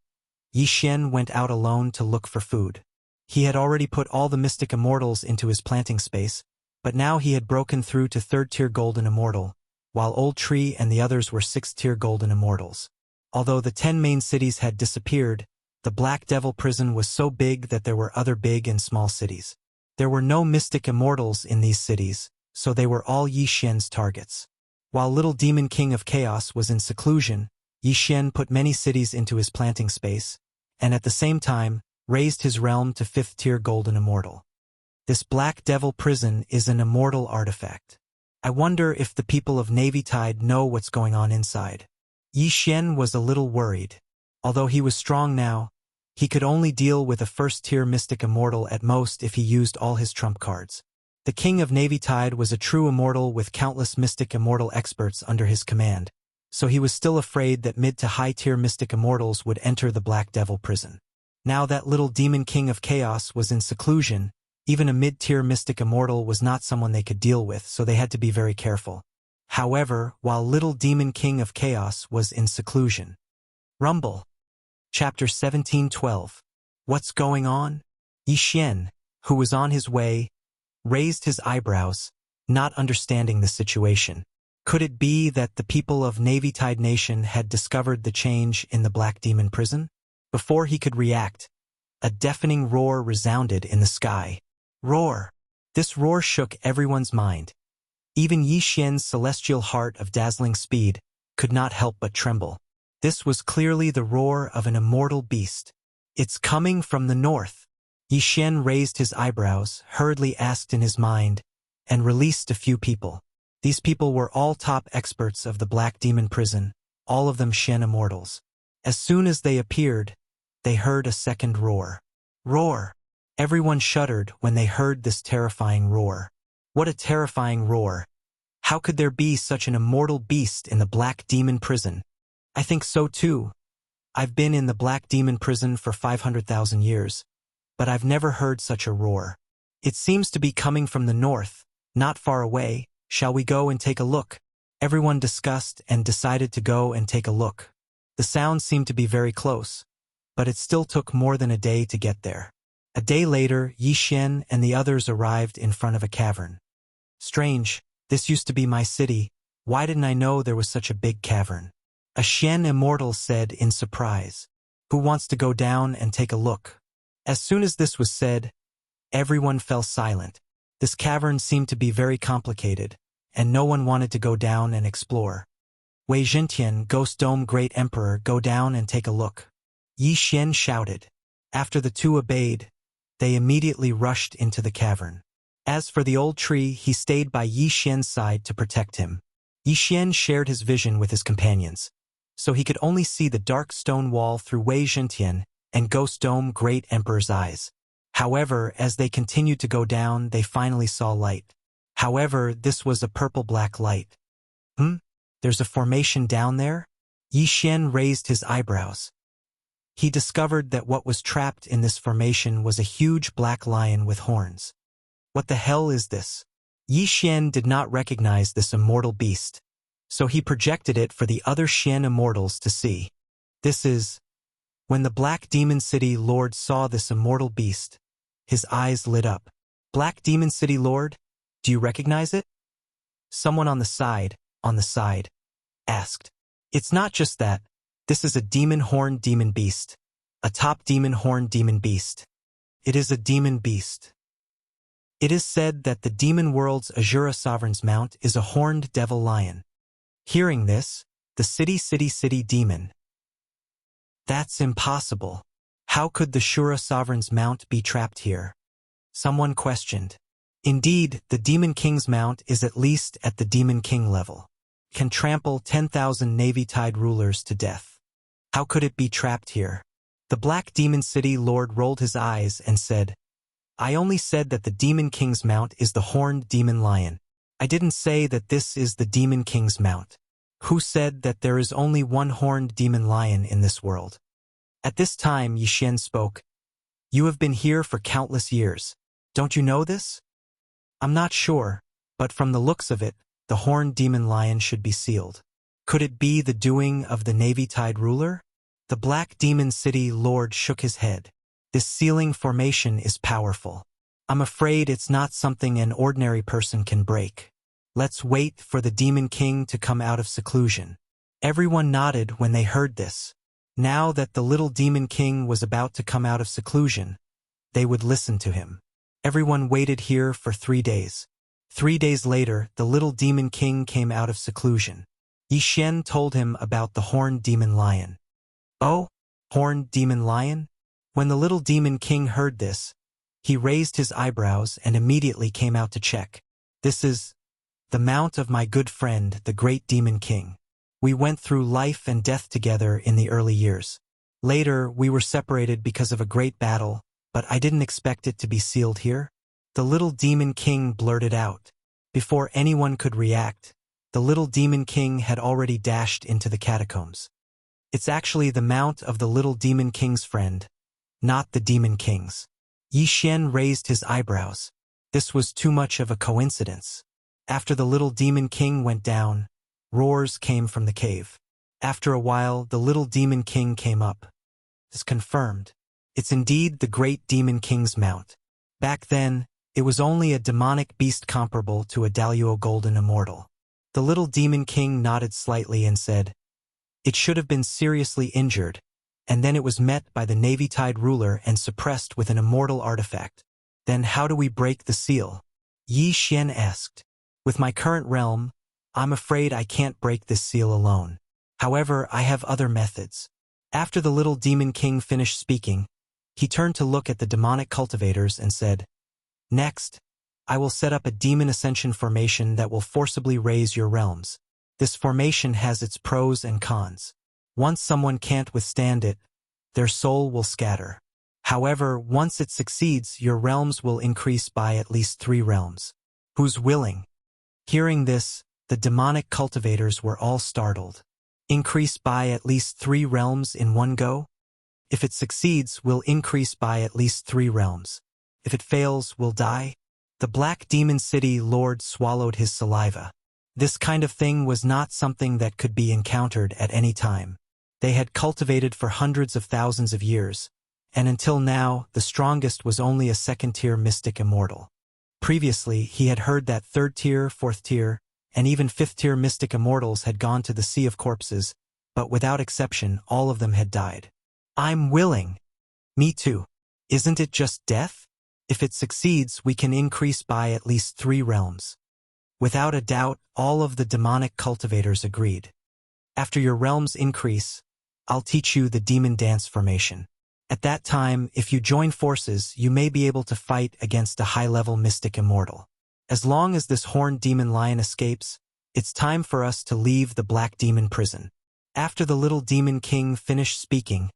Yi Xian went out alone to look for food. He had already put all the mystic immortals into his planting space, but now he had broken through to 3rd-tier golden immortal, while Old Tree and the others were 6th-tier golden immortals. Although the 10 main cities had disappeared, the Black Devil prison was so big that there were other big and small cities. There were no mystic immortals in these cities, so they were all Yi Xian's targets. While little demon king of chaos was in seclusion, Yi Xian put many cities into his planting space, and at the same time, raised his realm to 5th-tier golden immortal. This Black Devil prison is an immortal artifact. I wonder if the people of Navy Tide know what's going on inside. Yi Xian was a little worried. Although he was strong now, he could only deal with a 1st-tier mystic immortal at most if he used all his trump cards. The king of Navy Tide was a true immortal with countless mystic immortal experts under his command, so he was still afraid that mid to high-tier mystic immortals would enter the Black Devil prison. Now that little demon king of chaos was in seclusion, even a mid-tier mystic immortal was not someone they could deal with, so they had to be very careful. However, while little demon king of chaos was in seclusion. Rumble. Chapter 17:12. What's going on? Yi Xian, who was on his way, raised his eyebrows, not understanding the situation. Could it be that the people of Navy Tide Nation had discovered the change in the Black Demon prison? Before he could react, a deafening roar resounded in the sky. Roar! This roar shook everyone's mind. Even Yi Xian's celestial heart of dazzling speed could not help but tremble. This was clearly the roar of an immortal beast. It's coming from the north. Yi Xian raised his eyebrows, hurriedly asked in his mind, and released a few people. These people were all top experts of the Black Demon prison, all of them Xian immortals. As soon as they appeared, they heard a second roar. Roar! Everyone shuddered when they heard this terrifying roar. What a terrifying roar! How could there be such an immortal beast in the Black Demon prison? I think so too. I've been in the Black Demon prison for 500,000 years, but I've never heard such a roar. It seems to be coming from the north, not far away. Shall we go and take a look? Everyone discussed and decided to go and take a look. The sound seemed to be very close, but it still took more than a day to get there. A day later, Yi Xian and the others arrived in front of a cavern. Strange, this used to be my city. Why didn't I know there was such a big cavern? A Xian immortal said in surprise. Who wants to go down and take a look? As soon as this was said, everyone fell silent. This cavern seemed to be very complicated, and no one wanted to go down and explore. Wei Zhentian, Ghost Dome Great Emperor, go down and take a look. Yi Xian shouted. After the two obeyed, they immediately rushed into the cavern. As for the old tree, he stayed by Yi Xian's side to protect him. Yi Xian shared his vision with his companions, so he could only see the dark stone wall through Wei Zhentian and Ghost Dome Great Emperor's eyes. However, as they continued to go down, they finally saw light. However, this was a purple-black light. There's a formation down there? Yi Xian raised his eyebrows. He discovered that what was trapped in this formation was a huge black lion with horns. What the hell is this? Yi Xian did not recognize this immortal beast, so he projected it for the other Xian immortals to see. This is... When the Black Demon City Lord saw this immortal beast, his eyes lit up. Black Demon City Lord, do you recognize it? Someone on the side, asked. It's not just that. This is a demon-horned demon beast. A top demon-horned demon beast. It is a demon beast. It is said that the demon world's Azura Sovereign's mount is a horned devil lion. Hearing this, the city demon. That's impossible. How could the Shura Sovereign's mount be trapped here? Someone questioned. Indeed, the Demon King's mount is at least at the Demon King level. Can trample 10,000 Navy Tide rulers to death. How could it be trapped here? The Black Demon City Lord rolled his eyes and said, I only said that the Demon King's mount is the horned demon lion. I didn't say that this is the Demon King's mount. Who said that there is only one horned demon lion in this world? At this time Yixian spoke. You have been here for countless years. Don't you know this? I'm not sure, but from the looks of it, the horned demon lion should be sealed. Could it be the doing of the Navy-Tide ruler? The Black Demon City Lord shook his head. This sealing formation is powerful. I'm afraid it's not something an ordinary person can break. Let's wait for the Demon King to come out of seclusion. Everyone nodded when they heard this. Now that the little Demon King was about to come out of seclusion, they would listen to him. Everyone waited here for 3 days. 3 days later, the little Demon King came out of seclusion. Yixian told him about the horned demon lion. Oh, horned demon lion? When the little Demon King heard this, he raised his eyebrows and immediately came out to check. This is the mount of my good friend, the great Demon King. We went through life and death together in the early years. Later, we were separated because of a great battle, but I didn't expect it to be sealed here. The little Demon King blurted out. Before anyone could react, the little Demon King had already dashed into the catacombs. It's actually the mount of the little Demon King's friend, not the Demon King's. Yixian raised his eyebrows. This was too much of a coincidence. After the little Demon King went down, roars came from the cave. After a while, the little Demon King came up. It's confirmed. It's indeed the great Demon King's mount. Back then, it was only a demonic beast comparable to a Daluo Golden Immortal. The little Demon King nodded slightly and said, It should have been seriously injured, and then it was met by the Navy-Tide ruler and suppressed with an immortal artifact. Then how do we break the seal? Yixian asked. With my current realm, I'm afraid I can't break this seal alone. However, I have other methods. After the little Demon King finished speaking, he turned to look at the demonic cultivators and said, Next, I will set up a demon ascension formation that will forcibly raise your realms. This formation has its pros and cons. Once someone can't withstand it, their soul will scatter. However, once it succeeds, your realms will increase by at least 3 realms. Who's willing? Hearing this, the demonic cultivators were all startled. Increase by at least 3 realms in one go? If it succeeds, we'll increase by at least 3 realms. If it fails, we'll die. The Black Demon City Lord swallowed his saliva. This kind of thing was not something that could be encountered at any time. They had cultivated for hundreds of thousands of years, and until now, the strongest was only a 2nd-tier mystic immortal. Previously, he had heard that 3rd-tier, 4th-tier, and even 5th-tier mystic immortals had gone to the Sea of Corpses, but without exception, all of them had died. I'm willing. Me too. Isn't it just death? If it succeeds, we can increase by at least 3 realms. Without a doubt, all of the demonic cultivators agreed. After your realms increase, I'll teach you the demon dance formation. At that time, if you join forces, you may be able to fight against a high-level mystic immortal. As long as this horned demon lion escapes, it's time for us to leave the Black Demon prison. After the little Demon King finished speaking,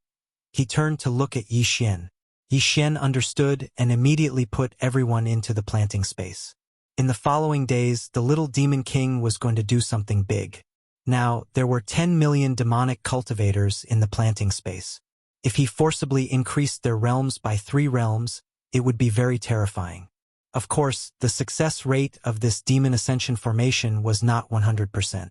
he turned to look at Yixian. Yixian understood and immediately put everyone into the planting space. In the following days, the little Demon King was going to do something big. Now, there were 10 million demonic cultivators in the planting space. If he forcibly increased their realms by 3 realms, it would be very terrifying. Of course, the success rate of this demon ascension formation was not 100%.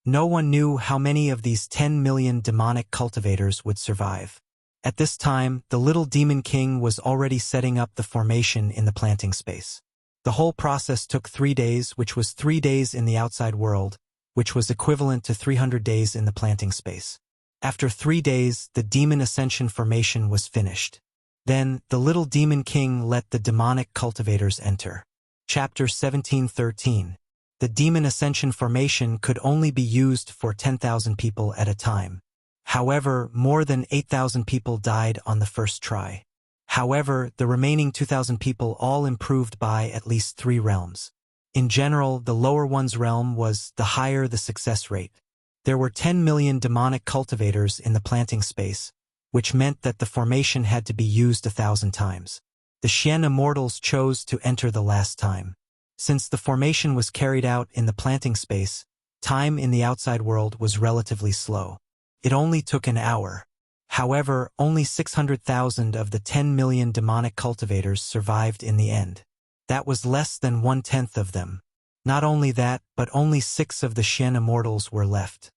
No one knew how many of these 10 million demonic cultivators would survive. At this time, the little Demon King was already setting up the formation in the planting space. The whole process took 3 days, which was 3 days in the outside world, which was equivalent to 300 days in the planting space. After 3 days, the demon ascension formation was finished. Then, the little Demon King let the demonic cultivators enter. Chapter 17:13. The demon ascension formation could only be used for 10,000 people at a time. However, more than 8,000 people died on the first try. However, the remaining 2,000 people all improved by at least 3 realms. In general, the lower one's realm was, the higher the success rate. There were 10 million demonic cultivators in the planting space, which meant that the formation had to be used 1,000 times. The Xian immortals chose to enter the last time. Since the formation was carried out in the planting space, time in the outside world was relatively slow. It only took an hour. However, only 600,000 of the 10 million demonic cultivators survived in the end. That was less than 1/10 of them. Not only that, but only 6 of the Xian immortals were left.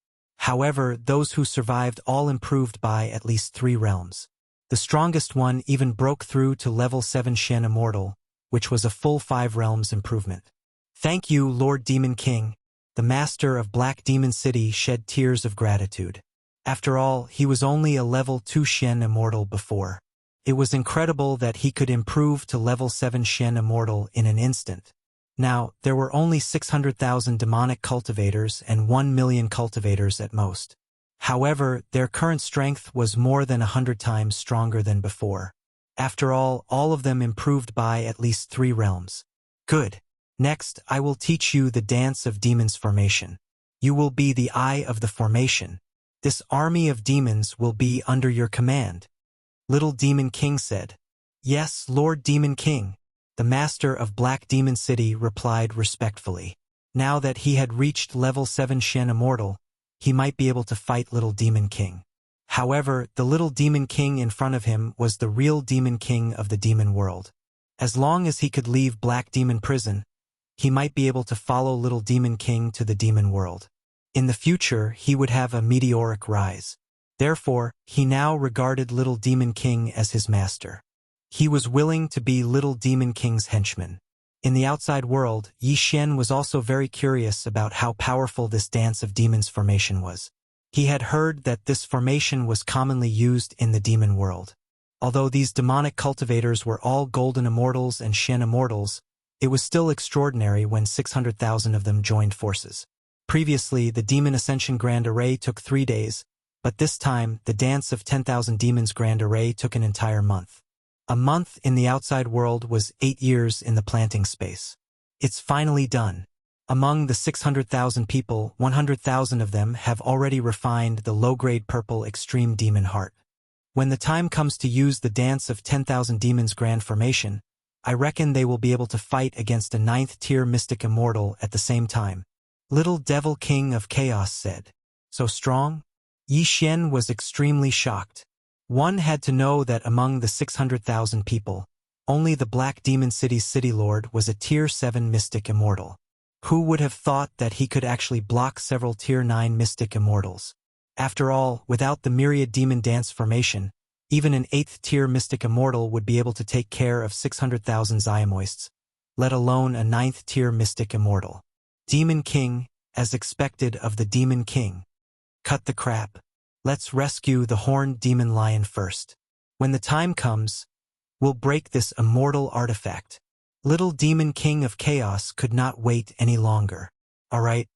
However, those who survived all improved by at least 3 realms. The strongest one even broke through to level 7 Xian immortal, which was a full 5 realms improvement. Thank you, Lord Demon King. The master of Black Demon City shed tears of gratitude. After all, he was only a level 2 Xian immortal before. It was incredible that he could improve to level 7 Xian immortal in an instant. Now, there were only 600,000 demonic cultivators and 1 million cultivators at most. However, their current strength was more than 100 times stronger than before. After all of them improved by at least 3 realms. Good. Next, I will teach you the dance of demons formation. You will be the eye of the formation. This army of demons will be under your command. Little Demon King said. Yes, Lord Demon King. The master of Black Demon City replied respectfully. Now that he had reached level 7 Xian immortal, he might be able to fight Little Demon King. However, the Little Demon King in front of him was the real Demon King of the demon world. As long as he could leave Black Demon Prison, he might be able to follow Little Demon King to the demon world. In the future, he would have a meteoric rise. Therefore, he now regarded Little Demon King as his master. He was willing to be Little Demon King's henchman. In the outside world, Yi Xian was also very curious about how powerful this dance of demons formation was. He had heard that this formation was commonly used in the demon world. Although these demonic cultivators were all golden immortals and Xian immortals, it was still extraordinary when 600,000 of them joined forces. Previously, the Demon Ascension Grand Array took 3 days, but this time, the Dance of 10,000 Demons Grand Array took an entire month. A month in the outside world was 8 years in the planting space. It's finally done. Among the 600,000 people, 100,000 of them have already refined the low-grade purple extreme demon heart. When the time comes to use the Dance of 10,000 Demons Grand Formation, I reckon they will be able to fight against a 9th-tier mystic immortal at the same time. Little Devil King of Chaos said. So strong? Yi Xian was extremely shocked. One had to know that among the 600,000 people, only the Black Demon City's City Lord was a Tier 7 mystic immortal. Who would have thought that he could actually block several Tier 9 mystic immortals? After all, without the Myriad Demon Dance formation, even an 8th-tier mystic immortal would be able to take care of 600,000 Xiamoists, let alone a 9th-tier mystic immortal. Demon King, as expected of the Demon King. Cut the crap. Let's rescue the horned demon lion first. When the time comes, we'll break this immortal artifact. Little Demon King of Chaos could not wait any longer. Alright.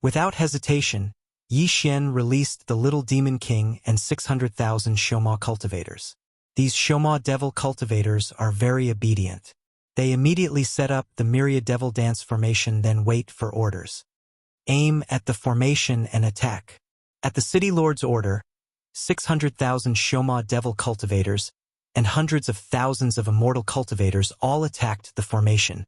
Without hesitation, Yi Xian released the Little Demon King and 600,000 Shoma cultivators. These Shoma devil cultivators are very obedient. They immediately set up the Myriad Devil Dance formation, then wait for orders. Aim at the formation and attack. At the City Lord's order, 600,000 Shoma devil cultivators and hundreds of thousands of immortal cultivators all attacked the formation.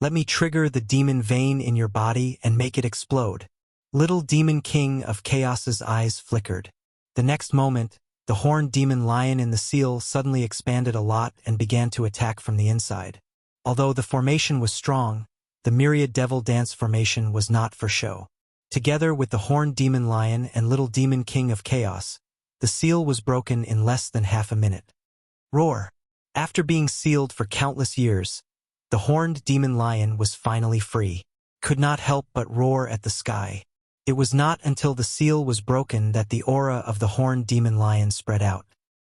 Let me trigger the demon vein in your body and make it explode. Little Demon King of Chaos's eyes flickered. The next moment, the horned demon lion in the seal suddenly expanded a lot and began to attack from the inside. Although the formation was strong, the Myriad Devil Dance formation was not for show. Together with the horned demon lion and Little Demon King of Chaos, the seal was broken in less than half a minute. Roar! After being sealed for countless years, the horned demon lion was finally free. Could not help but roar at the sky. It was not until the seal was broken that the aura of the horned demon lion spread out.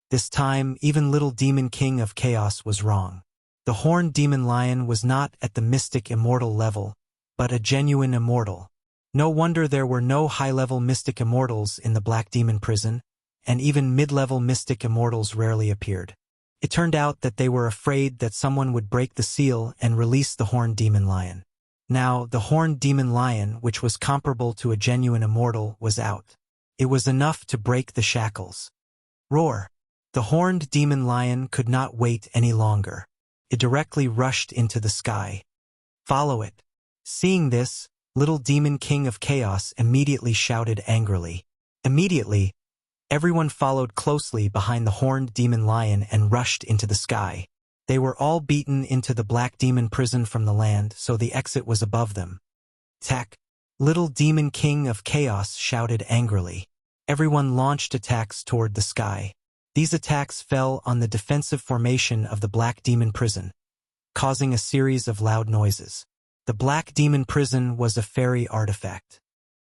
This time, even Little Demon King of Chaos was wrong. The horned demon lion was not at the mystic immortal level, but a genuine immortal. No wonder there were no high-level mystic immortals in the Black Demon Prison, and even mid-level mystic immortals rarely appeared. It turned out that they were afraid that someone would break the seal and release the horned demon lion. Now, the horned demon lion, which was comparable to a genuine immortal, was out. It was enough to break the shackles. Roar! The horned demon lion could not wait any longer. It directly rushed into the sky. Follow it. Seeing this, little demon king of chaos immediately shouted angrily. Immediately, everyone followed closely behind the horned demon lion and rushed into the sky. They were all beaten into the black demon prison from the land, so the exit was above them. Attack! Little demon king of chaos shouted angrily. Everyone launched attacks toward the sky. These attacks fell on the defensive formation of the black demon prison, causing a series of loud noises. The black demon prison was a fairy artifact.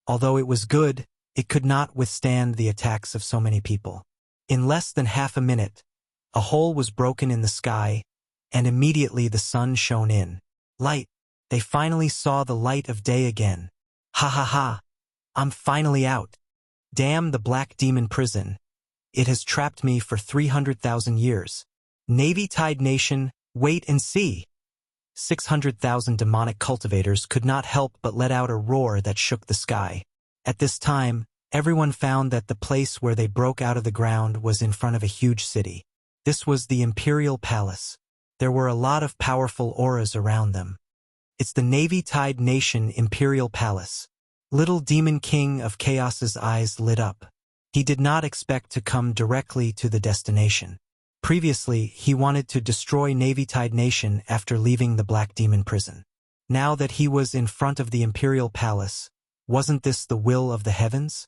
Although it was good, it could not withstand the attacks of so many people. In less than half a minute, a hole was broken in the sky, and immediately the sun shone in. Light! They finally saw the light of day again. Ha ha ha! I'm finally out. Damn the black demon prison. It has trapped me for 300,000 years. Navy Tide Nation, wait and see. 600,000 demonic cultivators could not help but let out a roar that shook the sky. At this time, everyone found that the place where they broke out of the ground was in front of a huge city. This was the Imperial Palace. There were a lot of powerful auras around them. It's the Navy Tide Nation Imperial Palace. Little Demon King of Chaos's eyes lit up. He did not expect to come directly to the destination. Previously, he wanted to destroy Navy Tide Nation after leaving the Black Demon prison. Now that he was in front of the Imperial Palace, wasn't this the will of the heavens?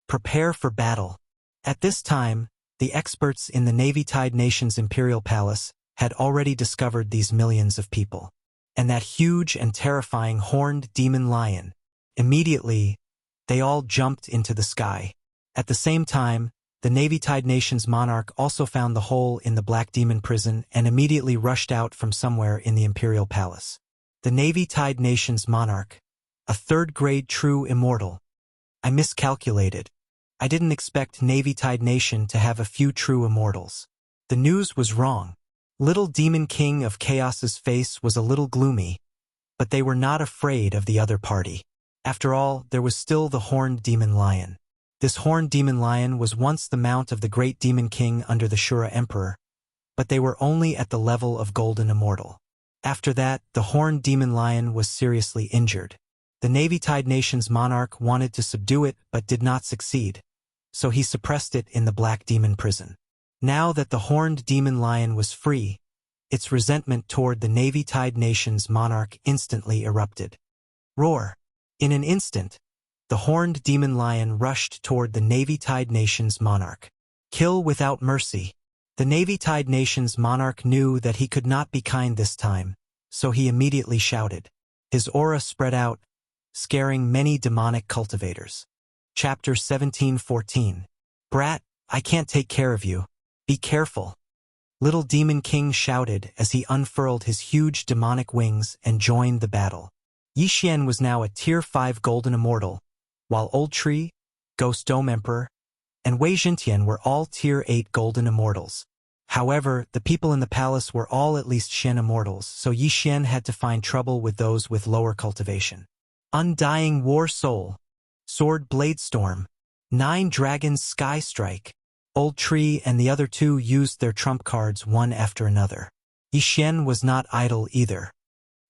Prepare for battle. At this time, the experts in the Navy Tide Nation's Imperial Palace had already discovered these millions of people. And that huge and terrifying horned demon lion. Immediately, they all jumped into the sky. At the same time, the Navy Tide Nation's monarch also found the hole in the Black Demon prison and immediately rushed out from somewhere in the Imperial Palace. The Navy Tide Nation's monarch, a third-grade true immortal. I miscalculated. I didn't expect Navy Tide Nation to have a few true immortals. The news was wrong. Little Demon King of Chaos's face was a little gloomy, but they were not afraid of the other party. After all, there was still the horned demon lion. This horned demon lion was once the mount of the great demon king under the Shura Emperor, but they were only at the level of golden immortal. After that, the horned demon lion was seriously injured. The Navy Tide Nation's monarch wanted to subdue it but did not succeed, so he suppressed it in the Black Demon prison. Now that the horned demon lion was free, its resentment toward the Navy Tide Nation's monarch instantly erupted. Roar! In an instant, the horned demon lion rushed toward the Navy Tide Nation's monarch. Kill without mercy. The Navy Tide Nation's monarch knew that he could not be kind this time, so he immediately shouted. His aura spread out, scaring many demonic cultivators. Chapter 17:14. Brat, I can't take care of you. Be careful. Little Demon King shouted as he unfurled his huge demonic wings and joined the battle. Yixian was now a Tier 5 Golden Immortal, while Old Tree, Ghost Dome Emperor, and Wei Jintian were all Tier 8 Golden Immortals. However, the people in the palace were all at least Shen Immortals, so Yixian had to find trouble with those with lower cultivation. Undying War Soul, Sword Blade Storm, 9 Dragons Sky Strike. Old Tree and the other two used their trump cards one after another. Yixian was not idle either.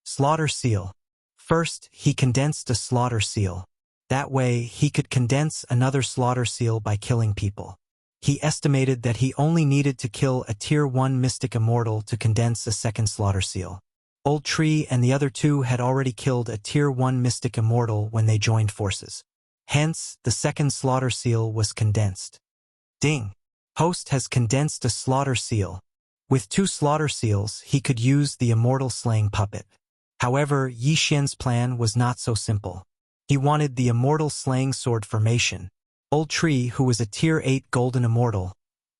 Slaughter Seal. First, he condensed a Slaughter Seal. That way, he could condense another Slaughter Seal by killing people. He estimated that he only needed to kill a Tier 1 Mystic Immortal to condense a second Slaughter Seal. Old Tree and the other two had already killed a Tier 1 Mystic Immortal when they joined forces. Hence, the second Slaughter Seal was condensed. Ding! Host has condensed a Slaughter Seal. With 2 Slaughter Seals, he could use the Immortal Slaying Puppet. However, Yixian's plan was not so simple. He wanted the Immortal Slaying Sword formation. Old Tree, who was a Tier 8 Golden Immortal,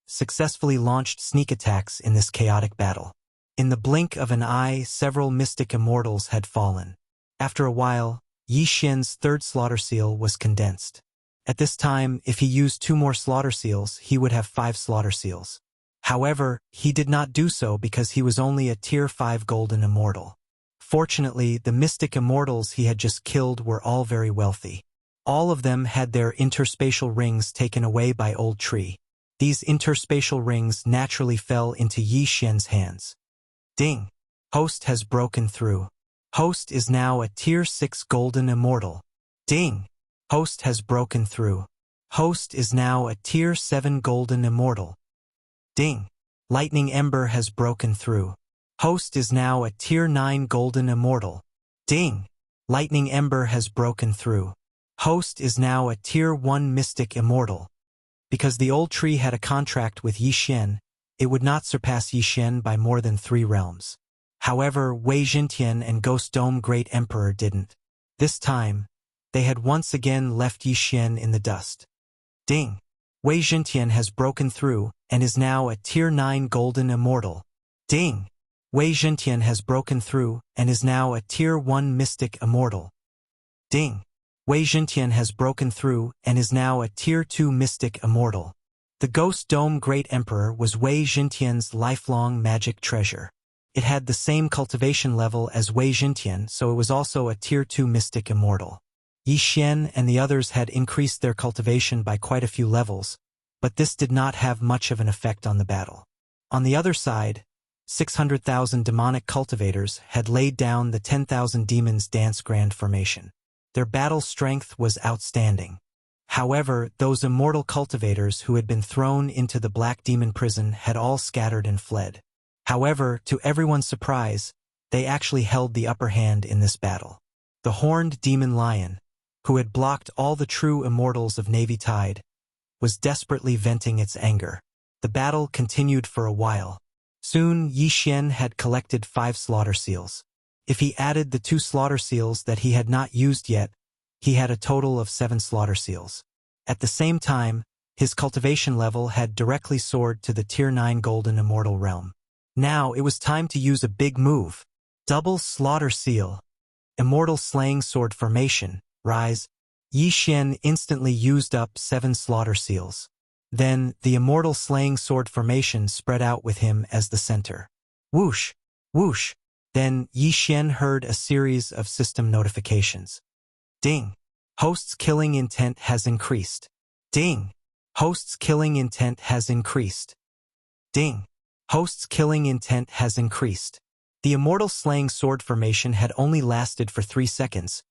successfully launched sneak attacks in this chaotic battle. In the blink of an eye, several Mystic Immortals had fallen. After a while, Yixian's third Slaughter Seal was condensed. At this time, if he used 2 more Slaughter Seals, he would have 5 Slaughter Seals. However, he did not do so because he was only a Tier 5 Golden Immortal. Fortunately, the Mystic Immortals he had just killed were all very wealthy. All of them had their interspatial rings taken away by Old Tree. These interspatial rings naturally fell into Yi Xian's hands. Ding! Host has broken through. Host is now a Tier 6 Golden Immortal. Ding! Host has broken through. Host is now a Tier 7 Golden Immortal. Ding! Lightning Ember has broken through. Host is now a Tier 9 Golden Immortal. Ding! Lightning Ember has broken through. Host is now a Tier 1 Mystic Immortal. Because the Old Tree had a contract with Yi Xian, it would not surpass Yi Xian by more than 3 realms. However, Wei Jintian and Ghost Dome Great Emperor didn't. This time, they had once again left Yi Xian in the dust. Ding! Wei Jintian has broken through and is now a Tier 9 Golden Immortal. Ding! Wei Jintian has broken through and is now a Tier 1 Mystic Immortal. Ding! Wei Jintian has broken through and is now a Tier 2 Mystic Immortal. The Ghost Dome Great Emperor was Wei Jintian's lifelong magic treasure. It had the same cultivation level as Wei Jintian, so it was also a Tier 2 Mystic Immortal. Yi Xian and the others had increased their cultivation by quite a few levels, but this did not have much of an effect on the battle. On the other side, 600,000 demonic cultivators had laid down the 10,000 demons dance grand formation. Their battle strength was outstanding. However, those immortal cultivators who had been thrown into the Black Demon prison had all scattered and fled. However, to everyone's surprise, they actually held the upper hand in this battle. The horned demon lion, who had blocked all the true immortals of Navy Tide, was desperately venting its anger. The battle continued for a while. Soon, Yi Xian had collected 5 slaughter seals. If he added the 2 slaughter seals that he had not used yet, he had a total of 7 slaughter seals. At the same time, his cultivation level had directly soared to the Tier 9 Golden Immortal realm. Now it was time to use a big move. Double slaughter seal. Immortal Slaying Sword formation. Rise. Yi Xian instantly used up 7 slaughter seals. Then, the Immortal Slaying Sword formation spread out with him as the center. Whoosh! Whoosh! Then, Yi Xian heard a series of system notifications. Ding! Host's killing intent has increased. Ding! Host's killing intent has increased. Ding! Host's killing intent has increased. The Immortal Slaying Sword formation had only lasted for 3 seconds,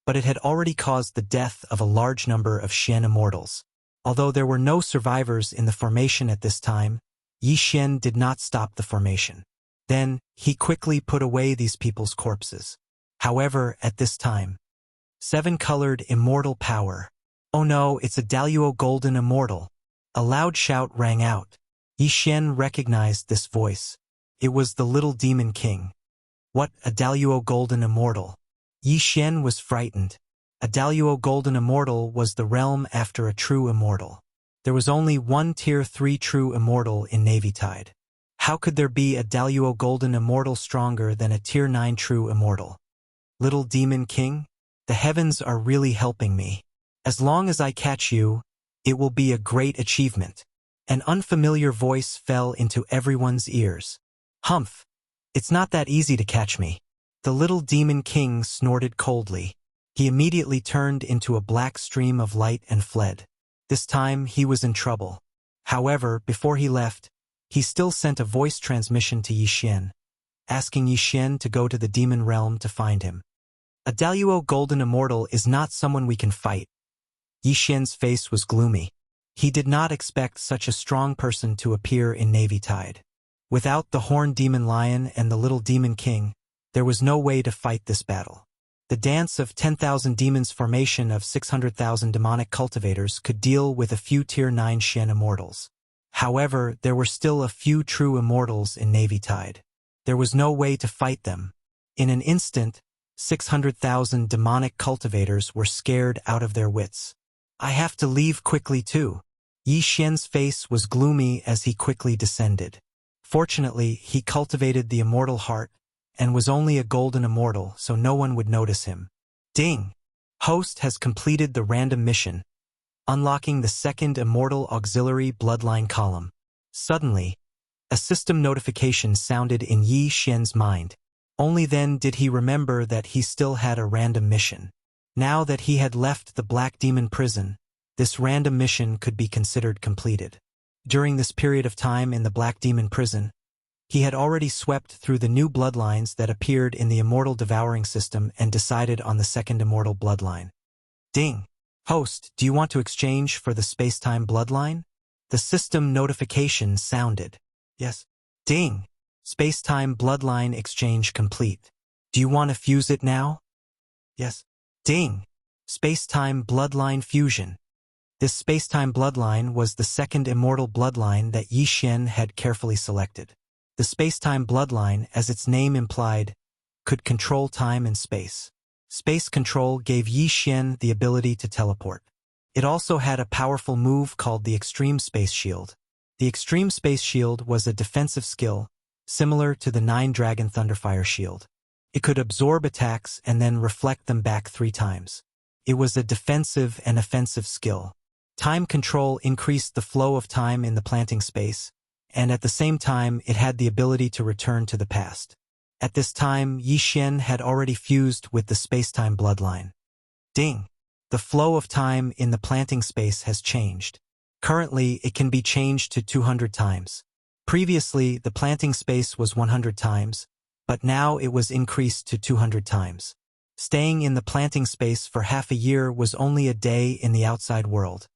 but it had already caused the death of a large number of Xian immortals. Although there were no survivors in the formation at this time, Yi Xian did not stop the formation. Then, he quickly put away these people's corpses. However, at this time, 7-colored immortal power. Oh no, it's a Daluo Golden Immortal. A loud shout rang out. Yi Xian recognized this voice. It was the Little Demon King. What, a Daluo Golden Immortal? Yi Xian was frightened. A Daluo Golden Immortal was the realm after a true immortal. There was only one Tier 3 true immortal in Navy Tide. How could there be a Daluo Golden Immortal stronger than a Tier 9 true immortal? Little Demon King, the heavens are really helping me. As long as I catch you, it will be a great achievement. An unfamiliar voice fell into everyone's ears. Humph! It's not that easy to catch me. The Little Demon King snorted coldly. He immediately turned into a black stream of light and fled. This time he was in trouble. However, before he left, he still sent a voice transmission to Yi Xian, asking Yi Xian to go to the demon realm to find him. A Daluo Golden Immortal is not someone we can fight. Yi Xian's face was gloomy. He did not expect such a strong person to appear in Navy Tide. Without the Horned Demon Lion and the Little Demon King, there was no way to fight this battle. The dance of 10,000 demons formation of 600,000 demonic cultivators could deal with a few Tier 9 Xian immortals. However, there were still a few true immortals in Navy Tide. There was no way to fight them. In an instant, 600,000 demonic cultivators were scared out of their wits. I have to leave quickly too. Yi Xian's face was gloomy as he quickly descended. Fortunately, he cultivated the immortal heart and was only a golden immortal, so no one would notice him. Ding! Host has completed the random mission, unlocking the second immortal auxiliary bloodline column. Suddenly, a system notification sounded in Yi Xian's mind. Only then did he remember that he still had a random mission. Now that he had left the Black Demon prison, this random mission could be considered completed. During this period of time in the Black Demon prison, he had already swept through the new bloodlines that appeared in the Immortal Devouring system and decided on the second Immortal bloodline. Ding! Host, do you want to exchange for the space-time bloodline? The system notification sounded. Yes. Ding! Space-time bloodline exchange complete. Do you want to fuse it now? Yes. Ding! Space-time bloodline fusion. This space-time bloodline was the second immortal bloodline that Yi Xian had carefully selected. The space-time bloodline, as its name implied, could control time and space. Space control gave Yi Xian the ability to teleport. It also had a powerful move called the Extreme Space Shield. The Extreme Space Shield was a defensive skill, similar to the 9-Dragon Thunderfire Shield. It could absorb attacks and then reflect them back 3 times. It was a defensive and offensive skill. Time control increased the flow of time in the planting space, and at the same time it had the ability to return to the past. At this time, Yi Xian had already fused with the space-time bloodline. Ding! The flow of time in the planting space has changed. Currently, it can be changed to 200 times. Previously, the planting space was 100 times, but now it was increased to 200 times. Staying in the planting space for half a year was only a day in the outside world.